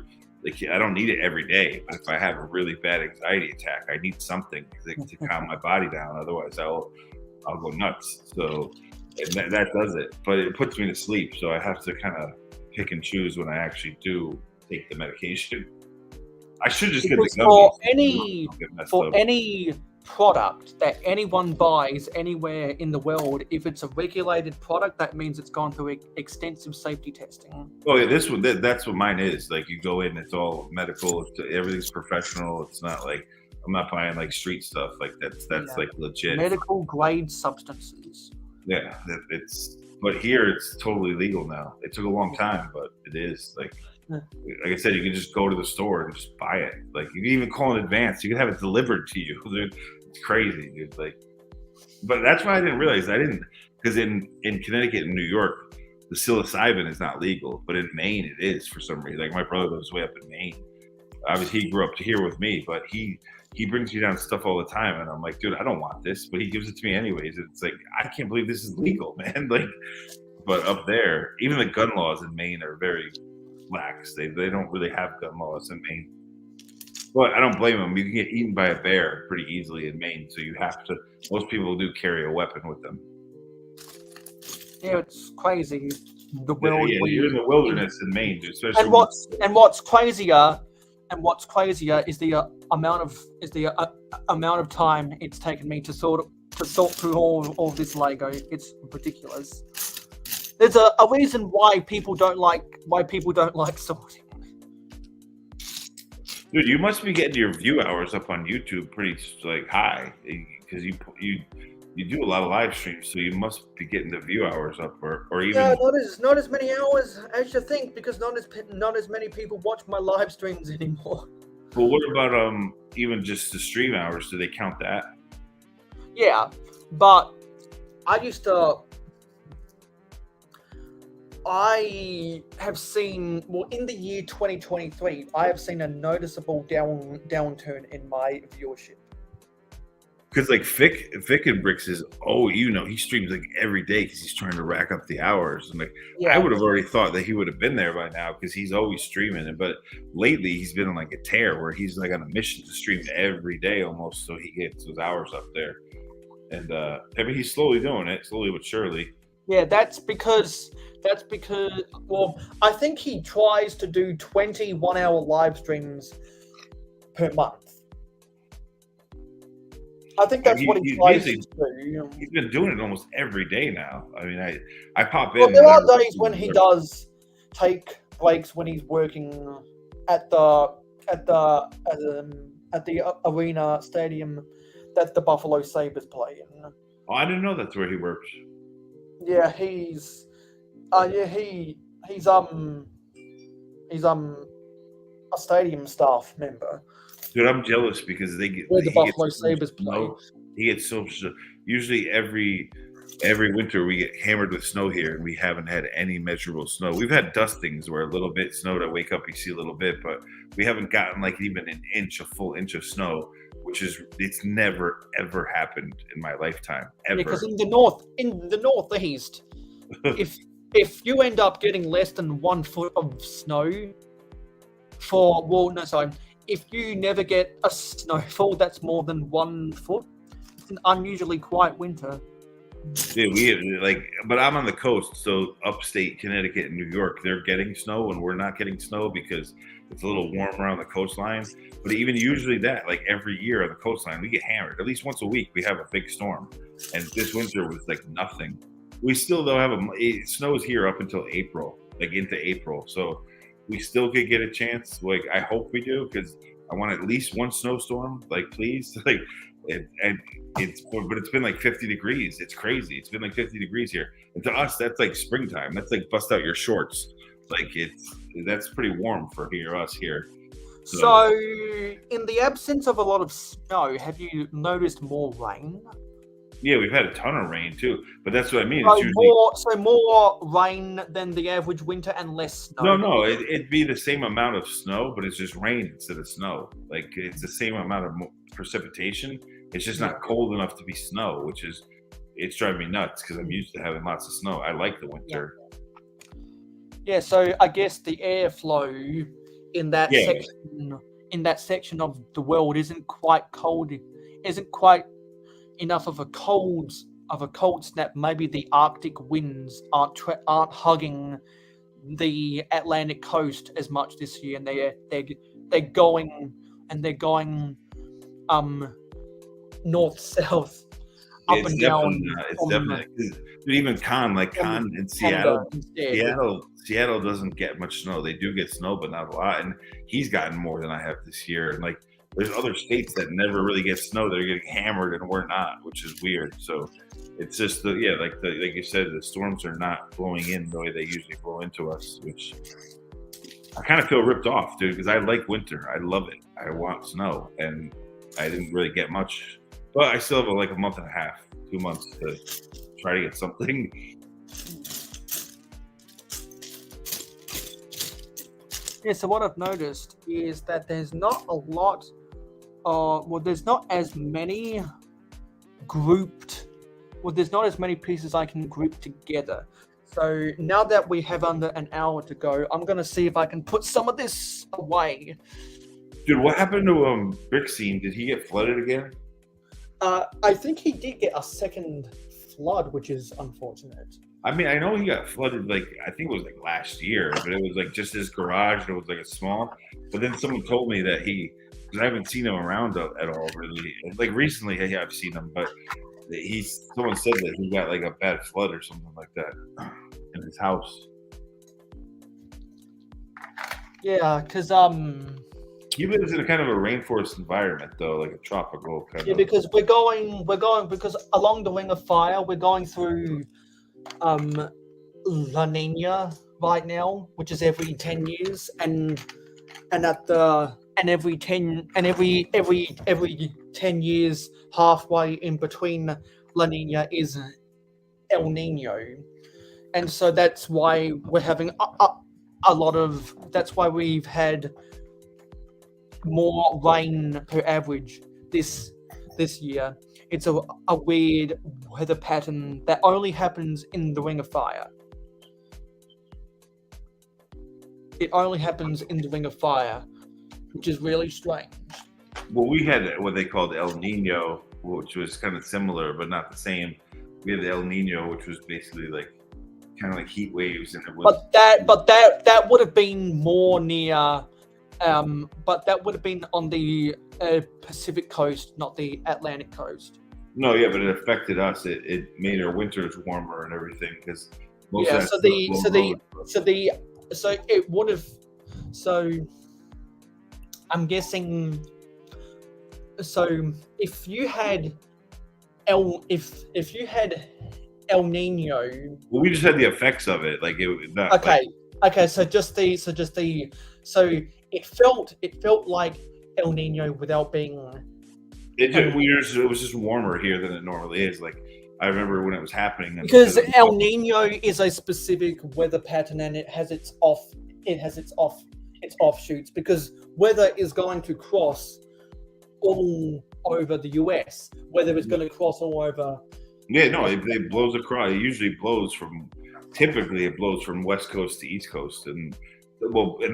like I don't need it every day, but if I have a really bad anxiety attack, I need something to calm my body down. Otherwise, I'll go nuts. So that does it. But it puts me to sleep, so I have to kind of pick and choose when I actually do take the medication. I should just get the gummies. For any product that anyone buys anywhere in the world, if it's a regulated product, that means it's gone through extensive safety testing. Oh yeah, that's what mine is. Like you go in, it's all medical, everything's professional. It's not like I'm not buying like street stuff. Like that's like legit medical grade substances. Yeah, but here it's totally legal now. It took a long time, but it is like I said, you can just go to the store and just buy it. Like you can even call in advance. You can have it delivered to you. Dude, it's crazy, dude. Like, but that's why I didn't realize. Because in Connecticut and New York, the psilocybin is not legal, but in Maine it is for some reason. Like my brother lives way up in Maine. Obviously, he grew up here with me, but he brings me down stuff all the time, and I'm like, dude, I don't want this, but he gives it to me anyways. It's like I can't believe this is legal, man. Like, but up there, even the gun laws in Maine are very lax. They don't really have gun laws in Maine. But I don't blame them. You can get eaten by a bear pretty easily in Maine, so you have to. Most people do carry a weapon with them. Yeah, it's crazy. The world. Yeah, you're in the wilderness in Maine, dude. Especially and what's crazier is the amount of time it's taken me to sort through all of this Lego. It's ridiculous. There's a reason why people don't like sorting. Dude, you must be getting your view hours up on YouTube pretty like high because you do a lot of live streams, so you must be getting the view hours up, or even not as many hours as you think, because not as many people watch my live streams anymore. Well, what about even just the stream hours? Do they count that? Yeah, but I have seen, in the year 2023, I have seen a noticeable downturn in my viewership. Because like Vic and Bricks is, he streams like every day because he's trying to rack up the hours. And like, I would have already thought that he would have been there by now because he's always streaming. But lately he's been on like a tear where he's like on a mission to stream every day almost, so he gets those hours up there. And I mean, he's slowly doing it, slowly but surely. Yeah, that's because I think he tries to do 20 1-hour live streams per month. I think that's what he tries to do. He's been doing it almost every day now. I mean, I pop in. Well, there are days when he does take breaks when he's working at the arena stadium that the Buffalo Sabres play in. Oh, I didn't know that's where he works. Yeah, he's a stadium staff member. Dude, I'm jealous because they get where the Buffalo Sabres play. He gets so usually every winter we get hammered with snow here, and we haven't had any measurable snow. We've had dustings where a little bit snowed. I wake up, you see a little bit, but we haven't gotten like even a full inch of snow, it's never ever happened in my lifetime ever. Because in the northeast, if you end up getting less than 1 foot of snow if you never get a snowfall that's more than 1 foot, it's an unusually quiet winter. Yeah, but I'm on the coast, so upstate Connecticut and New York, they're getting snow, and we're not getting snow because it's a little warm around the coastline. But even usually that, like every year on the coastline, we get hammered. At least once a week, we have a big storm. And this winter was like nothing. We still though have it snows here up until April, like into April. So we still could get a chance. Like I hope we do, because I want at least one snowstorm. Like please, but it's been like 50 degrees. It's crazy. It's been like 50 degrees here, and to us that's like springtime. That's like bust out your shorts. Like that's pretty warm for us here. So in the absence of a lot of snow, have you noticed more rain? Yeah, we've had a ton of rain too, but that's what I mean. So It's usually more rain than the average winter and less snow. no. It'd be the same amount of snow, but it's just rain instead of snow. Like it's the same amount of precipitation. It's just not cold enough to be snow, which is it's driving me nuts because I'm used to having lots of snow. I like the winter. Yeah, so I guess the airflow in that section of the world isn't quite cold, isn't quite enough of a cold snap. Maybe the Arctic winds aren't hugging the Atlantic coast as much this year, and they're going north south. It's definitely even Con in Seattle. Seattle doesn't get much snow. They do get snow, but not a lot. And he's gotten more than I have this year. And like, there's other states that never really get snow. They're getting hammered, and we're not, which is weird. So it's just like you said, the storms are not blowing in the way they usually blow into us, which I kind of feel ripped off, dude. Because I like winter. I love it. I want snow, and I didn't really get much. But I still have like a month and a half, 2 months to try to get something. Yeah, so what I've noticed is that there's not a lot, there's not as many there's not as many pieces I can group together. So now that we have under an hour to go, I'm going to see if I can put some of this away. Dude, what happened to Brick Scene? Did he get flooded again? I think he did get a second flood, which is unfortunate. I mean, I know he got flooded, like, I think it was like last year, but it was like just his garage. It was like a small, but then someone told me that because I haven't seen him around at all really. Like recently, I've seen him, but someone said that he got like a bad flood or something like that in his house. Yeah, because he lives in a kind of a rainforest environment, though, like a tropical kind of. Yeah, because we're going because along the Ring of Fire, we're going through La Nina right now, which is every 10 years, and every 10 years, halfway in between La Nina is El Nino, and so that's why we're having that's why we've had more rain per average this year. It's a weird weather pattern that only happens in the Ring of Fire. It only happens in the Ring of Fire, which is really strange. Well, we had what they called El Nino, which was kind of similar, but not the same. We had the El Nino, which was basically like kind of like heat waves, and it was. But that would have been more near. But that would have been on the Pacific coast, not the Atlantic coast. No, yeah, but it affected us. It made our winters warmer and everything because so it would have. So I'm guessing. So if you had El Nino. Well, we just had the effects of it, like it. Not, okay. So it felt like El Nino without being. It was just warmer here than it normally is. Like I remember when it was happening. Because El Nino is a specific weather pattern, and it has its offshoots. Because weather is going to cross all over the US. Weather is going to cross all over. Yeah, no, it blows across. It usually blows typically it blows from West Coast to East Coast, and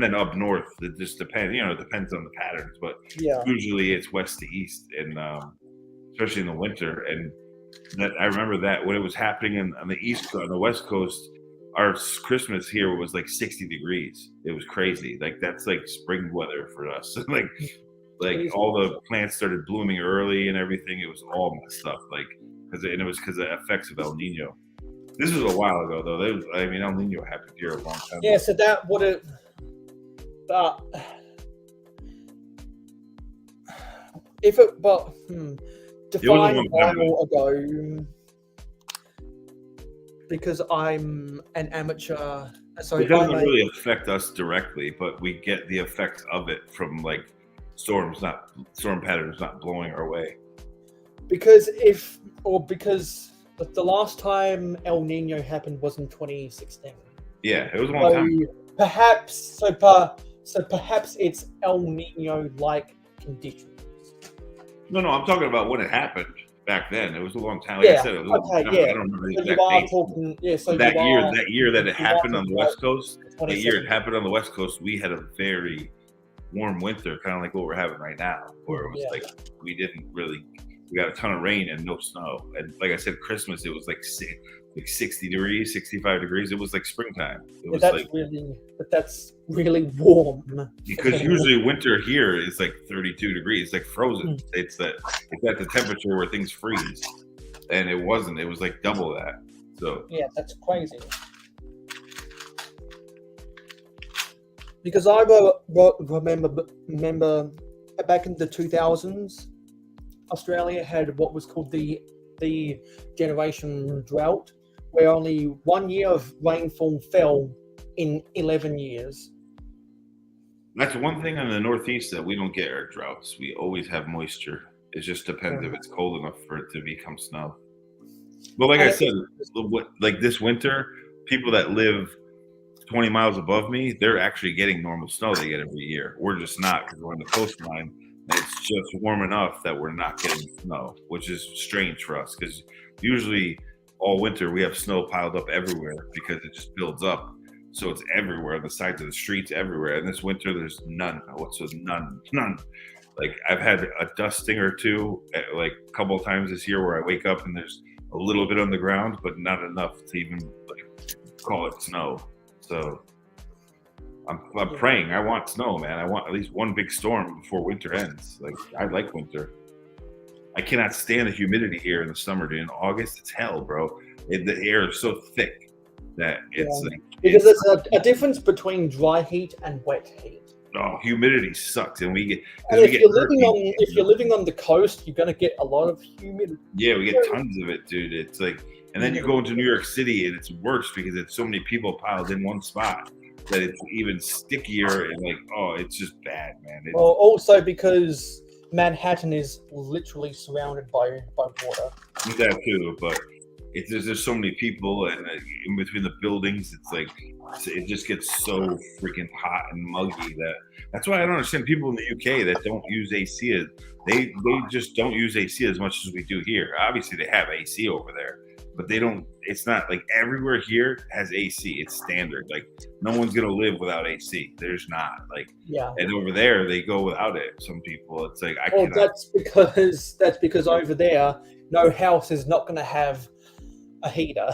then up north. It just depends. It depends on the patterns, but usually it's west to east, and especially in the winter. And I remember that when it was happening on the West Coast, our Christmas here was like 60 degrees. It was crazy. Like that's like spring weather for us. like all the plants started blooming early and everything. It was all messed up. Like it was because of the effects of El Nino. This was a while ago, though. El Nino happened here a long time ago. Yeah, so that would have. Define a while ago, because I'm an amateur. So it doesn't really affect us directly, but we get the effects of it from like storm patterns not blowing our way. because the last time El Nino happened was in 2016. Yeah, it was a long time. Perhaps it's El Nino-like conditions. No, I'm talking about when it happened back then. It was a long time. Yeah, I said, it was okay, I don't remember the exact date. So that year that it happened on the West Coast, that year it 2017. happened on the West Coast, we had a very warm winter, kind of like what we're having right now, where it was Yeah. like we got a ton of rain and no snow. And like I said, Christmas, it was like 60 degrees, 65 degrees. It was like springtime. It was That's really warm. because usually winter here is like 32 degrees. It's like frozen. It's at the temperature where things freeze. And it wasn't. It was like double that. So yeah, that's crazy. Because I remember back in the 2000s, Australia had what was called the generation drought, where only 1 year of rainfall fell in 11 years. that's one thing in the Northeast that we don't get our droughts. We always have moisture. It just depends if it's cold enough for it to become snow. But like I said, like this winter, people that live 20 miles above me, they're actually getting normal snow they get every year. We're just not, because we're on the coastline. It's just warm enough that we're not getting snow, which is strange for us, because usually all winter we have snow piled up everywhere because it just builds up. So it's everywhere, on the sides of the streets, everywhere. And this winter, there's none. None. Like I've had a dusting or two, like a couple of times this year, where I wake up and there's a little bit on the ground, but not enough to even like call it snow. So I'm praying. I want snow, man. I want at least one big storm before winter ends. Like I like winter. I cannot stand the humidity here in the summer, dude. In August, it's hell, bro. The air is so thick that it's like because there's a difference between dry heat and wet heat. Oh, humidity sucks, and we get. And if you're living on the coast, you're gonna get a lot of humidity. Yeah, we get tons of it, dude. It's like, and then you go into New York City, and it's worse because it's so many people piled in one spot that it's even stickier and like, oh, it's just bad, man. Well, also because Manhattan is literally surrounded by water. That too, but there's so many people, and in between the buildings, it's like it just gets so freaking hot and muggy that's why I don't understand people in the UK that don't use AC. They just don't use AC as much as we do here. Obviously, they have AC over there, but they don't. It's not like everywhere here has AC. It's standard. Like no one's gonna live without AC. There's not like yeah. And over there, they go without it. Some people, it's like I well, cannot. That's because over there, no house is not gonna have a heater.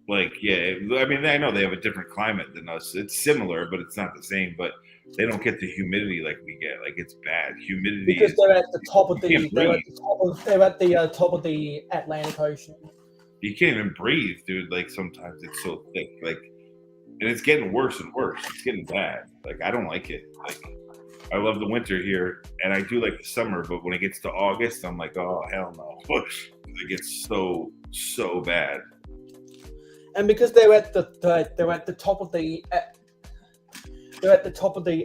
Like, yeah, I mean, I know they have a different climate than us. It's similar, but it's not the same. But they don't get the humidity like we get. Like it's bad. Humidity because they're at the top of they're at the top of the Atlantic Ocean. You can't even breathe, dude. Like sometimes it's so thick. Like, and it's getting worse and worse. It's getting bad. Like I don't like it. Like I love the winter here, and I do like the summer. But when it gets to August, I'm like, oh hell no! It gets so bad. And because they're at the top of the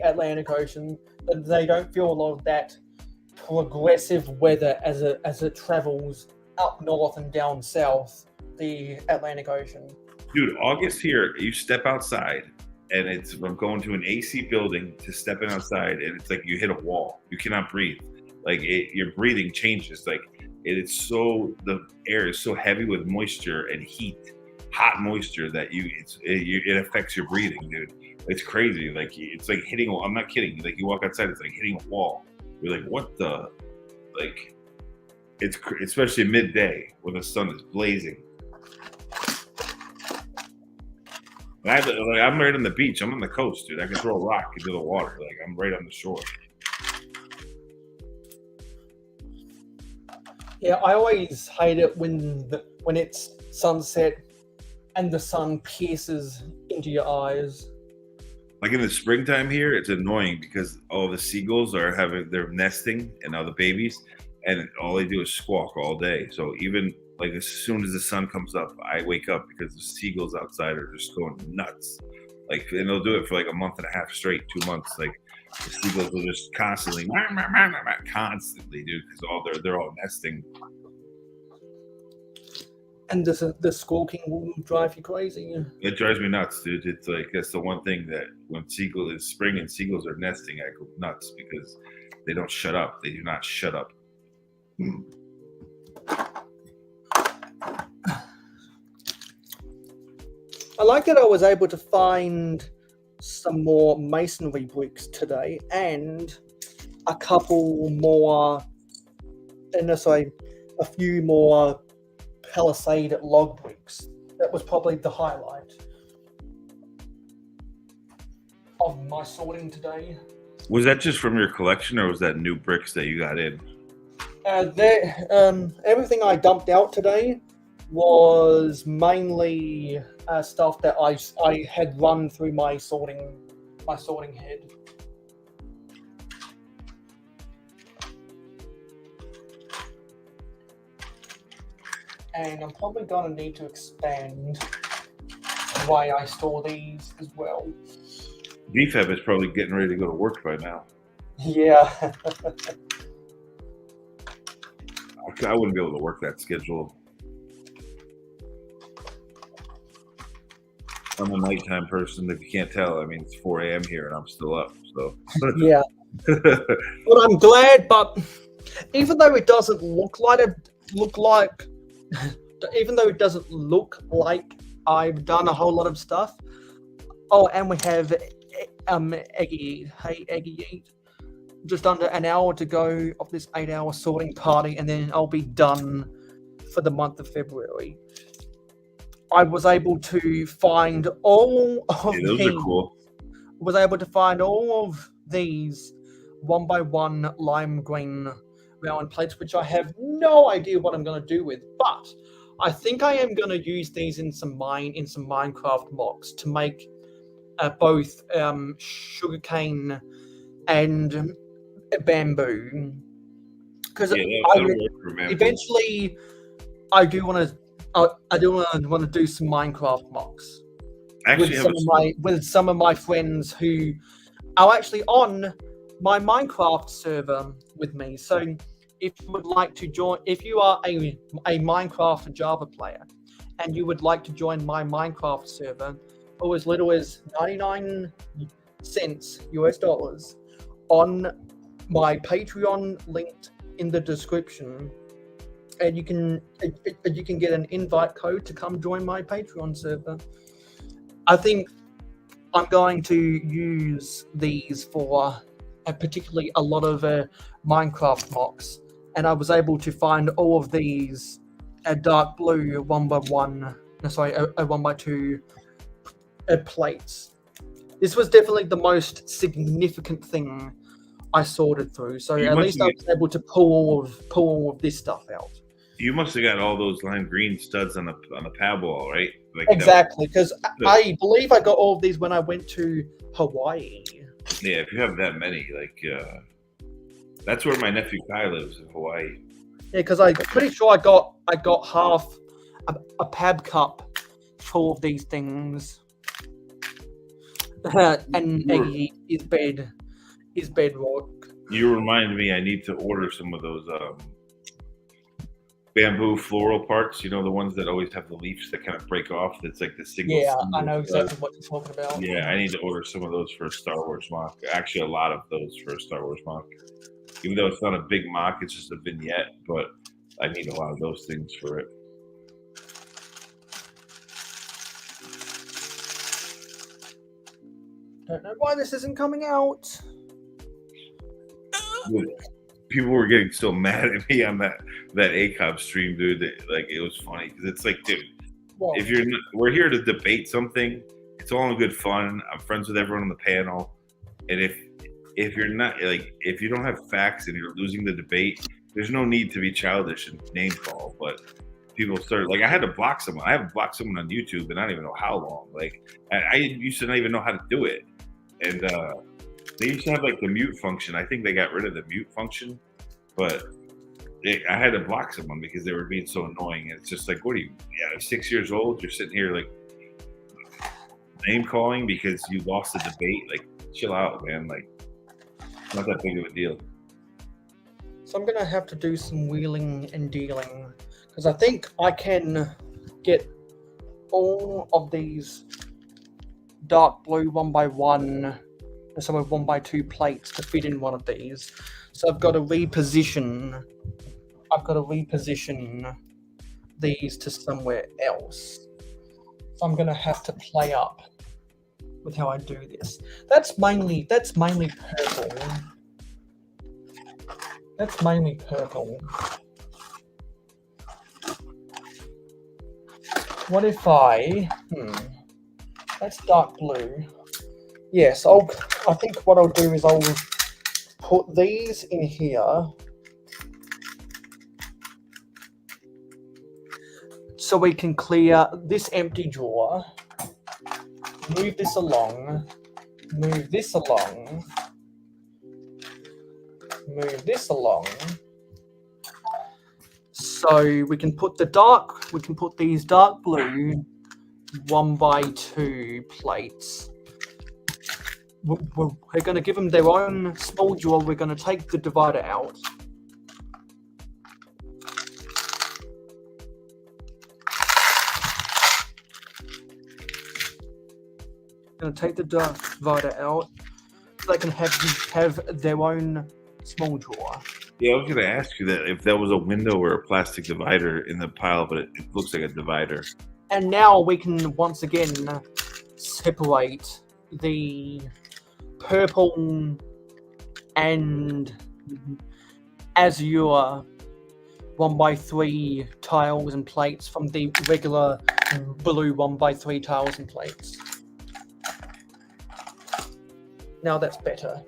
Atlantic Ocean, they don't feel a lot of that progressive weather as it travels up north and down south the Atlantic Ocean. Dude, August here, you step outside, and it's from going to an AC building to stepping outside, and it's like you hit a wall. You cannot breathe. Like your breathing changes. Like the air is so heavy with moisture and heat. Hot moisture that it affects your breathing, dude. It's crazy. Like it's like hitting. I'm not kidding. Like you walk outside, it's like hitting a wall. You're like, what the? Like, it's especially midday when the sun is blazing. And I'm right on the beach. I'm on the coast, dude. I can throw a rock into the water. Like I'm right on the shore. Yeah, I always hate it when it's sunset and the sun pierces into your eyes. Like in the springtime here, it's annoying because all the seagulls they're nesting and all the babies, and all they do is squawk all day. So even like as soon as the sun comes up, I wake up because the seagulls outside are just going nuts. Like, and they'll do it for like a month and a half straight, 2 months. Like The seagulls will just constantly, dude, because they're all nesting. And the squawking will drive you crazy. It drives me nuts, dude. It's like that's the one thing that when it's spring and seagulls are nesting, I go nuts because they don't shut up. They do not shut up. I like that I was able to find some more masonry bricks today and a couple more, and sorry, a few more palisade log bricks. That was probably the highlight of my sorting today. Was that just from your collection, or was that new bricks that you got in? Everything I dumped out today was mainly stuff that I had run through my sorting head. And I'm probably gonna need to expand the way I store these as well. DFAB is probably getting ready to go to work by now. Yeah. I wouldn't be able to work that schedule. I'm a nighttime person. If you can't tell, I mean, it's 4 a.m. here and I'm still up. So yeah. But I'm glad. But even though it doesn't even though it doesn't look like I've done a whole lot of stuff. Oh, and we have Eggy. Hey, Eggy. Just under an hour to go of this 8-hour sorting party, and then I'll be done for the month of February. I was able to find all of those are cool. Was able to find all of these 1x1 lime green round plates, which I have no idea what I'm going to do with, but I think I am going to use these in some Minecraft mocks to make both sugarcane and bamboo, because eventually I do want to do some Minecraft mocks with some of my friends who are actually on my Minecraft server with me. So if you would like to join, if you are a Minecraft Java player and you would like to join my Minecraft server for as little as 99 cents US dollars on my Patreon linked in the description, and you can get an invite code to come join my Patreon server. I think I'm going to use these for particularly a lot of Minecraft mocks, and I was able to find all of these dark blue 1x2 plates. This was definitely the most significant thing I sorted through, so at least I was able to pull all of this stuff out. You must have got all those lime green studs on the pad wall, right? Like exactly, because I believe I got all of these when I went to Hawaii. Yeah, if you have that many, like that's where my nephew Kai lives, in Hawaii. Yeah, because I'm pretty sure I got half a pab cup full of these things, and his bedrock. You remind me, I need to order some of those bamboo floral parts. You know, the ones that always have the leaves that kind of break off. That's like the single. Yeah, I know exactly what you're talking about. Yeah, I need to order some of those for a Star Wars mock. Actually, a lot of those for a Star Wars mock. Even though it's not a big mock, it's just a vignette, but I need a lot of those things for it. Don't know why this isn't coming out. People were getting so mad at me on that ACOB stream, dude. Like, it was funny because it's like, dude, if we're here to debate something, it's all in good fun. I'm friends with everyone on the panel, and if you're not, like, if you don't have facts and you're losing the debate, there's no need to be childish and name call. But people start, like, I had to block someone. I haven't blocked someone on YouTube and I don't even know how long. Like, I used to not even know how to do it, and they used to have like the mute function. I think they got rid of the mute function, but I had to block someone because they were being so annoying. And it's just like, what are you? Yeah, 6 years old. You're sitting here like name calling because you lost the debate. Like, chill out, man. Like, Not that big of a deal. So I'm gonna have to do some wheeling and dealing because I think I can get all of these dark blue 1x1, some of 1x2 plates to fit in one of these. So I've got to reposition. These to somewhere else. So I'm gonna have to play up with how I do this. That's mainly purple. That's mainly purple. What if I? That's dark blue. Yes, I think what I'll do is I'll put these in here. So we can clear this empty drawer. Move this along. Move this along. Move this along. So we can put these dark blue 1x2 plates. We're going to give them their own small drawer. We're going to take the divider out. Going to take the divider out so they can have their own small drawer. Yeah, I was going to ask you that if there was a window or a plastic divider in the pile, but it looks like a divider. And now we can once again separate the purple and azure 1x3 tiles and plates from the regular blue 1x3 tiles and plates. Now that's better.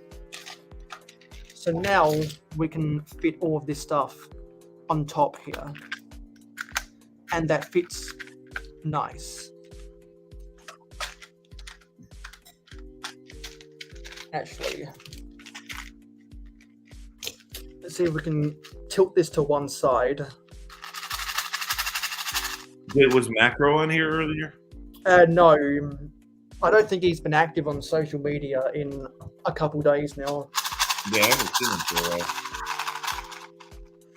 So now we can fit all of this stuff on top here. And that fits nice. Actually, let's see if we can tilt this to one side. Was Makro on here earlier? No, I don't think he's been active on social media in a couple days now. Yeah, I haven't seen him for a while.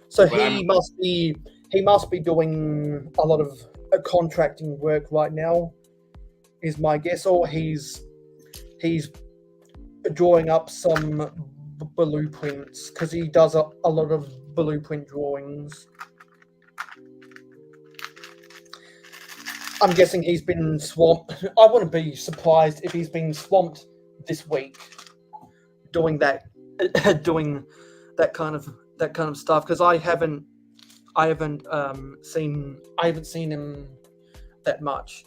So he must be doing a lot of contracting work right now, is my guess, or he's drawing up some blueprints because he does a lot of blueprint drawings. I'm guessing he's been swamped. I wouldn't be surprised if he's been swamped this week doing that kind of stuff because I haven't seen him that much.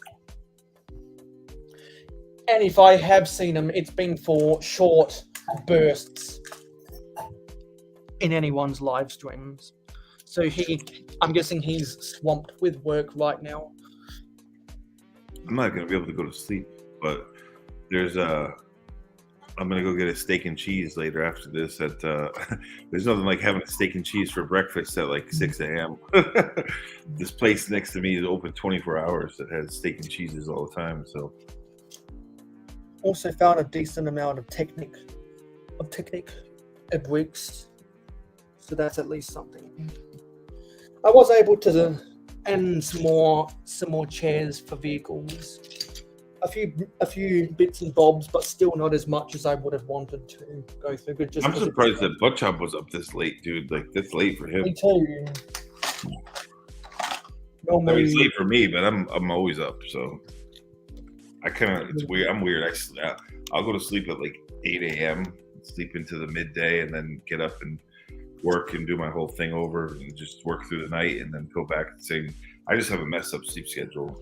And if I have seen him, it's been for short bursts in anyone's live streams. So I'm guessing he's swamped with work right now. I'm not gonna be able to go to sleep, but I'm gonna go get a steak and cheese later after this. There's nothing like having a steak and cheese for breakfast at like 6 a.m. This place next to me is open 24 hours that has steak and cheeses all the time. So also found a decent amount of Technic bricks, so that's at least something. I was able to and some more chairs for vehicles. A few bits and bobs, but still not as much as I would have wanted to go through. But I'm surprised that Butchop was up this late, dude. Like that's late for him. Me too. I mean, it's late for me, but I'm always up, so I it's weird. I'm weird. I'll go to sleep at like 8 a.m., sleep into the midday, and then get up and work and do my whole thing over and just work through the night and then go back and sing. I just have a messed up sleep schedule.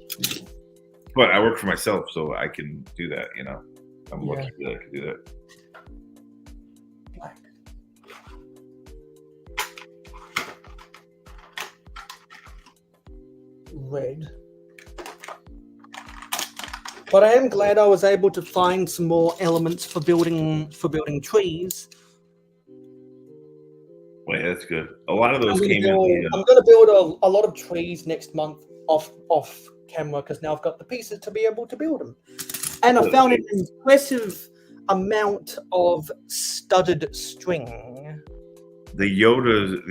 But I work for myself, so I can do that, you know. I'm lucky that I can do that. Red. But I am glad I was able to find some more elements for building trees. Well, yeah, that's good. A lot of those I'm came going to build a lot of trees next month off camera because now I've got the pieces to be able to build them. And I found an amount of studded string. The Yoda's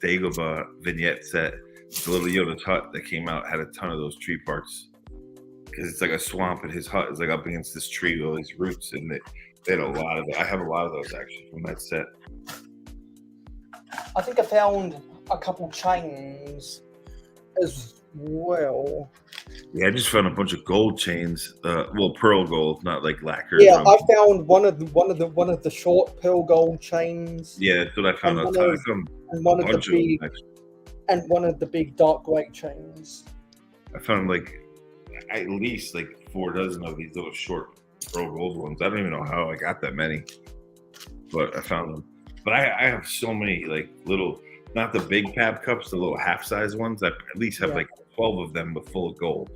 Dagobah vignette set, the little Yoda's hut that came out had a ton of those tree parts. Because it's like a swamp, and his hut is like up against this tree with all these roots, and they had a lot of it. I have a lot of those actually from that set. I think I found a couple chains as well. Yeah, I just found a bunch of gold chains. Pearl gold, not like lacquer. Yeah, I found one of the short pearl gold chains. Yeah, that's what I found. And One of the big dark gray chains. I found like at least like 4 dozen of these little short pearl gold ones. I don't even know how I got that many, but I found them. But I have so many like little, not the big pab cups, the little half-size ones. I at least have like 12 of them, but full of gold.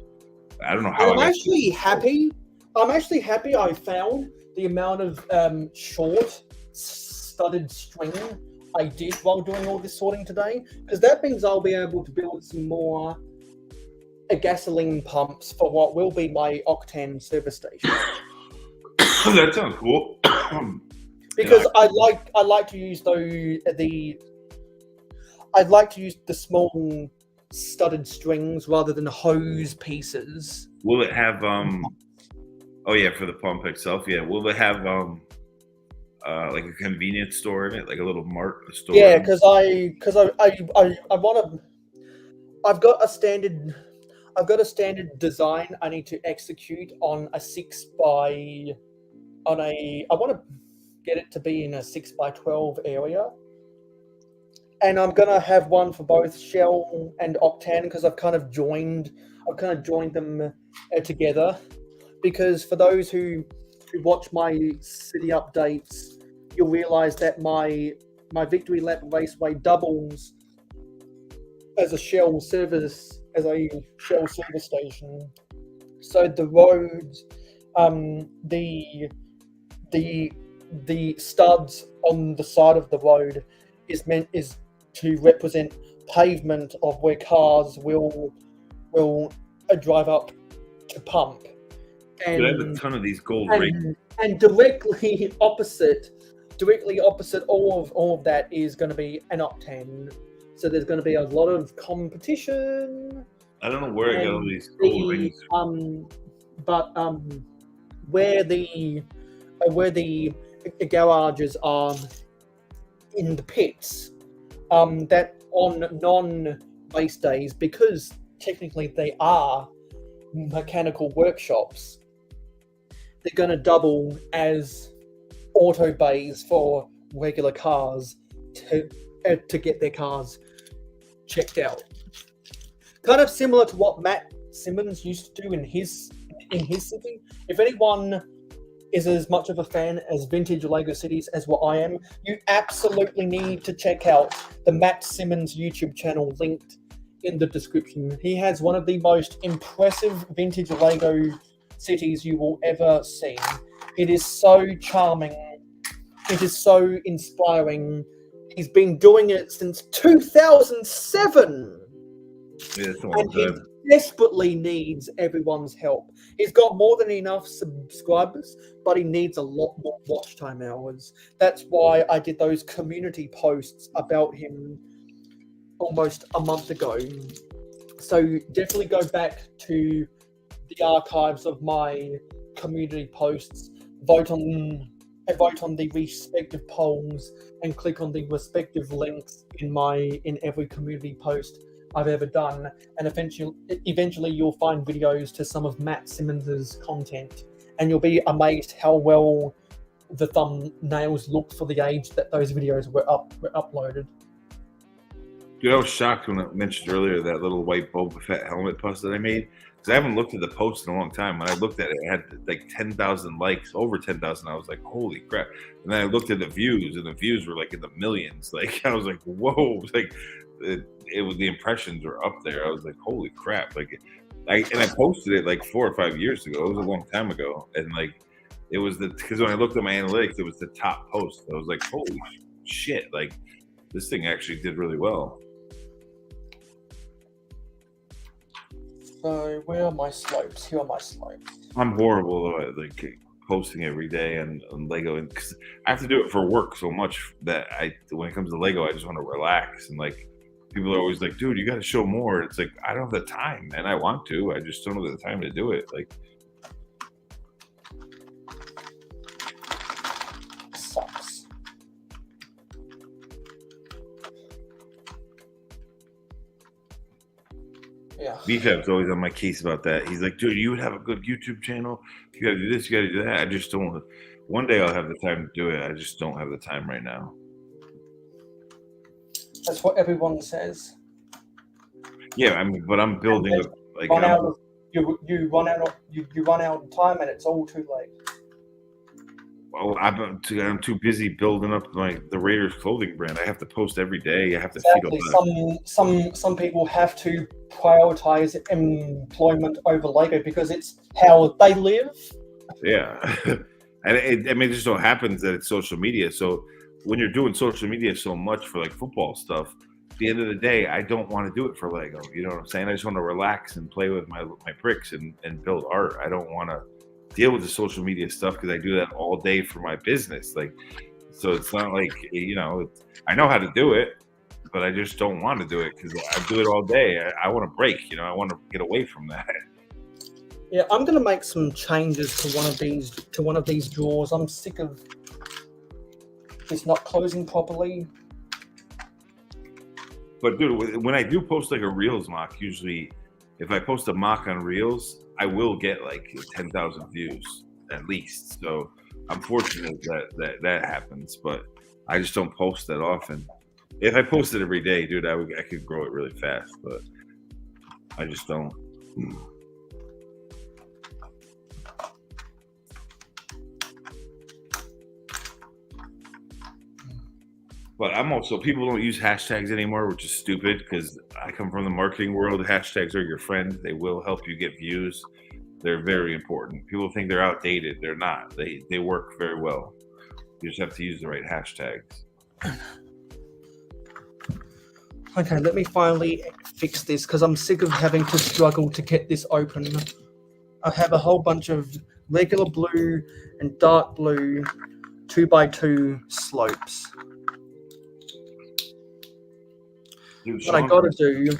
I don't know how. I'm actually happy I found the amount of short studded string I did while doing all this sorting today, because that means I'll be able to build some more gasoline pumps for what will be my Octane service station. That sounds cool. Because I like to use the small studded strings rather than hose pieces. Will it have oh yeah, for the pump itself, yeah. Will it have like a convenience store in it, like a little mart store? Yeah, because I want to. I've got a standard design I need to execute on a 6x. I want to get it to be in a 6x12 area, and I'm gonna have one for both Shell and Octane because I've kind of joined them together. Because for those who watch my city updates, you'll realize that my Victory Lap Raceway doubles as a Shell service station. So the roads, the studs on the side of the road is to represent pavement of where cars will drive up to pump. And I have a ton of these gold rings. And directly opposite all of that is going to be an Octane. So there's going to be a lot of competition. I don't know where I got all these gold rings. But where the garages are in the pits, that on non-race days, because technically they are mechanical workshops, they're going to double as auto bays for regular cars to get their cars checked out. Kind of similar to what Matt Simmons used to do in his city. If anyone is as much of a fan as Vintage Lego Cities as what I am, you absolutely need to check out the Matt Simmons YouTube channel linked in the description. He has one of the most impressive vintage Lego cities you will ever see. It is so charming. It is so inspiring. He's been doing it since 2007. Yeah, it's a And long he time. desperately needs everyone's help. He's got more than enough subscribers, but he needs a lot more watch time hours. That's why I did those community posts about him almost a month ago. So definitely go back to the archives of my community posts, vote on the respective polls, and click on the respective links in every community post I've ever done, and eventually you'll find videos to some of Matt Simmons's content, and you'll be amazed how well the thumbnails look for the age that those videos were uploaded. Dude, I was shocked when I mentioned earlier that little white Boba Fett helmet post that I made, because I haven't looked at the post in a long time. When I looked at it, it had like 10,000 likes, over 10,000. I was like, holy crap. And then I looked at the views, and the views were like in the millions. Like, I was like, whoa. Like, it was, the impressions were up there. I was like, holy crap. Like, I posted it like 4 or 5 years ago. It was a long time ago. And like, it was because when I looked at my analytics, it was the top post. I was like, holy shit. Like, this thing actually did really well. So where are my slopes? Here are my slopes. I'm horrible though at like posting every day on Lego, and because I have to do it for work so much that when it comes to Lego, I just want to relax. And like people are always like, "Dude, you got to show more." It's like I don't have the time, and I want to. I just don't have the time to do it. Like. Sucks. Yeah. BFAB's always on my case about that. He's like, dude, you would have a good YouTube channel. You got to do this, you got to do that. I just don't. One day I'll have the time to do it. I just don't have the time right now. That's what everyone says. Yeah, I mean, but I'm building up. Like, you run out of time, and it's all too late. Oh, I'm too busy building up the Raiders clothing brand. I have to post every day. I have to Exactly. feed all Some people have to prioritize employment over Lego because it's how they live. Yeah, and it just so happens that it's social media. So when you're doing social media so much for like football stuff, at the end of the day, I don't want to do it for Lego. You know what I'm saying? I just want to relax and play with my bricks and build art. I don't want to deal with the social media stuff because I do that all day for my business. Like, so it's not like, you know, I know how to do it, but I just don't want to do it because I do it all day. I want to break, you know, I want to get away from that. Yeah, I'm gonna make some changes to one of these drawers. I'm sick of this not closing properly. But dude, when I do post like a Reels mock, usually if I post a mock on Reels, I will get like 10,000 views at least. So I'm fortunate that happens, but I just don't post that often. If I posted every day, dude, I could grow it really fast, but I just don't. But I'm also, people don't use hashtags anymore, which is stupid because I come from the marketing world. Hashtags are your friend. They will help you get views. They're very important. People think they're outdated. They're not. They work very well. You just have to use the right hashtags. Okay, let me finally fix this because I'm sick of having to struggle to get this open. I have a whole bunch of regular blue and dark blue 2x2 slopes. Dude, What I gotta do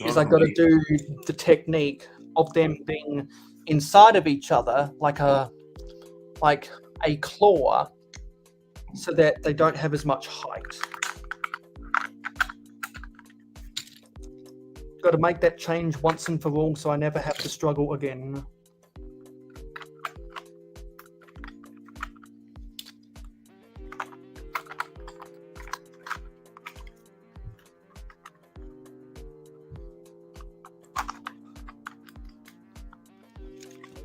is I gotta do the technique of them being inside of each other like a claw so that they don't have as much height. Got to make that change once and for all so I never have to struggle again.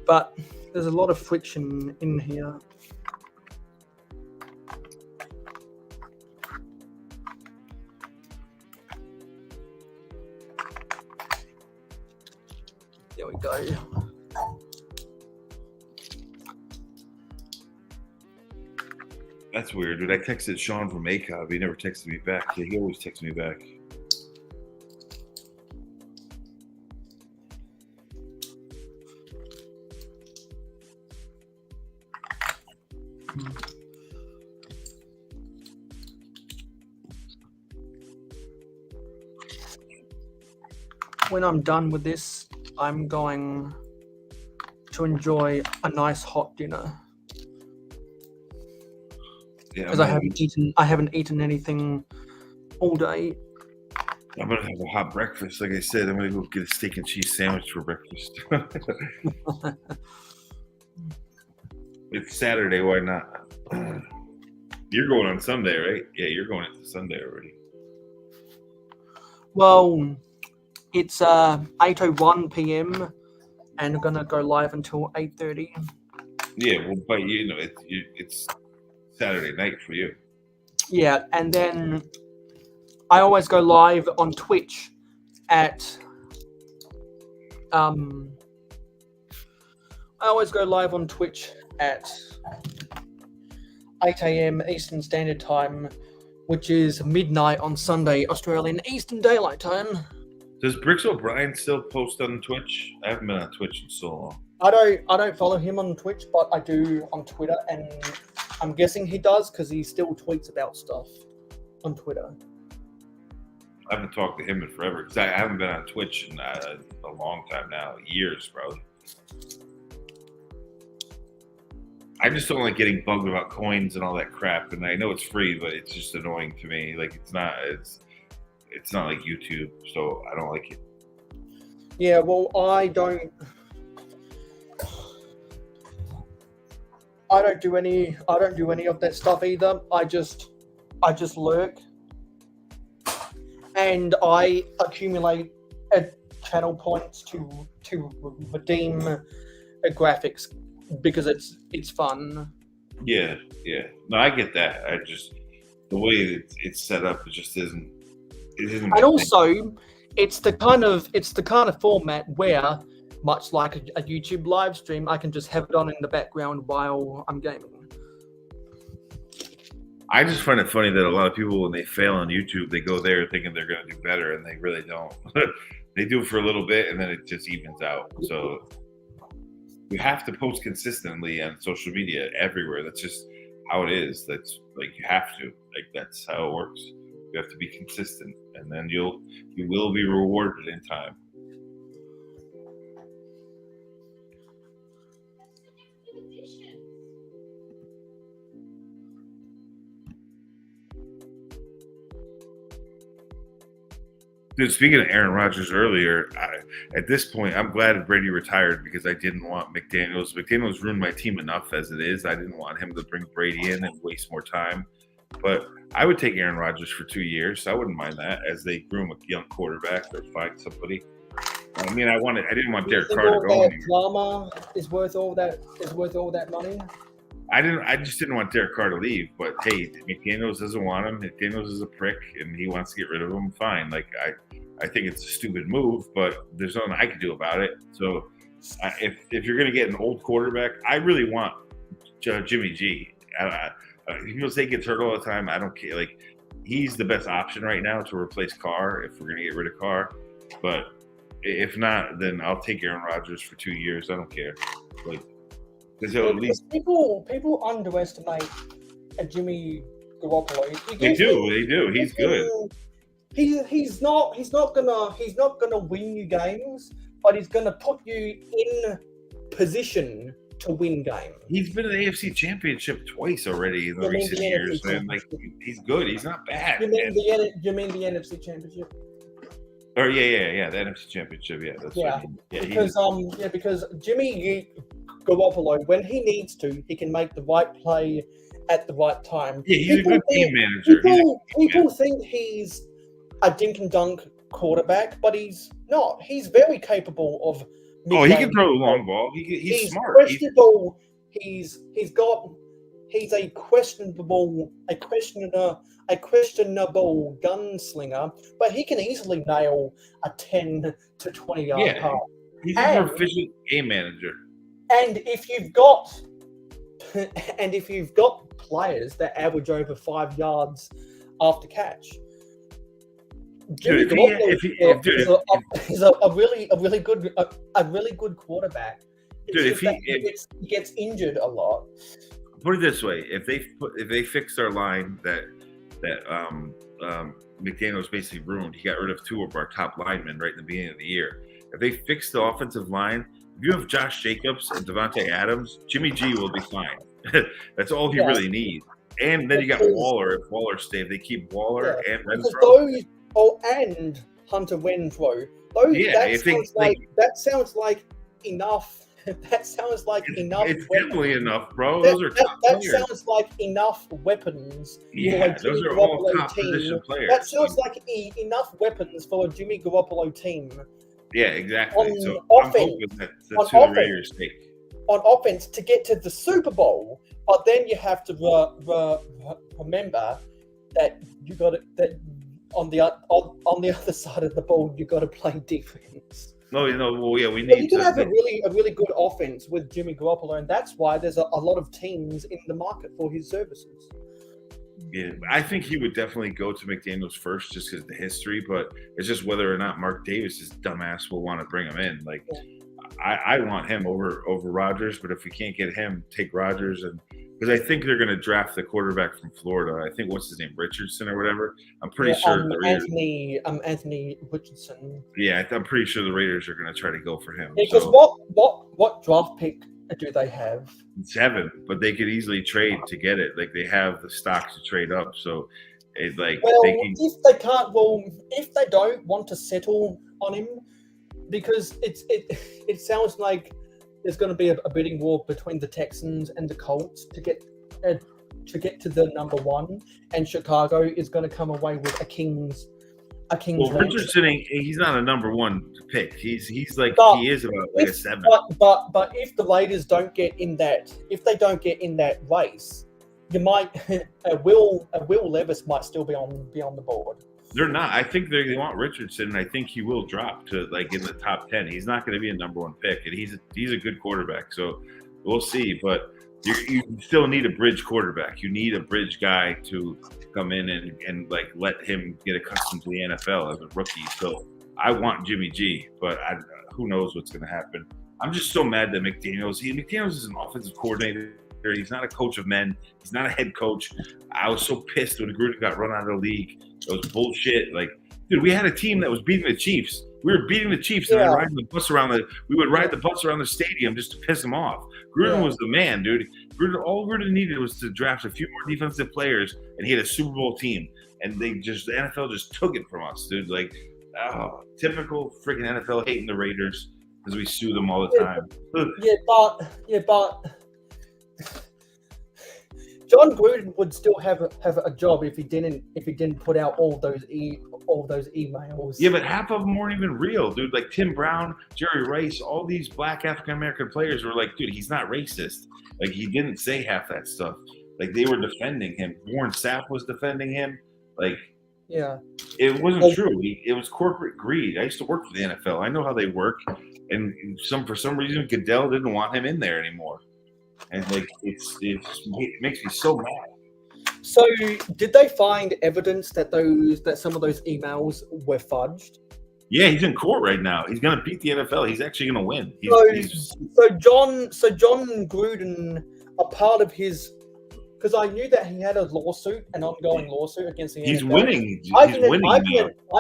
But there's a lot of friction in here. There we go. That's weird, dude. I texted Sean from ACOB. He never texted me back. Yeah, he always texts me back. When I'm done with this, I'm going to enjoy a nice hot dinner. Yeah, because I haven't eaten anything all day. I'm gonna have a hot breakfast. Like I said, I'm gonna go get a steak and cheese sandwich for breakfast. It's Saturday, why not? You're going on Sunday, right? Yeah, you're going into Sunday already. Well, it's 8:01 p.m. and I'm gonna go live until 8:30. Yeah, well, but you know, it's Saturday night for you. Yeah, and then I always go live on Twitch at 8 a.m. Eastern Standard Time, which is midnight on Sunday, Australian Eastern Daylight Time. Does Bricks O'Brien still post on Twitch? I haven't been on Twitch in so long. I don't follow him on Twitch, but I do on Twitter, and I'm guessing he does because he still tweets about stuff on Twitter. I haven't talked to him in forever because I haven't been on Twitch in a long time now, years, bro. I just don't like getting bugged about coins and all that crap, and I know it's free, but it's just annoying to me. Like it's not like YouTube, so I don't like it. Yeah, well, I don't do any of that stuff either. I just lurk, and I accumulate channel points to redeem graphics because it's fun. Yeah. No, I get that. I just the way it's set up, it just isn't. It isn't. And also, it's the kind of format where, much like a YouTube live stream, I can just have it on in the background while I'm gaming. I just find it funny that a lot of people, when they fail on YouTube, they go there thinking they're going to do better, and they really don't. They do it for a little bit, and then it just evens out. So you have to post consistently on social media everywhere. That's just how it is. That's like you have to. Like that's how it works. You have to be consistent, and then you will be rewarded in time. Dude, speaking of Aaron Rodgers earlier, at this point, I'm glad Brady retired because I didn't want McDaniels. McDaniels ruined my team enough as it is. I didn't want him to bring Brady in and waste more time. But I would take Aaron Rodgers for 2 years. I wouldn't mind that as they groom a young quarterback or find somebody. I mean, I didn't want Derek Carr to go anywhere. Drama is worth all that money. I just didn't want Derek Carr to leave, but hey, McDaniels doesn't want him. McDaniels is a prick, and he wants to get rid of him. Fine. Like I think it's a stupid move, but there's nothing I can do about it. So if you're gonna get an old quarterback, I really want Jimmy G. People say he gets hurt all the time. I don't care. Like he's the best option right now to replace Carr if we're gonna get rid of Carr. But if not, then I'll take Aaron Rodgers for 2 years. I don't care. Like. Because people underestimate Jimmy Garoppolo. They do. He's good. He's not gonna win you games, but he's gonna put you in position to win games. He's been in the AFC Championship twice already in the recent years, man. Like he's good. He's not bad. You mean the NFC Championship? Or yeah, the NFC Championship. Yeah, that's yeah. Right. Because Jimmy Garoppolo, when he needs to, he can make the right play at the right time. Yeah, he's a good team manager. People think he's a dink and dunk quarterback, but he's not. He's very capable of. He can throw a long ball. He's smart. Questionable. He's a questionable gunslinger, but he can easily nail a 10 to 20 yard pass. He's a more efficient game manager. And if you've got players that average over 5 yards after catch, Jimmy Garoppolo is a really good quarterback. Dude, he gets injured a lot. Put it this way: if they fix their line that McDaniels basically ruined, he got rid of 2 of our top linemen right in the beginning of the year. If they fix the offensive line, if you have Josh Jacobs and Devontae Adams, Jimmy G will be fine. That's all he really needs. And then you got Waller. If Waller stays, they keep Waller and Renfro. And Hunter Renfro. That sounds like enough. That sounds like enough. It's definitely enough, bro. Those are top that players. Sounds like enough weapons. Yeah, those are all top position players. That sounds like enough weapons for a Jimmy Garoppolo team. Yeah, exactly. So offense, I'm hoping that's who the Raiders take. On offense to get to the Super Bowl, but then you have to remember that you got that on the other side of the ball you got to play defense. No, we need. But you can have a really good offense with Jimmy Garoppolo, and that's why there's a lot of teams in the market for his services. Yeah, I think he would definitely go to McDaniels first, just because of the history. But it's just whether or not Mark Davis's dumbass will want to bring him in. Like, I want him over Rodgers, but if we can't get him, take Rodgers, and because I think they're going to draft the quarterback from Florida. I think what's his name, Richardson or whatever. I'm pretty sure the Raiders. Anthony Richardson. Yeah, I'm pretty sure the Raiders are going to try to go for him. Because so, what draft pick do they have? 7, but they could easily trade to get it. Like they have the stock to trade up, so it like well, they can, if they don't want to settle on him, because it sounds like there's going to be a bidding war between the Texans and the Colts to get to the number 1, and Chicago is going to come away with a King's. Well, Richardson, he's not a number 1 pick. He's like he is about like a 7. But if the Raiders don't get in that, race, you might Will Levis might still be on the board. They're not. I think they want Richardson, and I think he will drop to like in the top 10. He's not going to be a number 1 pick, and he's a good quarterback. So we'll see. But you still need a bridge quarterback. You need a bridge guy to come in and like let him get accustomed to the NFL as a rookie. So I want Jimmy G, but who knows what's going to happen. I'm just so mad that McDaniels is an offensive coordinator. He's not a coach of men. He's not a head coach. I was so pissed when Gruden got run out of the league. It was bullshit. Like, dude, we had a team that was beating the Chiefs. We were beating the Chiefs and then riding the bus around we would ride the bus around the stadium just to piss them off. Gruden was the man, dude. All Gruden needed was to draft a few more defensive players, and he had a Super Bowl team. And the NFL just took it from us, dude. Like, typical freaking NFL hating the Raiders because we sue them all the time. But John Gruden would still have a job if he didn't put out all those emails. Yeah, but half of them weren't even real, dude. Like Tim Brown, Jerry Rice, all these black African American players were like, dude, he's not racist. Like he didn't say half that stuff. Like they were defending him. Warren Sapp was defending him. Like it wasn't true. It was corporate greed. I used to work for the NFL. I know how they work. And for some reason, Goodell didn't want him in there anymore. And like it makes me so mad. So, did they find evidence that some of those emails were fudged? Yeah, he's in court right now. He's going to beat the NFL. He's actually going to win. So John Gruden, a part of his, because I knew that he had an ongoing lawsuit against the NFL. He's winning. I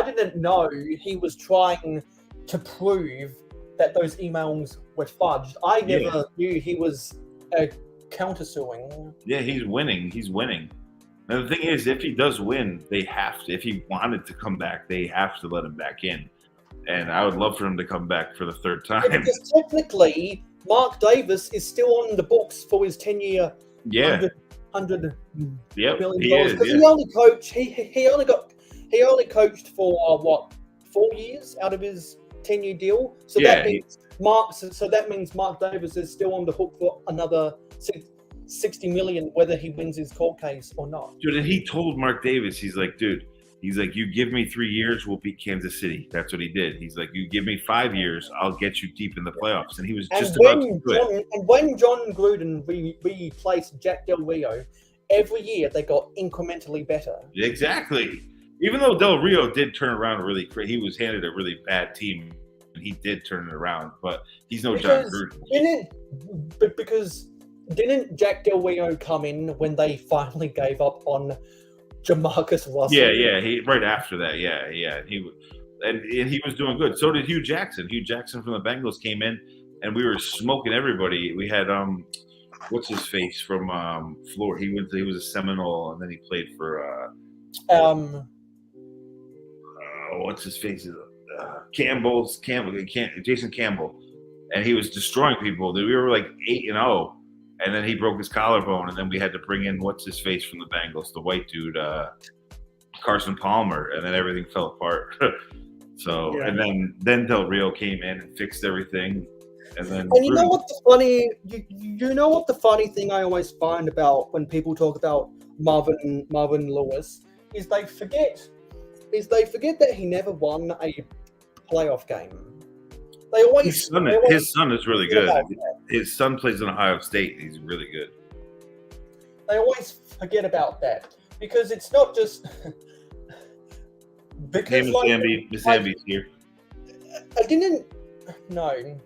didn't know he was trying to prove that those emails were fudged. I never knew he was countersuing. Yeah, he's winning. Now the thing is, if he does win, they have to. If he wanted to come back, they have to let him back in. And I would love for him to come back for the 3rd time. Yeah, because technically, Mark Davis is still on the books for his 10-year, $100 million. He is. Because he only coached. He only coached for 4 years out of his 10-year deal. So that means Mark Davis is still on the hook for another $60 million, whether he wins his court case or not. Dude, and he told Mark Davis, he's like, you give me 3 years, we'll beat Kansas City. That's what he did. He's like, you give me 5 years, I'll get you deep in the playoffs. And he was just about to do it. And when John Gruden replaced Jack Del Rio, every year they got incrementally better. Exactly. Even though Del Rio did turn around he was handed a really bad team. And he did turn it around, but he's no John Gruden. Didn't Jack Del Rio come in when they finally gave up on Jamarcus Russell? Yeah. He right after that. Yeah. He was doing good. So did Hugh Jackson. Hugh Jackson from the Bengals came in, and we were smoking everybody. We had what's his face from Florida. He was a Seminole, and then he played for what's his face? Jason Campbell, and he was destroying people. We were like 8-0, and then he broke his collarbone, and then we had to bring in what's his face from the Bengals, the white dude, Carson Palmer, and then everything fell apart. And then Del Rio came in and fixed everything, and then. And you know what the funny thing I always find about when people talk about Marvin Lewis is they forget that he never won a playoff game. They always his son is really good. His son plays in Ohio State. He's really good. They always forget about that because it's not just because Miss Amby's here. I didn't know.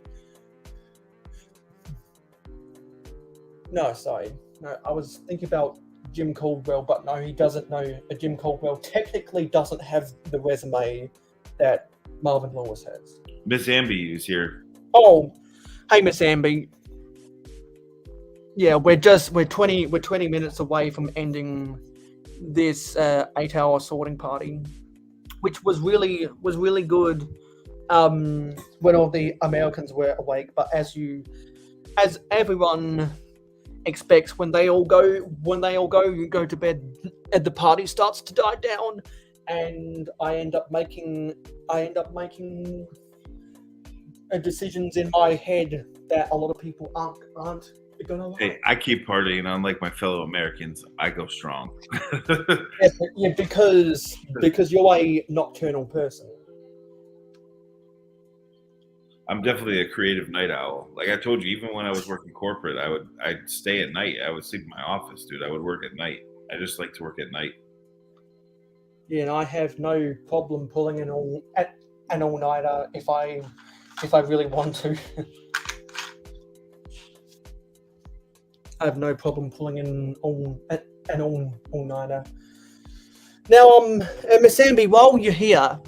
No, sorry. No, I was thinking about Jim Caldwell, but no, he doesn't know. Jim Caldwell technically doesn't have the resume that Marvin Lewis has. Miss Amby is here. Oh, hey, Miss Amby. Yeah, we're 20 minutes away from ending this 8-hour sorting party, which was really good when all the Americans were awake. But as everyone expects, when they all go to bed, and the party starts to die down, and I end up making decisions in my head that a lot of people aren't gonna like. Hey, I keep partying. Unlike my fellow Americans, I go strong. Yeah, because you're a nocturnal person. I'm definitely a creative night owl. Like I told you, even when I was working corporate, I'd stay at night. I would sleep in my office, dude. I would work at night. I just like to work at night. Yeah, and I have no problem pulling an all-nighter if I really want to. I have no problem pulling in an all-nighter. Now, Miss Amby, while you're here,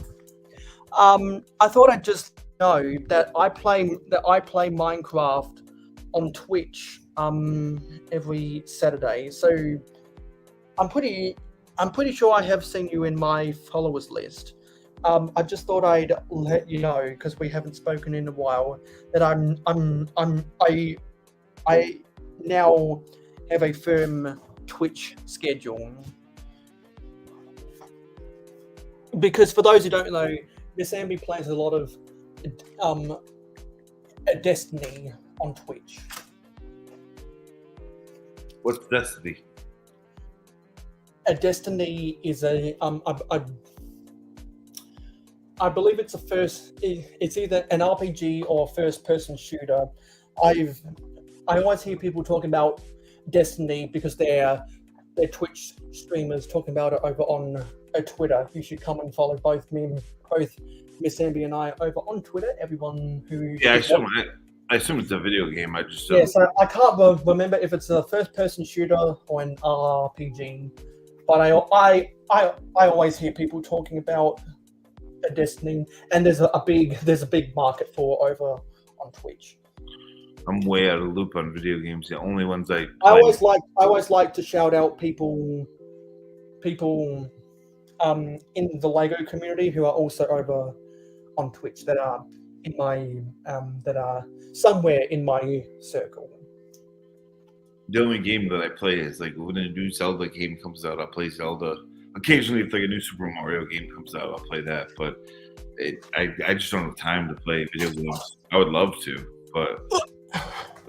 I thought I'd just know that I play Minecraft on Twitch every Saturday. So I'm pretty sure I have seen you in my followers list. I just thought I'd let you know, because we haven't spoken in a while, that I now have a firm Twitch schedule. Because for those who don't know, Miss Amby plays a lot of Destiny on Twitch. What's Destiny? Destiny is I believe it's it's either an RPG or a first-person shooter. I always hear people talking about Destiny because they're Twitch streamers talking about it over on Twitter. You should come and follow both Miss Amby and I over on Twitter. Everyone who I assume it's a video game. I just so I can't remember if it's a first-person shooter or an RPG. But I always hear people talking about Destiny, and there's a big market for over on Twitch. I'm way out of the loop on video games. The only ones I always like to shout out people in the Lego community who are also over on Twitch that are in my that are somewhere in my circle. The only game that I play is like when a new Zelda game comes out, I'll play Zelda. Occasionally, if like a new Super Mario game comes out, I'll play that. But I just don't have time to play video games. I would love to, but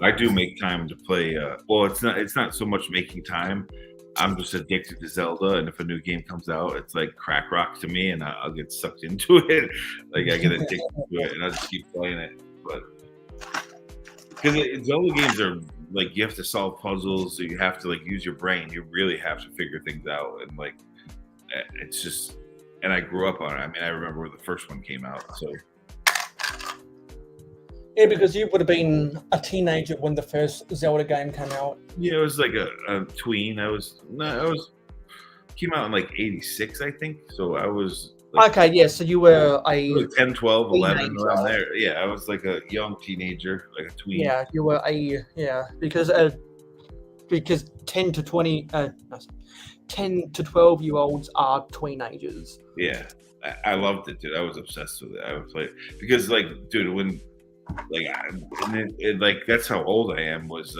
I do make time to play. Well, it's not so much making time. I'm just addicted to Zelda, and if a new game comes out, it's like crack rock to me, and I'll get sucked into it. Like I get addicted to it, and I just keep playing it. But because Zelda games are like you have to solve puzzles, so you have to like use your brain. You really have to figure things out, and like it's just. And I grew up on it. I mean, I remember when the first one came out. So yeah, because you would have been a teenager when the first Zelda game came out. Yeah, it was like a tween. I came out in like 86, I think. So I was like, okay, yeah, so you were a like 10, 12, 11 teenager. around there. Yeah, I was like a young teenager, like a tween. Yeah, you were because 10 to 12-year-olds are teenagers. Yeah, I loved it, dude. I was obsessed with it. I would play it because, like, dude, when like that's how old I am. Was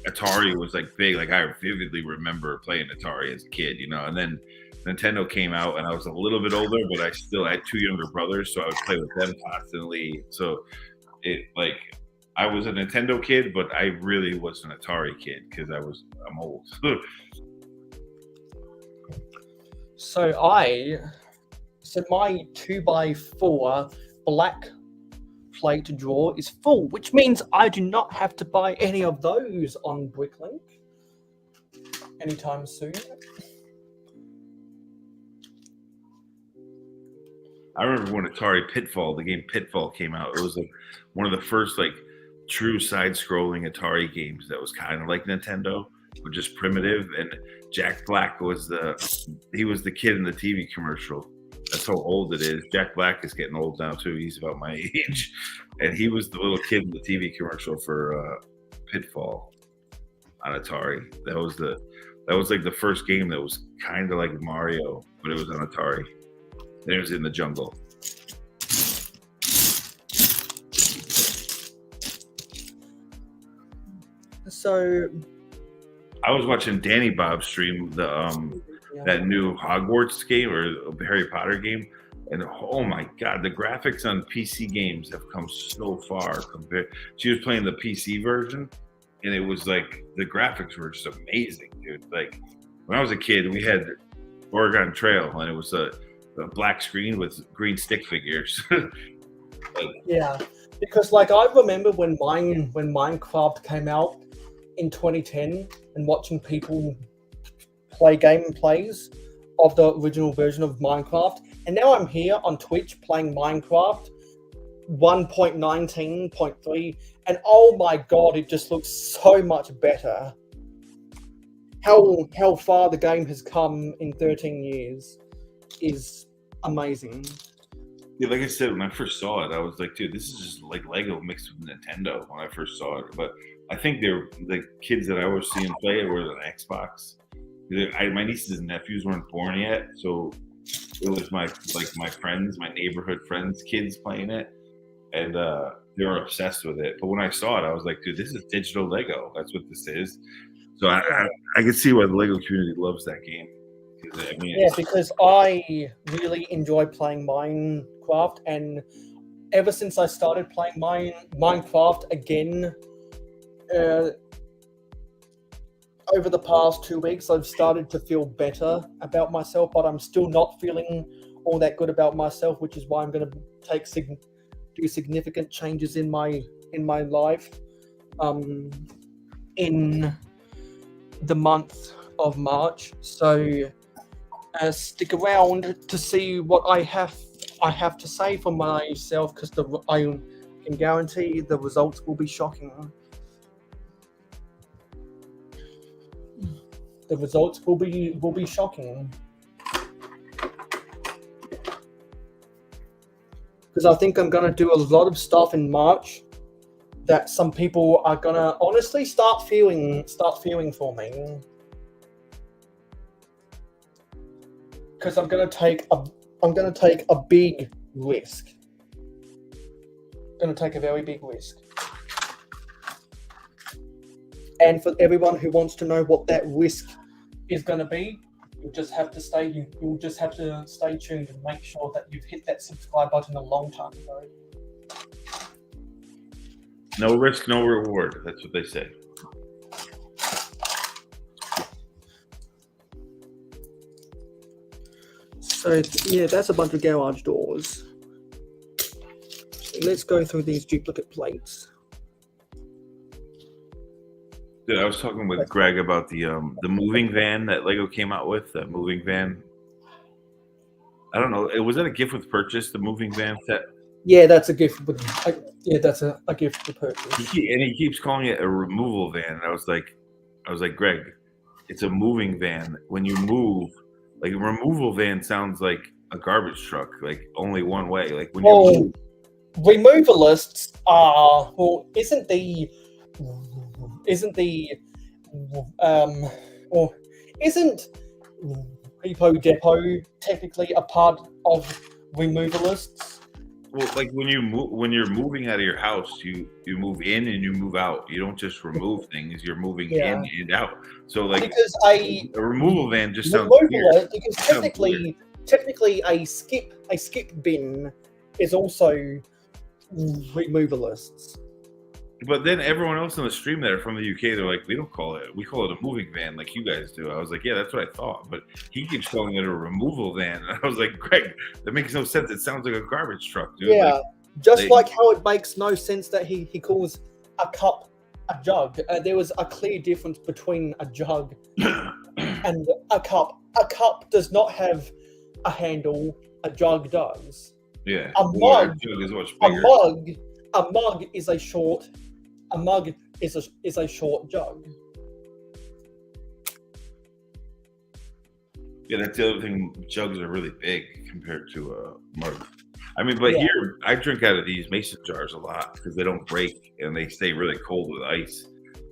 Atari was like big. Like I vividly remember playing Atari as a kid, you know. And then Nintendo came out, and I was a little bit older, but I still had two younger brothers, so I would play with them constantly. So I was a Nintendo kid, but I really was an Atari kid because I'm old. So my 2x4 black plate drawer is full, which means I do not have to buy any of those on Bricklink anytime soon. I remember when Atari Pitfall, the game Pitfall came out. It was like one of the first like true side-scrolling Atari games that was kind of like Nintendo, but just primitive. And Jack Black was the kid in the TV commercial. That's how old it is. Jack Black is getting old now too. He's about my age, and he was the little kid in the TV commercial for Pitfall on Atari. That was like the first game that was kind of like Mario, but it was on Atari. And it was in the jungle. So I was watching Danny Bob stream that new Hogwarts game or Harry Potter game, and oh my god, the graphics on PC games have come so far compared. She was playing the PC version, and it was like the graphics were just amazing, dude. Like when I was a kid, we had Oregon Trail, and it was a black screen with green stick figures. Yeah, because like I remember when Minecraft came out in 2010 and watching people play gameplays of the original version of Minecraft, and now I'm here on Twitch playing Minecraft 1.19.3, and oh my god, it just looks so much better. How far the game has come in 13 years is amazing. Yeah, like I said, when I first saw it, I was like, dude, this is just like Lego mixed with Nintendo when I first saw it. But I think the kids that I was seeing play it were on Xbox. My nieces and nephews weren't born yet, so it was my friends, my neighborhood friends' kids playing it, and they were obsessed with it. But when I saw it, I was like, dude, this is digital Lego. That's what this is. So I can see why the Lego community loves that game. I mean, yeah, because I really enjoy playing Minecraft, and ever since I started playing Minecraft again, over the past 2 weeks, I've started to feel better about myself, but I'm still not feeling all that good about myself, which is why I'm going to do significant changes in my life in the month of March. So stick around to see what I have to say for myself, because I can guarantee the results will be shocking. The results will be shocking, because I think I'm gonna do a lot of stuff in March that some people are gonna honestly start feeling for me. Because I'm gonna take a big risk. I'm gonna take a very big risk. And for everyone who wants to know what that risk is going to be, you'll just have to stay tuned and make sure that you've hit that subscribe button a long time ago. No risk, no reward. That's what they say. So yeah, that's a bunch of garage doors. Let's go through these duplicate plates. Dude, I was talking with Greg about the moving van that Lego came out with. That moving van. I don't know. Was that a gift with purchase? The moving van set. Yeah, that's a gift. That's a gift with purchase. And he keeps calling it a removal van. And I was like, Greg, it's a moving van. When you move, like a removal van sounds like a garbage truck, like only one way. Like when you move. Removalists are isn't Repo Depot technically a part of removalists? Well, like when you're moving out of your house, you move in and you move out. You don't just remove things; you're moving in and out. So, like, because a removal van just sounds weird. Because technically, a skip bin is also removalists. But then everyone else in the stream that are from the UK, they're like, we call it a moving van like you guys do. I was like, yeah, that's what I thought. But he keeps calling it a removal van. And I was like, Greg, that makes no sense. It sounds like a garbage truck, dude. Yeah, like how it makes no sense that he calls a cup a jug. There was a clear difference between a jug and a cup. A cup does not have a handle. A jug does. Yeah. A mug is a short a mug is a short jug. Yeah, that's the other thing. Jugs are really big compared to a mug. I mean, but Yeah. here I drink out of these mason jars a lot because they don't break and they stay really cold with ice.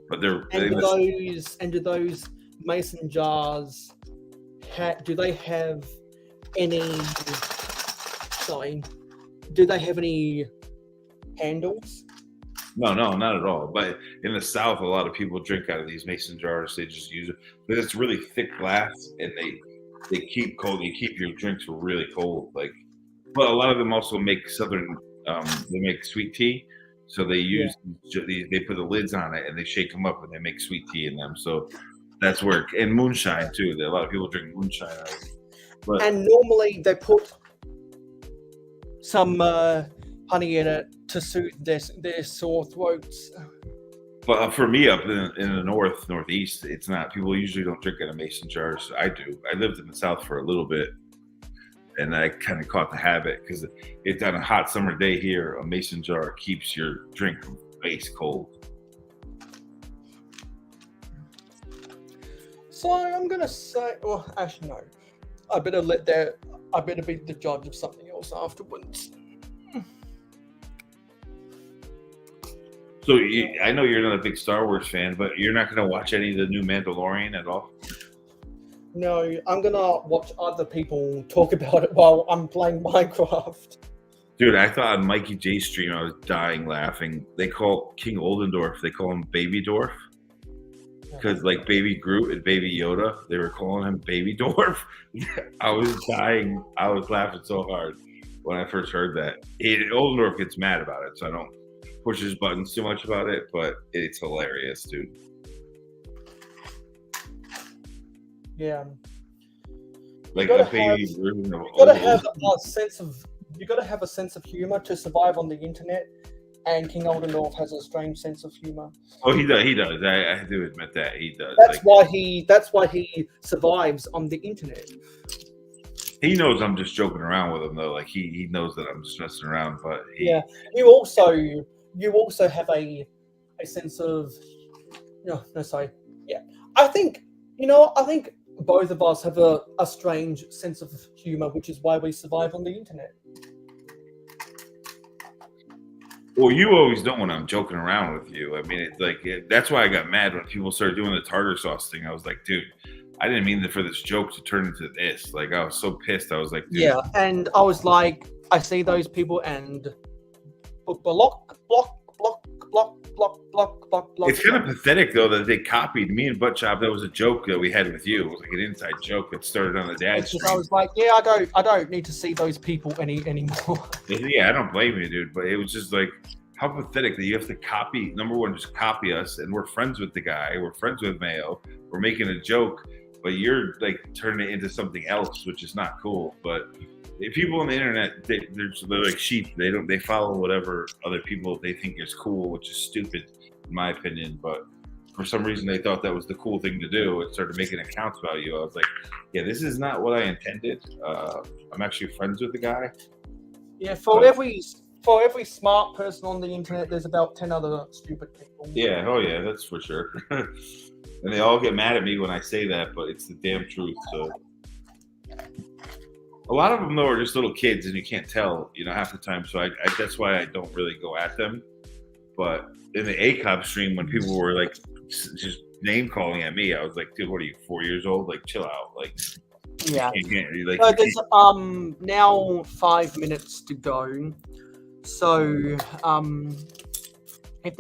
But And do those mason jars do they have any? Sorry, do they have any handles? No, not at all. But in the South, a lot of people drink out of these mason jars. They just use it because it's really thick glass and they keep cold. You keep your drinks really cold. Like, but a lot of them also make Southern. They make sweet tea, so they use these. They put the lids on it and they shake them up and they make sweet tea in them. So that's work and moonshine too. A lot of people drink moonshine out of it. But, And normally they put some honey in it to soothe their sore throats. But for me, up in the northeast, it's not. People usually don't drink out of mason jars. I do. I lived in the South for a little bit, and I kind of caught the habit because it's on a hot summer day here. A mason jar keeps your drink ice cold. So I'm gonna say, well, actually no. I better be the judge of something else afterwards. So I know you're not a big Star Wars fan, but you're not going to watch any of the new Mandalorian at all? No, I'm gonna watch other people talk about it while I'm playing Minecraft. Dude, I thought on Mikey J's stream I was dying laughing. They call King Oldendorf, they call him Baby Dwarf. Because like Baby Groot and Baby Yoda, they were calling him Baby Dwarf. I was dying. I was laughing so hard when I first heard that. Oldendorf gets mad about it, so I don't push his buttons too much about it, but it's hilarious, dude. Yeah. Like You a gotta baby have- version of You gotta Old. have a sense of humor to survive on the internet, and King Oldendorf has a strange sense of humor. Oh, he does. He does. I do admit that he does. That's Like, why he survives on the internet. he knows I'm just joking around with him though. Like he knows that I'm just messing around. But Yeah. You also have a sense of no sorry. Yeah. I think both of us have a strange sense of humor, which is why we survive on the internet. well, you always know when I'm joking around with you. I mean, it's like that's why I got mad when people started doing the tartar sauce thing. I was like, dude, I didn't mean for this joke to turn into this. Like, I was so pissed. I was like, dude. Yeah, and I was like, I see those people and block. It's kind of pathetic though that they copied me and Butt Chop. That was a joke that we had with you. It was like an inside joke that started on the dad's It's just, stream. I was like, yeah, I don't need to see those people anymore. Yeah, I don't blame you, dude. But it was just like how pathetic that you have to copy. Number one, just copy us, and we're friends with the guy. We're friends with Mayo. We're making a joke, but you're like turning it into something else, which is not cool. But people on the internet, they're like sheep. They follow whatever other people they think is cool, which is stupid in my opinion. But for some reason, they thought that was the cool thing to do. It started making accounts about you. I was like, yeah, this is not what I intended. I'm actually friends with the guy. Yeah, for every smart person on the internet, there's about 10 other stupid people. Yeah, oh yeah, that's for sure. And they all get mad at me when I say that, but it's the damn truth. So a lot of them though are just little kids, and you can't tell, half the time. So I that's why I don't really go at them. But in the ACOP stream, when people were like just name calling at me, I was like, dude, what are you, 4 years old? Like, chill out. Like, Yeah. like, So there's now 5 minutes to go. So if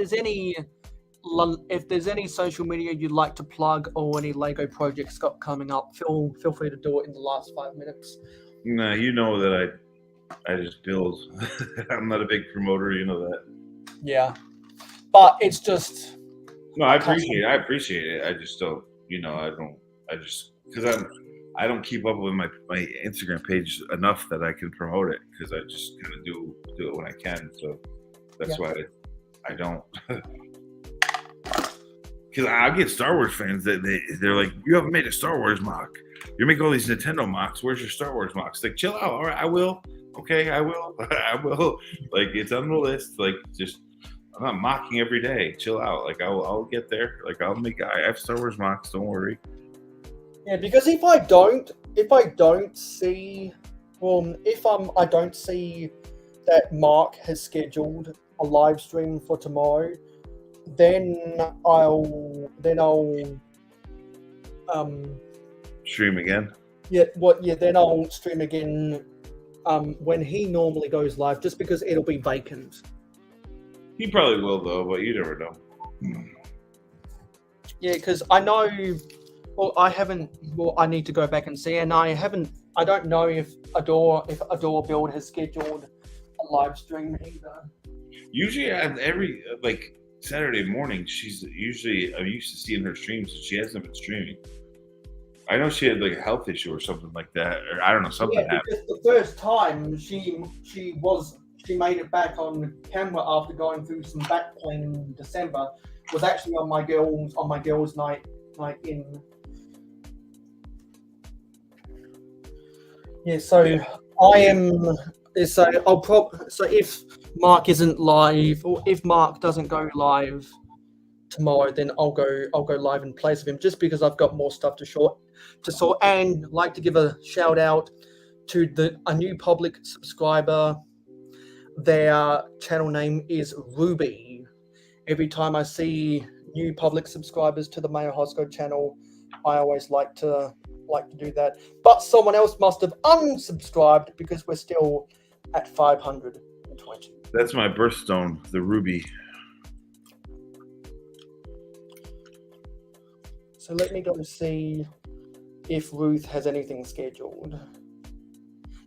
there's any social media you'd like to plug or any Lego projects got coming up, feel free to do it in the last 5 minutes. nah, you know that I just build. I'm not a big promoter, you know that. Yeah, but it's just. No, I appreciate it. I just don't, because I don't keep up with my Instagram page enough that I can promote it, because I just kind of do it when I can. So that's why I don't. Because I get Star Wars fans that they're like, you haven't made a Star Wars mock. You make all these Nintendo mocks. Where's your Star Wars mocks? Like, chill out. All right, I will. Okay, I will. I will. Like, it's on the list. Like, just I'm not mocking every day. Chill out. Like I'll get there. Like I have Star Wars mocks. Don't worry. Yeah, because if I don't see, I don't see that Mark has scheduled a live stream for tomorrow, then I'll Stream again. then I'll stream again when he normally goes live, just because it'll be vacant. He probably will though, but you never know. Yeah, because I know. Well, I haven't. Well, I need to go back and see, and I haven't. I don't know if Adore Build has scheduled a live stream either. Usually, every like Saturday morning, I'm used to seeing her streams, and she hasn't been streaming. I know she had like a health issue or something like that, or I don't know, something happened. Because the first time she made it back on camera after going through some back pain in December was actually on my girls' night in. Yeah, so I am. So So if Mark isn't live, or if Mark doesn't go live tomorrow, then I'll go live in place of him, just because I've got more stuff to sort. And like to give a shout out to a new public subscriber. Their channel name is Ruby. Every time I see new public subscribers to the mayohosko channel, I always like to do that. But someone else must have unsubscribed because we're still at 520. That's my birthstone, the ruby. So let me go see if Ruth has anything scheduled.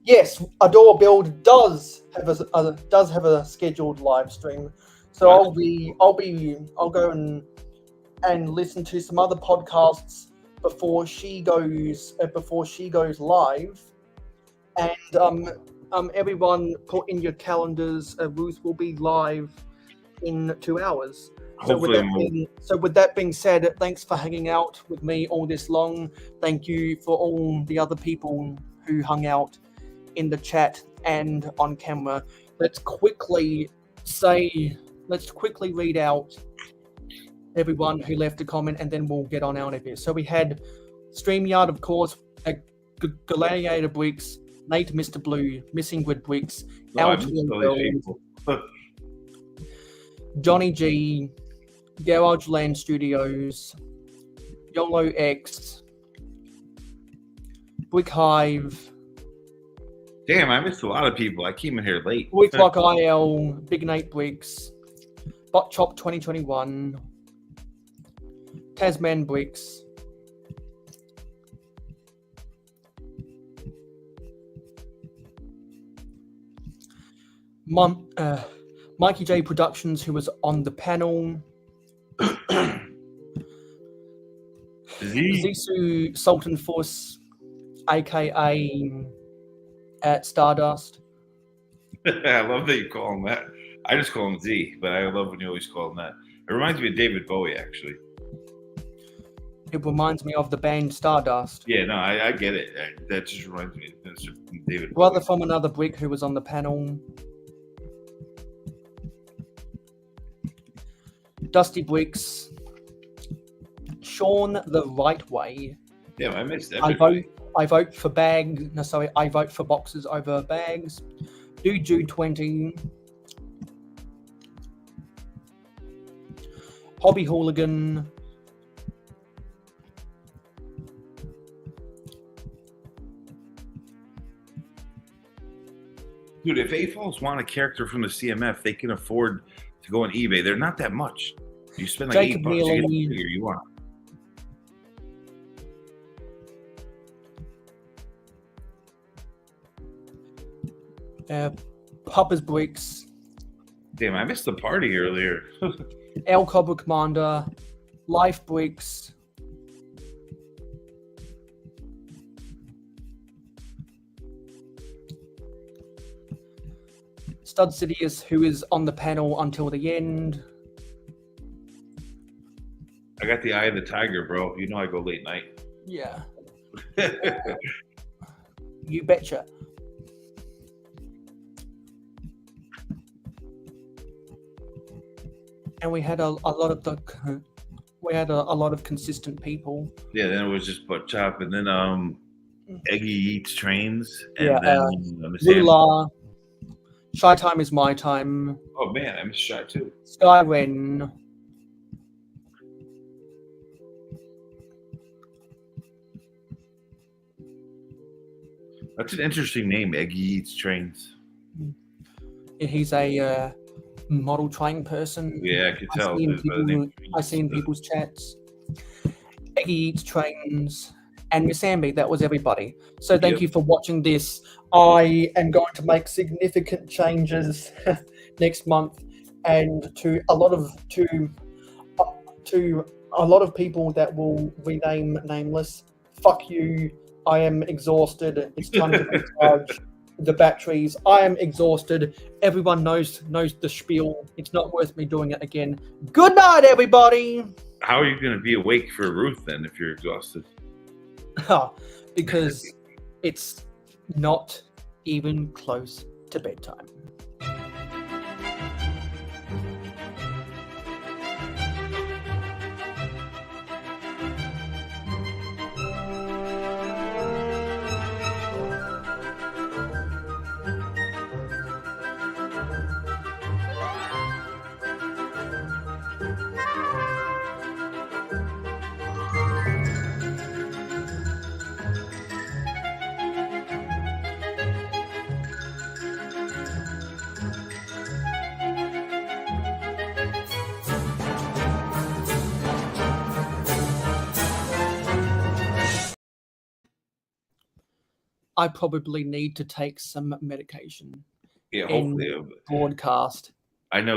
Yes, Adore Build does have a scheduled live stream. So I'll go and listen to some other podcasts before she goes live. And everyone put in your calendars, Ruth will be live in 2 hours. So with that being said, thanks for hanging out with me all this long. Thank you for all the other people who hung out in the chat and on camera. Let's quickly read out everyone who left a comment, and then we'll get on out of here. So we had StreamYard, of course, Gladiator Bricks, Nate Mr. Blue, Missing Grid Bricks, Johnny G, Garage Land Studios, YOLO X, Brick Hive. Damn, I missed a lot of people. I came in here late. Bricklock IL, Big Nate Bricks, Bot Chop 2021, Tasman Bricks, Mikey J Productions, who was on the panel, Zisu Sultan Force, aka at Stardust. I love that you call him that. I just call him Z, but I love when you always call him that. It reminds me of David Bowie, actually. It reminds me of the band Stardust. Yeah, no, I get it. That just reminds me of David Brother Bowie. from Another Brick, who was on the panel. Dusty Bricks. Sean the Right Way. Damn, I missed everybody. I vote for I vote for boxes over bags. Jude 20. Hobby Hooligan. Dude, if A-Falls want a character from the CMF, they can afford to go on eBay. They're not that much. You spend like Jacob $8 to get the Neely. figure you want. Papa's Bricks. Damn, I missed the party earlier. El Cobra Commander. Life Bricks. Stud Sidious, who is on the panel until the end. I got the eye of the tiger, bro. You know I go late night. Yeah. You betcha. and we had a lot of a lot of consistent people. Yeah, then it was just Butt Chop, and then Eggy Eats Trains, and Yeah, then Miss Ann. Rula, Shy Time is my time. Oh man, I missed Shy too. Skywen. That's an interesting name, Eggy Eats Trains. He's a model train person. Yeah, I could tell. I see in people's chats. Eggy Eats Trains. And Miss Amby, that was everybody. So thank you for watching this. I am going to make significant changes next month, and to a lot of people that will rename nameless. Fuck you. I am exhausted. It's time to recharge the batteries. I am exhausted. Everyone knows the spiel. It's not worth me doing it again. Good night, everybody. How are you going to be awake for Ruth then if you're exhausted? Because it's not even close to bedtime. I probably need to take some medication. Yeah, in hopefully. broadcast. I know